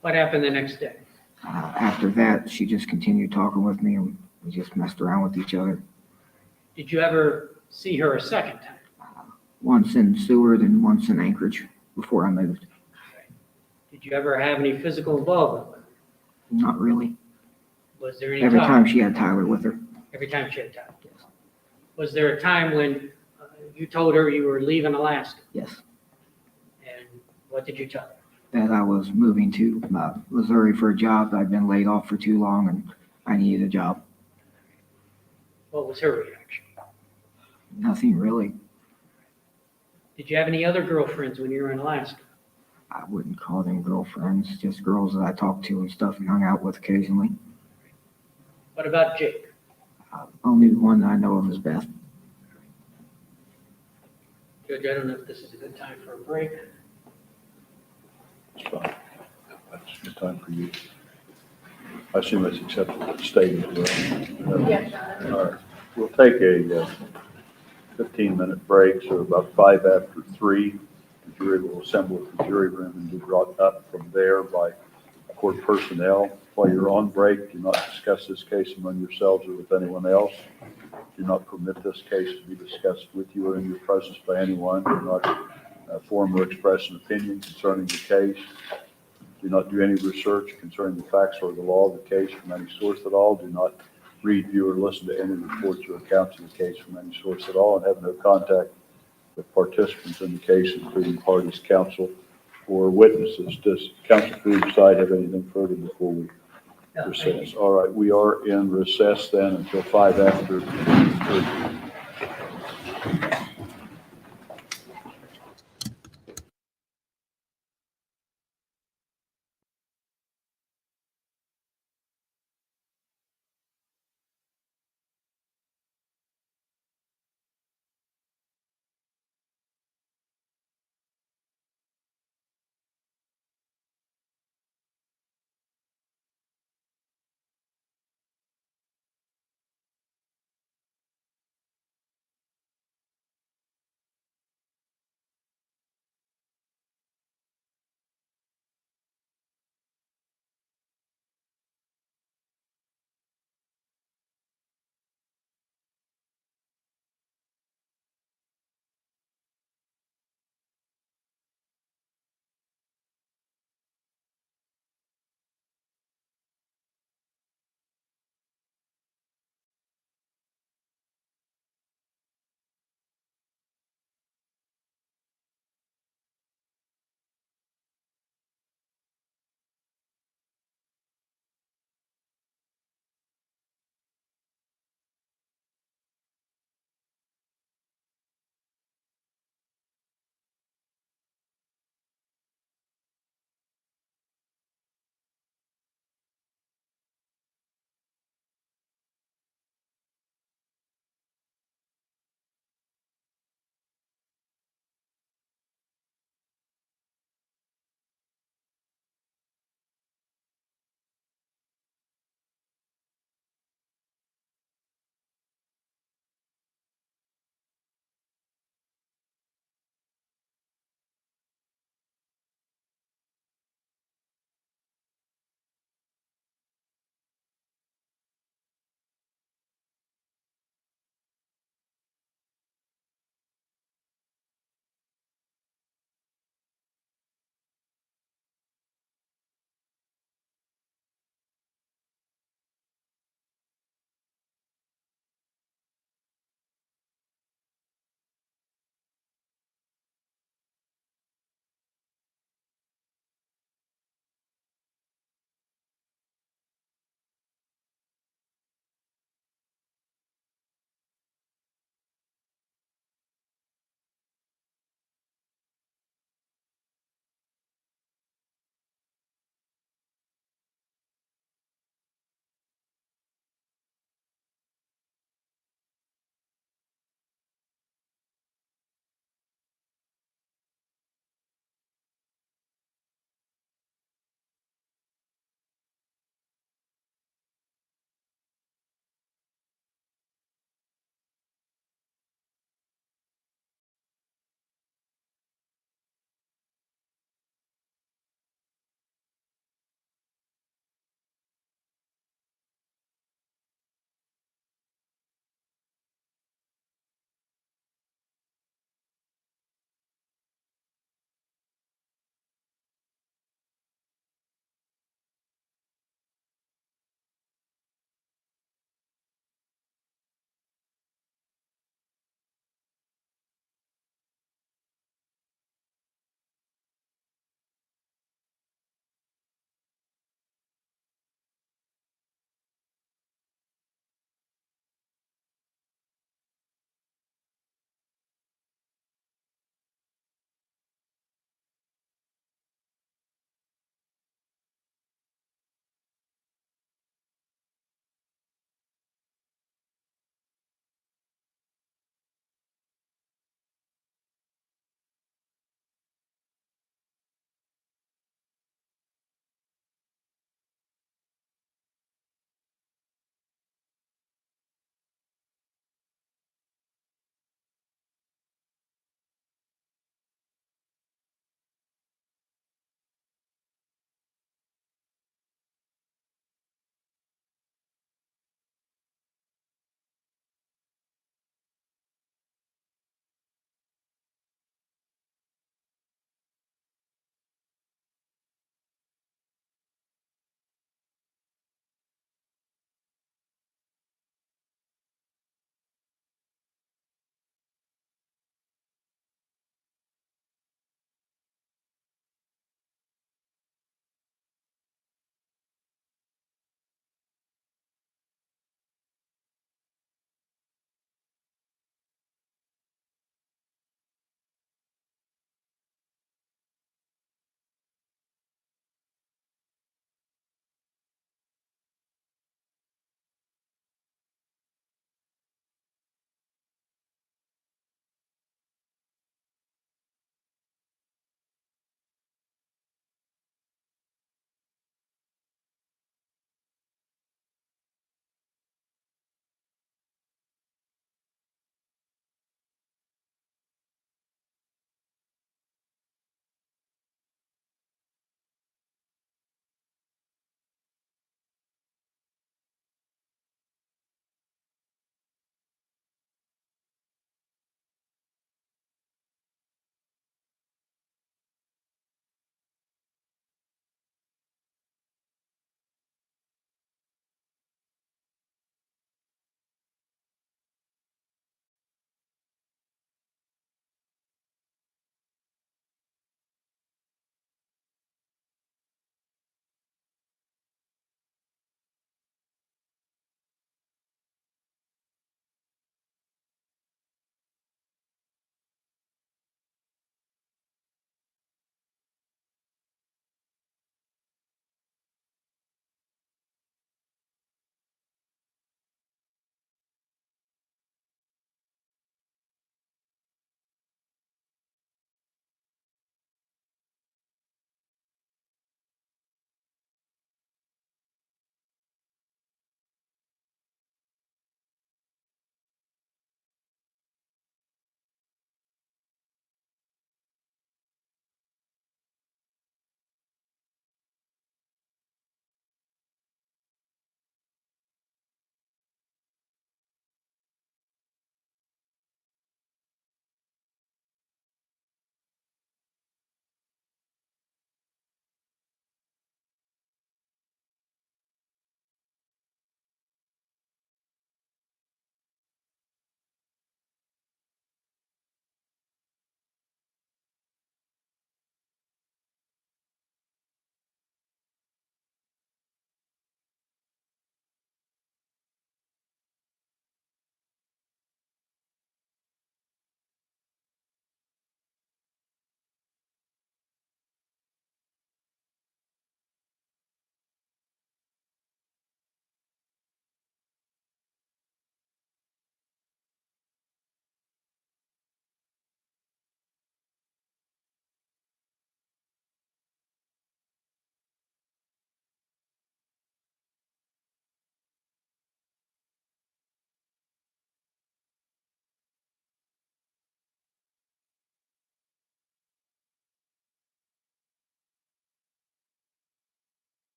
What happened the next day? After that, she just continued talking with me and we just messed around with each other. Did you ever see her a second time? Once in Seward and once in Anchorage before I moved. Did you ever have any physical involvement with her? Not really. Was there any Every talk? time she had Tyler with her. Every time she had time? Was there a time when you told her you were leaving Alaska? Yes. And what did you tell her? That I was moving to Missouri for a job. I'd been laid off for too long and I needed a job. What was her reaction? Nothing really. Did you have any other girlfriends when you were in Alaska? I wouldn't call them girlfriends, just girls that I talked to and stuff and hung out with occasionally. What about Jake? Only one I know of is Beth. Judge, I don't know if this is a good time for a break. It's fine. That's a good time for you. I assume that's acceptable at state as well. Yes, John. All right, we'll take a 15-minute break, so about 5 after 3, the jury will assemble at the jury room and be brought up from there by court personnel. While you're on break, do not discuss this case among yourselves or with anyone else. Do not permit this case to be discussed with you or in your presence by anyone. Do not form or express an opinion concerning the case. Do not do any research concerning the facts or the law of the case from any source at all. Do not read, view, or listen to any reports or accounts of the case from any source at all, and have no contact with participants in the case, including parties, counsel, or witnesses. Does counsel for each side have anything further before we No, thank you. recess? All right, we are in recess then until 5 after 3.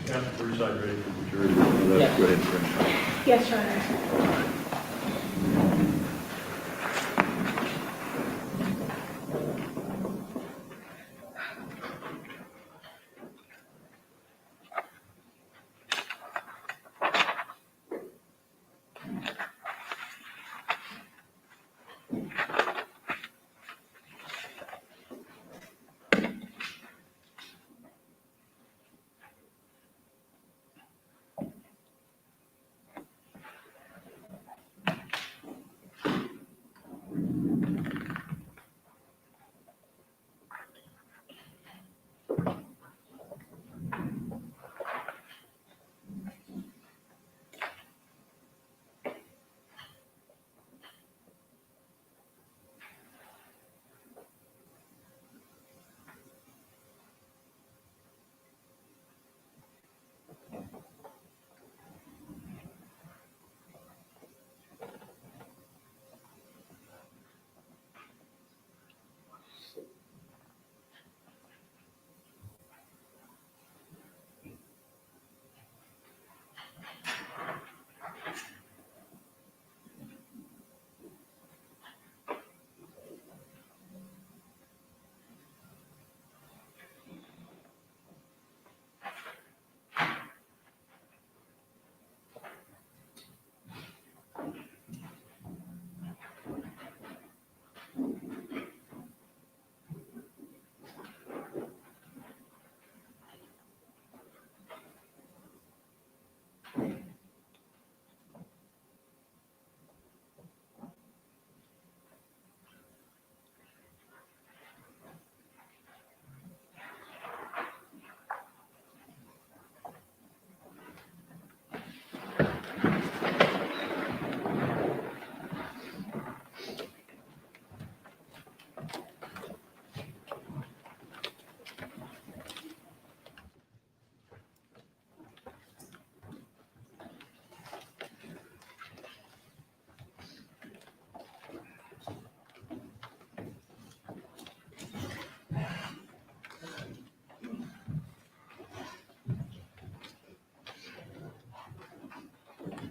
Yeah, first side ready for the jury. Let's Yes. go ahead and bring it up. Yes, Your Honor.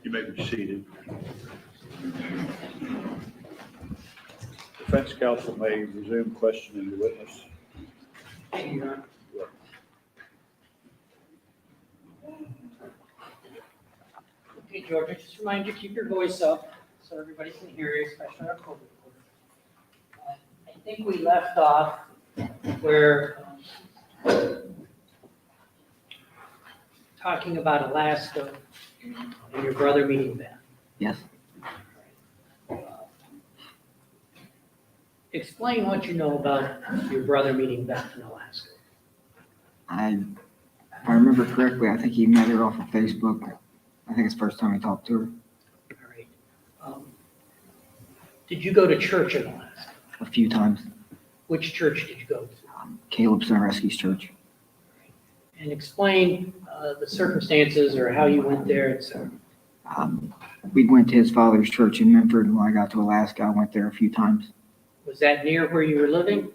You may be seated. Defense counsel may resume questioning the witness. Thank you, Your Honor. Okay, George, I just remind you, keep your voice up so everybody can hear you, especially our COVID reporter. I think we left off where talking about Alaska and your brother meeting Beth. Yes. Explain what you know about your brother meeting Beth in Alaska. If I remember correctly, I think he met her off of Facebook. I think it's the first time he talked to her. All right. Did you go to church in Alaska? A few times. Which church did you go to? Caleb Son Rescue's church. And explain the circumstances or how you went there, etc. We went to his father's church in Memphis, and when I got to Alaska, I went there a few times. Was that near where you were living?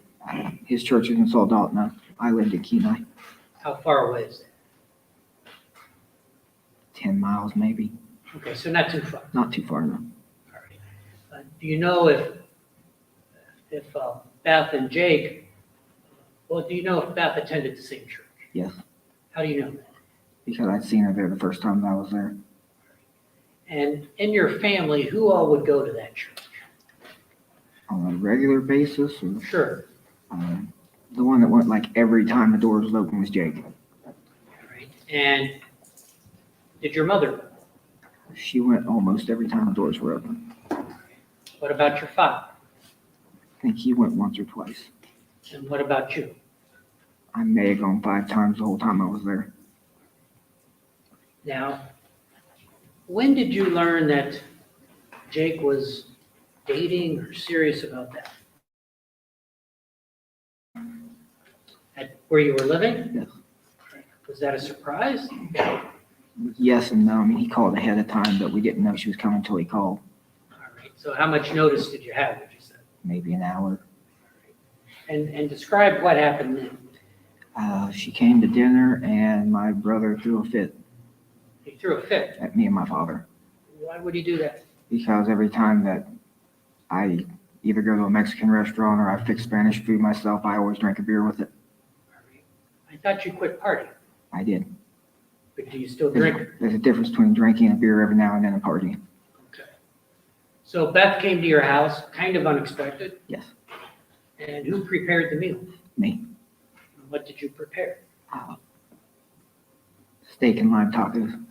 His church is in Soldotna. I lived in Kenai. How far away is that? 10 miles maybe. Okay, so not too far. Not too far, no. All right. Do you know if Beth and Jake, well, do you know if Beth attended the same church? Yes. How do you know that? Because I'd seen her there the first time that I was there. And in your family, who all would go to that church? On a regular basis, or, Sure. the one that went like every time the doors was open was Jake. All right. And did your mother go? She went almost every time the doors were open. What about your father? I think he went once or twice. And what about you? I may have gone 5 times the whole time I was there. Now, when did you learn that Jake was dating or serious about that? At where you were living? Yes. Was that a surprise? Yes and no. I mean, he called ahead of time, but we didn't know she was coming until he called. All right. So how much notice did you have, would you say? Maybe an hour. And describe what happened then. She came to dinner and my brother threw a fit He threw a fit. at me and my father Why would he do that? because every time that I either go to a Mexican restaurant or I fix Spanish food myself, I always drink a beer with it. I thought you quit partying, I did. but do you still drink? There's a difference between drinking a beer every now and then and partying. Okay. So Beth came to your house, kind of unexpected, Yes, and who prepared the meal? me. What did you prepare? Steak and lime tacos.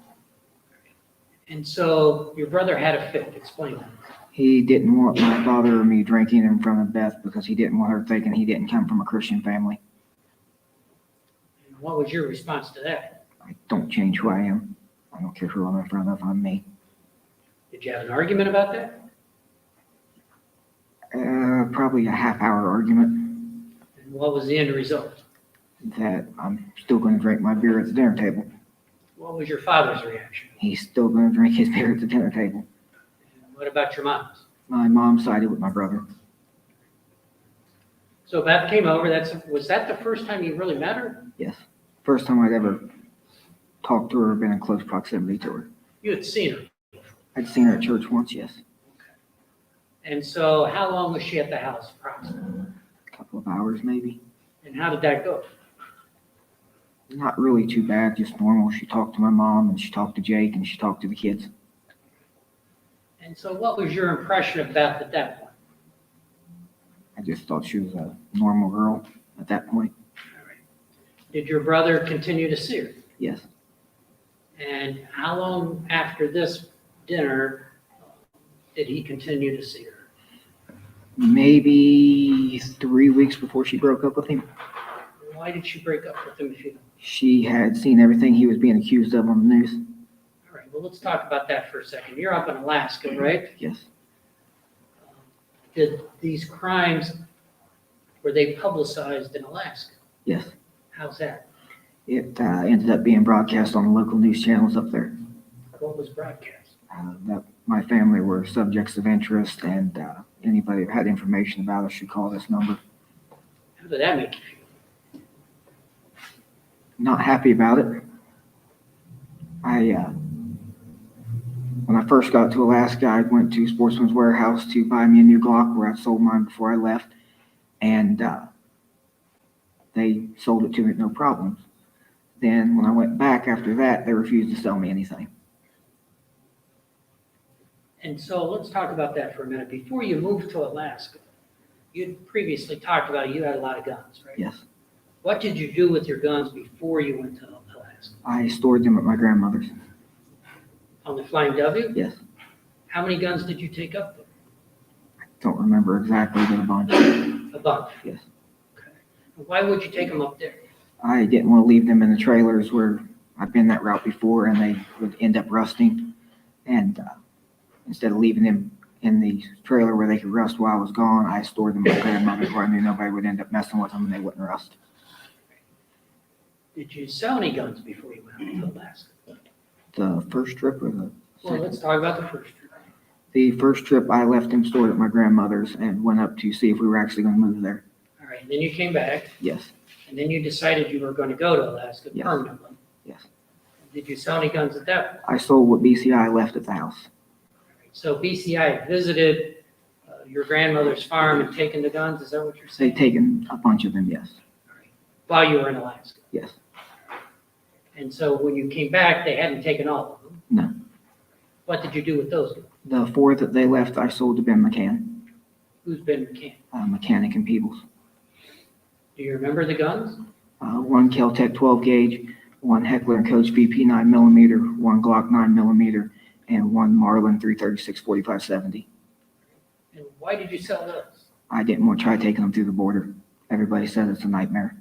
And so your brother had a fit. Explain that. He didn't want my father or me drinking in front of Beth because he didn't want her thinking he didn't come from a Christian family. And what was your response to that? I don't change who I am. I don't care who I'm in front of, I'm me. Did you have an argument about that? Probably a half-hour argument And what was the end result? that I'm still going to drink my beer at the dinner table. What was your father's reaction? He's still going to drink his beer at the dinner table. And what about your mom's? My mom sided with my brother. So Beth came over. Was that the first time you really met her? Yes. First time I'd ever talked to her or been in close proximity to her. You had seen her. I'd seen her at church once, yes. And so how long was she at the house approximately? A couple of hours maybe. And how did that go? Not really too bad, just normal. She talked to my mom and she talked to Jake and she talked to the kids. And so what was your impression of Beth at that point? I just thought she was a normal girl at that point. Did your brother continue to see her? Yes. And how long after this dinner did he continue to see her? Maybe 3 weeks before she broke up with him. Why did she break up with him if you don't? She had seen everything he was being accused of on the news. All right, well, let's talk about that for a second. You're up in Alaska, right? Yes. Did these crimes, were they publicized in Alaska? Yes. How's that? It ended up being broadcast on the local news channels up there. What was broadcast? That my family were subjects of interest and anybody that had information about us should call this number. How did that make you feel? Not happy about it. When I first got to Alaska, I went to Sportsman's Warehouse to buy me a new Glock where I sold mine before I left. And they sold it to me, no problems. Then when I went back after that, they refused to sell me anything. And so let's talk about that for a minute. Before you moved to Alaska, you'd previously talked about you had a lot of guns, right? Yes. What did you do with your guns before you went to Alaska? I stored them at my grandmother's. On the Flying W? Yes. How many guns did you take up there? Don't remember exactly, but a bunch. A bunch? Yes. Okay. Why would you take them up there? I didn't want to leave them in the trailers where I've been that route before and they would end up rusting. And instead of leaving them in the trailer where they could rust while I was gone, I stored them at my grandmother's where I knew nobody would end up messing with them and they wouldn't rust. Did you sell any guns before you went out to Alaska? The first trip or the Well, second? let's talk about the first trip. The first trip, I left them stored at my grandmother's and went up to see if we were actually going to move there. All right, then you came back, Yes. and then you decided you were going to go to Alaska Yes. permanently. Yes. Did you sell any guns at that point? I sold what BCI left at the house. So BCI visited your grandmother's farm and taken the guns, is that what you're saying? They've taken a bunch of them, yes. While you were in Alaska? Yes. And so when you came back, they hadn't taken all of them? No. What did you do with those guns? The 4 that they left, I sold to Ben McCann, Who's been McCann? mechanic in Peebles. Do you remember the guns? One Kel-Tec 12 gauge, one Heckler & Koch VP 9mm, one Glock 9mm, and one Marlin 336 45-70. And why did you sell those? I didn't want to try taking them through the border. Everybody said it's a nightmare.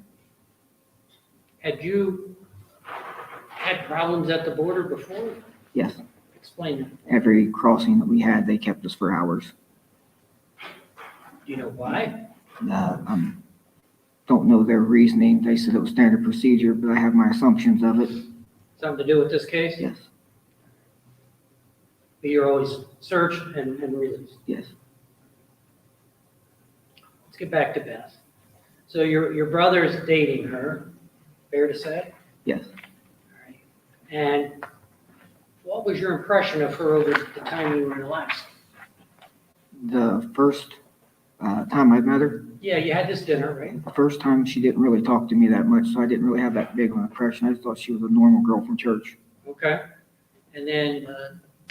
Had you had problems at the border before? Yes. Explain that. Every crossing that we had, they kept us for hours. Do you know why? Don't know their reasoning. They said it was standard procedure, but I have my assumptions of it. Something to do with this case? Yes. But you're always searched and released. Yes. Let's get back to Beth. So your brother's dating her. fair to say? Yes. All right. And what was your impression of her over the time you were in Alaska? The first time I met her, Yeah, you had this dinner, right? the first time she didn't really talk to me that much, so I didn't really have that big of an impression. I just thought she was a normal girl from church. Okay. And then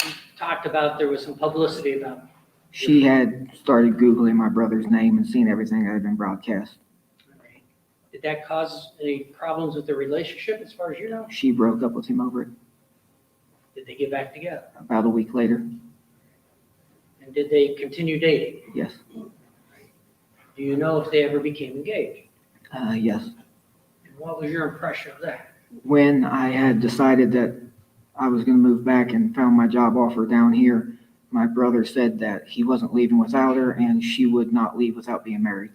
you talked about there was some publicity about. She had started Googling my brother's name and seen everything that had been broadcast. All right. Did that cause any problems with the relationship as far as you know? She broke up with him over it Did they get back together? about a week later. And did they continue dating? Yes. Do you know if they ever became engaged? Yes. And what was your impression of that? When I had decided that I was going to move back and found my job offer down here, my brother said that he wasn't leaving without her and she would not leave without being married.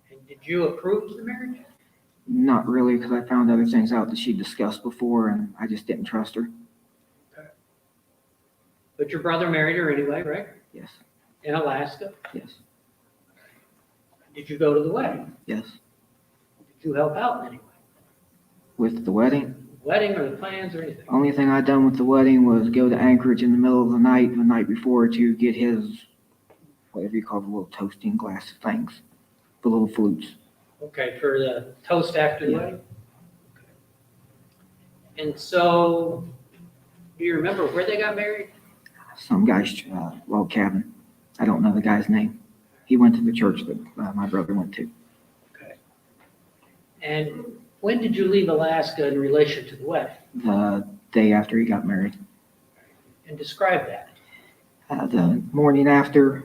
And did you approve the marriage? Not really, because I found other things out that she discussed before and I just didn't trust her. But your brother married her anyway, right? Yes. In Alaska? Yes. Did you go to the wedding? Yes. Did you help out in any way? With the wedding, Wedding or the plans or anything? only thing I'd done with the wedding was go to Anchorage in the middle of the night before, to get his, whatever you call the little toasting glass things, the little flutes. Okay, for the toast after the Yeah. wedding? Okay. And so, do you remember where they got married? Some guy's log cabin. I don't know the guy's name. He went to the church that my brother went to. Okay. And when did you leave Alaska in relation to the wedding? The day after he got married. And describe that. The morning after,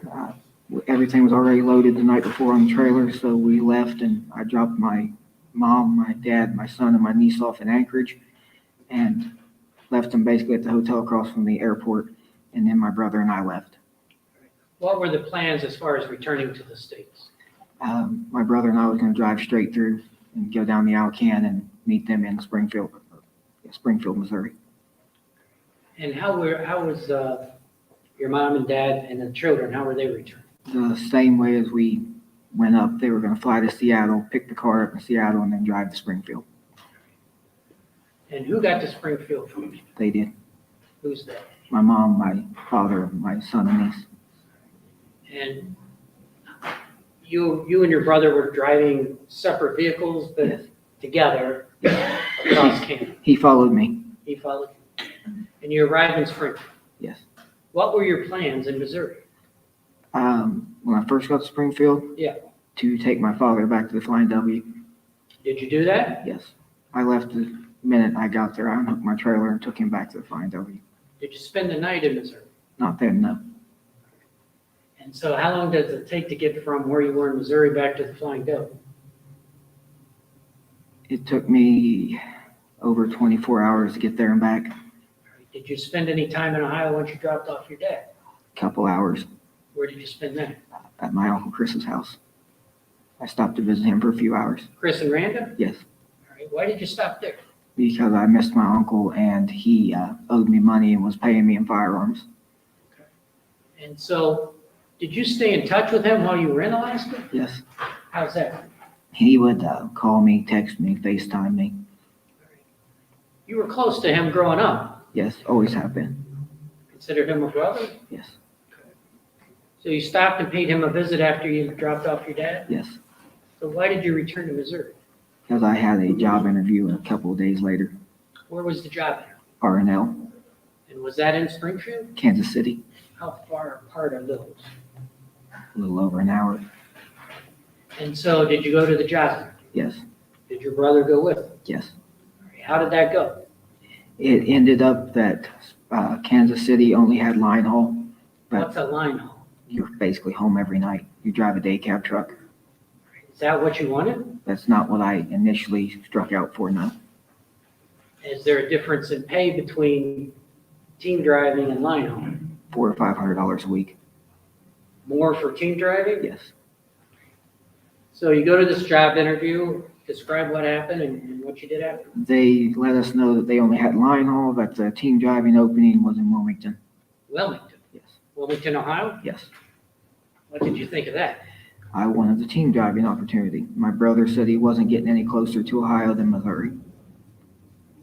everything was already loaded the night before on the trailer, so we left and I dropped my mom, my dad, my son, and my niece off in Anchorage and left them basically at the hotel across from the airport, and then my brother and I left. What were the plans as far as returning to the States? My brother and I was going to drive straight through and go down the Alcan and meet them in Springfield, Missouri. And how was your mom and dad and the children, how were they returned? The same way as we went up, they were going to fly to Seattle, pick the car up in Seattle, and then drive to Springfield. And who got to Springfield first? They did. Who's that? My mom, my father, my son, and niece. And you and your brother were driving separate vehicles, but Yes. together across Canada. He followed me. He followed you. And you arrived in Springfield. Yes. What were your plans in Missouri? When I first got to Springfield, Yeah. to take my father back to the Flying W. Did you do that? Yes. I left the minute I got there. I unhooked my trailer and took him back to the Flying W. Did you spend the night in Missouri? Not then, no. And so how long does it take to get from where you were in Missouri back to the Flying W? It took me over 24 hours to get there and back. Did you spend any time in Ohio once you dropped off your dad? Couple hours Where did you spend that? at my Uncle Chris's house. I stopped to visit him for a few hours. Chris and Randa? Yes. All right. Why did you stop there? Because I missed my uncle and he owed me money and was paying me in firearms. And so, did you stay in touch with him while you were in Alaska? Yes. How's that? He would call me, text me, FaceTime me. You were close to him growing up. Yes, always have been. Considered him a brother? Yes. So you stopped and paid him a visit after you dropped off your dad? Yes. So why did you return to Missouri? Because I had a job interview a couple of days later. Where was the job at? R&L, And was that in Springfield? Kansas City, How far apart are those? a little over an hour. And so did you go to the job interview? Yes. Did your brother go with you? Yes. How did that go? It ended up that Kansas City only had line haul, but What's a line haul? you're basically home every night. You drive a day cab truck. Is that what you wanted? That's not what I initially struck out for, no. Is there a difference in pay between team driving and line hauling? $400 or $500 a week. More for team driving? Yes. So you go to this job interview, describe what happened and what you did after. They let us know that they only had line haul, that the team driving opening was in Wilmington. Wilmington. Yes. Wilmington, Ohio? Yes. What did you think of that? I wanted the team driving opportunity. My brother said he wasn't getting any closer to Ohio than Missouri.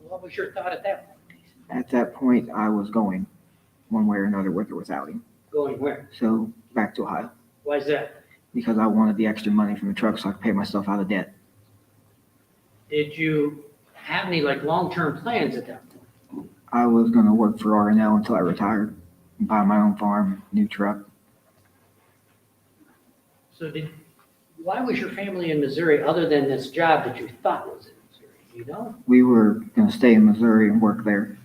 What was your thought at that point? At that point, I was going one way or another with or without him. Going where? So back to Ohio Why is that? because I wanted the extra money from the truck so I could pay myself out of debt. Did you have any like long-term plans at that point? I was going to work for R&L until I retired, buy my own farm, new truck. So why was your family in Missouri other than this job that you thought was in Missouri? You know? We were going to stay in Missouri and work there.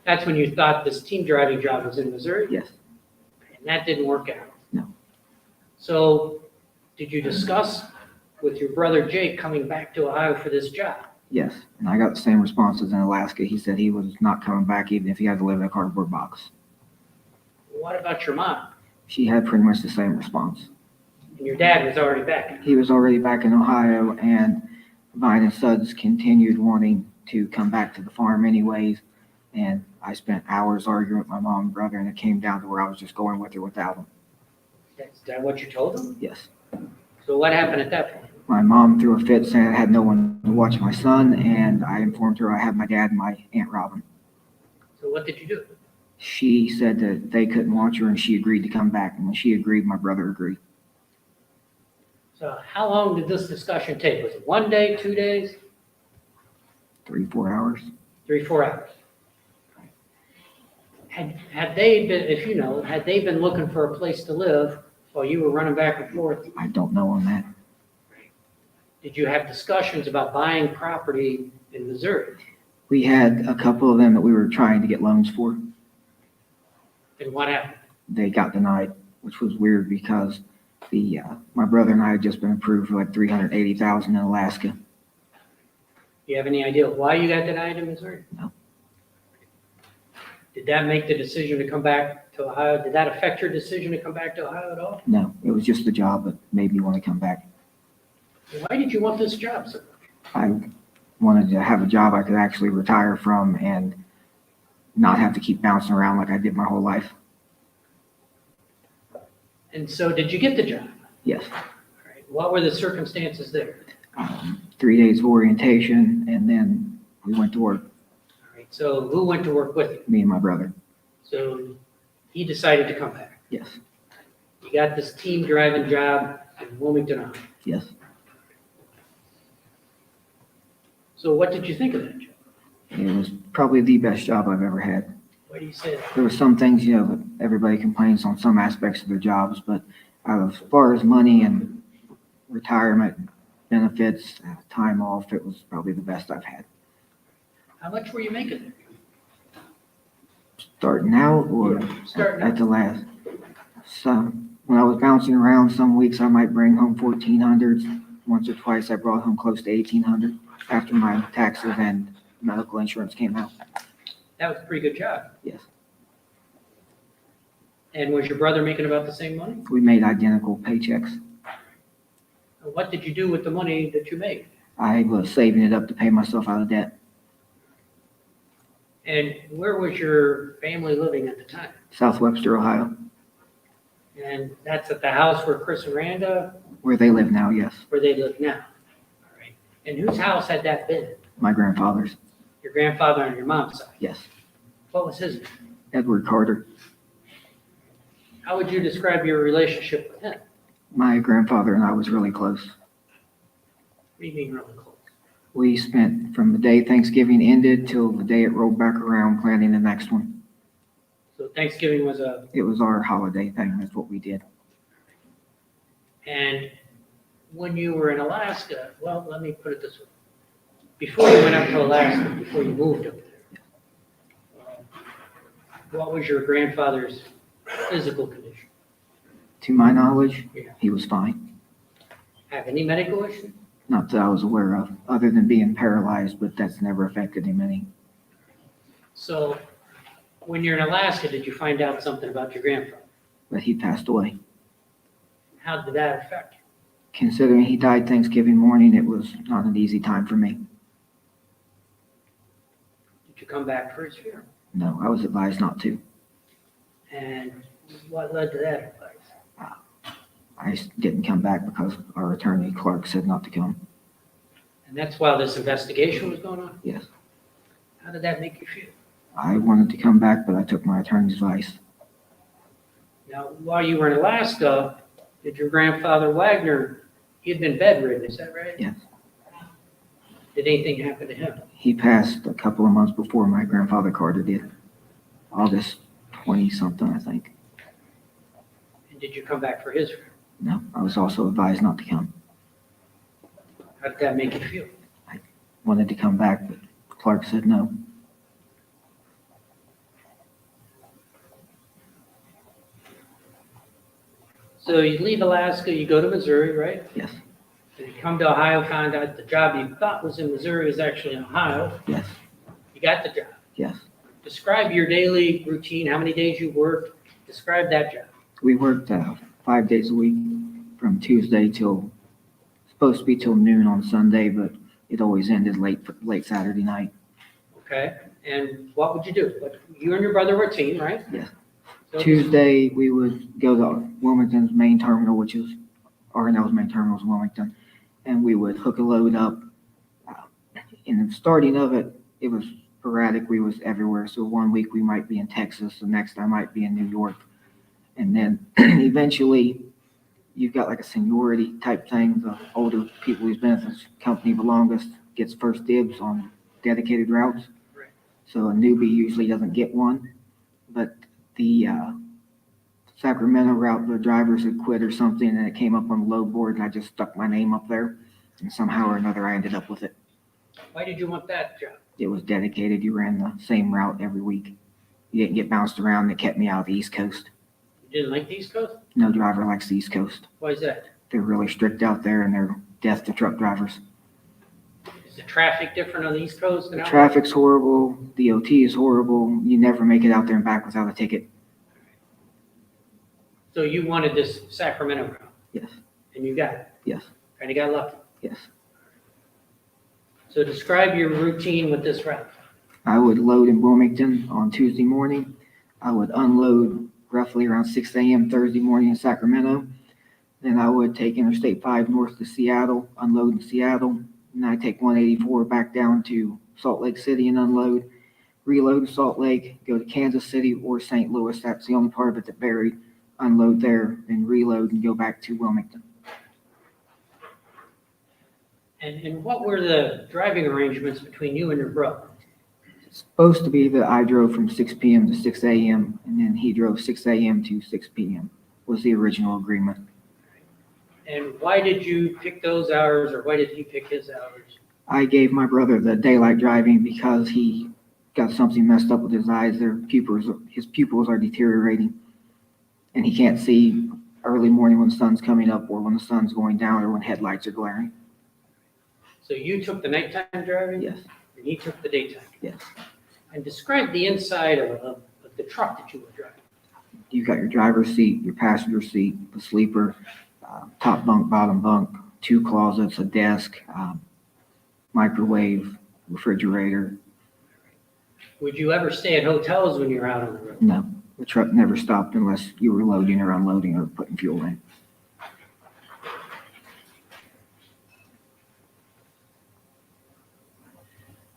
That's when you thought this team driving job was in Missouri? Yes. And that didn't work out? No. So did you discuss with your brother Jake coming back to Ohio for this job? Yes. And I got the same responses in Alaska. He said he was not coming back even if he had to live in a cardboard box. What about your mom? She had pretty much the same response. And your dad was already back? He was already back in Ohio, and Vine and Suds continued wanting to come back to the farm anyways. And I spent hours arguing with my mom and brother, and it came down to where I was just going with or without them. Is that what you told them? Yes. So what happened at that point? My mom threw a fit saying I had no one to watch my son, and I informed her I had my dad and my Aunt Robin. So what did you do? She said that they couldn't watch her, and she agreed to come back. And when she agreed, my brother agreed. So how long did this discussion take? Was it 1 day, 2 days, 3-4 hours. 3-4 hours? Had they been, if you know, had they been looking for a place to live while you were running back and forth? I don't know on that. Did you have discussions about buying property in Missouri? We had a couple of them that we were trying to get loans for. And what happened? They got denied, which was weird because my brother and I had just been approved for like $380,000 in Alaska. Do you have any idea why you got denied in Missouri? No. Did that make the decision to come back to Ohio? Did that affect your decision to come back to Ohio at all? No, it was just the job that made me want to come back. Why did you want this job so much? I wanted to have a job I could actually retire from and not have to keep bouncing around like I did my whole life. And so did you get the job? Yes. All right. What were the circumstances there? 3 days of orientation, and then we went to work, All right. So who went to work with you? me and my brother. So he decided to come back. Yes, You got this team driving job in Wilmington, Ohio. yes. So what did you think of that job? It was probably the best job I've ever had. Why do you say that? There were some things, that everybody complains on some aspects of their jobs, but as far as money and retirement benefits, time off, it was probably the best I've had. How much were you making there? Starting out or Starting at out. the last. So when I was bouncing around, some weeks I might bring home 1,400. Once or twice I brought home close to 1,800 after my taxes and medical insurance came out. That was a pretty good job. Yes. And was your brother making about the same money? We made identical paychecks. What did you do with the money that you made? I was saving it up to pay myself out of debt. And where was your family living at the time? South Webster, Ohio, And that's at the house where Chris and Randa, where they live now, yes. where they live now. All right. And whose house had that been? My grandfather's, Your grandfather on your mom's side. yes. What was his name? Edward Carter. How would you describe your relationship with him? My grandfather and I was really close. What do you mean really close? We spent from the day Thanksgiving ended till the day it rolled back around planning the next one. So Thanksgiving was It was our holiday thing. That's what we did. and when you were in Alaska, well, let me put it this way. Before you went up to Alaska, before you moved up there, what was your grandfather's physical condition? To my knowledge, Yeah. he was fine. Have any medical issues? Not that I was aware of, other than being paralyzed, but that's never affected him any. So when you're in Alaska, did you find out something about your grandfather? But he passed away. How did that affect you? Considering he died Thanksgiving morning, it was not an easy time for me. Did you come back for his funeral? No, I was advised not to. And what led to that advice? didn't come back because our attorney Clark said not to come. And that's while this investigation was going on? Yes. How did that make you feel? I wanted to come back, but I took my attorney's advice. Now, while you were in Alaska, did your grandfather Wagner, he had been bedridden, is that right? Yes. Did anything happen to him? He passed a couple of months before my grandfather Carter did. August 20-something, I think. And did you come back for his? No, I was also advised not to come. How did that make you feel? Wanted to come back, but Clark said no. So you leave Alaska, you go to Missouri, right? Yes, And you come to Ohio, found out the job you thought was in Missouri was actually in Ohio. yes, You got the job. yes. Describe your daily routine, how many days you worked. Describe that job. We worked 5 days a week from Tuesday till, supposed to be till noon on Sunday, but it always ended late Saturday night. Okay? And what would you do? Like, you and your brother were a team, right? Yes. So- Tuesday, we would go to Wilmington's main terminal, which is R&L's main terminal is Wilmington, and we would hook a load up. In the starting of it, it was sporadic. We was everywhere. So one week we might be in Texas, the next I might be in New York. And then eventually you've got like a seniority type thing. The older people who's been at this company the longest gets first dibs on dedicated routes. Right. So a newbie usually doesn't get one, but the Sacramento route, the drivers had quit or something, and it came up on the load board, and I just stuck my name up there, and somehow or another I ended up with it. Why did you want that job? It was dedicated. You ran the same route every week. You didn't get bounced around. It kept me out of the East Coast. You didn't like the East Coast? No driver likes the East Coast. Why is that? They're really strict out there, and they're death to truck drivers. Is the traffic different on the East Coast than The out? traffic's horrible. The OT is horrible. You never make it out there and back without a ticket. So you wanted this Sacramento route? Yes, And you got it? yes, Kind of got lucky? yes. So describe your routine with this route. I would load in Wilmington on Tuesday morning. I would unload roughly around 6 a.m. Thursday morning in Sacramento. Then I would take Interstate 5 north to Seattle, unload in Seattle. And I take 184 back down to Salt Lake City and unload, reload in Salt Lake, go to Kansas City or St. Louis. That's the only part of it that buried. Unload there and reload and go back to Wilmington. And what were the driving arrangements between you and your brother? It's supposed to be that I drove from 6 p.m. to 6 a.m. and then he drove 6 a.m. to 6 p.m. was the original agreement. And why did you pick those hours, or why did he pick his hours? I gave my brother the daylight driving because he got something messed up with his eyes. His pupils are deteriorating, and he can't see early morning when the sun's coming up or when the sun's going down or when headlights are glaring. So you took the nighttime driving? Yes, And he took the daytime? yes. And describe the inside of the truck that you were driving. You got your driver's seat, your passenger seat, the sleeper, top bunk, bottom bunk, 2 closets, a desk, microwave, refrigerator. Would you ever stay at hotels when you were out on the road? No, the truck never stopped unless you were loading or unloading or putting fuel in.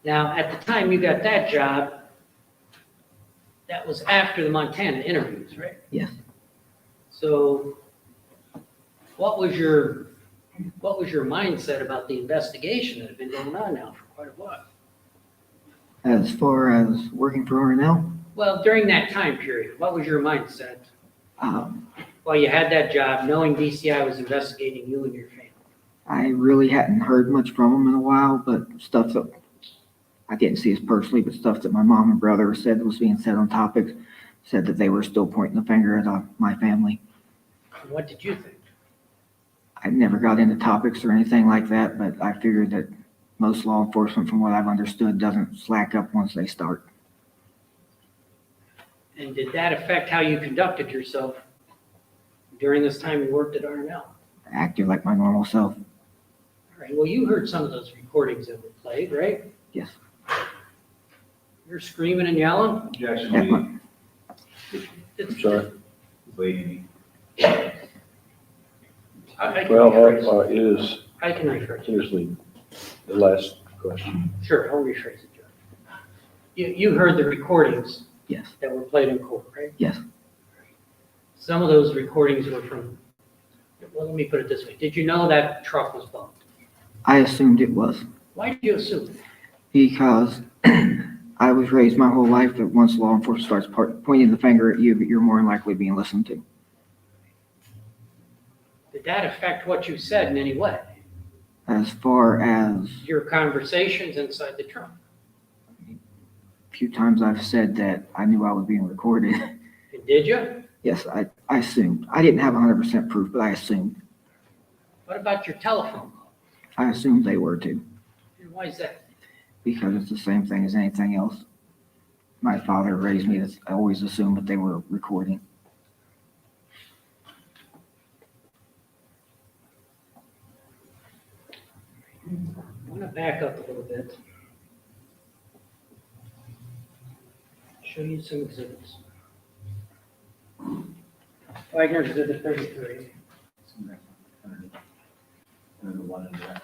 Now, at the time you got that job, that was after the Montana interviews, right? Yes. So what was your mindset about the investigation that had been going on now for quite a while? As far as working for R&L, Well, during that time period, what was your mindset um, while you had that job, knowing DCI was investigating you and your family? I really hadn't heard much from them in a while, but stuff that I didn't see as personally, but stuff that my mom and brother said was being said on topics, said that they were still pointing the finger at my family. What did you think? I never got into topics or anything like that, but I figured that most law enforcement, from what I've understood, doesn't slack up once they start. And did that affect how you conducted yourself during this time you worked at R&L? I acted like my normal self. All right, well, you heard some of those recordings that were played, right? Yes. You're screaming and yelling? Objection, That lady. one. I'm sorry. Lady. I can Well, rephrase. is, I can rephrase. here's the last question. Sure, I'll rephrase it, Judge. You heard the recordings Yes, that were played in court, right? yes. Some of those recordings were from, well, let me put it this way. Did you know that truck was bumped? I assumed it was Why did you assume? because I was raised my whole life that once law enforcement starts pointing the finger at you, you're more than likely being listened to. Did that affect what you said in any way? As far as Your conversations inside the truck? a few times I've said that I knew I was being recorded. And did you? Yes, I assumed. I didn't have 100% proof, but I assumed. What about your telephone call? I assumed they were too, And why is that? because it's the same thing as anything else. My father raised me to always assume that they were recording. I want to back up a little bit. Show you some exhibits. Wagner exhibit 33. And the one in there.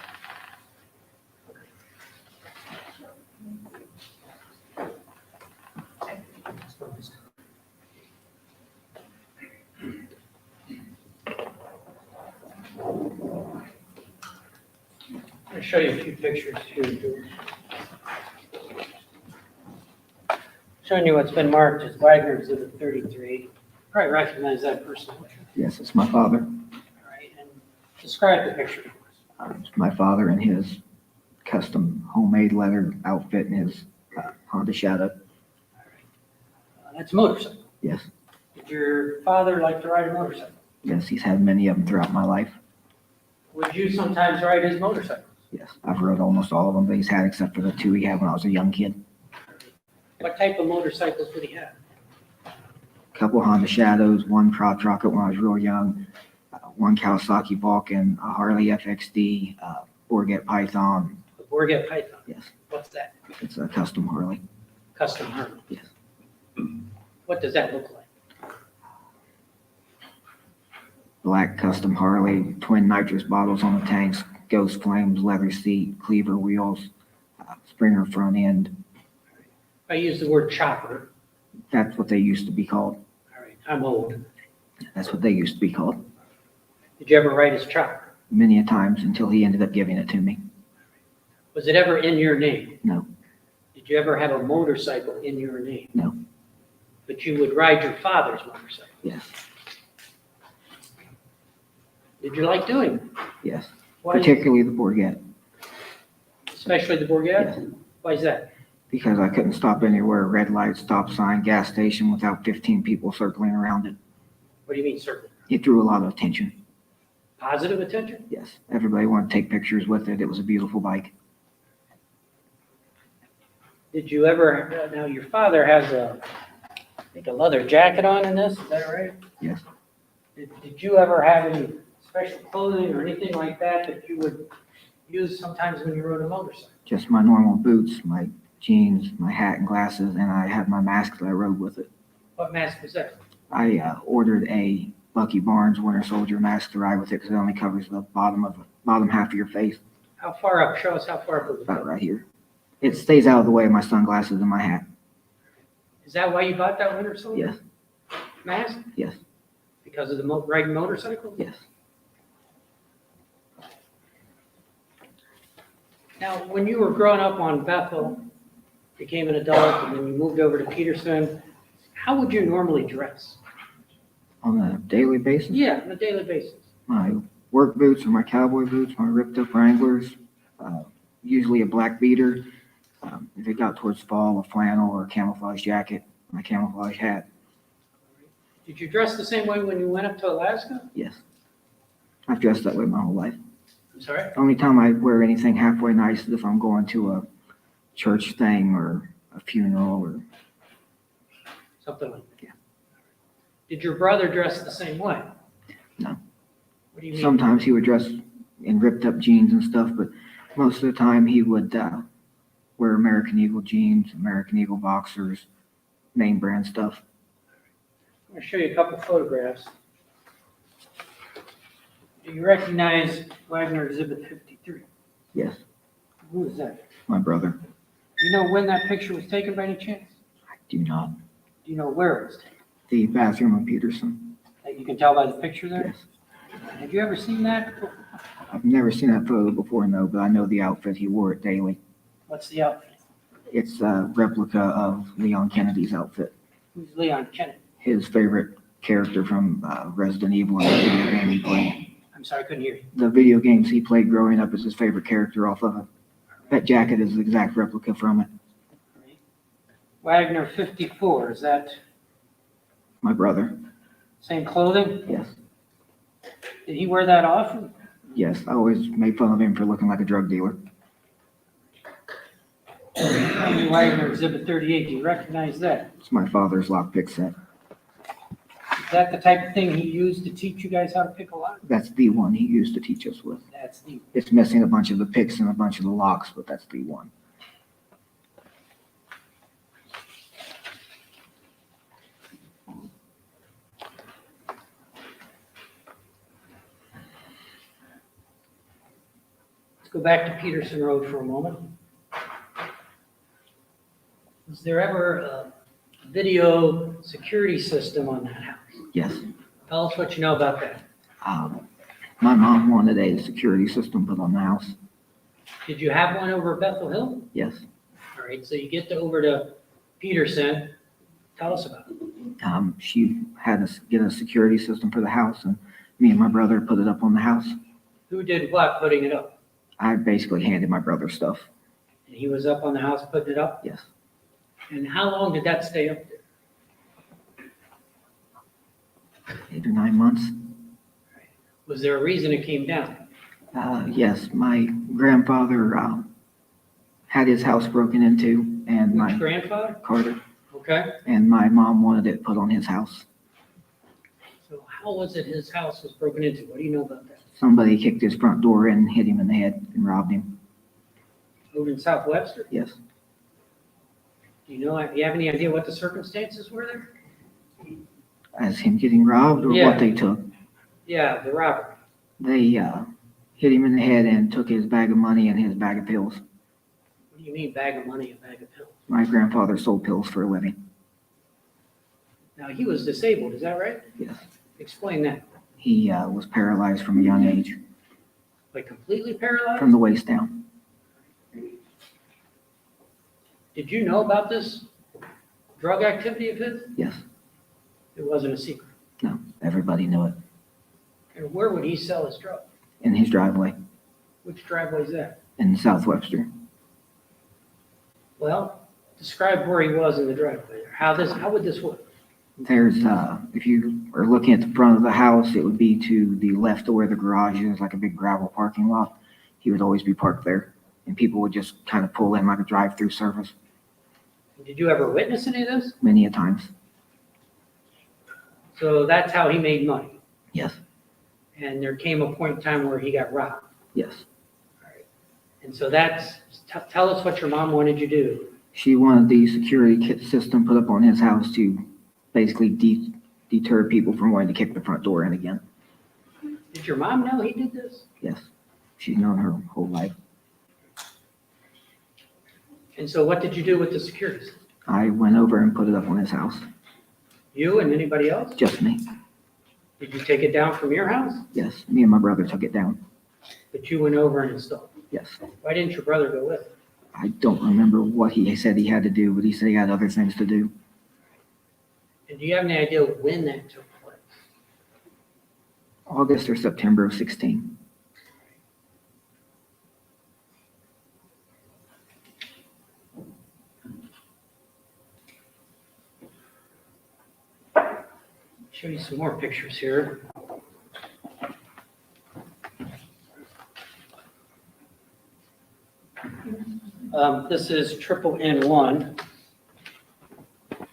I'll show you a few pictures here. Showing you what's been marked as Wagner exhibit 33. Probably recognize that person. All Yes, it's my father. right, and describe the picture for us. It's my father in his custom homemade leather outfit and his Honda Shadow. That's a motorcycle. Yes, Did your father like to ride a motorcycle? yes, he's had many of them throughout my life. Would you sometimes ride his motorcycles? Yes, I've rode almost all of them that he's had except for the two he had when I was a young kid. What type of motorcycles did he have? A couple Honda Shadows, one crotch rocket when I was real young, one Kawasaki Vulcan, a Harley FXD, Borgette Python. The Borgette Python. Yes, What's that? it's a custom Harley. Custom Harley. Yes. What does that look like? Black custom Harley, twin nitrous bottles on the tanks, ghost flames, leather seat, cleaver wheels, Springer front end. I use the word chopper. That's what they used to be called. All right, I'm old. That's what they used to be called. Did you ever ride his chopper? Many a times until he ended up giving it to me. Was it ever in your name? No. Did you ever have a motorcycle in your name? No. But you would ride your father's motorcycle? Yes, Did you like doing it? yes, Why, particularly the Borgette, especially the Borgette? Why is that? because I couldn't stop anywhere, red light, stop sign, gas station without 15 people circling around it. What do you mean circle? It drew a lot of attention. Positive attention? Yes, everybody wanted to take pictures with it. It was a beautiful bike. Did you ever, now your father has I think a leather jacket on in this, is that right? Yes, Did you ever have any special clothing or anything like that that you would use sometimes when you rode a motorcycle? just my normal boots, my jeans, my hat and glasses, and I had my mask that I rode with it. What mask was that? I ordered a Bucky Barnes Winter Soldier mask to ride with it because it only covers the bottom half of your face, How far up? Show us how far up it about was. right here. It stays out of the way of my sunglasses and my hat. Is that why you bought that winter soldier? Yes, Mask? yes, Because of the riding motorcycle? yes. Now, when you were growing up on Bethel, became an adult, and then you moved over to Peterson, how would you normally dress? On a daily basis, Yeah, on a daily basis. my work boots or my cowboy boots, my ripped up Wranglers, usually a black beater. If it got towards fall, a flannel or a camouflage jacket, my camouflage hat. Did you dress the same way when you went up to Alaska? Yes. I've dressed that way my whole life. I'm sorry? Only time I wear anything halfway nice is if I'm going to a church thing or a funeral or, Something like that. Yeah. Did your brother dress the same way? No. What do you mean? sometimes he would dress in ripped up jeans and stuff, but most of the time he would wear American Eagle jeans, American Eagle boxers, name brand stuff. I'm going to show you a couple photographs. Do you recognize Wagner Exhibit 53? Yes, Who is that? my brother. Do you know when that picture was taken by any chance? I do not. Do you know where it was taken? The bathroom of Peterson. That you can tell by the picture there? Yes. Have you ever seen that before? I've never seen that photo before, no, but I know the outfit. He wore it daily. What's the outfit? It's a replica of Leon Kennedy's outfit. Who's Leon Kennedy? His favorite character from Resident Evil and the video game he played. I'm sorry, I couldn't hear you. The video games he played growing up is his favorite character off of it. That jacket is the exact replica from it. Wagner 54, is that My brother. same clothing? Yes. Did he wear that often? Yes, I always made fun of him for looking like a drug dealer. Wagner Exhibit 38, do you recognize that? It's my father's lockpick set. Is that the type of thing he used to teach you guys how to pick a lock? That's the one he used to teach us with. That's the, It's missing a bunch of the picks and a bunch of the locks, but that's the one. let's go back to Peterson Road for a moment. Was there ever a video security system on that house? Yes. Tell us what you know about that. My mom wanted a security system put on the house. Did you have one over at Bethel Hill? Yes. All right, so you get over to Peterson. Tell us about it. She had us get a security system for the house, and me and my brother put it up on the house. Who did what, putting it up? I basically handed my brother stuff. And he was up on the house putting it up? Yes. And how long did that stay up there? 8 or 9 months. Was there a reason it came down? Yes, my grandfather had his house broken into, and Which my grandfather? Carter, Okay, and my mom wanted it put on his house. so how was it his house was broken into? What do you know about that? Somebody kicked his front door in, hit him in the head, and robbed him. Over in South Webster? Yes. Do you have any idea what the circumstances were there? As him getting robbed or Yeah. what they took. Yeah, the robbery. They hit him in the head and took his bag of money and his bag of pills. What do you mean bag of money, a bag of pills? My grandfather sold pills for a living. Now, he was disabled, is that right? Yes. Explain that. He was paralyzed from a young age, Like completely paralyzed? from the waist down. Did you know about this drug activity of his? Yes. It wasn't a secret. No, everybody knew it. And where would he sell his drugs? In his driveway Which driveway is that? in South Webster. Well, describe where he was in the driveway. How would this work? There's, if you are looking at the front of the house, it would be to the left of where the garage is, like a big gravel parking lot. He would always be parked there, and people would just kind of pull in like a drive-through service Did you ever witness any of this? many a times. So that's how he made money. Yes, And there came a point in time where he got robbed. yes. And so tell us what your mom wanted you to do. She wanted the security system put up on his house to basically deter people from wanting to kick the front door in again. Did your mom know he did this? Yes, she's known her whole life. And so what did you do with the security system? I went over and put it up on his house. You and anybody else? Just me. Did you take it down from your house? Yes, me and my brother took it down. But you went over and installed it. Yes. Why didn't your brother go with it? I don't remember what he said he had to do, but he said he had other things to do. And do you have any idea when that took place? August or September of 16. Show you some more pictures here. This is triple N1. Do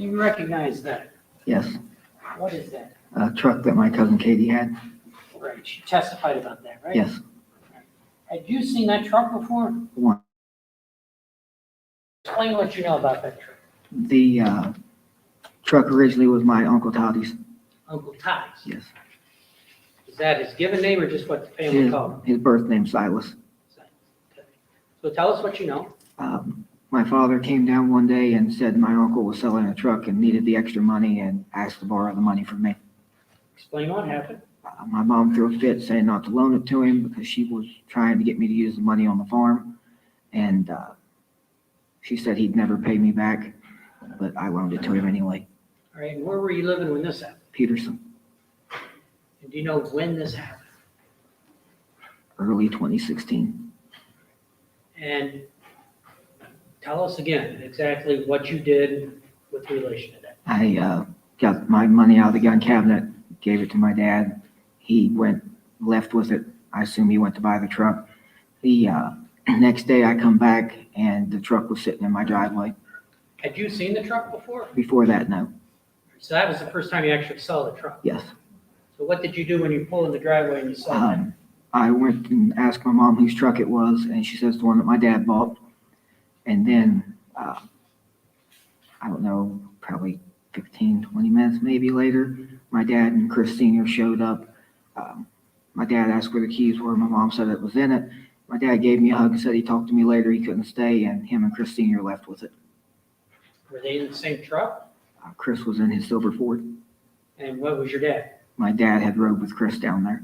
you recognize that? Yes, What is that? a truck that my cousin Katie had. Right, she testified about that, right? Yes, Had you seen that truck before? one. Explain what you know about that truck. The truck originally was my Uncle Toddy's. Uncle Ty's. Yes, Is Is that his given name or just what the family called him? His birth name's Silas. Okay. So tell us what you know. My father came down one day and said my uncle was selling a truck and needed the extra money and asked to borrow the money from me. Explain what happened. My mom threw a fit saying not to loan it to him because she was trying to get me to use the money on the farm. And she said he'd never pay me back, but I loaned it to him anyway. All right, and where were you living when this happened? Peterson, And do you know when this happened? early 2016. And tell us again exactly what you did with relation to that. I got my money out of the gun cabinet, gave it to my dad. He left with it. I assume he went to buy the truck. The next day I come back and the truck was sitting in my driveway. Had you seen the truck before? Before that, no. So that was the first time you actually saw the truck. Yes. So what did you do when you pulled in the driveway and you saw it? I went and asked my mom whose truck it was, and she says the one that my dad bought. And then, I don't know, probably 15, 20 minutes maybe later, my dad and Chris Sr. showed up. My dad asked where the keys were. My mom said it was in it. My dad gave me a hug and said he talked to me later. He couldn't stay, and him and Chris Sr. left with it. Were they in the same truck? Chris was in his silver Ford. And what was your dad? My dad had rode with Chris down there.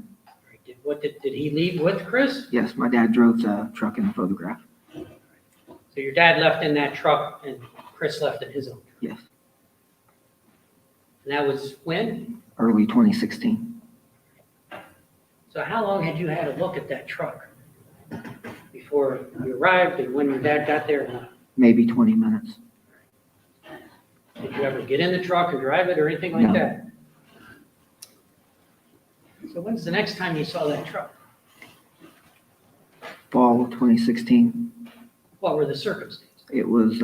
Did he leave with Chris? Yes, my dad drove the truck in the photograph. So your dad left in that truck and Chris left in his own truck? Yes, And that was when? early 2016. So how long had you had a look at that truck before you arrived and when your dad got there? And Maybe 20 minutes. did you ever get in the truck and drive it or anything like No. that? So when's the next time you saw that truck? Fall of 2016. What were the circumstances? It was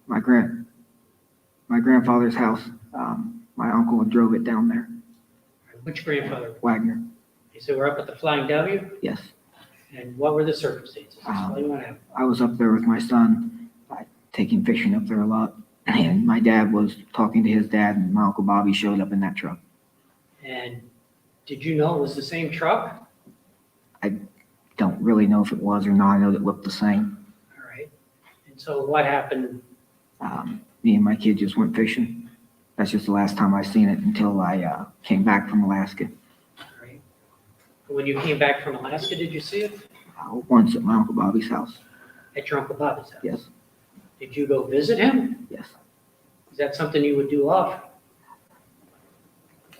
my grandfather's house. My uncle had drove it down there, Which grandfather? Wagner. You said we're up at the Flying W? Yes. And what were the circumstances? Explain what happened. I was up there with my son, taking fishing up there a lot. And my dad was talking to his dad, and my Uncle Bobby showed up in that truck. And did you know it was the same truck? Don't really know if it was or not. I know it looked the same. All right. And so what happened? Me and my kid just went fishing. That's just the last time I seen it until I came back from Alaska. All right. When you came back from Alaska, did you see it? Once at my Uncle Bobby's house. At your Uncle Bobby's house? Yes, Did you go visit him? yes. Is that something you would do often?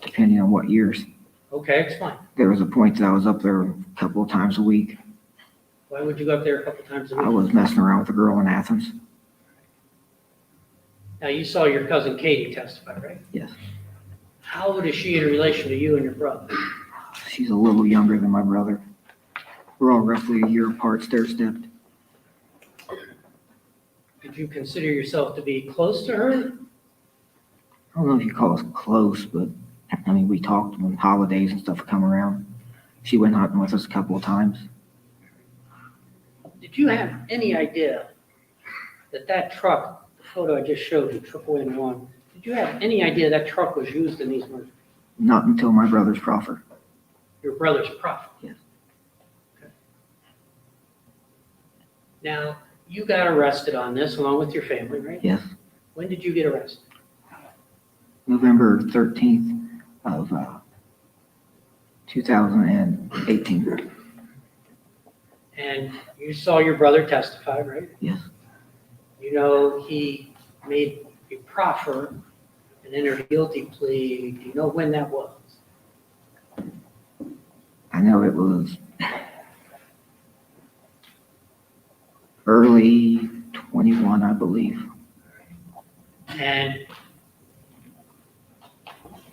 Depending on what years. Okay, explain. There was a point that I was up there a couple of times a week. Why would you go up there a couple times a I week? was messing around with a girl in Athens. Now, you saw your cousin Katie testify, right? Yes. How old is she in relation to you and your brother? She's a little younger than my brother. We're all roughly a year apart, stair-stepped. Did you consider yourself to be close to her? I don't know if you call us close, but I mean, we talked when holidays and stuff would come around. She went hunting with us a couple of times. Did you have any idea that that truck, the photo I just showed you, 111, did you have any idea that truck was used in these murders? Not until my brother's proffer. Your brother's profit? Yes. Okay. Now, you got arrested on this along with your family, right? Yes. When did you get arrested? November 13th of 2018. And you saw your brother testify, right? Yes. You know, he made a proffer and entered a guilty plea. Do you know when that was? I know it was early 21, I believe. And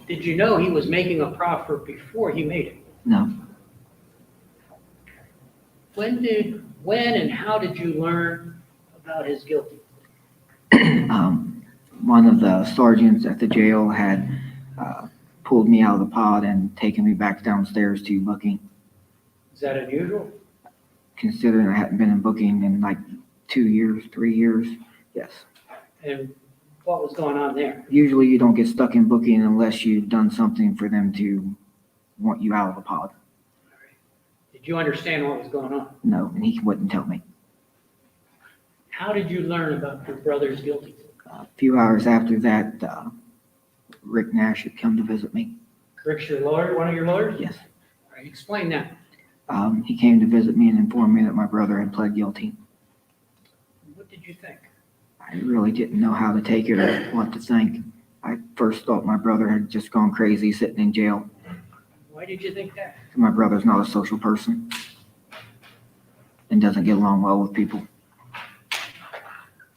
did you know he was making a proffer before he made it? No. When and how did you learn about his guilty? One of the sergeants at the jail had pulled me out of the pod and taken me back downstairs to booking. Is that unusual? Considering I hadn't been in booking in like 2 years, 3 years, yes. And what was going on there? Usually you don't get stuck in booking unless you've done something for them to want you out of the pod. Did you understand what was going on? No, and he wouldn't tell me. How did you learn about your brother's guilty? A few hours after that, Rick Nash had come to visit me. Rick's your lawyer, one of your lawyers? Yes. All right, explain that. He came to visit me and informed me that my brother had pled guilty. What did you think? I really didn't know how to take it or what to think. I first thought my brother had just gone crazy sitting in jail. Why did you think that? My brother's not a social person and doesn't get along well with people.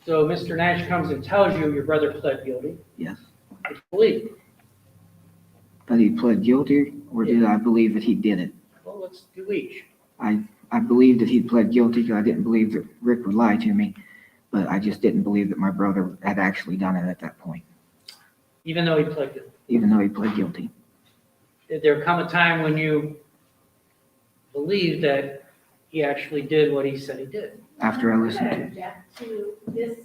So Mr. Nash comes and tells you your brother pled guilty. Yes. Did you believe? But he pled guilty, or did I believe that he did it? Well, let's do each. I believed that he pled guilty because I didn't believe that Rick would lie to me, but I just didn't believe that my brother had actually done it at that point, Even though he pled guilty. even though he pled guilty. Did there come a time when you believed that he actually did what he said he did? After I listened to Object to this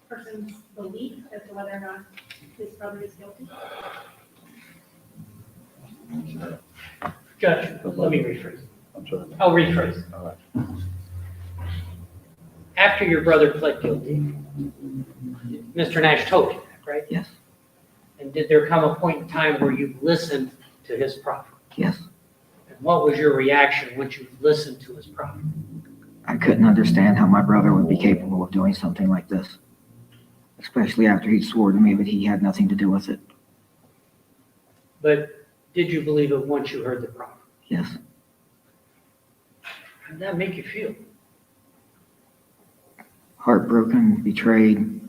person's belief as to whether or not his brother is guilty? Judge, let me rephrase. I'm sorry. I'll rephrase. All right. After your brother pled guilty, Mr. Nash told you that, right? Yes, And did there come a point in time where you listened to his proffer? yes. And what was your reaction once you listened to his proffer? I couldn't understand how my brother would be capable of doing something like this, especially after he swore to me that he had nothing to do with it. But did you believe it once you heard the proffer? Yes, How did that make you feel? heartbroken, betrayed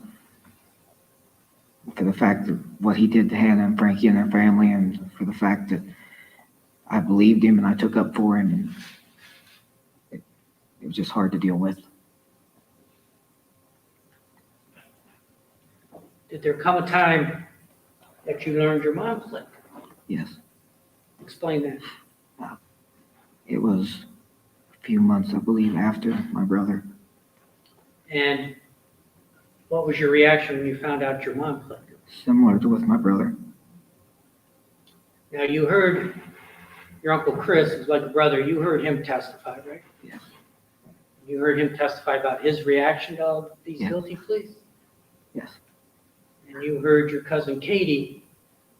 for the fact that what he did to Hannah and Frankie and their family, and for the fact that I believed him and I took up for him, and it was just hard to deal with. Did there come a time that you learned your mom pled? Yes, Explain that. it was a few months, I believe, after my brother. And what was your reaction when you found out your mom pled guilty? Similar to with my brother. Now, you heard your Uncle Chris, who's like a brother, you heard him testify, right? Yes. You heard him testify about his reaction to all these Yeah. guilty pleas? Yes, And you heard your cousin Katie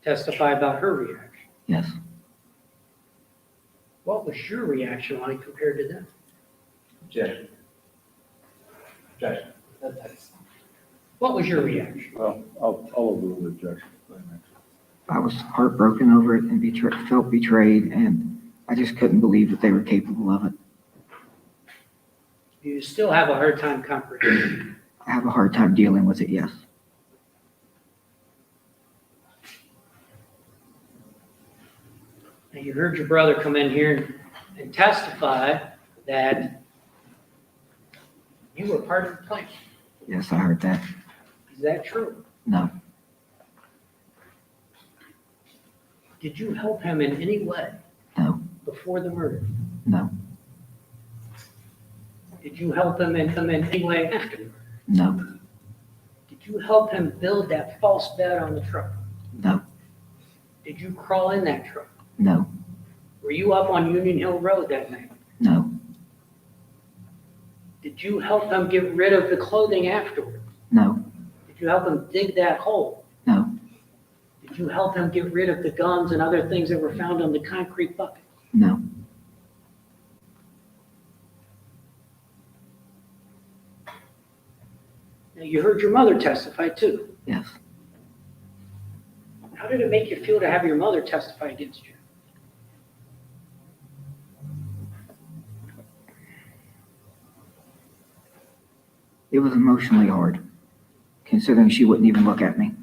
testify about her reaction. yes. What was your reaction like compared to them? Judge. What was your reaction? Well, I'll overrule the objection. I was heartbroken over it and felt betrayed, and I just couldn't believe that they were capable of it. You still have a hard time comprehending. I have a hard time dealing with it, yes. Now, you heard your brother come in here and testify that you were part of the plan. Yes, I heard that. Is that true? No, Did you help him in any way no, before the murder? no, Did you help him in any way afterward? no, Did you help him build that false bed on the truck? no, Did you crawl in that truck? no, Were you up on Union Hill Road that night? no, Did you help him get rid of the clothing afterward? no, Did you help him dig that hole? no, Did you help him get rid of the guns and other things that were found on the concrete bucket? no. Now, you heard your mother testify too. Yes. How did it make you feel to have your mother testify against you? It was emotionally hard, considering she wouldn't even look at me.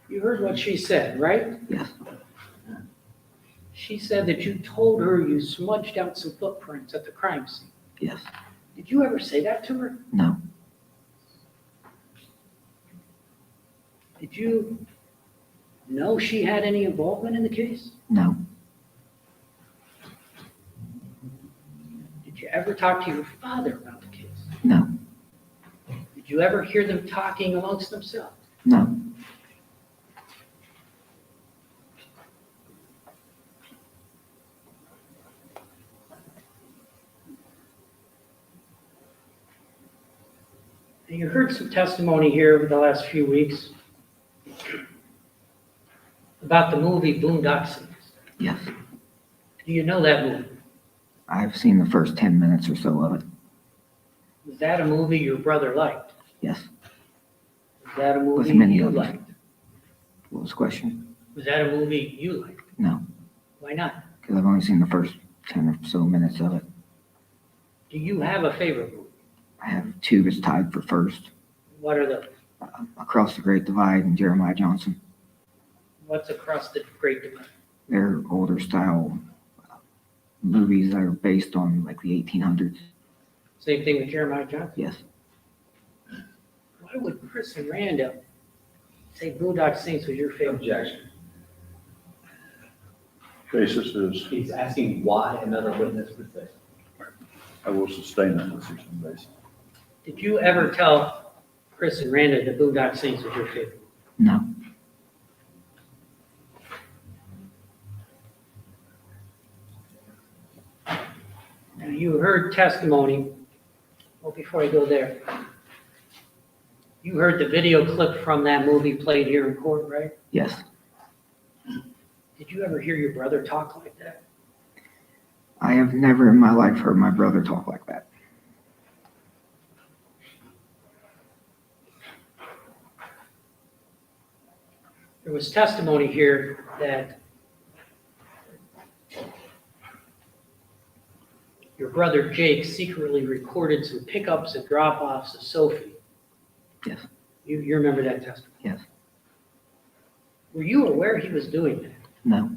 You heard what she said, right? Yes, She said that you told her you smudged out some footprints at the crime scene. yes, Did you ever say that to her? no, Did you know she had any involvement in the case? no, Did you ever talk to your father about the case? no, Did you ever hear them talking amongst themselves? no, heard some testimony here over the last few weeks about the movie Boondock Saints. Yes, Do you know that movie? I've seen the first 10 minutes or so of it. Was that a movie your brother liked? Yes. Was that a With movie many you others. liked? What was the question? Was that a movie you liked? No, Why not? because I've only seen the first 10 or so minutes of it. Do you have a favorite movie? I have two that's tied for first. What are those? Across the Great Divide and Jeremiah Johnson. What's Across the Great Divide? They're older style movies that are based on like the 1800s. Same thing with Jeremiah Johnson. Yes. Why would Chris and Randall say Boondock Saints was your favorite? Objection. Basis is, He's asking why another witness would say. I will sustain that decision basis. Did you ever tell Chris and Randall that Boondock Saints was your favorite? No. Now, you heard testimony, well, before I go there, you heard the video clip from that movie played here in court, right? Yes. Did you ever hear your brother talk like that? I have never in my life heard my brother talk like that. There was testimony here that your brother Jake secretly recorded some pickups and drop-offs of Sophie. Yes. You remember that testimony? Yes. Were you aware he was doing that? No.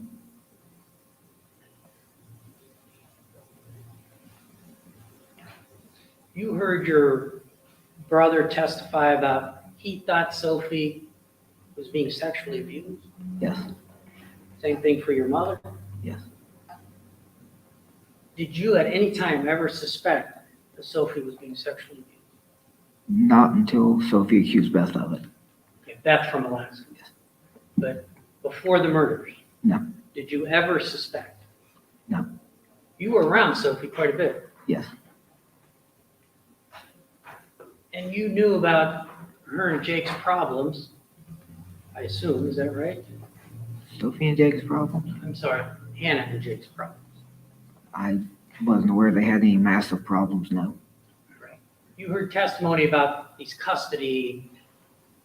You heard your brother testify about he thought Sophie was being sexually abused? Yes. Same thing for your mother? Yes. Did you at any time ever suspect that Sophie was being sexually abused? Not until Sophie accused Beth of it. Okay, that's from Alaska. Yes. But before the murders? No. Did you ever suspect? No. You were around Sophie quite a bit, Yes. and you knew about her and Jake's problems, I assume, is that right? Sophie and Jake's problem? I'm sorry, Hannah and Jake's problems. I wasn't aware they had any massive problems, no. Right. You heard testimony about these custody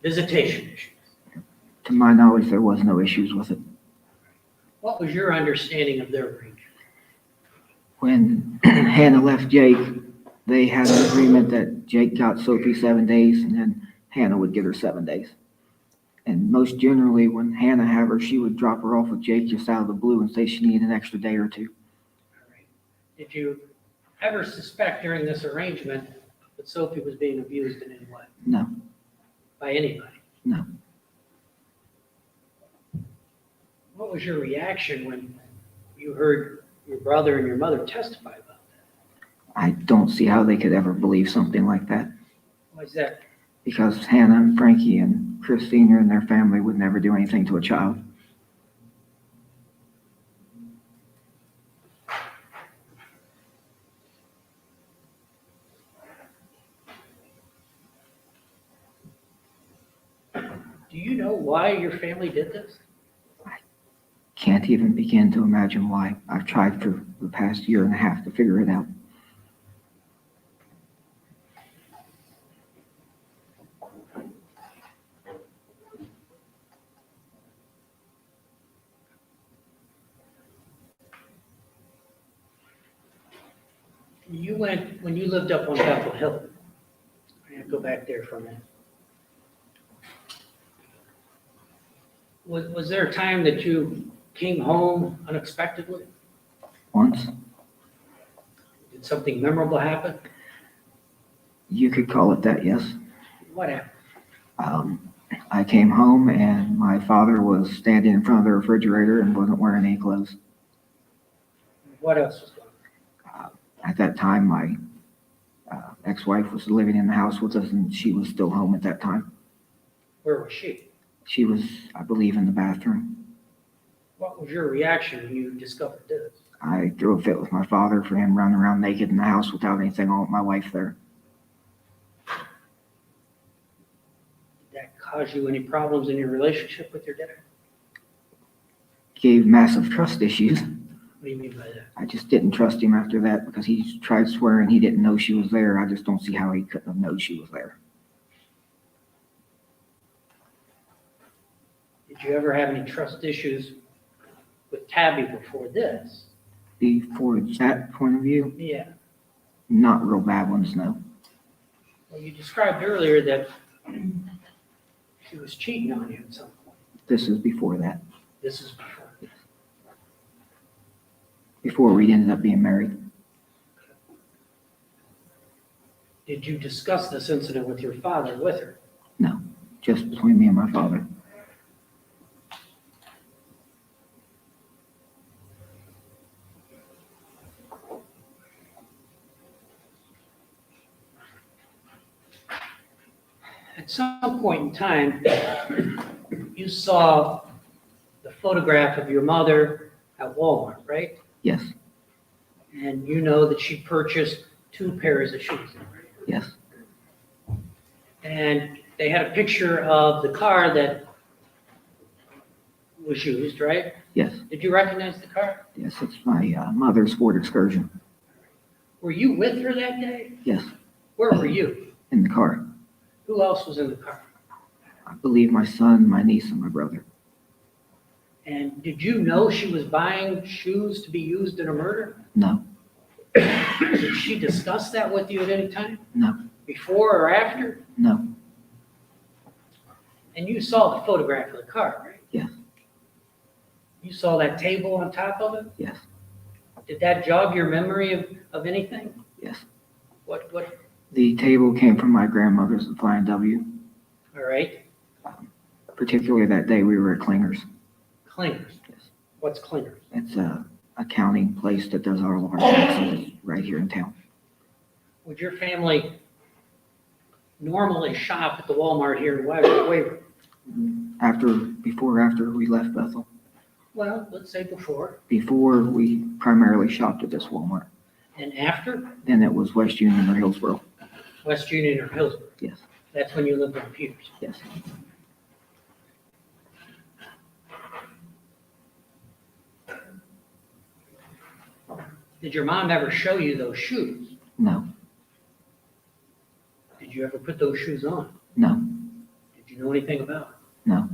visitation issues. To my knowledge, there was no issues with it. What was your understanding of their arrangement? When Hannah left Jake, they had an agreement that Jake got Sophie 7 days and then Hannah would get her 7 days. And most generally, when Hannah had her, she would drop her off with Jake just out of the blue and say she needed an extra day or two. All right. Did you ever suspect during this arrangement that Sophie was being abused in any way? No. By anybody? No. What was your reaction when you heard your brother and your mother testify about that? I don't see how they could ever believe something like that. Why is that? Because Hannah and Frankie and Chris Sr. and their family would never do anything to a child. Do you know why your family did this? Can't even begin to imagine why. I've tried for the past year and a half to figure it out. When you lived up on Bethel Hill, I'm gonna go back there for a minute. Was there a time that you came home unexpectedly? Once, Did something memorable happen? you could call it that, yes. What happened? I came home and my father was standing in front of the refrigerator and wasn't wearing any clothes. What else was going on? At that time, my ex-wife was living in the house with us and she was still home at that time. Where was she? She was, I believe, in the bathroom. What was your reaction when you discovered this? I threw a fit with my father for him running around naked in the house without anything on with my wife there. cause you any problems in your relationship with your dad? Gave massive trust issues. What do you mean by that? I just didn't trust him after that because he tried swearing he didn't know she was there. I just don't see how he couldn't have known she was there. Did you ever have any trust issues with Tabby before this? Before that point of view, Yeah. not real bad ones, no. Well, you described earlier that she was cheating on you at some point. This is before that. This is before. Before we ended up being married. Did you discuss this incident with your father with her? No, just between me and my father. At some point in time, you saw the photograph of your mother at Walmart, right? Yes, And you know that she purchased 2 pairs of shoes. yes, And they had a picture of the car that was used, right? yes, Did you recognize the car? yes. It's my mother's Ford Excursion. Were you with her that day? Yes, Where were you? in the car. Who else was in the car? I believe my son, my niece, and my brother. And did you know she was buying shoes to be used in a murder? No, Did she discuss that with you at any time? no, Before or after? no, And you saw the photograph of the car, right? yes, You saw that table on top of it? yes, Did that jog your memory of anything? yes. What, The table came from my grandmother's at Flying W. all right, Particularly that day we were at Klingers. Clingers. Yes. What's Clingers? It's a accounting place that does all of our taxes right here in town. Would your family normally shop at the Walmart here in Waverly? Before or after we left Bethel. Well, let's say before. Before, we primarily shopped at this Walmart. And after? Then it was West Union or Hillsboro. West Union or Hillsborough? Yes, That's when you lived on Peters. yes. Did your mom ever show you those shoes? No, Did you ever put those shoes on? no, Did you know anything about it? no.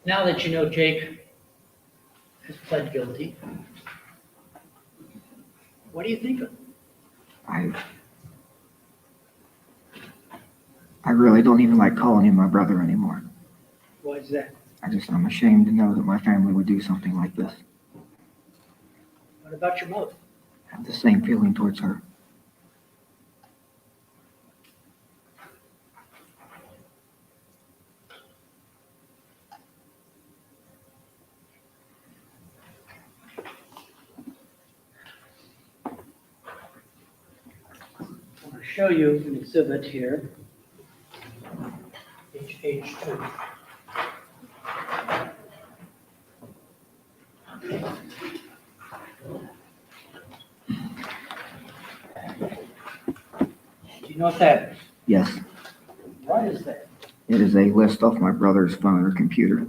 Now that you know Jake has pled guilty, what do you think of him? I really don't even like calling him my brother anymore. Why is that? I'm ashamed to know that my family would do something like this. What about your mother? I have the same feeling towards her. I want to show you an exhibit here. Page 2. Do you know what that is? Yes, What is that? it is a list off my brother's phone or computer.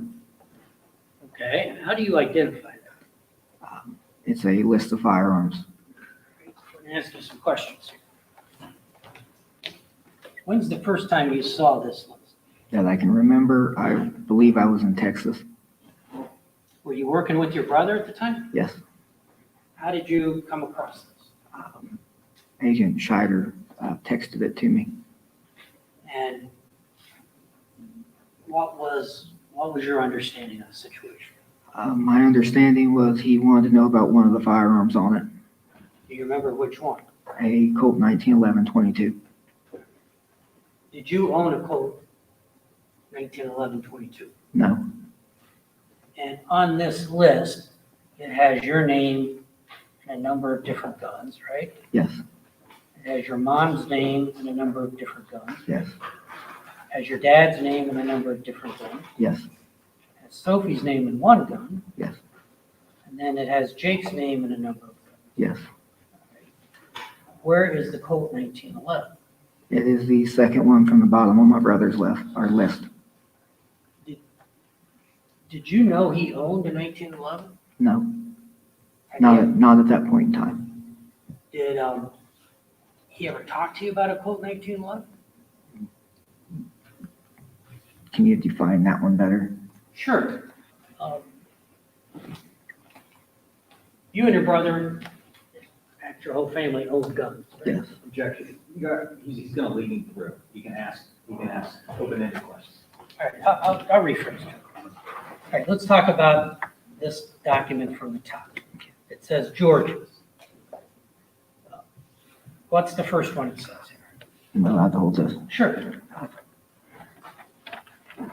Okay, how do you identify that? It's a list of firearms. I'm going to ask you some questions here. When's the first time you saw this list? That I can remember. I believe I was in Texas. Were you working with your brother at the time? Yes. How did you come across this? Agent Scheider texted it to me. And what was your understanding of the situation? My understanding was he wanted to know about one of the firearms on it, Do you remember which one? a Colt 1911 22. Did you own a Colt 1911 22? No, Did And on this list, it has your name and a number of different guns, right? Yes, It has your mom's name and a number of different guns. yes, It has your dad's name and a number of different guns. yes, It has Sophie's name and one gun. yes, And then it has Jake's name and a number of guns. yes. Where is the Colt 1911? It is the second one from the bottom on my brother's list. Did you know he owned a 1911? No, Had not, he- not at that point in time. Did he ever talk to you about a Colt 1911? Can you define that one better? Sure. You and your brother, and your whole family owned guns, right? Yes. Objection. He's gonna lead me through. He can ask open-ended questions. All right, I'll rephrase it. All right, let's talk about this document from the top. It says George's. What's the first one it says here? Am I allowed to hold this? Sure.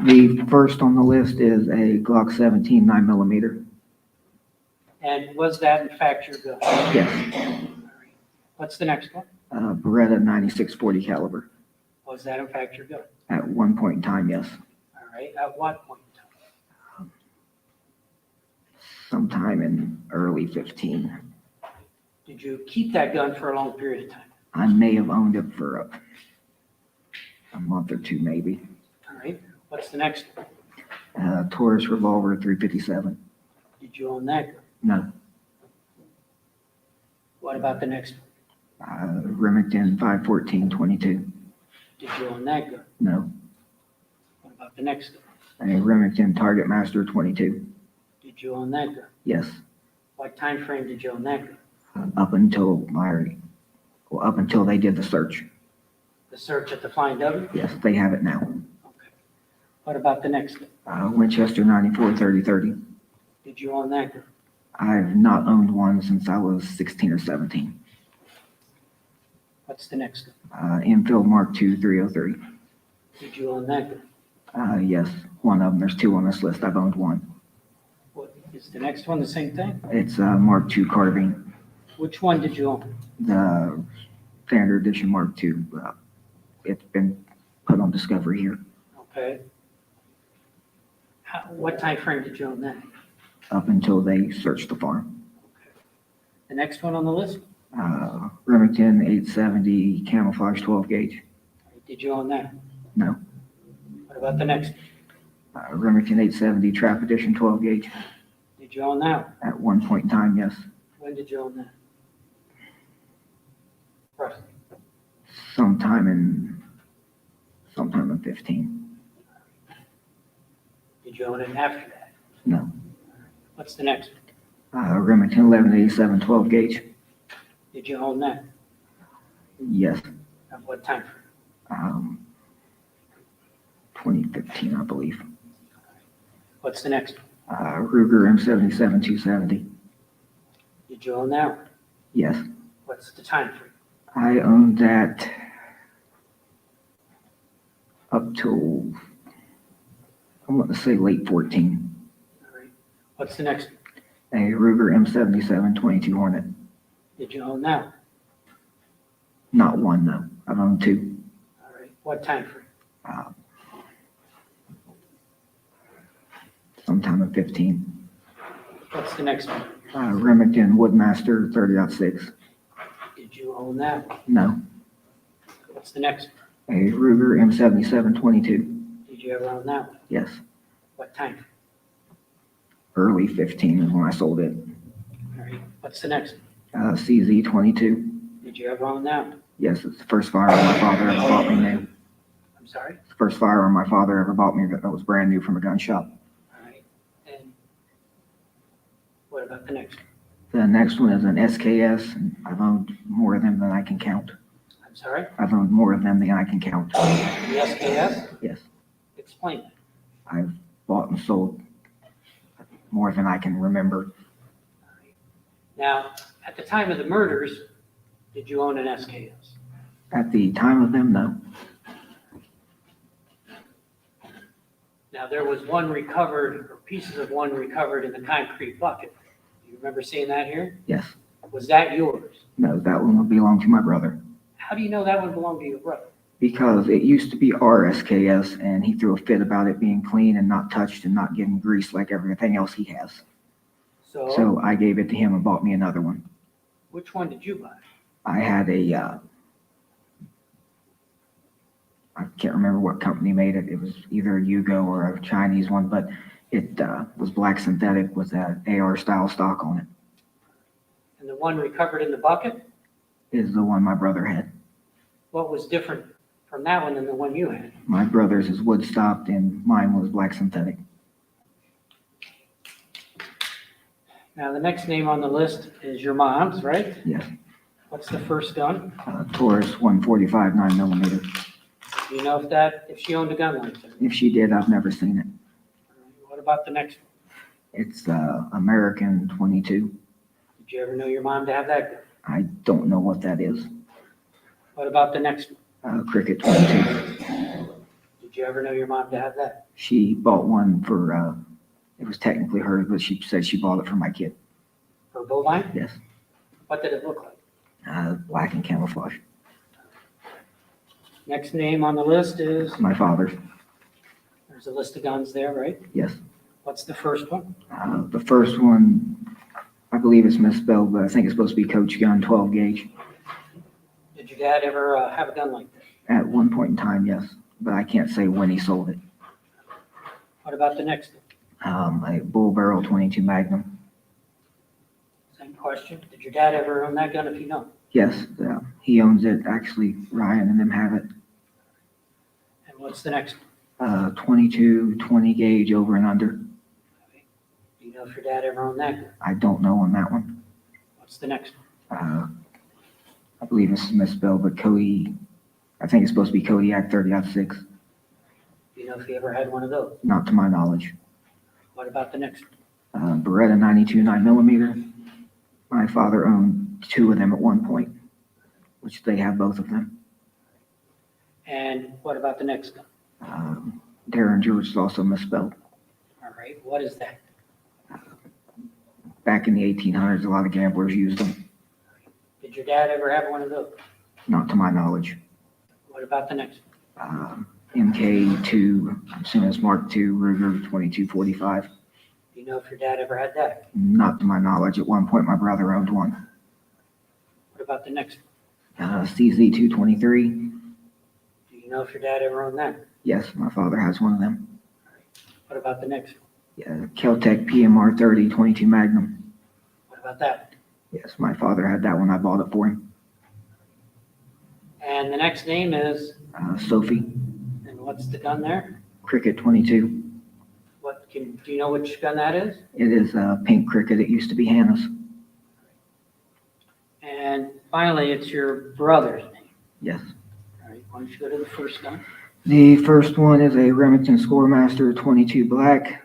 The first on the list is a Glock 17 9mm. And was that in fact your gun? Yes. What's the next one? Beretta 96/40 caliber. Was that in fact your gun? At one point in time, yes. All right, at what point in time? Sometime in early 15. Did you keep that gun for a long period of time? I may have owned it for a month or two, maybe. All right, what's the next one? Taurus revolver 357. Did you own that gun? No. What about the next one? Remington 514 22. Did you own that gun? No. What about the next one? A Remington Target Master 22. Did you own that gun? Yes. What time frame did you own that gun? Up until they did the search. The search at the Flying W? Yes, they have it now. Okay. What about the next one? Winchester 94 30-30. Did you own that gun? I've not owned one since I was 16 or 17. What's the next one? Enfield Mark II 303. Did you own that gun? Yes, one of them. There's two on this list. I've owned one. What, is the next one the same thing? It's Mark II carbine. Which one did you own? The standard edition Mark II. It's been put on discovery here. Okay. What time frame did you own that? Up until they searched the farm. The next one on the list? Remington 870 camouflage 12 gauge. Did you own that? No. What about the next? Remington 870 trap edition 12 gauge. Did you own that? At one point in time, yes. When did you own that? Roughly. Sometime in 15. Did you own it after that? No. What's the next? Remington 1187 12 gauge. Did you own that? Yes. At what time frame? 2015, I believe. What's the next? Ruger M77 270. Did you own that one? Yes. What's the time frame? I owned that up till, I want to say late 14. All right. What's the next? A Ruger M77 22 Hornet. Did you own that one? Not one, though. I've owned two. All right. What time frame? Sometime in 15. What's the next one? Remington Woodmaster 30-06. Did you own that one? No. What's the next one? A Ruger M77 22. Did you ever own that one? Yes. What time frame? Early 15 is when I sold it. All right. What's the next one? CZ 22. Did you ever own that one? Yes, it's the first firearm my father ever bought me new. I'm sorry? It's the first firearm my father ever bought me that was brand new from a gun shop. All right. And what about the next one? The next one is an SKS, and I've owned more of them than I can count. I'm sorry? I've owned more of them than I can count. The SKS? Yes, Explain that. I've bought and sold more than I can remember. Now, at the time of the murders, did you own an SKS? At the time of them, no. Now, there was one recovered, or pieces of one recovered in the concrete bucket. You remember seeing that here? Yes. Was that yours? No, that one would belong to my brother. How do you know that one belonged to your brother? Because it used to be RSKS, and he threw a fit about it being clean and not touched and not getting grease like everything else he has. So, So I gave it to him and bought me another one. which one did you buy? I had I can't remember what company made it. It was either a Yugo or a Chinese one, but it was black synthetic with an AR style stock on it. And the one recovered in the bucket? Is the one my brother had. What was different from that one than the one you had? My brother's is wood stopped and mine was black synthetic. Now, the next name on the list is your mom's, right? Yes. What's the first gun? Taurus 145 9mm. Do you know if she owned a gun like that? If she did, I've never seen it. What about the next one? It's American 22. Did you ever know your mom to have that gun? I don't know what that is. What about the next one? Cricket 22. Did you ever know your mom to have that? She bought one for, it was technically hers, but she said she bought it for my kid. Her bovine? Yes. What did it look like? Black and camouflage. Next name on the list is, My father's. there's a list of guns there, right? Yes. What's the first one? The first one, I believe it's misspelled, but I think it's supposed to be Coach Gun 12 gauge. Did your dad ever have a gun like that? At one point in time, yes, but I can't say when he sold it. What about the next one? A bull barrel 22 Magnum. Same question. Did your dad ever own that gun if you know? Yes, he owns it. Actually, Ryan and them have it. And what's the next one? 22, 20 gauge over and under. Do you know if your dad ever owned that gun? I don't know on that one. What's the next one? I believe it's misspelled, but Cody, I think it's supposed to be Kodiak 30-06. Do you know if he ever had one of those? Not to my knowledge. What about the next one? Beretta 92 9mm. My father owned two of them at one point, which they have both of them. And what about the next gun? Darren George is also misspelled. All right, what is that? Back in the 1800s, a lot of gamblers used them. Did your dad ever have one of those? Not to my knowledge. What about the next one? MK2, I'm assuming it's Mark II, Ruger 2245. Do you know if your dad ever had that? Not to my knowledge. At one point, my brother owned one. What about the next one? CZ 223. Do you know if your dad ever owned that? Yes, my father has one of them. What about the next one? Yeah, Keltec PMR 30 22 Magnum. What about that? Yes, my father had that one. I bought it for him. And the next name is, Sophie, and what's the gun there? Cricket 22. Do you know which gun that is? It is pink cricket. It used to be Hannah's. And finally, it's your brother's name. Yes. All right, why don't you go to the first gun? The first one is a Remington Scoremaster 22 Black.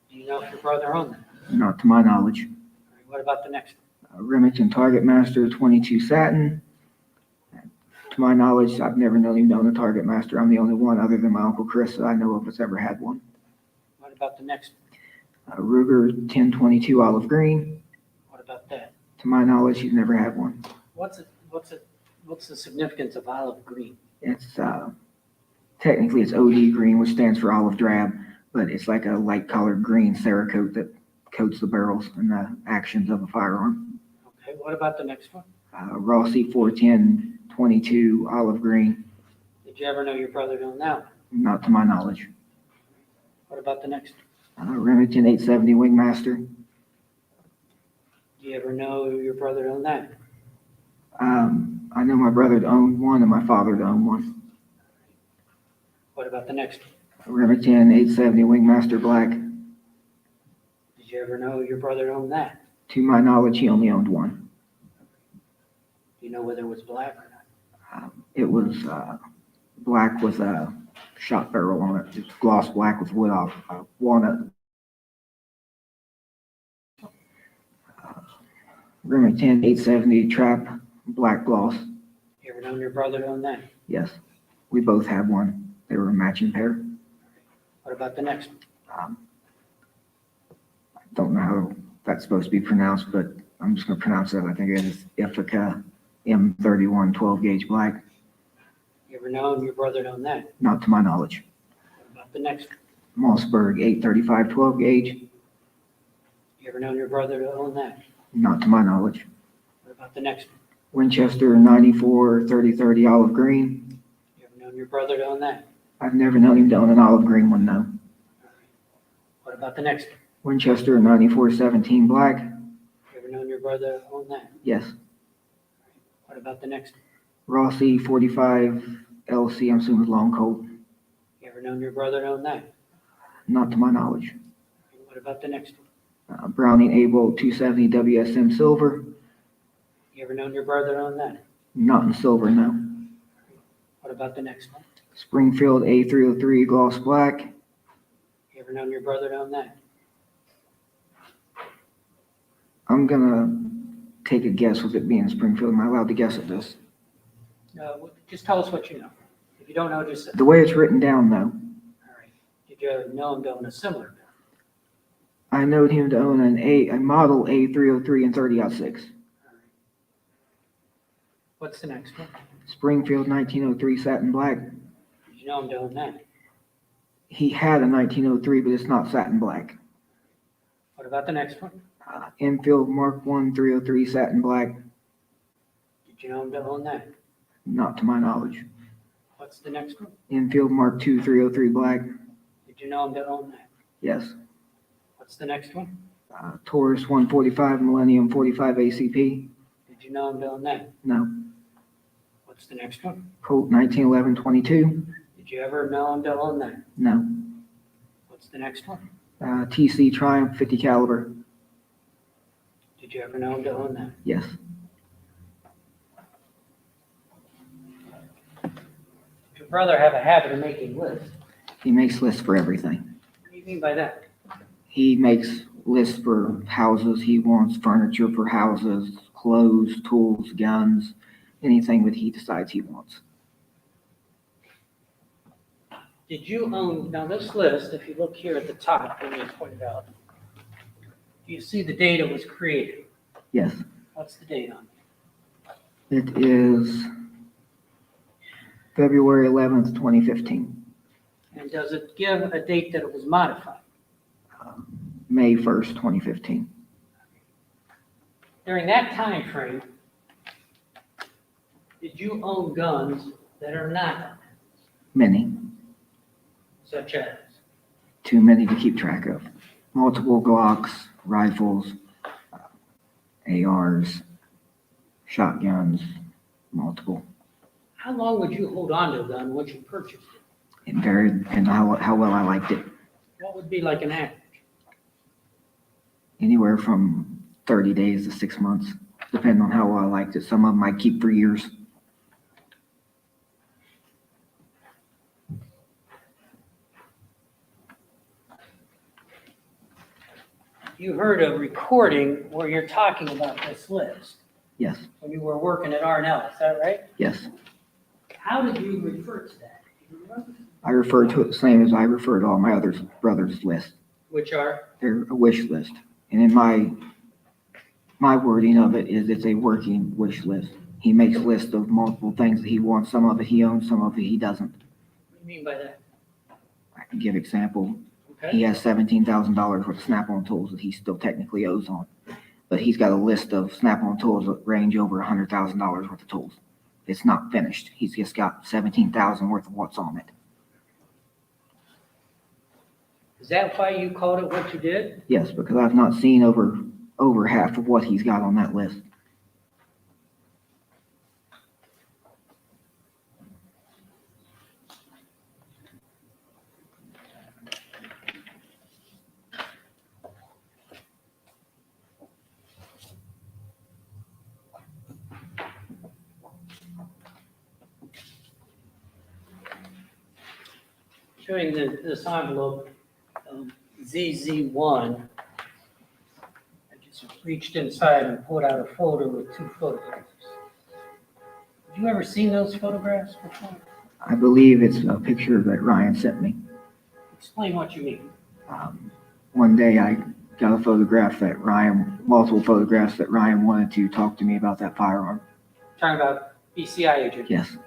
Do you know if your brother owned that? Not to my knowledge. All right, what about the next one? Remington Target Master 22 Satin. To my knowledge, I've never known a Target Master. I'm the only one other than my Uncle Chris that I know of that's ever had one. What about the next one? Ruger 1022 Olive Green. What about that? To my knowledge, he's never had one. What's the significance of olive green? It's technically it's OD green, which stands for olive drab, but it's like a light colored green Cerakote that coats the barrels and the actions of a firearm. Okay, what about the next one? Rossi 410 22 Olive Green. Did you ever know your brother owned that one? Not to my knowledge. What about the next one? Remington 870 Wingmaster. Do you ever know your brother owned that? I know my brother owned one and my father owned one. What about the next one? Remington 870 Wingmaster Black. Did you ever know your brother owned that? To my knowledge, he only owned one. Do you know whether it was black or not? It was black with a shot barrel on it. It's gloss black with wood off walnut. Remington 870 Trap Black Gloss. You ever known your brother owned that? Yes, we both have one. They were a matching pair. What about the next one? I don't know how that's supposed to be pronounced, but I'm just gonna pronounce it. I think it is Ithaca M31 12 gauge black. You ever known your brother to own that? Not to my knowledge. What about the next one? Mossberg 835 12 gauge. You ever known your brother to own that? Not to my knowledge. What about the next one? Winchester 94 3030 olive green. You ever known your brother to own that? I've never known him to own an olive green one, no. What about the next one? Winchester 9417 black. You ever known your brother to own that? Yes. What about the next one? Rossi 45 LC, I'm assuming long coat. You ever known your brother to own that? Not to my knowledge. What about the next one? Browning Able 270 WSM silver. You ever known your brother to own that? Not in silver, no. What about the next one? Springfield A303 gloss black. You ever known your brother to own that? I'm gonna take a guess with it being Springfield. Am I allowed to guess at this? Just tell us what you know. If you don't know, just say. The way it's written down, though, All right. Did you ever know him to own a similar gun? I know him to own a model A303 and 30-06. All right. What's the next one? Springfield 1903 satin black. Did you know him to own that? He had a 1903, but it's not satin black. What about the next one? Enfield Mark 1 303 satin black. Did you know him to own that? Not to my knowledge. What's the next one? Enfield Mark 2 303 black. Did you know him to own that? Yes. What's the next one? Taurus 145 Millennium 45 ACP. Did you know him to own that? No. What's the next one? Colt 1911 22. Did you ever know him to own that? No. What's the next one? TC Triumph 50 caliber. Did you ever know him to own that? Yes. Did your brother have a habit of making lists? He makes lists for everything. What do you mean by that? He makes lists for houses. He wants furniture for houses, clothes, tools, guns, anything that he decides he wants. Did you own, now this list, if you look here at the top, when you pointed out, do you see the date it was created? Yes. What's the date on It is February 11th, 2015. it? And does it give a date that it was modified? May 1st, 2015. During that time frame, did you own guns that are not Many. such as? Too many to keep track of. Multiple Glocks, rifles, ARs, shotguns, multiple. How long would you hold on to a gun once you purchased it? It varied in how well I liked it. What would be like an average? Anywhere from 30 days to 6 months, depending on how well I liked it. Some of them I keep for years. You heard a recording where you're talking about this list Yes, when you were working at R&L, is that right? yes. How did you refer to that? Do you remember? I refer to it the same as I refer to all my other brothers' lists. Which are? They're a wish list. And in my wording of it is it's a working wish list. He makes a list of multiple things that he wants. Some of it he owns, some of it he doesn't. What do you mean by that? I can give example. Okay. He has $17,000 worth of Snap-on tools that he still technically owes on. But he's got a list of Snap-on tools that range over $100,000 worth of tools. It's not finished. He's just got $17,000 worth of what's on it. Is that why you called it what you did? Yes, because I've not seen over half of what he's got on that list. Showing this envelope, ZZ1. I just reached inside and pulled out a folder with 2 photographs. Have you ever seen those photographs before? I believe it's a picture that Ryan sent me. Explain what you mean. One day I got a photograph that multiple photographs that Ryan wanted to talk to me about that firearm. Talking about BCI agent. Yes.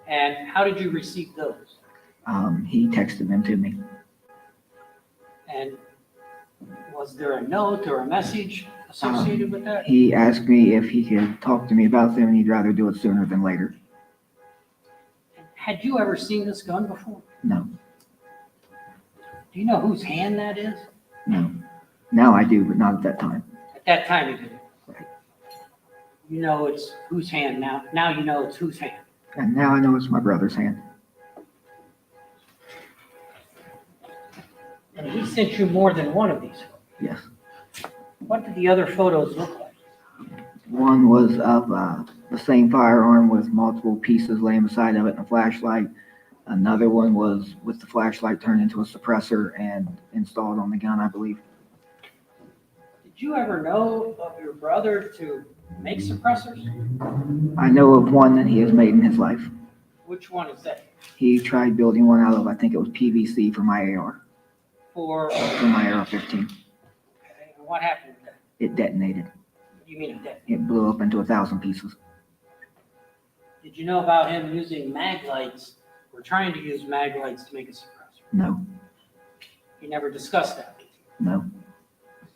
And how did you receive those? He texted them to me. And was there a note or a message associated with that? He asked me if he could talk to me about them and he'd rather do it sooner than later. Had you ever seen this gun before? No, Do you know whose hand that is? no. Now I do, but not at that time. At that time you didn't. Right. You know it's whose hand now. Now you know it's whose hand. And now I know it's my brother's hand. And he sent you more than one of these. Yes. What did the other photos look like? One was of the same firearm with multiple pieces laying beside of it and a flashlight. Another one was with the flashlight turned into a suppressor and installed on the gun, I believe. Did you ever know of your brother to make suppressors? I know of one that he has made in his life. Which one is that? He tried building one out of, I think it was PVC for my AR, For my AR-15. and what happened with that? It detonated. What do you mean it did? It blew up into 1,000 pieces. Did you know about him using mag lights or trying to use mag lights to make a suppressor? No, He never discussed that with you. no,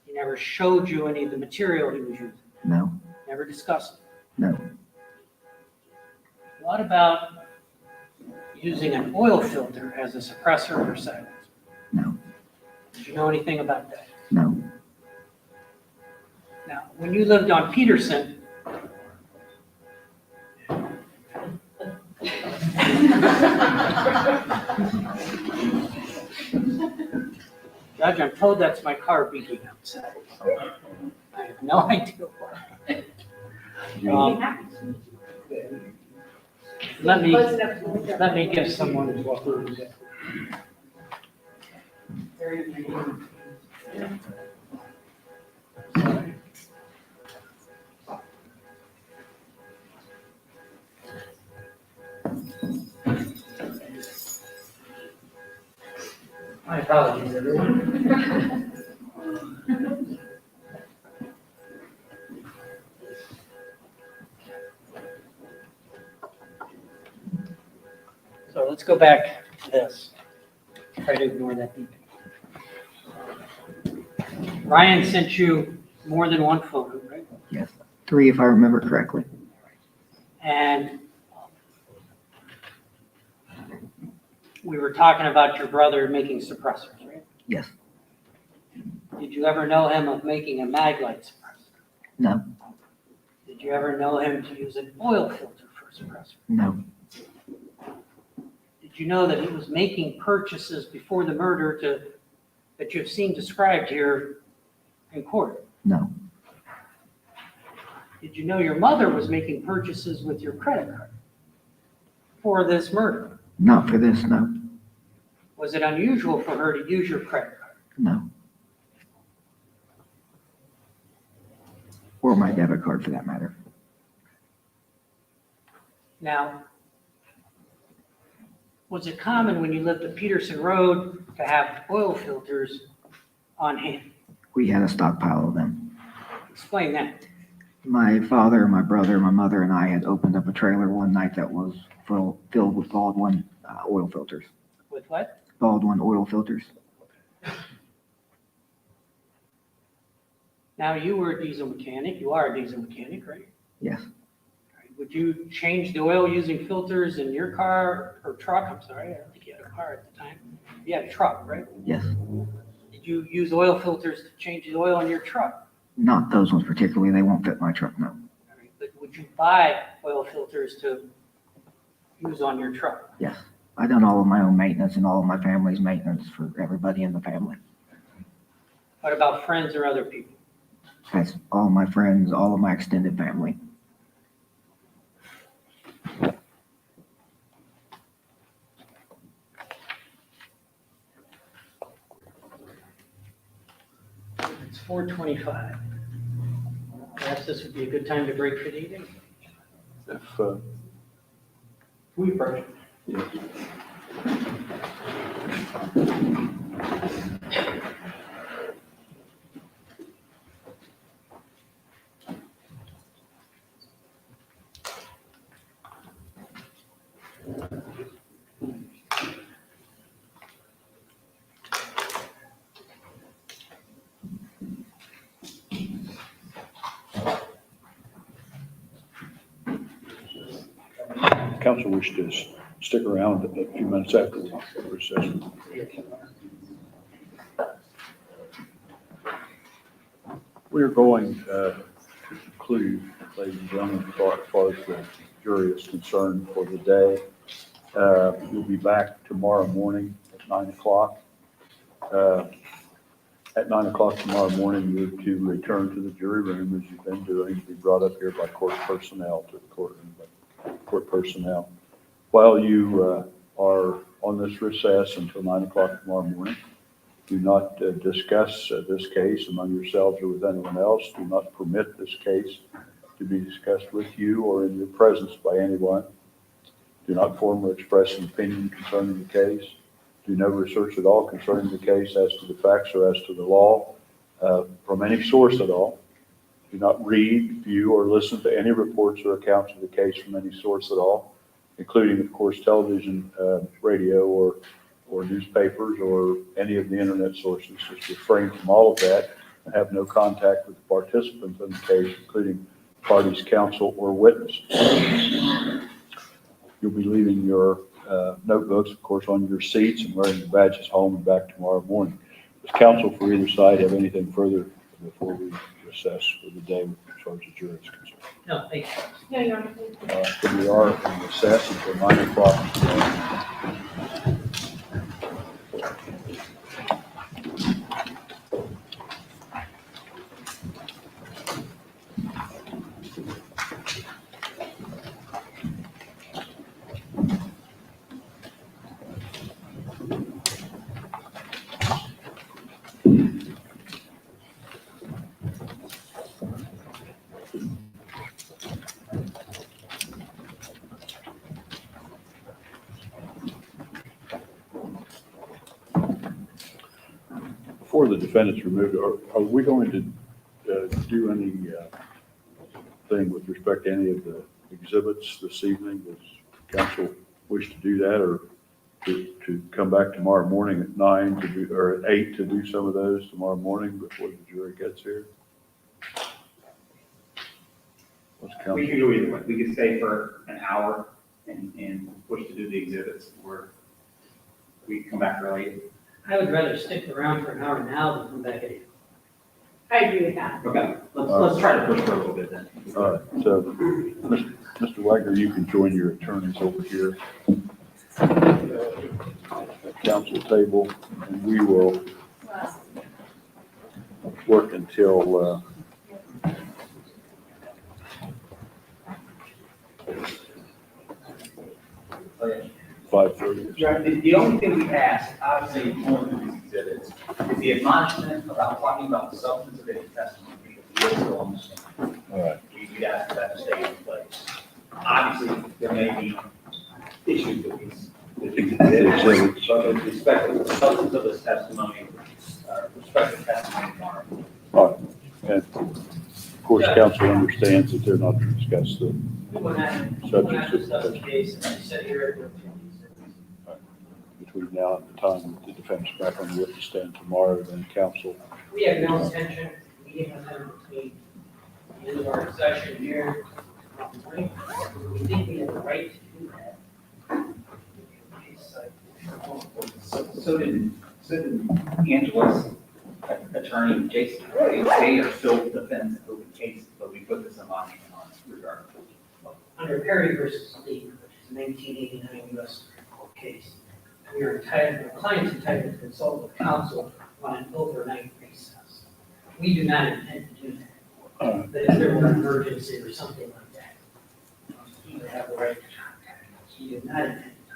He never showed you any of the material he was using. no, Never discussed it. no, What about using an oil filter as a suppressor for silencers? no, Did you know anything about that? no. Now, when you lived on Peterson, Judge, I'm told that's my car beeping outside. I have no idea why. Let me, Close it up to the window. let me give someone a walk. Sorry. My apologies, everyone. So let's go back to this. Try to ignore that beeping. Ryan sent you more than one photo, right? Yes, 3 if I remember correctly. And we were talking about your brother making suppressors, right? Yes, Did you ever know him of making a maglite suppressor? no, Did you ever know him to use an oil filter for a suppressor? no, Did you know that he was making purchases before the murder that you've seen described here in court? no, Did you know your mother was making purchases with your credit card for this murder? not for this, no, Was it unusual for her to use your credit card? no. Or my debit card for that matter. Now, was it common when you lived at Peterson Road to have oil filters on hand? We had a stockpile of them. Explain that. My father, my brother, my mother, and I had opened up a trailer one night that was filled with Baldwin oil filters. With what? Baldwin oil filters. Now, you were a diesel mechanic. You are a diesel mechanic, right? Yes, Would you change the oil using filters in your car or truck? I'm sorry, I don't think you had a car at the time. You had a truck, right? yes. Did you use oil filters to change the oil in your truck? Not those ones particularly. They won't fit my truck, no. All right, but would you buy oil filters to use on your truck? Yes. I've done all of my own maintenance and all of my family's maintenance for everybody in the family. What about friends or other people? That's all my friends, all of my extended family. It's 4:25. Perhaps this would be a good time to break for the evening. If, We approach. yes. Council wish to stick around a few minutes after we recess. We are going to conclude, ladies and gentlemen, as far as the jury is concerned for the day. We'll be back tomorrow morning at 9 o'clock. At 9 o'clock tomorrow morning, you're to return to the jury room as you've been doing, to be brought up here by court personnel to the courtroom, by court personnel. While you are on this recess until 9 o'clock tomorrow morning, do not discuss this case among yourselves or with anyone else. Do not permit this case to be discussed with you or in your presence by anyone. Do not form or express an opinion concerning the case. Do no research at all concerning the case as to the facts or as to the law from any source at all. Do not read, view, or listen to any reports or accounts of the case from any source at all, including, of course, television, radio, or newspapers, or any of the internet sources. Just refrain from all of that and have no contact with the participants in the case, including parties, counsel, or witnesses. You'll be leaving your notebooks, of course, on your seats and wearing your badges home and back tomorrow morning. Does counsel for either side have anything further before we recess for the day with as far as the jury is concerned? No, thank you. No, Your Honor. Then we are in recess until 9 o'clock today. Before the defendant's removed, are we going to do any thing with respect to any of the exhibits this evening? Does counsel wish to do that, or to come back tomorrow morning at 9 to do, or at 8 to do some of those tomorrow morning before the jury gets here? What's counsel? We could go either way. We could stay for an hour and push to do the exhibits, or we can come back early. I would rather stick around for an hour now than come back at 8. I agree with that. Okay, let's try to push for a little bit then. All right, so Mr. Wagner, you can join your attorneys over here at the council table, and we will work until 5:30. Right, the only thing we ask, obviously, in one of these exhibits, is the admonishment about talking about the substance of any testimony, because we still understand. All right. We ask that to stay in place. Obviously, there may be issues with these exhibits, but with respect to the substance of this testimony, respect to testimony tomorrow. All right. And of course, counsel understands that they're not to discuss the When I subjects discuss of the case, and I said here, between now and the time that the defense is back on the witness stand tomorrow, then counsel. we have no intention, we have time between the end of our session here. We think we have the right to do that. So did Angela's attorney, Jason, they are still defendants in open cases, but we put this admonishment on regardless. Under Perry versus Lee, which is a 1989 U.S. Supreme Court case, we are entitled, the client's entitled to consult with counsel on an overnight recess. We do not intend to do that. But if there were an emergency or something like that, he would have the right to contact us. He did not intend to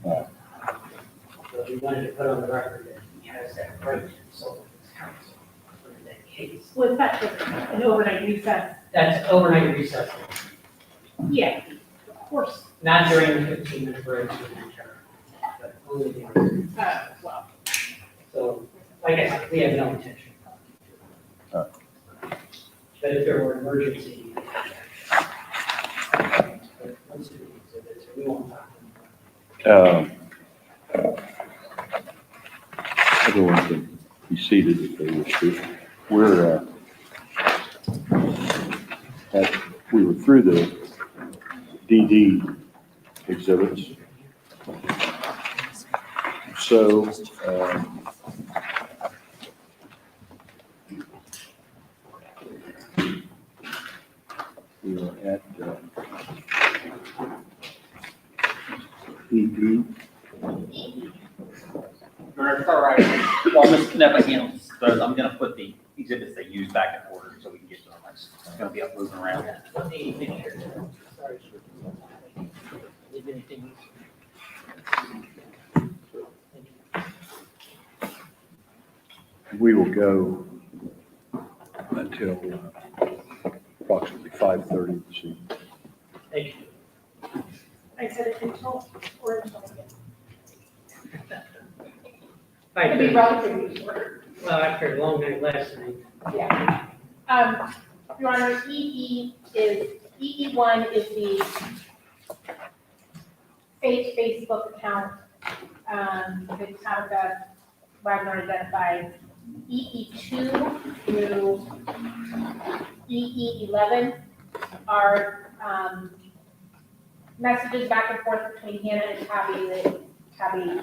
contact us. So we wanted to put on the record that he has that right to consult with his counsel for that case. Was that just an overnight recess? That's overnight recess, Yeah, of course. not during the 15-minute breaks with each other. only the arson. Well, So, like I said, we have no intention of talking to her. But if there were an emergency, but most of the exhibits, we won't talk to them. Everyone can be seated if they wish to. We were through the DD exhibits. So, we are at ED. All right. While Ms. Knepp handles those, I'm gonna put the exhibits they use back in order so we can get to them. It's gonna be up moving around. Let me make sure. Sorry. Leave anything. We will go until approximately 5:30 this evening. Thank you. I said it until, or until again. Right, It'd be but- relatively short. Well, after a long night last night. Yeah. Your Honor, EE1 is the fake Facebook account, that Tabitha Wagner identified. EE2 through EE11 are, messages back and forth between Hannah and Tabby that Tabby,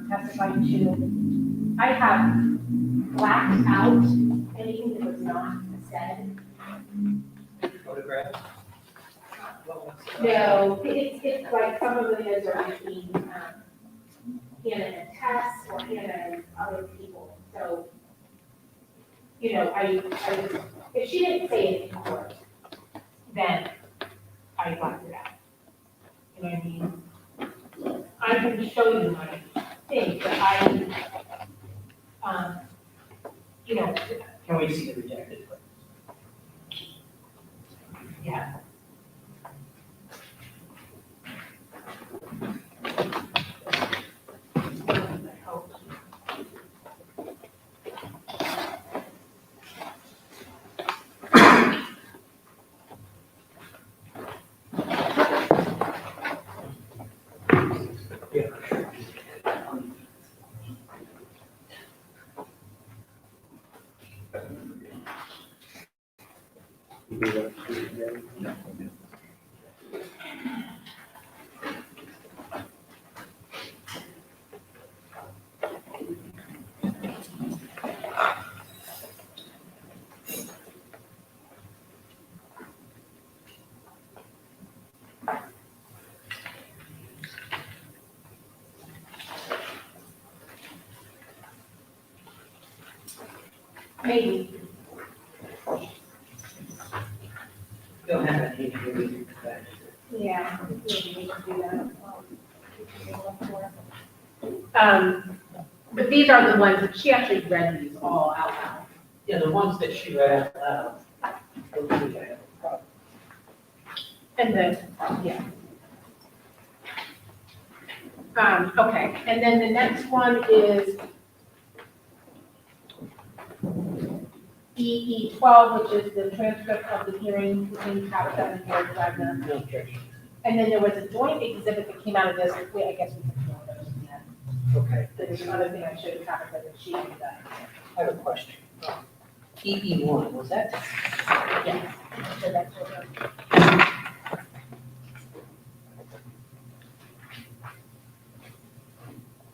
testified to. I have blacked out anything that was not said. Photographs? No, it's like some of it is are between, Hannah and Tess or Hannah and other people. So, you know, if she didn't say it in court, then I blacked it out. You know what I mean? I can show you my thing, but you know, Can we see the rejected? yeah. Yeah. Maybe. Don't have any here. Yeah, maybe we can do that. But these are the ones that she actually read these all out loud. Yeah, the ones that she read out loud. Those I have a problem. And then, yeah. Okay, and then the next one is EE12, which is the transcript of the hearing between Tabitha and George Wagner. No objection. And then there was a joint exhibit that came out of this, wait, I guess we can throw those in there. Okay, There's another thing I showed Tabitha that she had done. I have a question. EE1, was that? Yes, so that's what,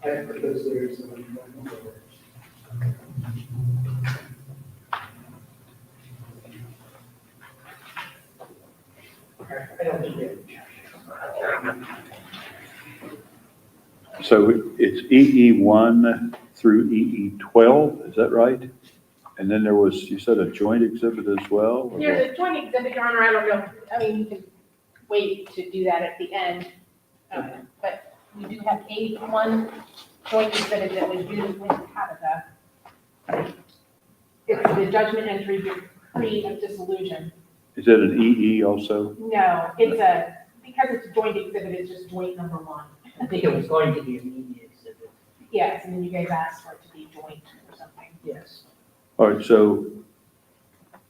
I propose there's I don't think we have objection. So it's EE1 through EE12, is that right? And then there was, you said a joint exhibit as well? or there's a joint exhibit, Your Honor, I don't know, I mean, you can wait to do that at the end. But we do have one joint exhibit that was used with Tabitha. It's the judgment entry decree of dissolution. Is it an EE also? No, because it's a joint exhibit, it's just joint number one. I think it was going to be an EE exhibit. Yes, and then you guys asked for it to be joint or something. Yes. All right, so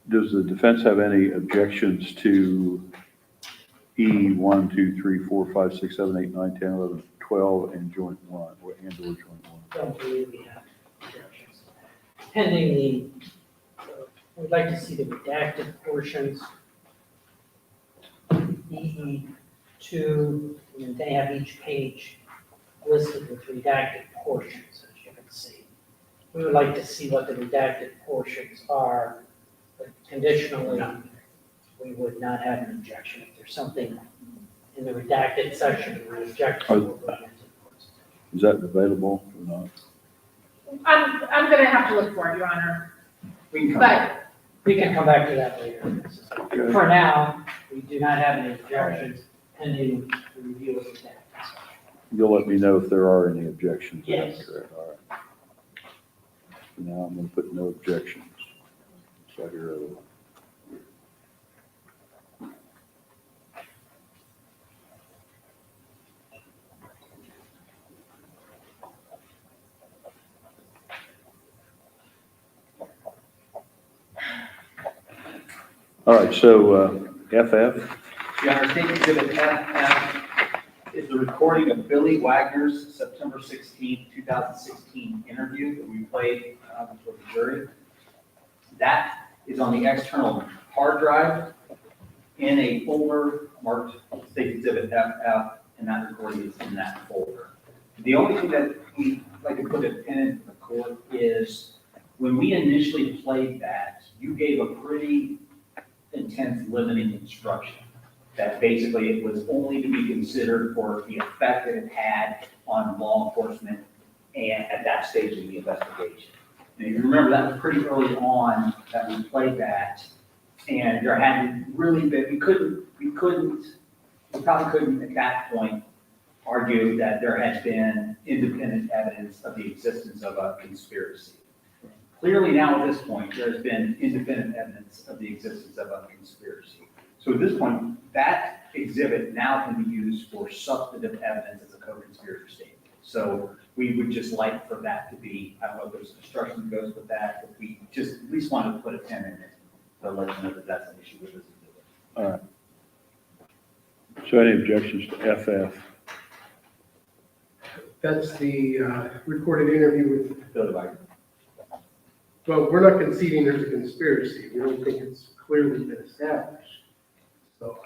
does the defense have any objections to E 1, 2, 3, 4, 5, 6, 7, 8, 9, 10, 11, 12, and joint 1, and/or joint 1? Don't believe we have objections. Pending the, we'd like to see the redacted portions. EE2, and they have each page listed with redacted portions, as you can see. We would like to see what the redacted portions are, but conditionally, we would not have an objection. If there's something in the redacted section we object to, we'll bring it to the court's attention. Is that available or not? I'm gonna have to look for it, Your Honor, We can come but We can come back to that later. Okay. For now, we do not have any objections pending the review of the redacted section. You'll let me know if there are any objections. Yes. Correct. All right. So now I'm going to put no objections. So I hear other one. All right, so FF, Your Honor, State Exhibit FF is the recording of Billy Wagner's September 16, 2016 interview that we played for the jury. That is on the external hard drive in a folder marked State Exhibit FF, and that recording is in that folder. The only thing that we like to put a pin in the court is when we initially played that, you gave a pretty intense limiting instruction that basically it was only to be considered for the effect that it had on law enforcement and at that stage of the investigation. And if you remember, that was pretty early on that we played that, and there hadn't really been, we probably couldn't at that point argue that there had been independent evidence of the existence of a conspiracy. Clearly now at this point, there's been independent evidence of the existence of a conspiracy. So at this point, that exhibit now can be used for substantive evidence as a co-conspirator statement. So we would just like for that to be, I don't know if there's instruction that goes with that, but we just at least wanted to put a pin in it to let you know that that's an issue with this exhibit. all right. So any objections to FF? That's the recorded interview with, Billy Wagner. well, we're not conceding there's a conspiracy. We don't think it's clearly been established. So,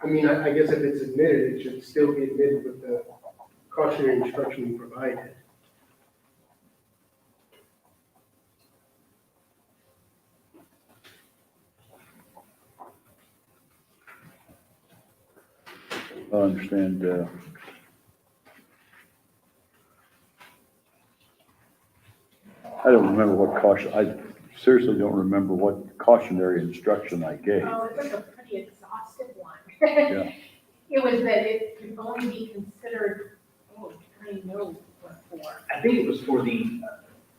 I mean, I guess if it's admitted, it should still be admitted with the cautionary instruction you provided. I understand, I don't remember what caution, I seriously don't remember what cautionary instruction I gave. Oh, it was a pretty exhaustive one. Yeah. It was that it could only be considered, I know what for. I think it was for the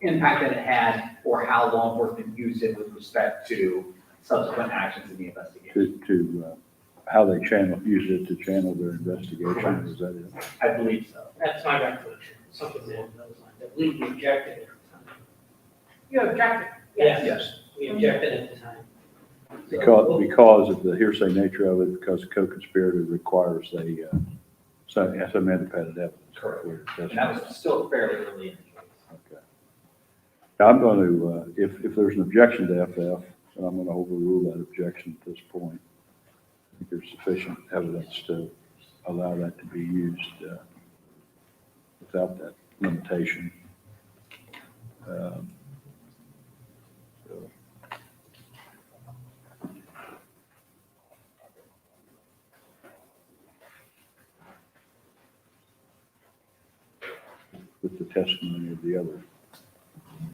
impact that it had or how law enforcement used it with respect to subsequent actions in the investigation. To how they used it to channel their investigation, is that it? I believe so. That's my recollection, something along those lines. I believe we objected at the time. You objected? Yes, we objected at the time. Because of the hearsay nature of it, because co-conspirator requires some independent evidence. Correct. That's And that was still fairly early in the case. okay. Now, I'm going to, if there's an objection to FF, then I'm going to overrule that objection at this point. I think there's sufficient evidence to allow that to be used without that limitation. So, with the testimony of the other